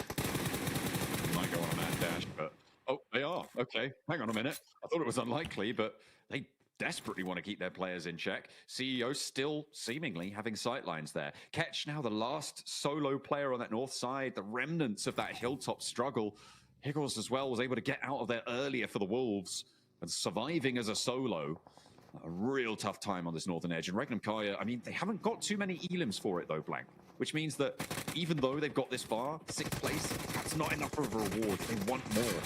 Might go on a mad dash, but oh, they are. Okay, hang on a minute. I thought it was unlikely, but they desperately want to keep their players in check. CEO still seemingly having sightlines there. Ketch now the last solo player on that north side, the remnants of that hilltop struggle. Higgles as well was able to get out of there earlier for the Wolves and surviving as a solo. A real tough time on this northern edge. And Regnum Kaya, I mean, they haven't got too many elims for it though, Blank. Which means that even though they've got this far, 6th place, that's not enough of a reward. They want more.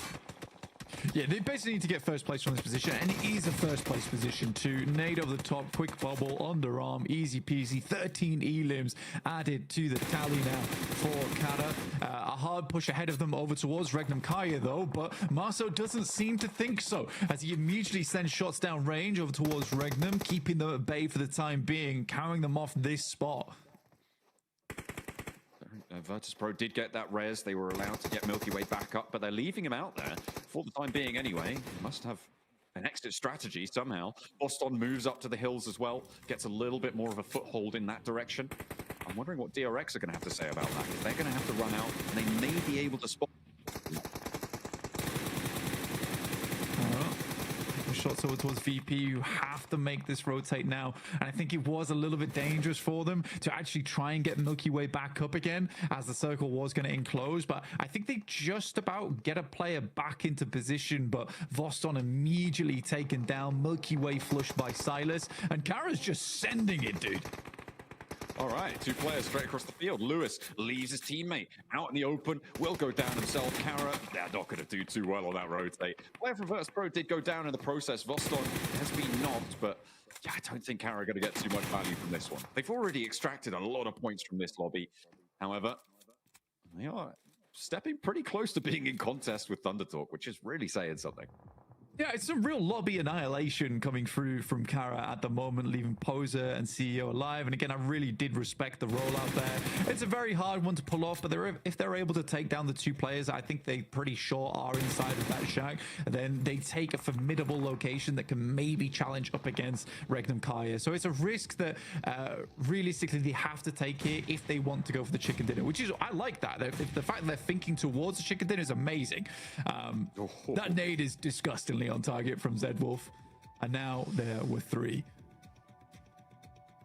Yeah, they basically need to get first place from this position, and it is a first place position too. Nade over the top, quick bubble, underarm, easy peasy. 13 elims added to the tally now for Kara. A hard push ahead of them over towards Regnum Kaya though, but Marceau doesn't seem to think so, as he immediately sends shots down range over towards Regnum, keeping them at bay for the time being, carrying them off this spot. Virtus Pro did get that res. They were allowed to get Milky Way back up, but they're leaving him out there for the time being anyway. Must have an exit strategy somehow. Boston moves up to the hills as well, gets a little bit more of a foothold in that direction. I'm wondering what DRX are going to have to say about that. If they're going to have to run out, and they may be able to spot shots over towards VP. You have to make this rotate now. And I think it was a little bit dangerous for them to actually try and get Milky Way back up again as the circle was going to enclose. But I think they just about get a player back into position. But Voston immediately taken down. Milky Way flushed by Silas. And Kara's just sending it, dude. All right, 2 players straight across the field. Lewis leaves his teammate out in the open, will go down himself. Kara, they're not going to do too well on that rotate. Player from Virtus Pro did go down in the process. Voston has been knocked, but yeah, I don't think Kara are going to get too much value from this one. They've already extracted a lot of points from this lobby. However, they are stepping pretty close to being in contest with Thundertalk, which is really saying something. Yeah, it's some real lobby annihilation coming through from Kara at the moment, leaving Poser and CEO alive. And again, I really did respect the rollout there. It's a very hard one to pull off, but if they're able to take down the 2 players, I think they pretty sure are inside of that shack. And then they take a formidable location that can maybe challenge up against Regnum Kaya. So it's a risk that realistically they have to take here if they want to go for the chicken dinner, which is, I like that. The fact that they're thinking towards the chicken dinner is amazing. That nade is disgustingly on target from Zed Wolf, and now there were 3.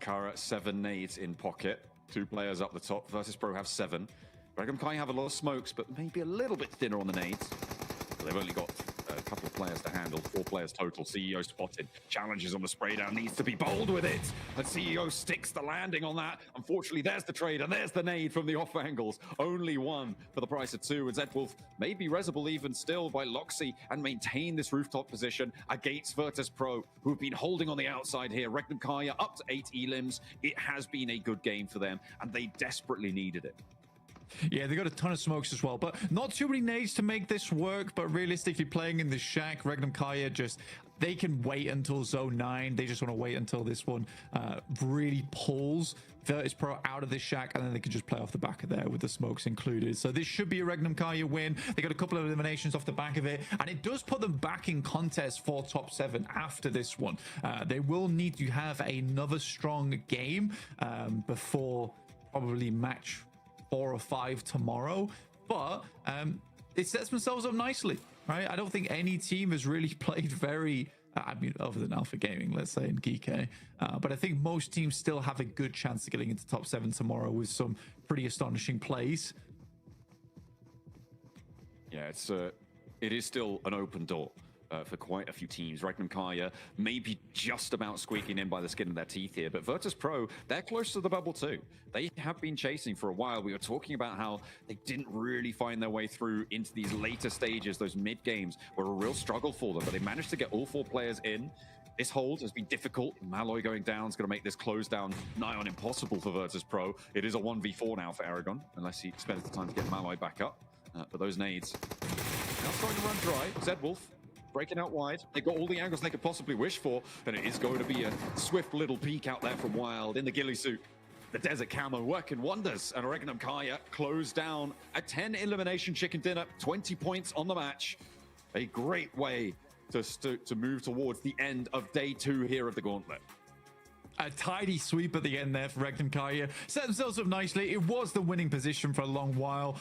Kara 7 nades in pocket, 2 players up the top. Virtus Pro have 7. Regnum Kai have a lot of smokes, but maybe a little bit thinner on the nades. They've only got a couple of players to handle, 4 players total. CEO spotted, challenges on the spray down, needs to be bold with it, and CEO sticks the landing on that. Unfortunately, there's the trade, and there's the nade from the off angles. Only 1 for the price of 2, and Zedwolf may be resable even still by Loxy and maintain this rooftop position against Virtus Pro, who've been holding on the outside here. Regnum Kaya up to 8 elims. It has been a good game for them, and they desperately needed it. Yeah, they got a ton of smokes as well, but not too many nades to make this work. But realistically, playing in the shack, Regnum Kaya they can wait until zone 9. They just want to wait until this one really pulls Virtus Pro out of this shack, and then they can just play off the back of there with the smokes included. So this should be a Regnum Kaya win. They got a couple of eliminations off the back of it, and it does put them back in contest for top 7 after this one. They will need to have another strong game before probably match 4 or 5 tomorrow, but it sets themselves up nicely, right? I don't think any team has really played very, I mean, other than Alpha Gaming, let's say, and Geek, but I think most teams still have a good chance of getting into top 7 tomorrow with some pretty astonishing plays. Yeah, it is still an open door for quite a few teams. Regnum Kaya maybe just about squeaking in by the skin of their teeth here, but Virtus Pro, they're close to the bubble too. They have been chasing for a while. We were talking about how they didn't really find their way through into these later stages. Those mid games were a real struggle for them, but they managed to get all 4 players in. This hold has been difficult. Malloy going down is going to make this close down nigh on impossible for Virtus Pro. It is a 1v4 now for Aragon, unless he spends the time to get Malloy back up. But those nades now starting to run dry. Zedwolf breaking out wide. They've got all the angles they could possibly wish for, and it is going to be a swift little peek out there from Wild in the ghillie suit. The desert camo working wonders, and Regnum Kaya closed down a 10 elimination chicken dinner, 20 points on the match. A great way to move towards the end of day 2 here of the Gauntlet. A tidy sweep at the end there for Regnum Kaya. Set themselves up nicely. It was the winning position for a long while,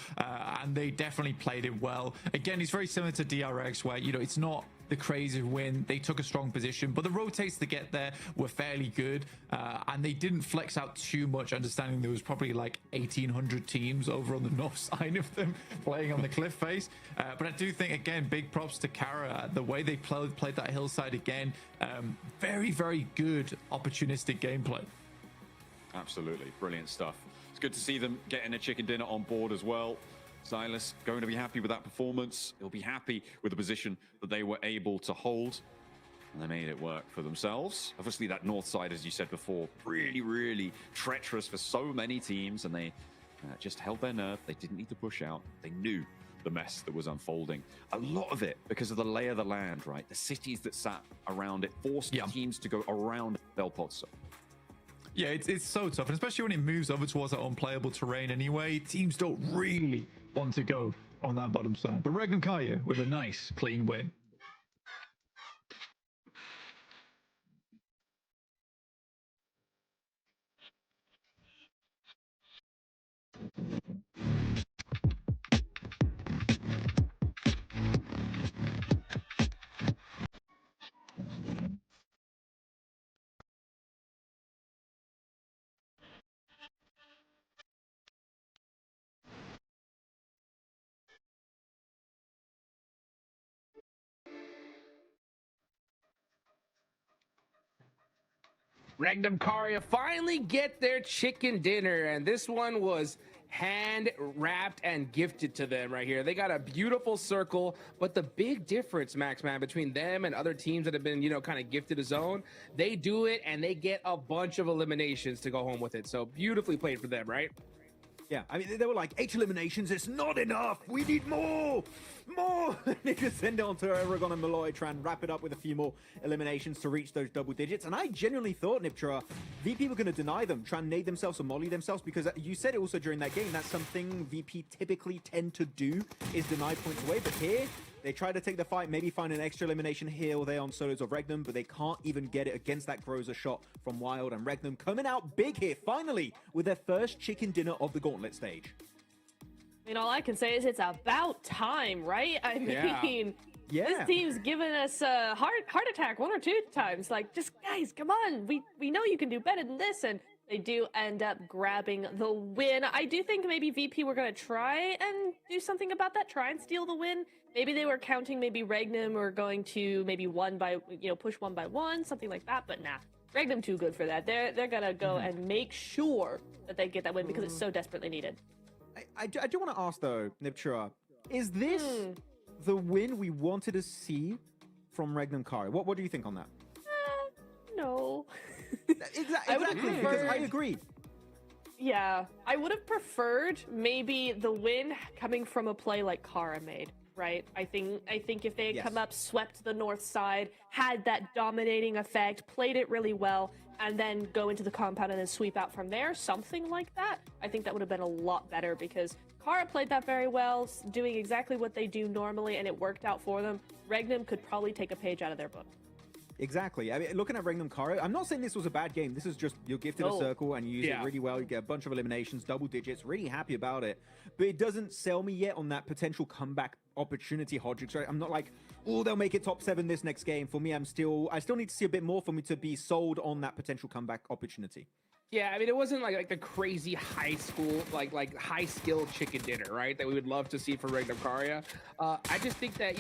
and they definitely played it well. Again, it's very similar to DRX, where, you know, it's not the crazy win. They took a strong position, but the rotates to get there were fairly good, and they didn't flex out too much, understanding there was probably like 1,800 teams over on the north side of them playing on the cliff face. But I do think, again, big props to Kara. The way they played that hillside again, very, very good opportunistic gameplay. Absolutely. Brilliant stuff. It's good to see them getting a chicken dinner on board as well. Silas going to be happy with that performance. He'll be happy with the position that they were able to hold. And they made it work for themselves. Obviously, that north side, as you said before, really, really treacherous for so many teams. And they just held their nerve. They didn't need to push out. They knew the mess that was unfolding. A lot of it because of the lay of the land, right? The cities that sat around it forced teams to go around El Pozo. Yeah, it's so tough, and especially when it moves over towards that unplayable terrain anyway, teams don't really want to go on that bottom side. But Regnum Kaya with a nice, clean win. Regnum Karya finally get their chicken dinner, and this one was hand wrapped and gifted to them right here. They got a beautiful circle, but the big difference, Max Man, between them and other teams that have been, kind of gifted a zone, they do it and they get a bunch of eliminations to go home with it. So beautifully played for them, right? Yeah, I mean, they were like, 8 eliminations, it's not enough. We need more. They just send it on to Aragon and Malloy, try and wrap it up with a few more eliminations to reach those double digits. And I genuinely thought, Niptra, VP were going to deny them, try and nade themselves or molly themselves, because you said it also during that game, that's something VP typically tend to do, is deny points away. But here, they try to take the fight, maybe find an extra elimination here or there on solos of Regnum, but they can't even get it against that Groza shot from Wild. And Regnum coming out big here, finally, with their first chicken dinner of the Gauntlet stage. I mean, all I can say is it's about time, right? I mean, this team's given us a heart attack 1 or 2 times. Like, just guys, come on. We know you can do better than this. And they do end up grabbing the win. I do think maybe VP were going to try and do something about that, try and steal the win. Maybe they were counting maybe Regnum or going to maybe push 1 by 1, something like that. But nah, Regnum too good for that. They're going to go and make sure that they get that win because it's so desperately needed. I do want to ask though, Niptra, is this the win we wanted to see from Regnum Karya? What do you think on that? No. Exactly, because I agree. Yeah, I would have preferred maybe the win coming from a play like Kara made, right? I think if they had come up, swept the north side, had that dominating effect, played it really well, and then go into the compound and then sweep out from there, something like that, I think that would have been a lot better because Kara played that very well, doing exactly what they do normally, and it worked out for them. Regnum could probably take a page out of their book. Exactly. I mean, looking at Regnum Karya, I'm not saying this was a bad game. This is just, you're gifted a circle and you use it really well. You get a bunch of eliminations, double digits, really happy about it. But it doesn't sell me yet on that potential comeback opportunity, Hodgix, right? I'm not like, oh, they'll make it top 7 this next game. For me, I still need to see a bit more for me to be sold on that potential comeback opportunity. Yeah, I mean, it wasn't like the crazy high school, like high skill chicken dinner, right? That we would love to see for Regnum Karya. I just think that,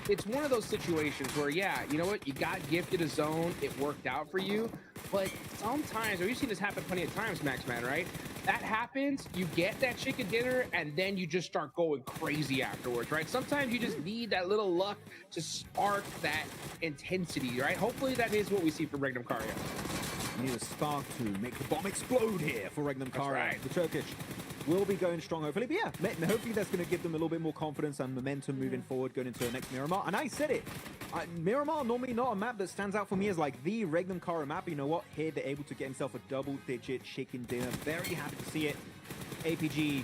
it's one of those situations where, yeah, you know what? You got gifted a zone. It worked out for you. But sometimes, or you've seen this happen plenty of times, Max Man, right? That happens, you get that chicken dinner, and then you just start going crazy afterwards, right? Sometimes you just need that little luck to spark that intensity, right? Hopefully that is what we see from Regnum Karya. You need a spark to make the bomb explode here for Regnum Karya. Right. The Turkish will be going strong, hopefully. But yeah, hopefully that's going to give them a little bit more confidence and momentum moving forward, going into the next Miramar. And I said it, Miramar normally not a map that stands out for me as like the Regnum Karya map. You know what? Here they're able to get himself a double-digit chicken dinner. Very happy to see it. APG, you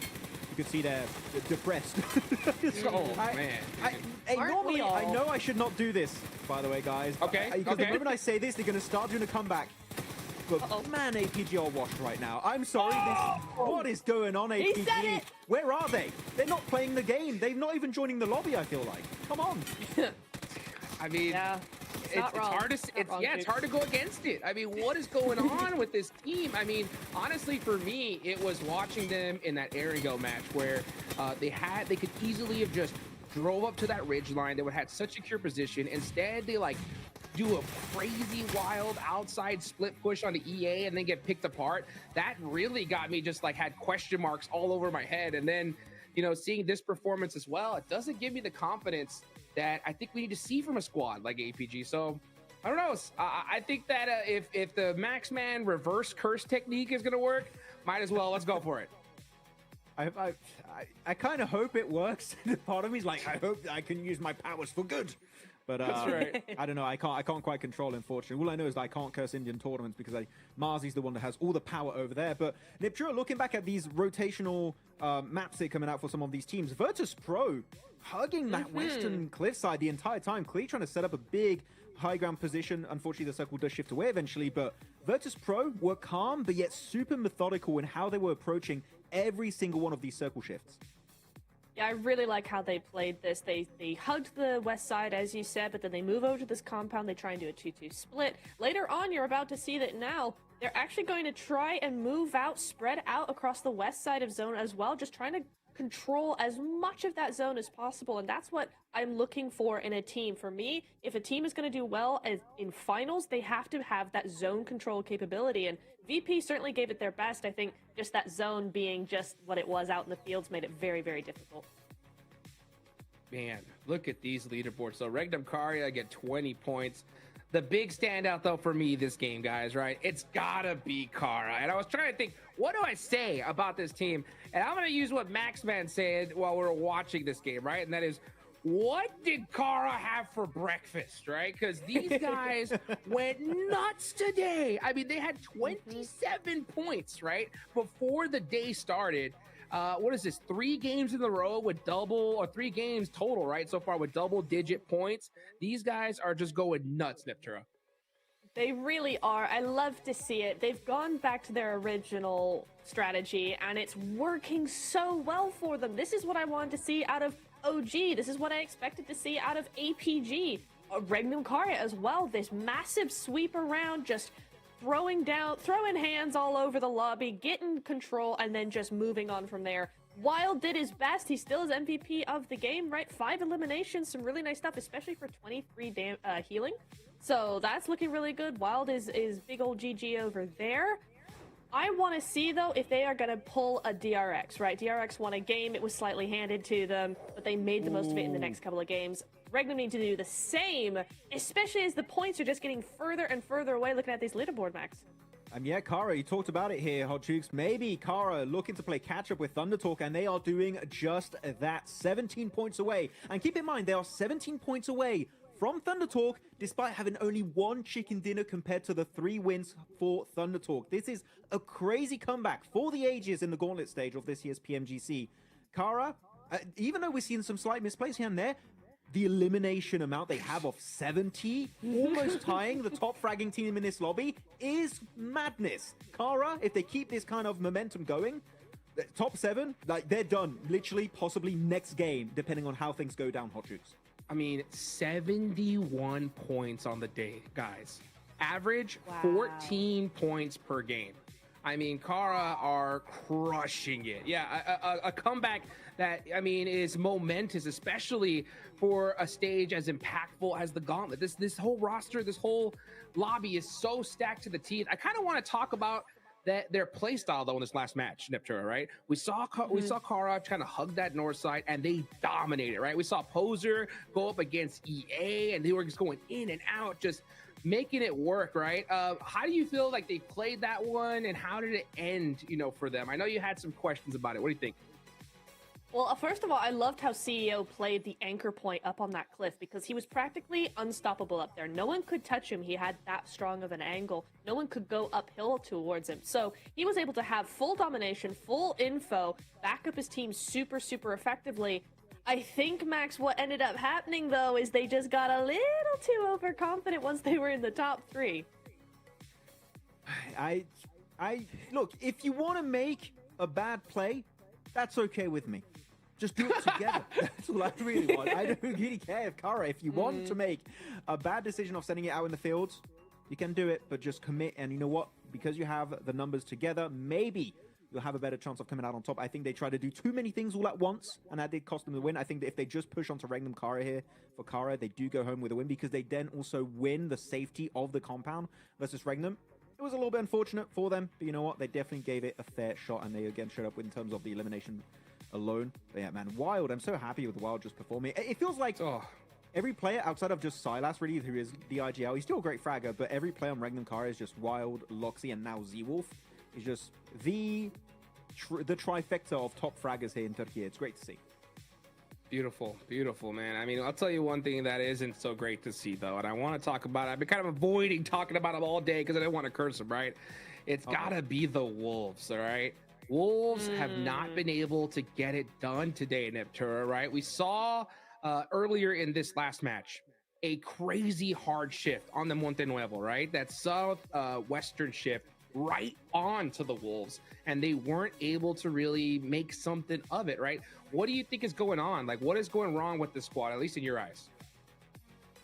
could see they're depressed. Normally, I know I should not do this, by the way, guys. Okay. Because the moment I say this, they're going to start doing a comeback. But man, APG are washed right now. I'm sorry. What is going on, APG? He said it. Where are they? They're not playing the game. They're not even joining the lobby, I feel like. Come on. I mean, it's hard to go against it. I mean, what is going on with this team? I mean, honestly, for me, it was watching them in that Arigo match where they could easily have just drove up to that ridge line. They would have had such secure position. Instead, they do a crazy wild outside split push on the EA and then get picked apart. That really got me just had question marks all over my head. And then, seeing this performance as well, it doesn't give me the confidence that I think we need to see from a squad like APG. So I don't know. I think that if the Max Man reverse curse technique is going to work, might as well. Let's go for it. I kind of hope it works. Part of me is like, I hope I can use my powers for good. But that's right. I don't know. I can't quite control, unfortunately. All I know is that I can't curse Indian tournaments because Marzi's the one that has all the power over there. But Niptura, looking back at these rotational maps that are coming out for some of these teams, Virtus Pro hugging that western cliffside the entire time, clearly trying to set up a big high ground position. Unfortunately, the circle does shift away eventually, but Virtus Pro were calm, but yet super methodical in how they were approaching every single one of these circle shifts. Yeah, I really like how they played this. They hugged the west side, as you said, but then they move over to this compound. They try and do a 2-2 split. Later on, you're about to see that now they're actually going to try and move out, spread out across the west side of zone as well, just trying to control as much of that zone as possible. And that's what I'm looking for in a team. For me, if a team is going to do well in finals, they have to have that zone control capability. And VP certainly gave it their best. I think just that zone being just what it was out in the fields made it very, very difficult. Man, look at these leaderboards. So Regnum Karya get 20 points. The big standout, though, for me this game, guys, right? It's gotta be Kara. And I was trying to think, what do I say about this team? And I'm gonna use what Maxman said while we were watching this game, right? And that is, what did Kara have for breakfast, right? Because these guys went nuts today. I mean, they had 27 points, right? Before the day started. What is this? 3 games in a row with double, or 3 games total, right? So far with double-digit points. These guys are just going nuts, Neptura. They really are. I love to see it. They've gone back to their original strategy, and it's working so well for them. This is what I wanted to see out of OG. This is what I expected to see out of APG. Regnum Karya as well. This massive sweep around, just throwing hands all over the lobby, getting control, and then just moving on from there. Wild did his best. He still is MVP of the game, right? 5 eliminations, some really nice stuff, especially for 23 healing. So that's looking really good. Wild is big old GG over there. I want to see, though, if they are going to pull a DRX, right? DRX won a game. It was slightly handed to them, but they made the most of it in the next couple of games. Regnum need to do the same, especially as the points are just getting further and further away looking at these leaderboard, Max. Yeah, Kara, you talked about it here, Hot Chooks. Maybe Kara looking to play catch-up with Thunder Talk, and they are doing just that. 17 points away. And keep in mind, they are 17 points away from Thunder Talk, despite having only 1 chicken dinner compared to the 3 wins for Thunder Talk. This is a crazy comeback for the ages in the Gauntlet stage of this year's PMGC. Kara, even though we're seeing some slight misplays here and there, the elimination amount they have of 70, almost tying the top fragging team in this lobby, is madness. Kara, if they keep this kind of momentum going, top 7, like, they're done. Literally, possibly next game, depending on how things go down, Hot Chooks. I mean, 71 points on the day, guys. Average 14 points per game. I mean, Kara are crushing it. Yeah, a comeback that, I mean, is momentous, especially for a stage as impactful as the Gauntlet. This whole roster, this whole lobby is so stacked to the teeth. I kind of want to talk about their play style, though, in this last match, Neptura, right? We saw Kara kind of hug that north side, and they dominated, right? We saw Poser go up against EA, and they were just going in and out, just making it work, right? How do you feel like they played that one, and how did it end, for them? I know you had some questions about it. What do you think? Well, first of all, I loved how CEO played the anchor point up on that cliff, because he was practically unstoppable up there. No one could touch him. He had that strong of an angle. No one could go uphill towards him. So he was able to have full domination, full info, back up his team super, super effectively. I think, Max, what ended up happening, though, is they just got a little too overconfident once they were in the top 3. Look, if you want to make a bad play, that's okay with me. Just do it together. That's all I really want. I don't really care if Kara, if you want to make a bad decision of sending it out in the fields, you can do it, but just commit. And you know what? Because you have the numbers together, maybe you'll have a better chance of coming out on top. I think they tried to do too many things all at once, and that did cost them the win. I think that if they just push onto Regnum Kara here for Kara, they do go home with a win, because they then also win the safety of the compound versus Regnum. It was a little bit unfortunate for them, but you know what? They definitely gave it a fair shot, and they again showed up in terms of the elimination alone. But yeah, man, Wild, I'm so happy with Wild just performing. It feels like every player outside of just Silas, really, who is the IGL, he's still a great fragger, but every player on Regnum Kara is just Wild, Loxy, and now Z-Wolf is just the trifecta of top fraggers here in Turkey. It's great to see. Beautiful, beautiful, man. I mean, I'll tell you one thing that isn't so great to see, though, and I want to talk about it. I've been kind of avoiding talking about them all day because I didn't want to curse them, right? It's got to be the Wolves, all right? Wolves have not been able to get it done today, Neptura, right? We saw earlier in this last match a crazy hard shift on the Monte Nuevo, right? That southwestern shift right on to the Wolves, and they weren't able to really make something of it, right? What do you think is going on? Like, what is going wrong with this squad, at least in your eyes?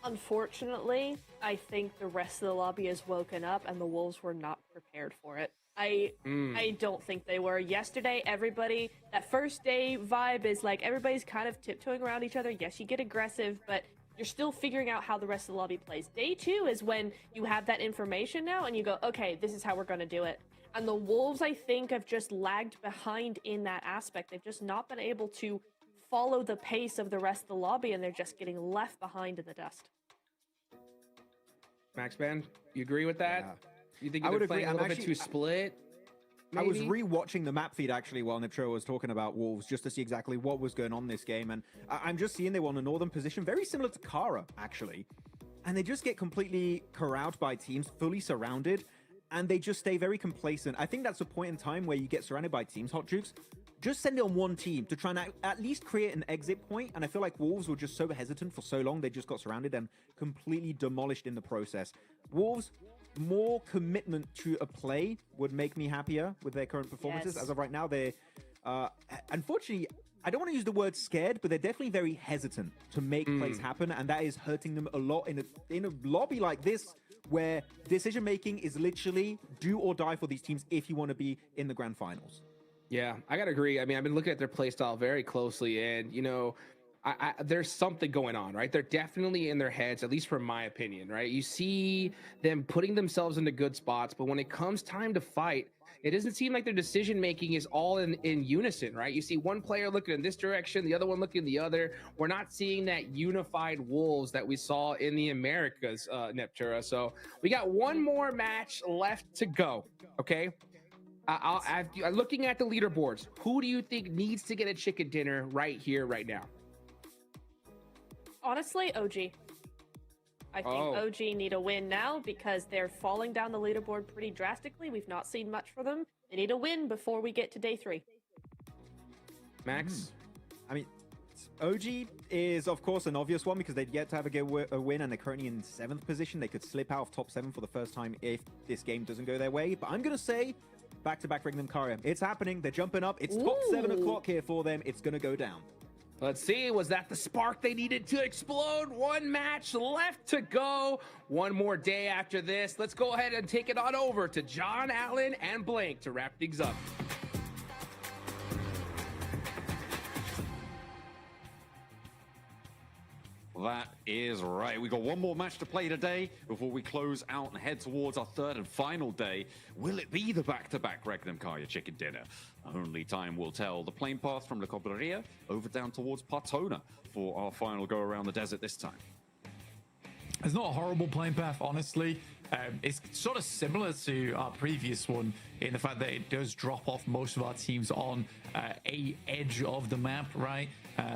Unfortunately, I think the rest of the lobby has woken up, and the Wolves were not prepared for it. I don't think they were. Yesterday, everybody, that first day vibe is like everybody's kind of tiptoeing around each other. Yes, you get aggressive, but you're still figuring out how the rest of the lobby plays. Day 2 is when you have that information now and you go, okay, this is how we're going to do it. And the Wolves, I think, have just lagged behind in that aspect. They've just not been able to follow the pace of the rest of the lobby, and they're just getting left behind in the dust. Max Ben, you agree with that? Yeah. You think I would they're playing agree. a little bit too split? I was maybe? re-watching the map feed actually while Niptro was talking about Wolves just to see exactly what was going on this game, and I'm just seeing they were on a northern position, very similar to Kara actually, and they just get completely corralled by teams, fully surrounded, and they just stay very complacent. I think that's a point in time where you get surrounded by teams, Hot Jukes. Just send it on one team to try and at least create an exit point, and I feel like Wolves were just so hesitant for so long, they just got surrounded and completely demolished in the process. Wolves, more commitment to a play would make me happier with their current performances. Yes. As of right now, they're unfortunately, I don't want to use the word scared, but they're definitely very hesitant to make plays happen, and that is hurting them a lot in a lobby like this, where decision making is literally do or die for these teams if you want to be in the grand finals. Yeah, I gotta agree. I mean, I've been looking at their play style very closely, and you know, there's something going on, right? They're definitely in their heads, at least from my opinion, right? You see them putting themselves into good spots, but when it comes time to fight, it doesn't seem like their decision making is all in unison, right? You see one player looking in this direction, the other one looking the other. We're not seeing that unified Wolves that we saw in the Americas, Neptura. So we got one more match left to go, okay? I'm looking at the leaderboards. Who do you think needs to get a chicken dinner right here, right now? Honestly, OG. I think OG need a win now because they're falling down the leaderboard pretty drastically. We've not seen much for them. They need a win before we get to day 3. Max? I mean, OG is, of course, an obvious one because they'd yet to have a win, and they're currently in 7th position. They could slip out of top 7 for the first time if this game doesn't go their way. But I'm going to say back-to-back Regnum Karia. It's happening. They're jumping up. It's top 7 o'clock here for them. It's going to go down. Let's see, was that the spark they needed to explode? One match left to go. One more day after this. Let's go ahead and take it on over to John Allen and Blank to wrap things up. That is right. We got one more match to play today before we close out and head towards our 3rd and final day. Will it be the back-to-back Regnum Kaya chicken dinner? Only time will tell. The plane path from La Cobreria over down towards Partona for our final go around the desert this time. It's not a horrible plane path, honestly. It's sort of similar to our previous one in the fact that it does drop off most of our teams on a edge of the map, right?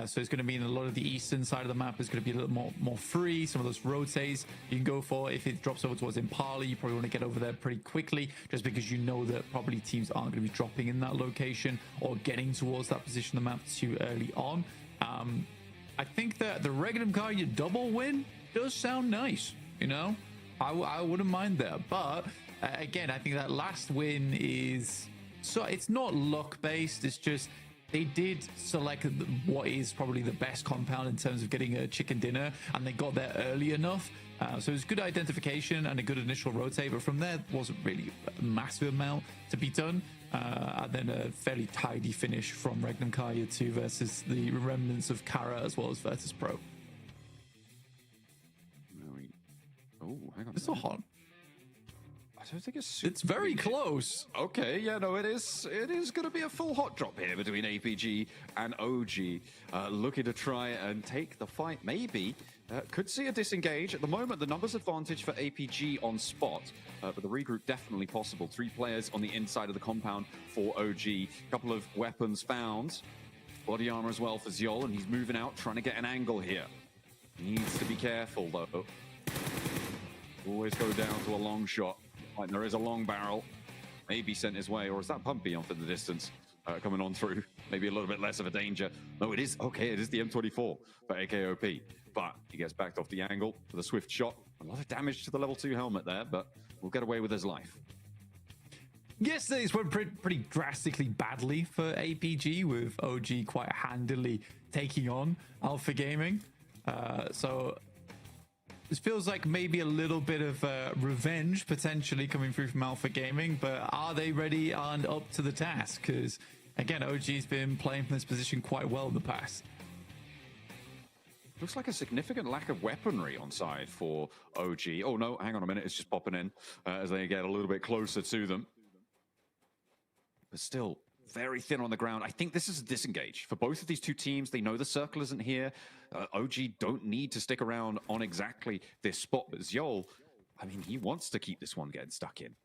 So it's going to mean a lot of the eastern side of the map is going to be a little more free. Some of those rotates you can go for. If it drops over towards Impala, you probably want to get over there pretty quickly just because you know that probably teams aren't going to be dropping in that location or getting towards that position of the map too early on. I think that the Regnum Kaya double win does sound nice, you know? I wouldn't mind that, but again, I think that last win is it's not luck based. It's just they did select what is probably the best compound in terms of getting a chicken dinner, and they got there early enough. So it was good identification and a good initial rotate, but from there wasn't really a massive amount to be done. And then a fairly tidy finish from Regnum Kaya 2 versus the remnants of Kara as well as Virtus Pro. Oh, hang on. It's not hot. I don't think it's very close. Okay, yeah, no, it is. It is going to be a full hot drop here between APG and OG, looking to try and take the fight. Maybe could see a disengage at the moment. The numbers advantage for APG on spot, but the regroup definitely possible. 3 players on the inside of the compound for OG. A couple of weapons found, body armor as well for Ziol, and he's moving out, trying to get an angle here. Needs to be careful though. Always go down to a long shot. Like there is a long barrel. Maybe sent his way, or is that Pumpy off in the distance coming on through? Maybe a little bit less of a danger. No, it is. Okay, it is the M24 for AKOP. But he gets backed off the angle with a swift shot. A lot of damage to the level 2 helmet there, but we'll get away with his life. Yesterday's went pretty drastically badly for APG, with OG quite handily taking on Alpha Gaming. So This feels like maybe a little bit of revenge potentially coming through from Alpha Gaming, but are they ready and up to the task? Because again, OG's been playing from this position quite well in the past. Looks like a significant lack of weaponry on side for OG. Oh no, hang on a minute, it's just popping in as they get a little bit closer to them. But still, very thin on the ground. I think this is a disengage. For both of these two teams, they know the circle isn't here. OG don't need to stick around on exactly this spot. But Zjol, I mean, he wants to keep this one getting stuck in.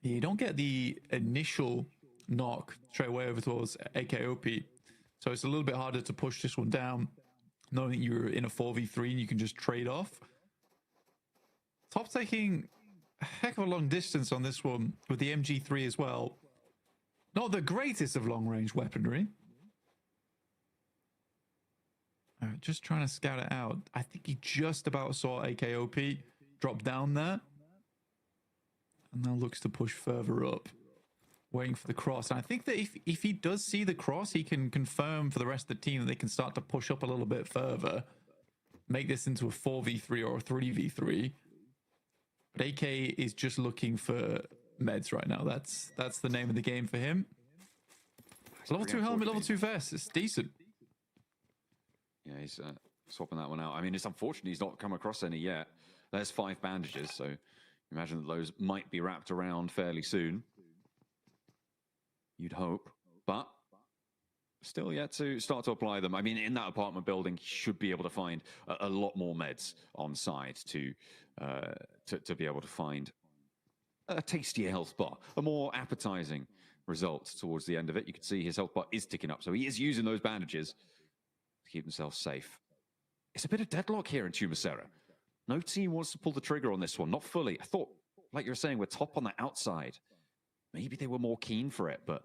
You don't get the initial knock straight away over towards AKOP. So it's a little bit harder to push this one down, knowing that you're in a 4v3 and you can just trade off. Top taking a heck of a long distance on this one with the MG3 as well. Not the greatest of long-range weaponry. Just trying to scout it out. I think he just about saw AKOP drop down there. And now looks to push further up, waiting for the cross. And I think that if he does see the cross, he can confirm for the rest of the team that they can start to push up a little bit further, make this into a 4v3 or a 3v3. But AK is just looking for meds right now. That's the name of the game for him. Level 2 helmet, level 2 vest. It's decent. Yeah, he's swapping that one out. I mean, it's unfortunate he's not come across any yet. There's 5 bandages, so imagine that those might be wrapped around fairly soon. You'd hope, but still yet to start to apply them. I mean, in that apartment building, he should be able to find a lot more meds on site to be able to find a tastier health bar, a more appetizing result towards the end of it. You can see his health bar is ticking up, so he is using those bandages to keep himself safe. It's a bit of deadlock here in Tumasera. No team wants to pull the trigger on this one, not fully. I thought, like you were saying, we're top on the outside. Maybe they were more keen for it, but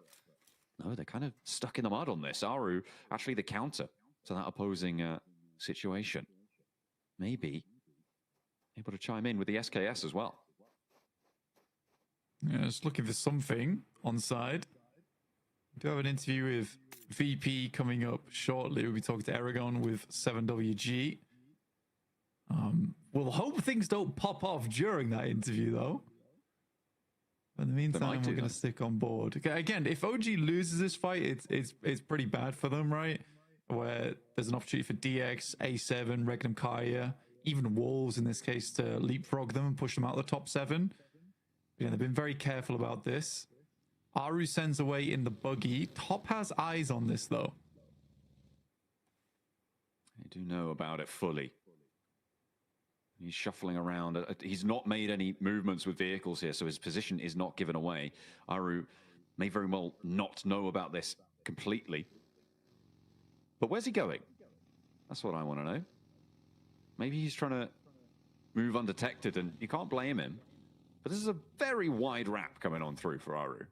no, they're kind of stuck in the mud on this. Aru, actually the counter to that opposing situation. Maybe able to chime in with the SKS as well. Yeah, just looking for something on side. We do have an interview with VP coming up shortly. We'll be talking to Aragon with 7WG. We'll hope things don't pop off during that interview, though. In the meantime, we're going to stick on board. Again, if OG loses this fight, it's pretty bad for them, right? Where there's an opportunity for DX, A7, Regnum Kaya, even Wolves in this case to leapfrog them and push them out of the top 7. Yeah, they've been very careful about this. Aru sends away in the buggy. Top has eyes on this, though. I do know about it fully. He's shuffling around. He's not made any movements with vehicles here, so his position is not given away. Aru may very well not know about this completely. But where's he going? That's what I want to know. Maybe he's trying to move undetected, and you can't blame him. But this is a very wide wrap coming on through for Aru.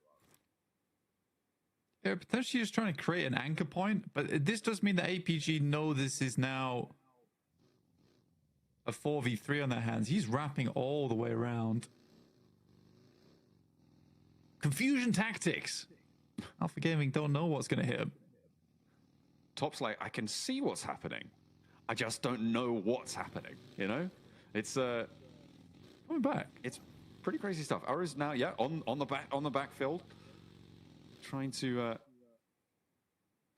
Yeah, potentially just trying to create an anchor point, but this does mean that APG know this is now a 4v3 on their hands. He's wrapping all the way around. Confusion tactics. Alpha Gaming don't know what's going to hit him. Top's like, I can see what's happening. I just don't know what's happening, you know? It's coming back. It's pretty crazy stuff. Aru's now, yeah, on the backfield. Trying to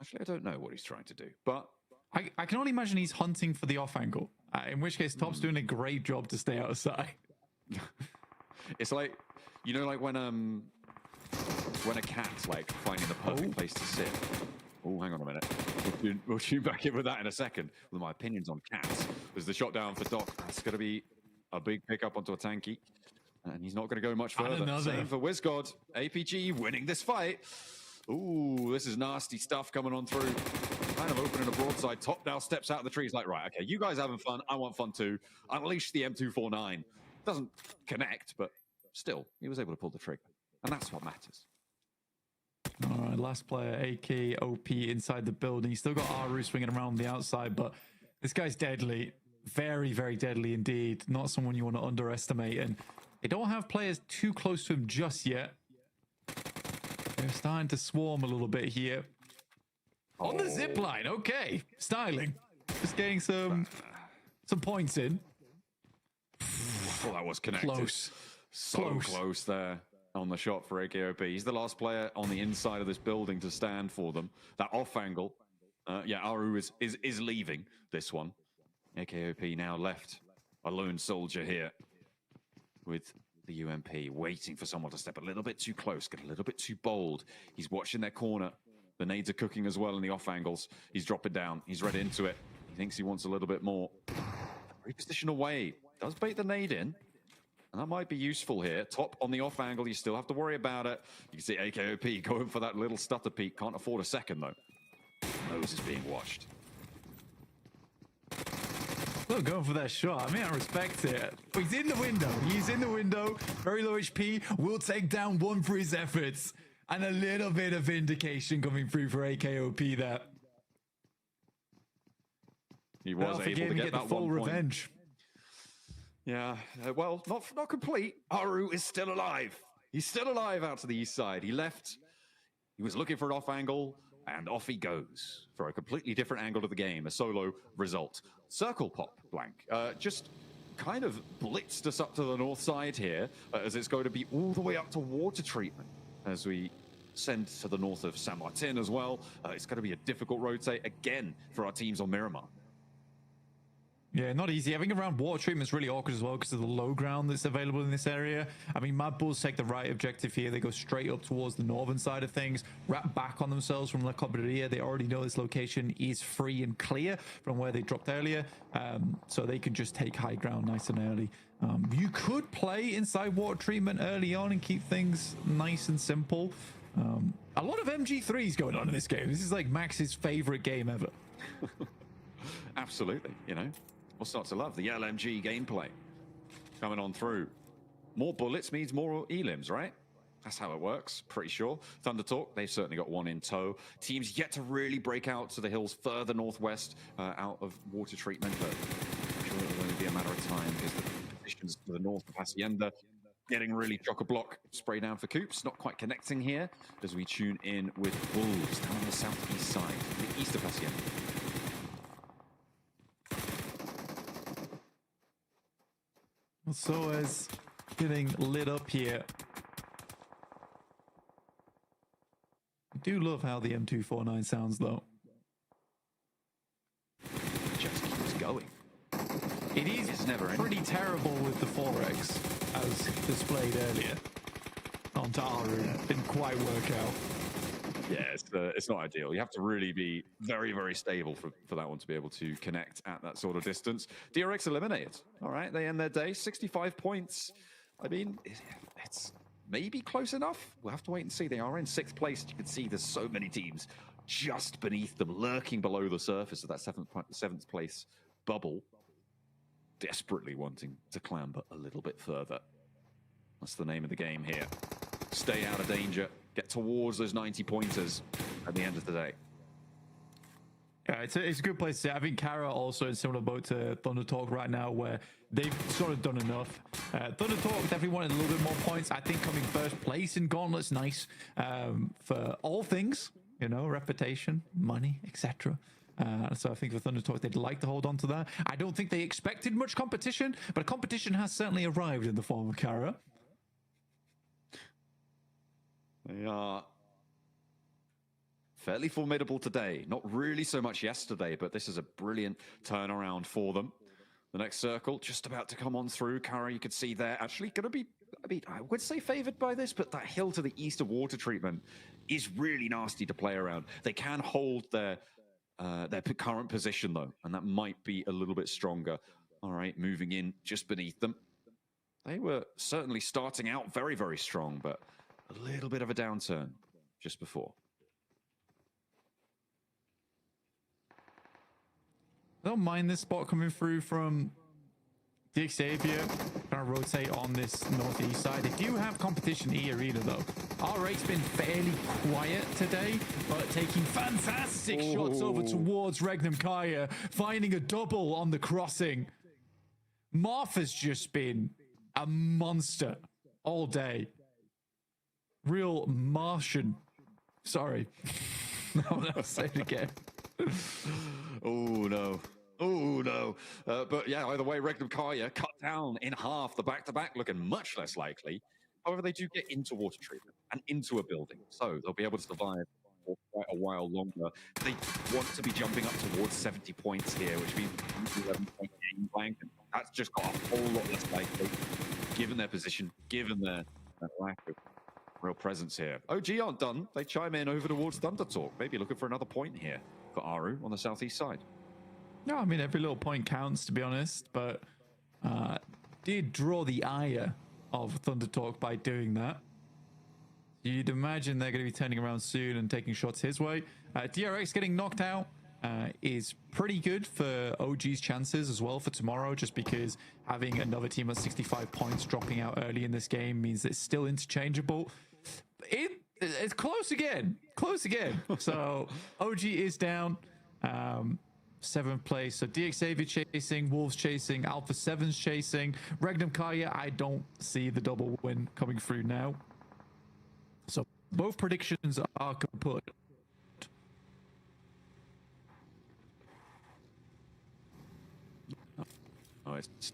actually, I don't know what he's trying to do, but I can only imagine he's hunting for the off angle. In which case, Top's doing a great job to stay outside. It's like, you know, like when a cat's like finding the perfect place to sit. Oh, hang on a minute. We'll tune back in with that in a second. With my opinions on cats. There's the shot down for Doc. That's going to be a big pickup onto a tanky. And he's not going to go much further. Same for WizGod. APG winning this fight. Ooh, this is nasty stuff coming on through. Kind of opening a broadside. Top now steps out of the trees like, right, okay, you guys having fun. I want fun too. Unleash the M249. Doesn't connect, but still, he was able to pull the trigger. And that's what matters. All right, last player, AK, OP inside the building. He's still got Aru swinging around the outside, but this guy's deadly. Very, very deadly indeed. Not someone you want to underestimate. And they don't have players too close to him just yet. They're starting to swarm a little bit here. On the zip line, okay. Styling. just getting some points in. Well, that was connected. Close. So close there on the shot for AKOP. He's the last player on the inside of this building to stand for them. That off angle. Yeah, Aru is leaving this one. AKOP now left a lone soldier here with the UMP, waiting for someone to step a little bit too close, get a little bit too bold. He's watching their corner. The nades are cooking as well in the off angles. He's dropping down. He's read into it. He thinks he wants a little bit more. Reposition away. Does bait the nade in. And that might be useful here. Top on the off angle. You still have to worry about it. You can see AKOP going for that little stutter peek. Can't afford a second, though. Nose is being watched. Still going for that shot. I mean, I respect it. He's in the window. He's in the window. Very low HP. Will take down one for his efforts. And a little bit of vindication coming through for AKOP there. He was able to get that the full revenge. Yeah, well, not complete. Aru is still alive. He's still alive out to the east side. He left. He was looking for an off angle, and off he goes for a completely different angle to the game. A solo result. Circle pop, Blank. Just kind of blitzed us up to the north side here, as it's going to be all the way up to water treatment as we send to the north of San Martin as well. It's going to be a difficult rotate again for our teams on Miramar. Yeah, not easy. Having around water treatment's really awkward as well because of the low ground that's available in this area. I mean, Mad Bulls take the right objective here. They go straight up towards the northern side of things, wrap back on themselves from La Cobreria. They already know this location is free and clear from where they dropped earlier, so they can just take high ground nice and early. You could play inside water treatment early on and keep things nice and simple. A lot of MG3s going on in this game. This is like Max's favorite game ever. Absolutely, you know. We'll start to love the LMG gameplay coming on through. More bullets means more elims, right? That's how it works, pretty sure. Thunder Talk, they've certainly got one in tow. Teams yet to really break out to the hills further northwest out of water treatment, but I'm sure it'll only be a matter of time because the positions to the north of Hacienda getting really chock-a-block. Spray down for Coops, not quite connecting here as we tune in with Wolves down on the southeast side, the east of Hacienda. So as getting lit up here. I do love how the M249 sounds though. Just keeps going. It is never pretty terrible with the 4X as displayed earlier. On Taru, didn't quite work out. Yeah, it's not ideal. You have to really be very, very stable for that one to be able to connect at that sort of distance. DRX eliminated. All right, they end their day. 65 points. I mean, it's maybe close enough. We'll have to wait and see. They are in 6th place. You can see there's so many teams just beneath them, lurking below the surface of that 7th place bubble, desperately wanting to clamber a little bit further. That's the name of the game here. Stay out of danger. Get towards those 90 pointers at the end of the day. Yeah, it's a good place to sit. I think Kara also in similar boat to Thunder Talk right now, where they've sort of done enough. Thunder Talk definitely wanted a little bit more points. I think coming first place in Gauntlet's nice for all things, you know, reputation, money, etc. So I think for Thunder Talk, they'd like to hold on to that. I don't think they expected much competition, but competition has certainly arrived in the form of Kara. They are fairly formidable today. Not really so much yesterday, but this is a brilliant turnaround for them. The next circle just about to come on through. Kara, you could see there, actually going to be, I mean, I would say favored by this, but that hill to the east of water treatment is really nasty to play around. They can hold their current position, though, and that might be a little bit stronger. All right, moving in just beneath them. They were certainly starting out very, very strong, but a little bit of a downturn just before. I don't mind this spot coming through from the Xavier. Trying to rotate on this northeast side. They do have competition in the arena though. R8's been fairly quiet today, but taking fantastic shots over towards Regnum Kaya, finding a double on the crossing. Martha's just been a monster all day. Real Martian. Sorry. No, say it again. Oh, no. Oh, no. But yeah, either way, Regnum Kaya cut down in half. The back-to-back looking much less likely. However, they do get into water treatment and into a building, so they'll be able to survive for quite a while longer. They want to be jumping up towards 70 points here, which means 11-point game blank. That's just got a whole lot less likely, given their position, given their lack of real presence here. OG aren't done. They chime in over towards Thunder Talk, maybe looking for another point here for Aru on the southeast side. No, I mean, every little point counts, to be honest, but did draw the ire of Thunder Talk by doing that. You'd imagine they're going to be turning around soon and taking shots his way. DRX getting knocked out is pretty good for OG's chances as well for tomorrow, just because having another team at 65 points dropping out early in this game means it's still interchangeable. It's close again. So OG is down. 7th place. So DXAV chasing, Wolves chasing, Alpha 7's chasing. Regnum Kaya, I don't see the double win coming through now. So both predictions are kaput. Oh, it's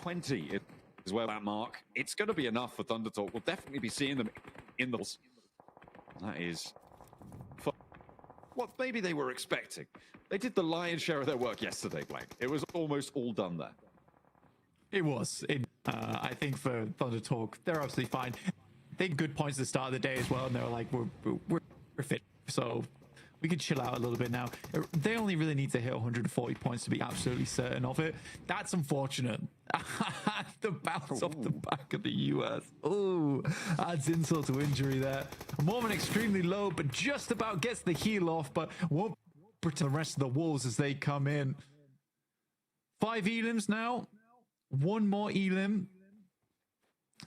$120 is where that mark. It's going to be enough for Thunder Talk. We'll definitely be seeing them in the... That is what maybe they were expecting. They did the lion's share of their work yesterday, Blank. It was almost all done there. It was. I think for Thunder Talk, they're absolutely fine. They had good points at the start of the day as well, and they were like, we're fit. So we can chill out a little bit now. They only really need to hit 140 points to be absolutely certain of it. That's unfortunate. The bounce off the back of the US. Oh, adds insult to injury there. Mormon extremely low, but just about gets the heal off, but won't protect the rest of the Wolves as they come in. 5 elims now. 1 more elim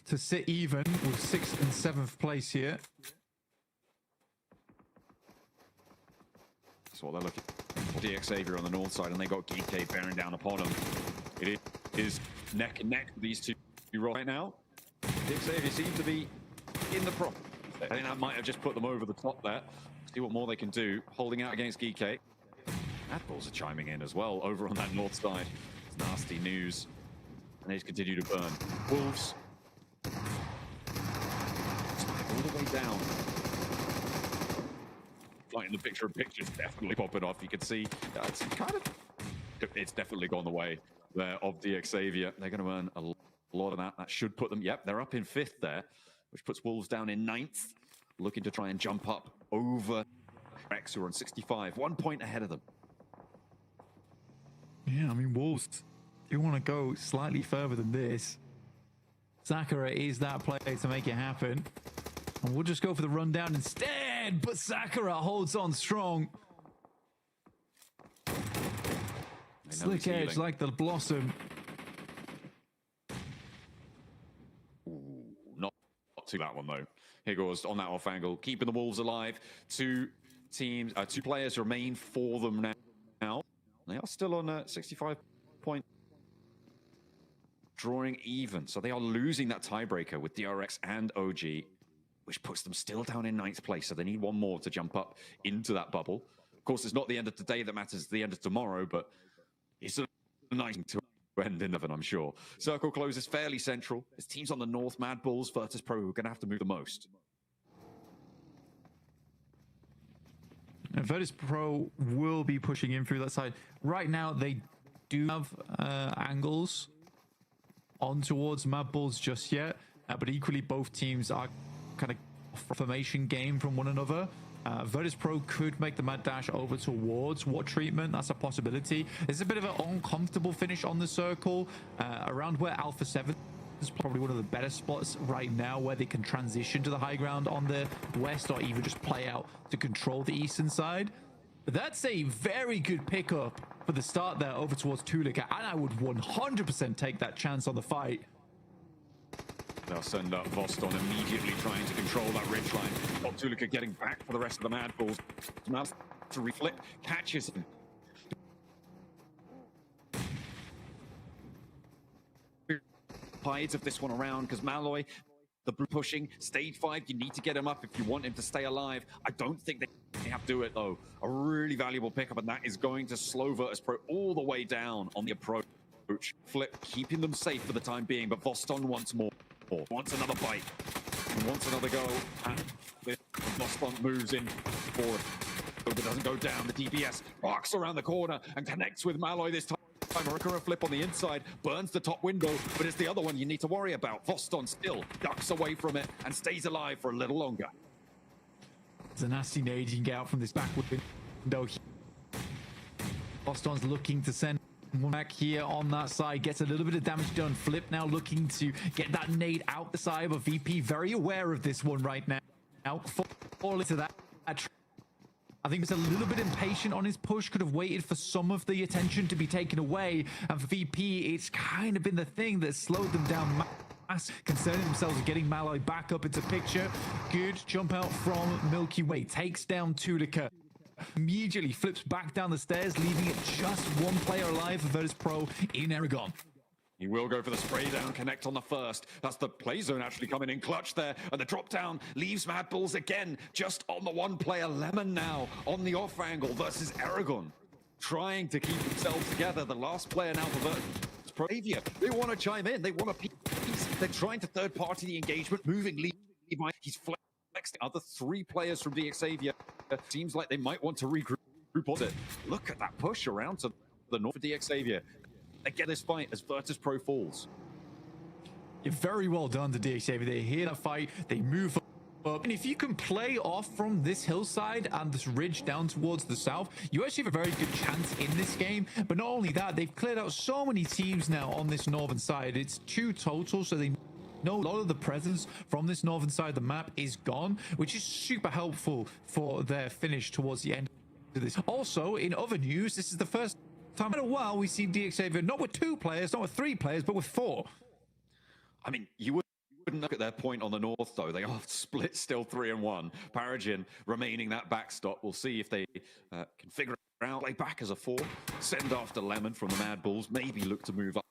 to sit even with 6th and 7th place here. That's what they're looking for. DXavier on the north side, and they got Geekade bearing down upon them. It is neck and neck with these two right now. DXavier seems to be in the prop. I think that might have just put them over the top there. See what more they can do. Holding out against Geekade. Admirals are chiming in as well over on that north side. It's nasty news. And they just continue to burn. Wolves. All the way down. Like in the picture of pictures, definitely popping off. You can see it's definitely gone the way there of DXavier. They're going to earn a lot of that. That should put them, yep, they're up in 5th there, which puts Wolves down in 9th, looking to try and jump up over Rex, who are on 65, 1 point ahead of them. Yeah, I mean, Wolves, you want to go slightly further than this. Sakura is that player to make it happen. And we'll just go for the rundown instead, but Sakura holds on strong. Slick edge like the blossom. Ooh, not to that one though. Here goes on that off angle, keeping the Wolves alive. Two players remain for them now. They are still on 65 points, drawing even. So they are losing that tiebreaker with DRX and OG, which puts them still down in 9th place. So they need one more to jump up into that bubble. Of course, it's not the end of today that matters, it's the end of tomorrow, but it's a nice to end in 11, I'm sure. Circle closes fairly central. There's teams on the north, Mad Bulls, Virtus Pro, who are going to have to move the most. And Virtus Pro will be pushing in through that side. Right now, they do have angles on towards Mad Bulls just yet, but equally both teams are kind of formation game from one another. Virtus Pro could make the mad dash over towards What Treatment. That's a possibility. There's a bit of an uncomfortable finish on the circle around where Alpha 7 is probably one of the better spots right now, where they can transition to the high ground on the west, or even just play out to control the eastern side. But that's a very good pickup for the start there over towards Tulika, and I would 100% take that chance on the fight. They'll send up Voston immediately trying to control that ridgeline. Tulika getting back for the rest of the Mad Bulls. Now to reflip, catches him. Hides of this one around because Malloy, the pushing, stage 5, you need to get him up if you want him to stay alive. I don't think they have to do it though. A really valuable pickup, and that is going to slow Virtus Pro all the way down on the approach. Flip, keeping them safe for the time being, but Voston wants more. Wants another bite. Wants another go. And Voston moves in forward. But doesn't go down. The DPS arcs around the corner and connects with Malloy this time. Recurrent flip on the inside, burns the top window, but it's the other one you need to worry about. Voston still ducks away from it and stays alive for a little longer. It's a nasty nade you can get out from this backward window. Voston's looking to send one back here on that side, gets a little bit of damage done. Flip now looking to get that nade out the side, but VP very aware of this one right now. Fall into that. I think he's a little bit impatient on his push, could have waited for some of the attention to be taken away. And for VP, it's kind of been the thing that slowed them down, concerning themselves with getting Malloy back up into picture. Good jump out from Milky Way, takes down Tulika. Immediately flips back down the stairs, leaving it just one player alive for Virtus Pro in Aragon. He will go for the spray down, connect on the first. That's the play zone actually coming in clutch there. And the drop down leaves Mad Bulls again, just on the one player. Lemon now on the off angle versus Aragon. Trying to keep themselves together. The last player now for Virtus Pro. They want to chime in. They want a piece. They're trying to third party the engagement, moving Levi. He's flexed the other 3 players from DXavier. Seems like they might want to regroup on it. Look at that push around to the north of DXavier. They get this fight as Virtus Pro falls. Very well done to DXavier. They hear that fight, they move up. And if you can play off from this hillside and this ridge down towards the south, you actually have a very good chance in this game. But not only that, they've cleared out so many teams now on this northern side. It's 2 total, so they know a lot of the presence from this northern side of the map is gone, which is super helpful for their finish towards the end of this. Also, in other news, this is the first time in a while we see DXavier not with 2 players, not with 3 players, but with 4. I mean, you wouldn't look at their point on the north, though. They are split still 3-1. Paragin remaining that backstop. We'll see if they can figure out play back as a 4, send after Lemon from the Mad Bulls, maybe look to move up.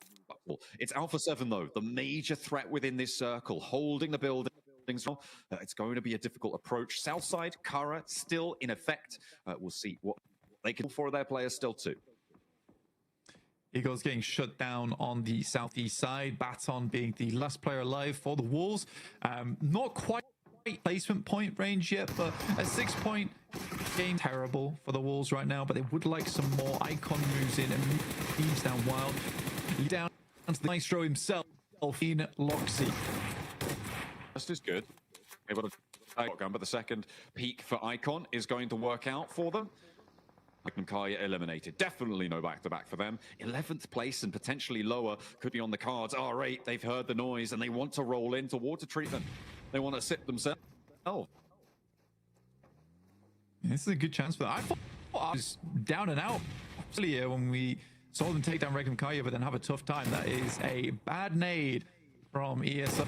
It's Alpha 7, though, the major threat within this circle, holding the building. It's going to be a difficult approach. Southside, Kara still in effect. We'll see what they can do for their players still too. Eagles getting shut down on the southeast side. Baton being the last player alive for the Wolves. Not quite placement point range yet, but a 6-point game. Terrible for the Wolves right now, but they would like some more icon moves in and moves down wild. Down to the Maestro himself in Loxy. Just as good. Able to but the second peak for Icon is going to work out for them. Kaya eliminated. Definitely no back-to-back for them. 11th place and potentially lower could be on the cards. R8, they've heard the noise and they want to roll into water treatment. They want to sip themselves. Oh. This is a good chance for that. I thought I was down and out earlier when we saw them take down Regnum Kaya, but then have a tough time. That is a bad nade from ESO.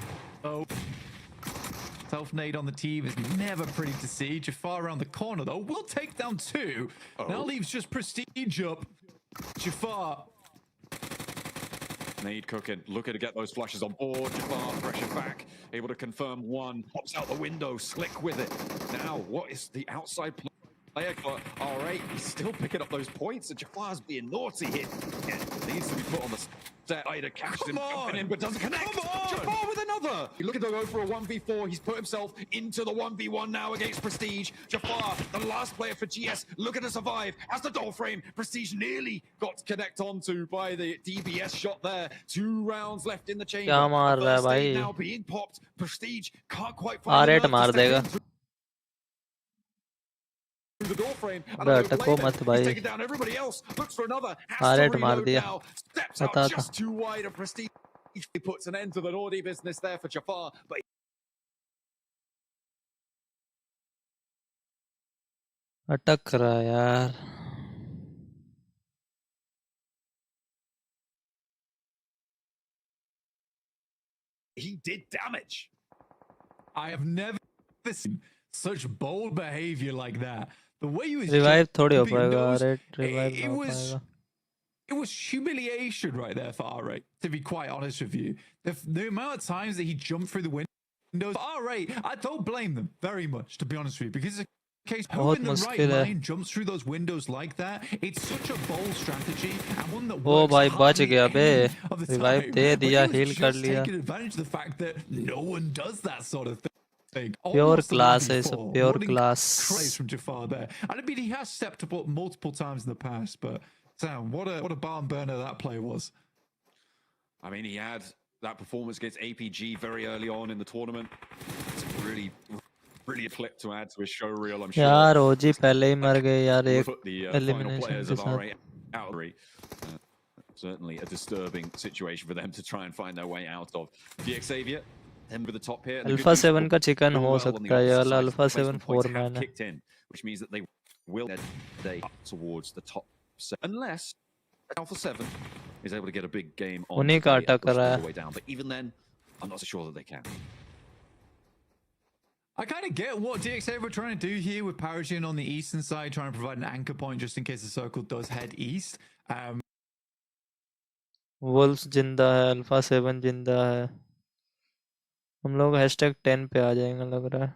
Self-nade on the team is never pretty to see. Jafar around the corner, though, will take down 2. That leaves just Prestige up. Jafar. Nade cooking, looking to get those flushes on board. Jafar pressure back, able to confirm 1. Pops out the window, slick with it. Now, what is the outside player got? R8, he's still picking up those points, and Jafar's being naughty here. Needs to be put on the set. Ida catches him jumping in, but doesn't connect. Jafar with another. He's looking to go for a 1v4. He's put himself into the 1v1 now against Prestige. Jafar, the last player for GS, looking to survive. As the door frame, Prestige nearly got connect onto by the DBS shot there. 2 rounds left in the chamber. क्या मार रहा है First aid भाई? now being popped. Prestige can't quite find R8 the nerve to मार step देगा. in through the door frame. अबे अटको मत He's भाई. taking down everybody else. Looks for another. Has R8 to मार reload दिया. now. Steps out पता था. just too wide of Prestige. He puts an end to the naughty business there for Jafar, but अटक रहा है यार. he did damage. I have never seen such bold behavior like that. The way he was Revive थोड़ी हो jumping पाएगा. those, R8 revive it ना हो was पाएगा. it was humiliation right there for R8, to be quite honest with you. The amount of times that he jumped through the windows, R8, I don't blame them very much, to be honest with you, because it's a case who बहुत in the right मुश्किल है. mind jumps through those windows like that. It's such a bold strategy and one that O works भाई बच hardly गया बे. any of the Revive time. They But he दिया, was heal कर just लिया. taking advantage of the fact that no one does that sort of thing. Pure Almost a class है 1v4. सब. Pure What class. praise from Jafar there. And I mean, he has stepped up multiple times in the past, but Sam, what a barn burner that play was. I mean, he had that performance against APG very early on in the tournament. It's really, really a clip to add to his show reel, I'm sure. यार ओजी पहले ही मर गए यार We'll एक put the final elimination players के of साथ. R8 out. Certainly a disturbing situation for them to try and find their way out of. DXavier, then with the top here. Alpha 7 का chicken हो सकता है. ये वाला Alpha 7 4 man है. kicked in, which means that they will get up towards the top 7, unless Alpha 7 is able to get a big game on उन्हीं का today and अटक push them रहा all है. the way down. But even then, I'm not so sure that they can. I kind of get what DXA were trying to do here with Paragin on the eastern side, trying to provide an anchor point just in case the circle does head east. Wolves जिंदा है. Alpha 7 जिंदा है. हम लोग #10 पे आ जाएंगे लग रहा है.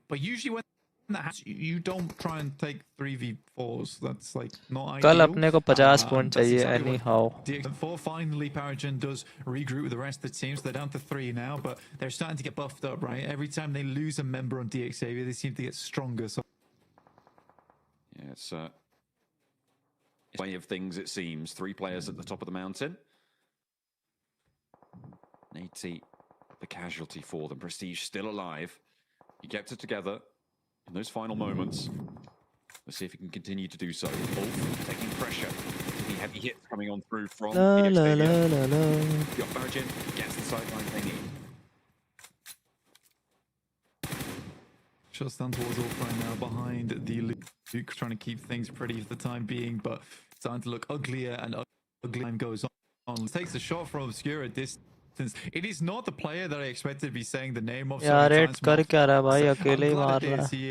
But usually when that happens, you don't try and take 3v4s. That's like not ideal. कल अपने को 50 पॉइंट That's चाहिए exactly what anyhow. DX4 finally Paragin does regroup with the rest of the team, so they're down to 3 now, but they're starting to get buffed up, right? Every time they lose a member on DXavier, they seem to get stronger. So Yeah, it's way of things, it seems. 3 players at the top of the mountain. Nate, the casualty for them. Prestige still alive. He kept it together in those final moments. Let's see if he can continue to do so. Wolf taking pressure. The heavy hits coming on through from La la la DXavier. la la. Got Paragin, gets the sideline they need. Shots down towards Wolf right now behind the Luke, trying to keep things pretty for the time being, but it's starting to look uglier and uglier. Time goes on. Takes a shot from Obscura at distance. It is not the player that I expected to be saying the name of. यार red कर क्या रहा है भाई. अकेले ही मार रहा है. He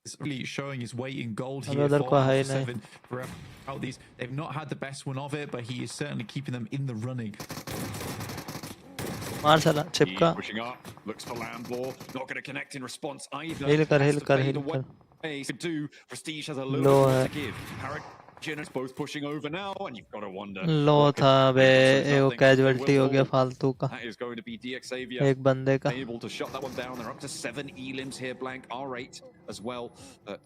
is really showing his weight in gold अबे here उधर for को है ही Alpha नहीं. 7 throughout these. They've not had the best one of it, but he is certainly keeping them in the running. मार साला चिपका. Pushing up, looks for Lambor, not going to connect in response either. Heal कर, Has heal to कर, fade heal away. कर. Could do. Prestige has a little Low bit more है. to give. Paragin is both pushing over now, and you've got to wonder. लो था बे. वो casualty हो गया फालतू का. That is going to be DXavier. एक बंदे का. Able to shut that one down. They're up to 7 elims here, blank. R8 as well.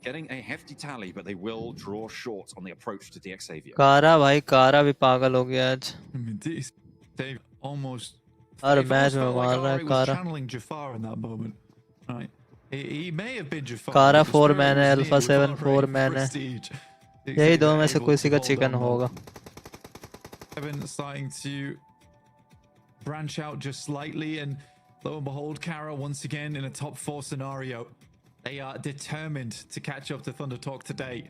Getting a hefty tally, but they will draw short on the approach to DXavier. कारा भाई कारा भी पागल हो गया आज. They almost. Her It match almost में felt like मार रहा है Ari was कारा. channeling Jafar in that moment. Right. He may have been Jafar. कारा but the 4 spirit man है. was Alpha near 7 with 4 R8 man है. Prestige. यही दो में से Able किसी to का hold चिकन on, होगा. Kevin starting to branch out just slightly, and lo and behold, Kara once again in a top 4 scenario. They are determined to catch up to Thunder Talk today.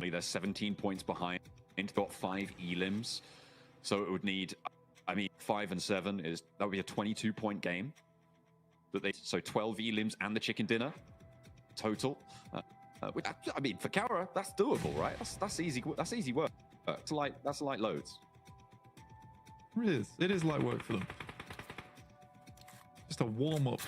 They're 17 points behind. Got 5 elims, so it would need. I mean, 5 and 7 that would be a 22-point game. So 12 elims and the chicken dinner total. Which, I mean, for Kara, that's doable, right? That's easy. That's easy work. That's light loads. It is. It is light work for them. Just a warm up.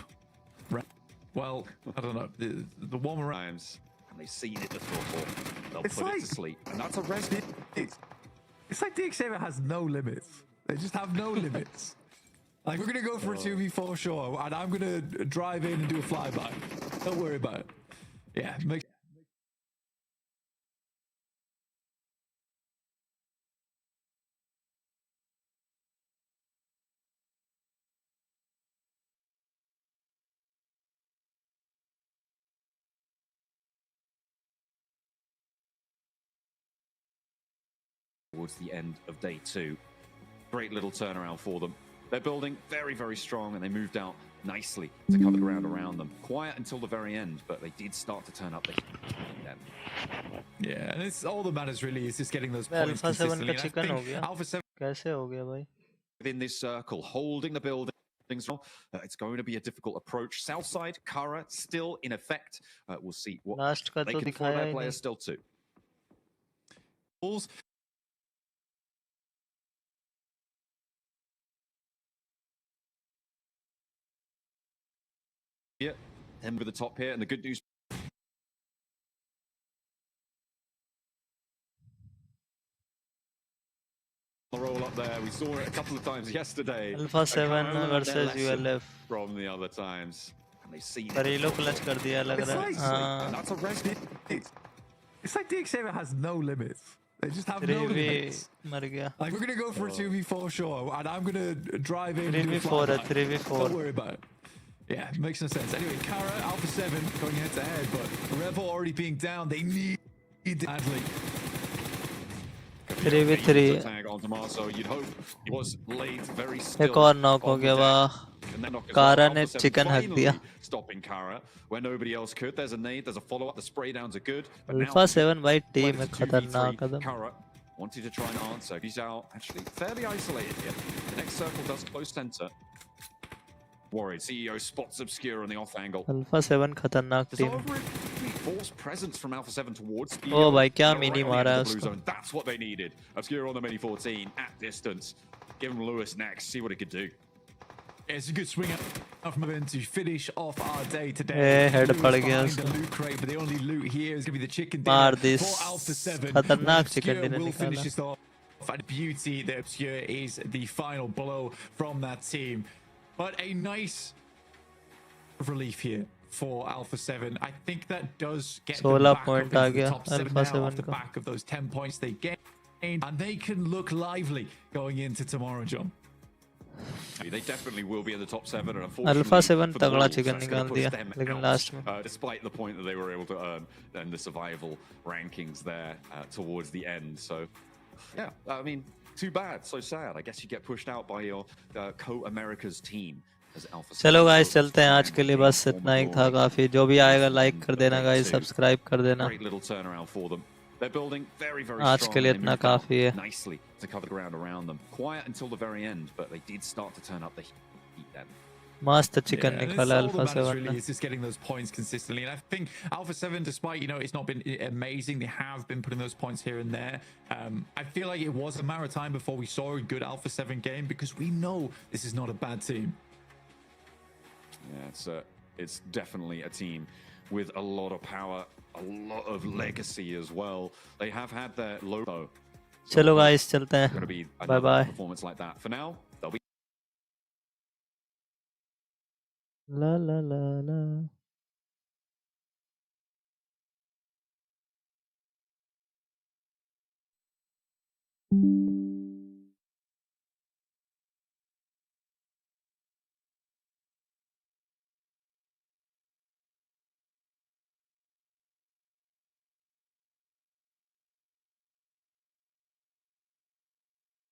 Well, I don't know. The warm up times, and they've seen it before. They'll It's put like- it to sleep, and that's a rest. It's like DX7 has no limits. They just have no limits. Like, we're going to go for a 2v4, sure, and I'm going to drive in and do a flyby. Don't worry about it. Yeah, Towards the end of day 2. Great little turnaround for them. They're building very, very strong, and they moved out nicely to cover the ground around them. Quiet until the very end, but they did start to turn up the heat. Yeah, and it's all that matters really is just getting those मैं points alpha 7 consistently. का And I chicken हो think गया Alpha 7 कैसे हो गया भाई within this circle, holding the buildings. It's going to be a difficult approach. Southside, Kara still in effect. We'll see what last का they तो can throw दिखाया their ही नहीं players still too. balls. Yeah, them with the top here, and the good news. The roll up there, we saw it a couple of times yesterday. Alpha 7 Kara learned their versus lesson ULF from the other times, and they've seen पर ये it. लोग clutch कर दिया लग It's रहा है like- हाँ That's a rest. It's like DX7 has no limits. They just have no 3v limits. मर गया Like, we're going to go for a 2v4, sure, and I'm going to drive in and do a 3v4 है flyby. 3v4 Don't worry about it. Yeah, makes no sense. Anyway, Kara, Alpha 7 going head to head, but Revo already being down. They need badly. 3v3 Tag on Tommaso. You'd hope he was laid very एक still. और knock हो on the गया deck. वाह And then knock as Kara well. ने Alpha 7 chicken हक finally दिया stopping Kara where nobody else could. There's a nade, there's a follow-up. The spray downs are good. But now alpha 7 भाई team went है to 2v3. खतरनाक कदम Kara wanted to try and answer. He's out actually fairly isolated here. The next circle does close center. Worried. CEO spots Obscure on the off angle. Alpha 7 खतरनाक There's team over forced presence from Alpha 7 towards the ओ भाई क्या They're mini right on the मारा edge है of the blue उसको zone. That's what they needed. Obscure on the mini 14 at distance. Give him Lewis next. See what he could do. Yeah, it's a good swing out from him to finish off our day today. head Lewis पड़ गया behind उसको the loot crate, but the only loot here is going to be the chicken मार dinner the for Alpha 7. खतरनाक Obscure chicken dinner will finish निकाला this off. And beauty that Obscure is the final blow from that team. But a nice relief here for Alpha 7. I think that does get them 16 back point up आ into the गया top 7 Alpha now 7 off the का back of those 10 points they gained. And they can look lively going into tomorrow, John. They definitely will be in the top 7, and alpha unfortunately 7 for the तगड़ा Wolves, chicken that's gonna निकाल push दिया them लेकिन out, last में despite the point that they were able to earn in the survival rankings there towards the end. So, yeah, I mean, too bad, so sad. I guess you get pushed out by your co-America's team. As Alpha चलो 7 guys goes चलते हैं आज and के लिए gain बस form इतना ही of था glory. काफी जो भी आएगा लाइक End कर of देना day गाइस 2. सब्सक्राइब कर देना Great little turnaround for them. They're building very, very आज strong. के लिए and they इतना moved out काफी है nicely to cover the ground around them. Quiet until the very end, but they did start to turn up the heat then. मस्त chicken Yeah, and it's निकाला all alpha that matters 7 really ने is just getting those points consistently. And I think Alpha 7, despite, it's not been amazing, they have been putting those points here and there. I feel like it was a matter of time before we saw a good Alpha 7 game because we know this is not a bad team. Yeah, it's definitely a team with a lot of power, a lot of legacy as well. They have had their logo. चलो guys चलते Going to हैं be bye another bye performance like that. For now, they'll be ला ला ला ला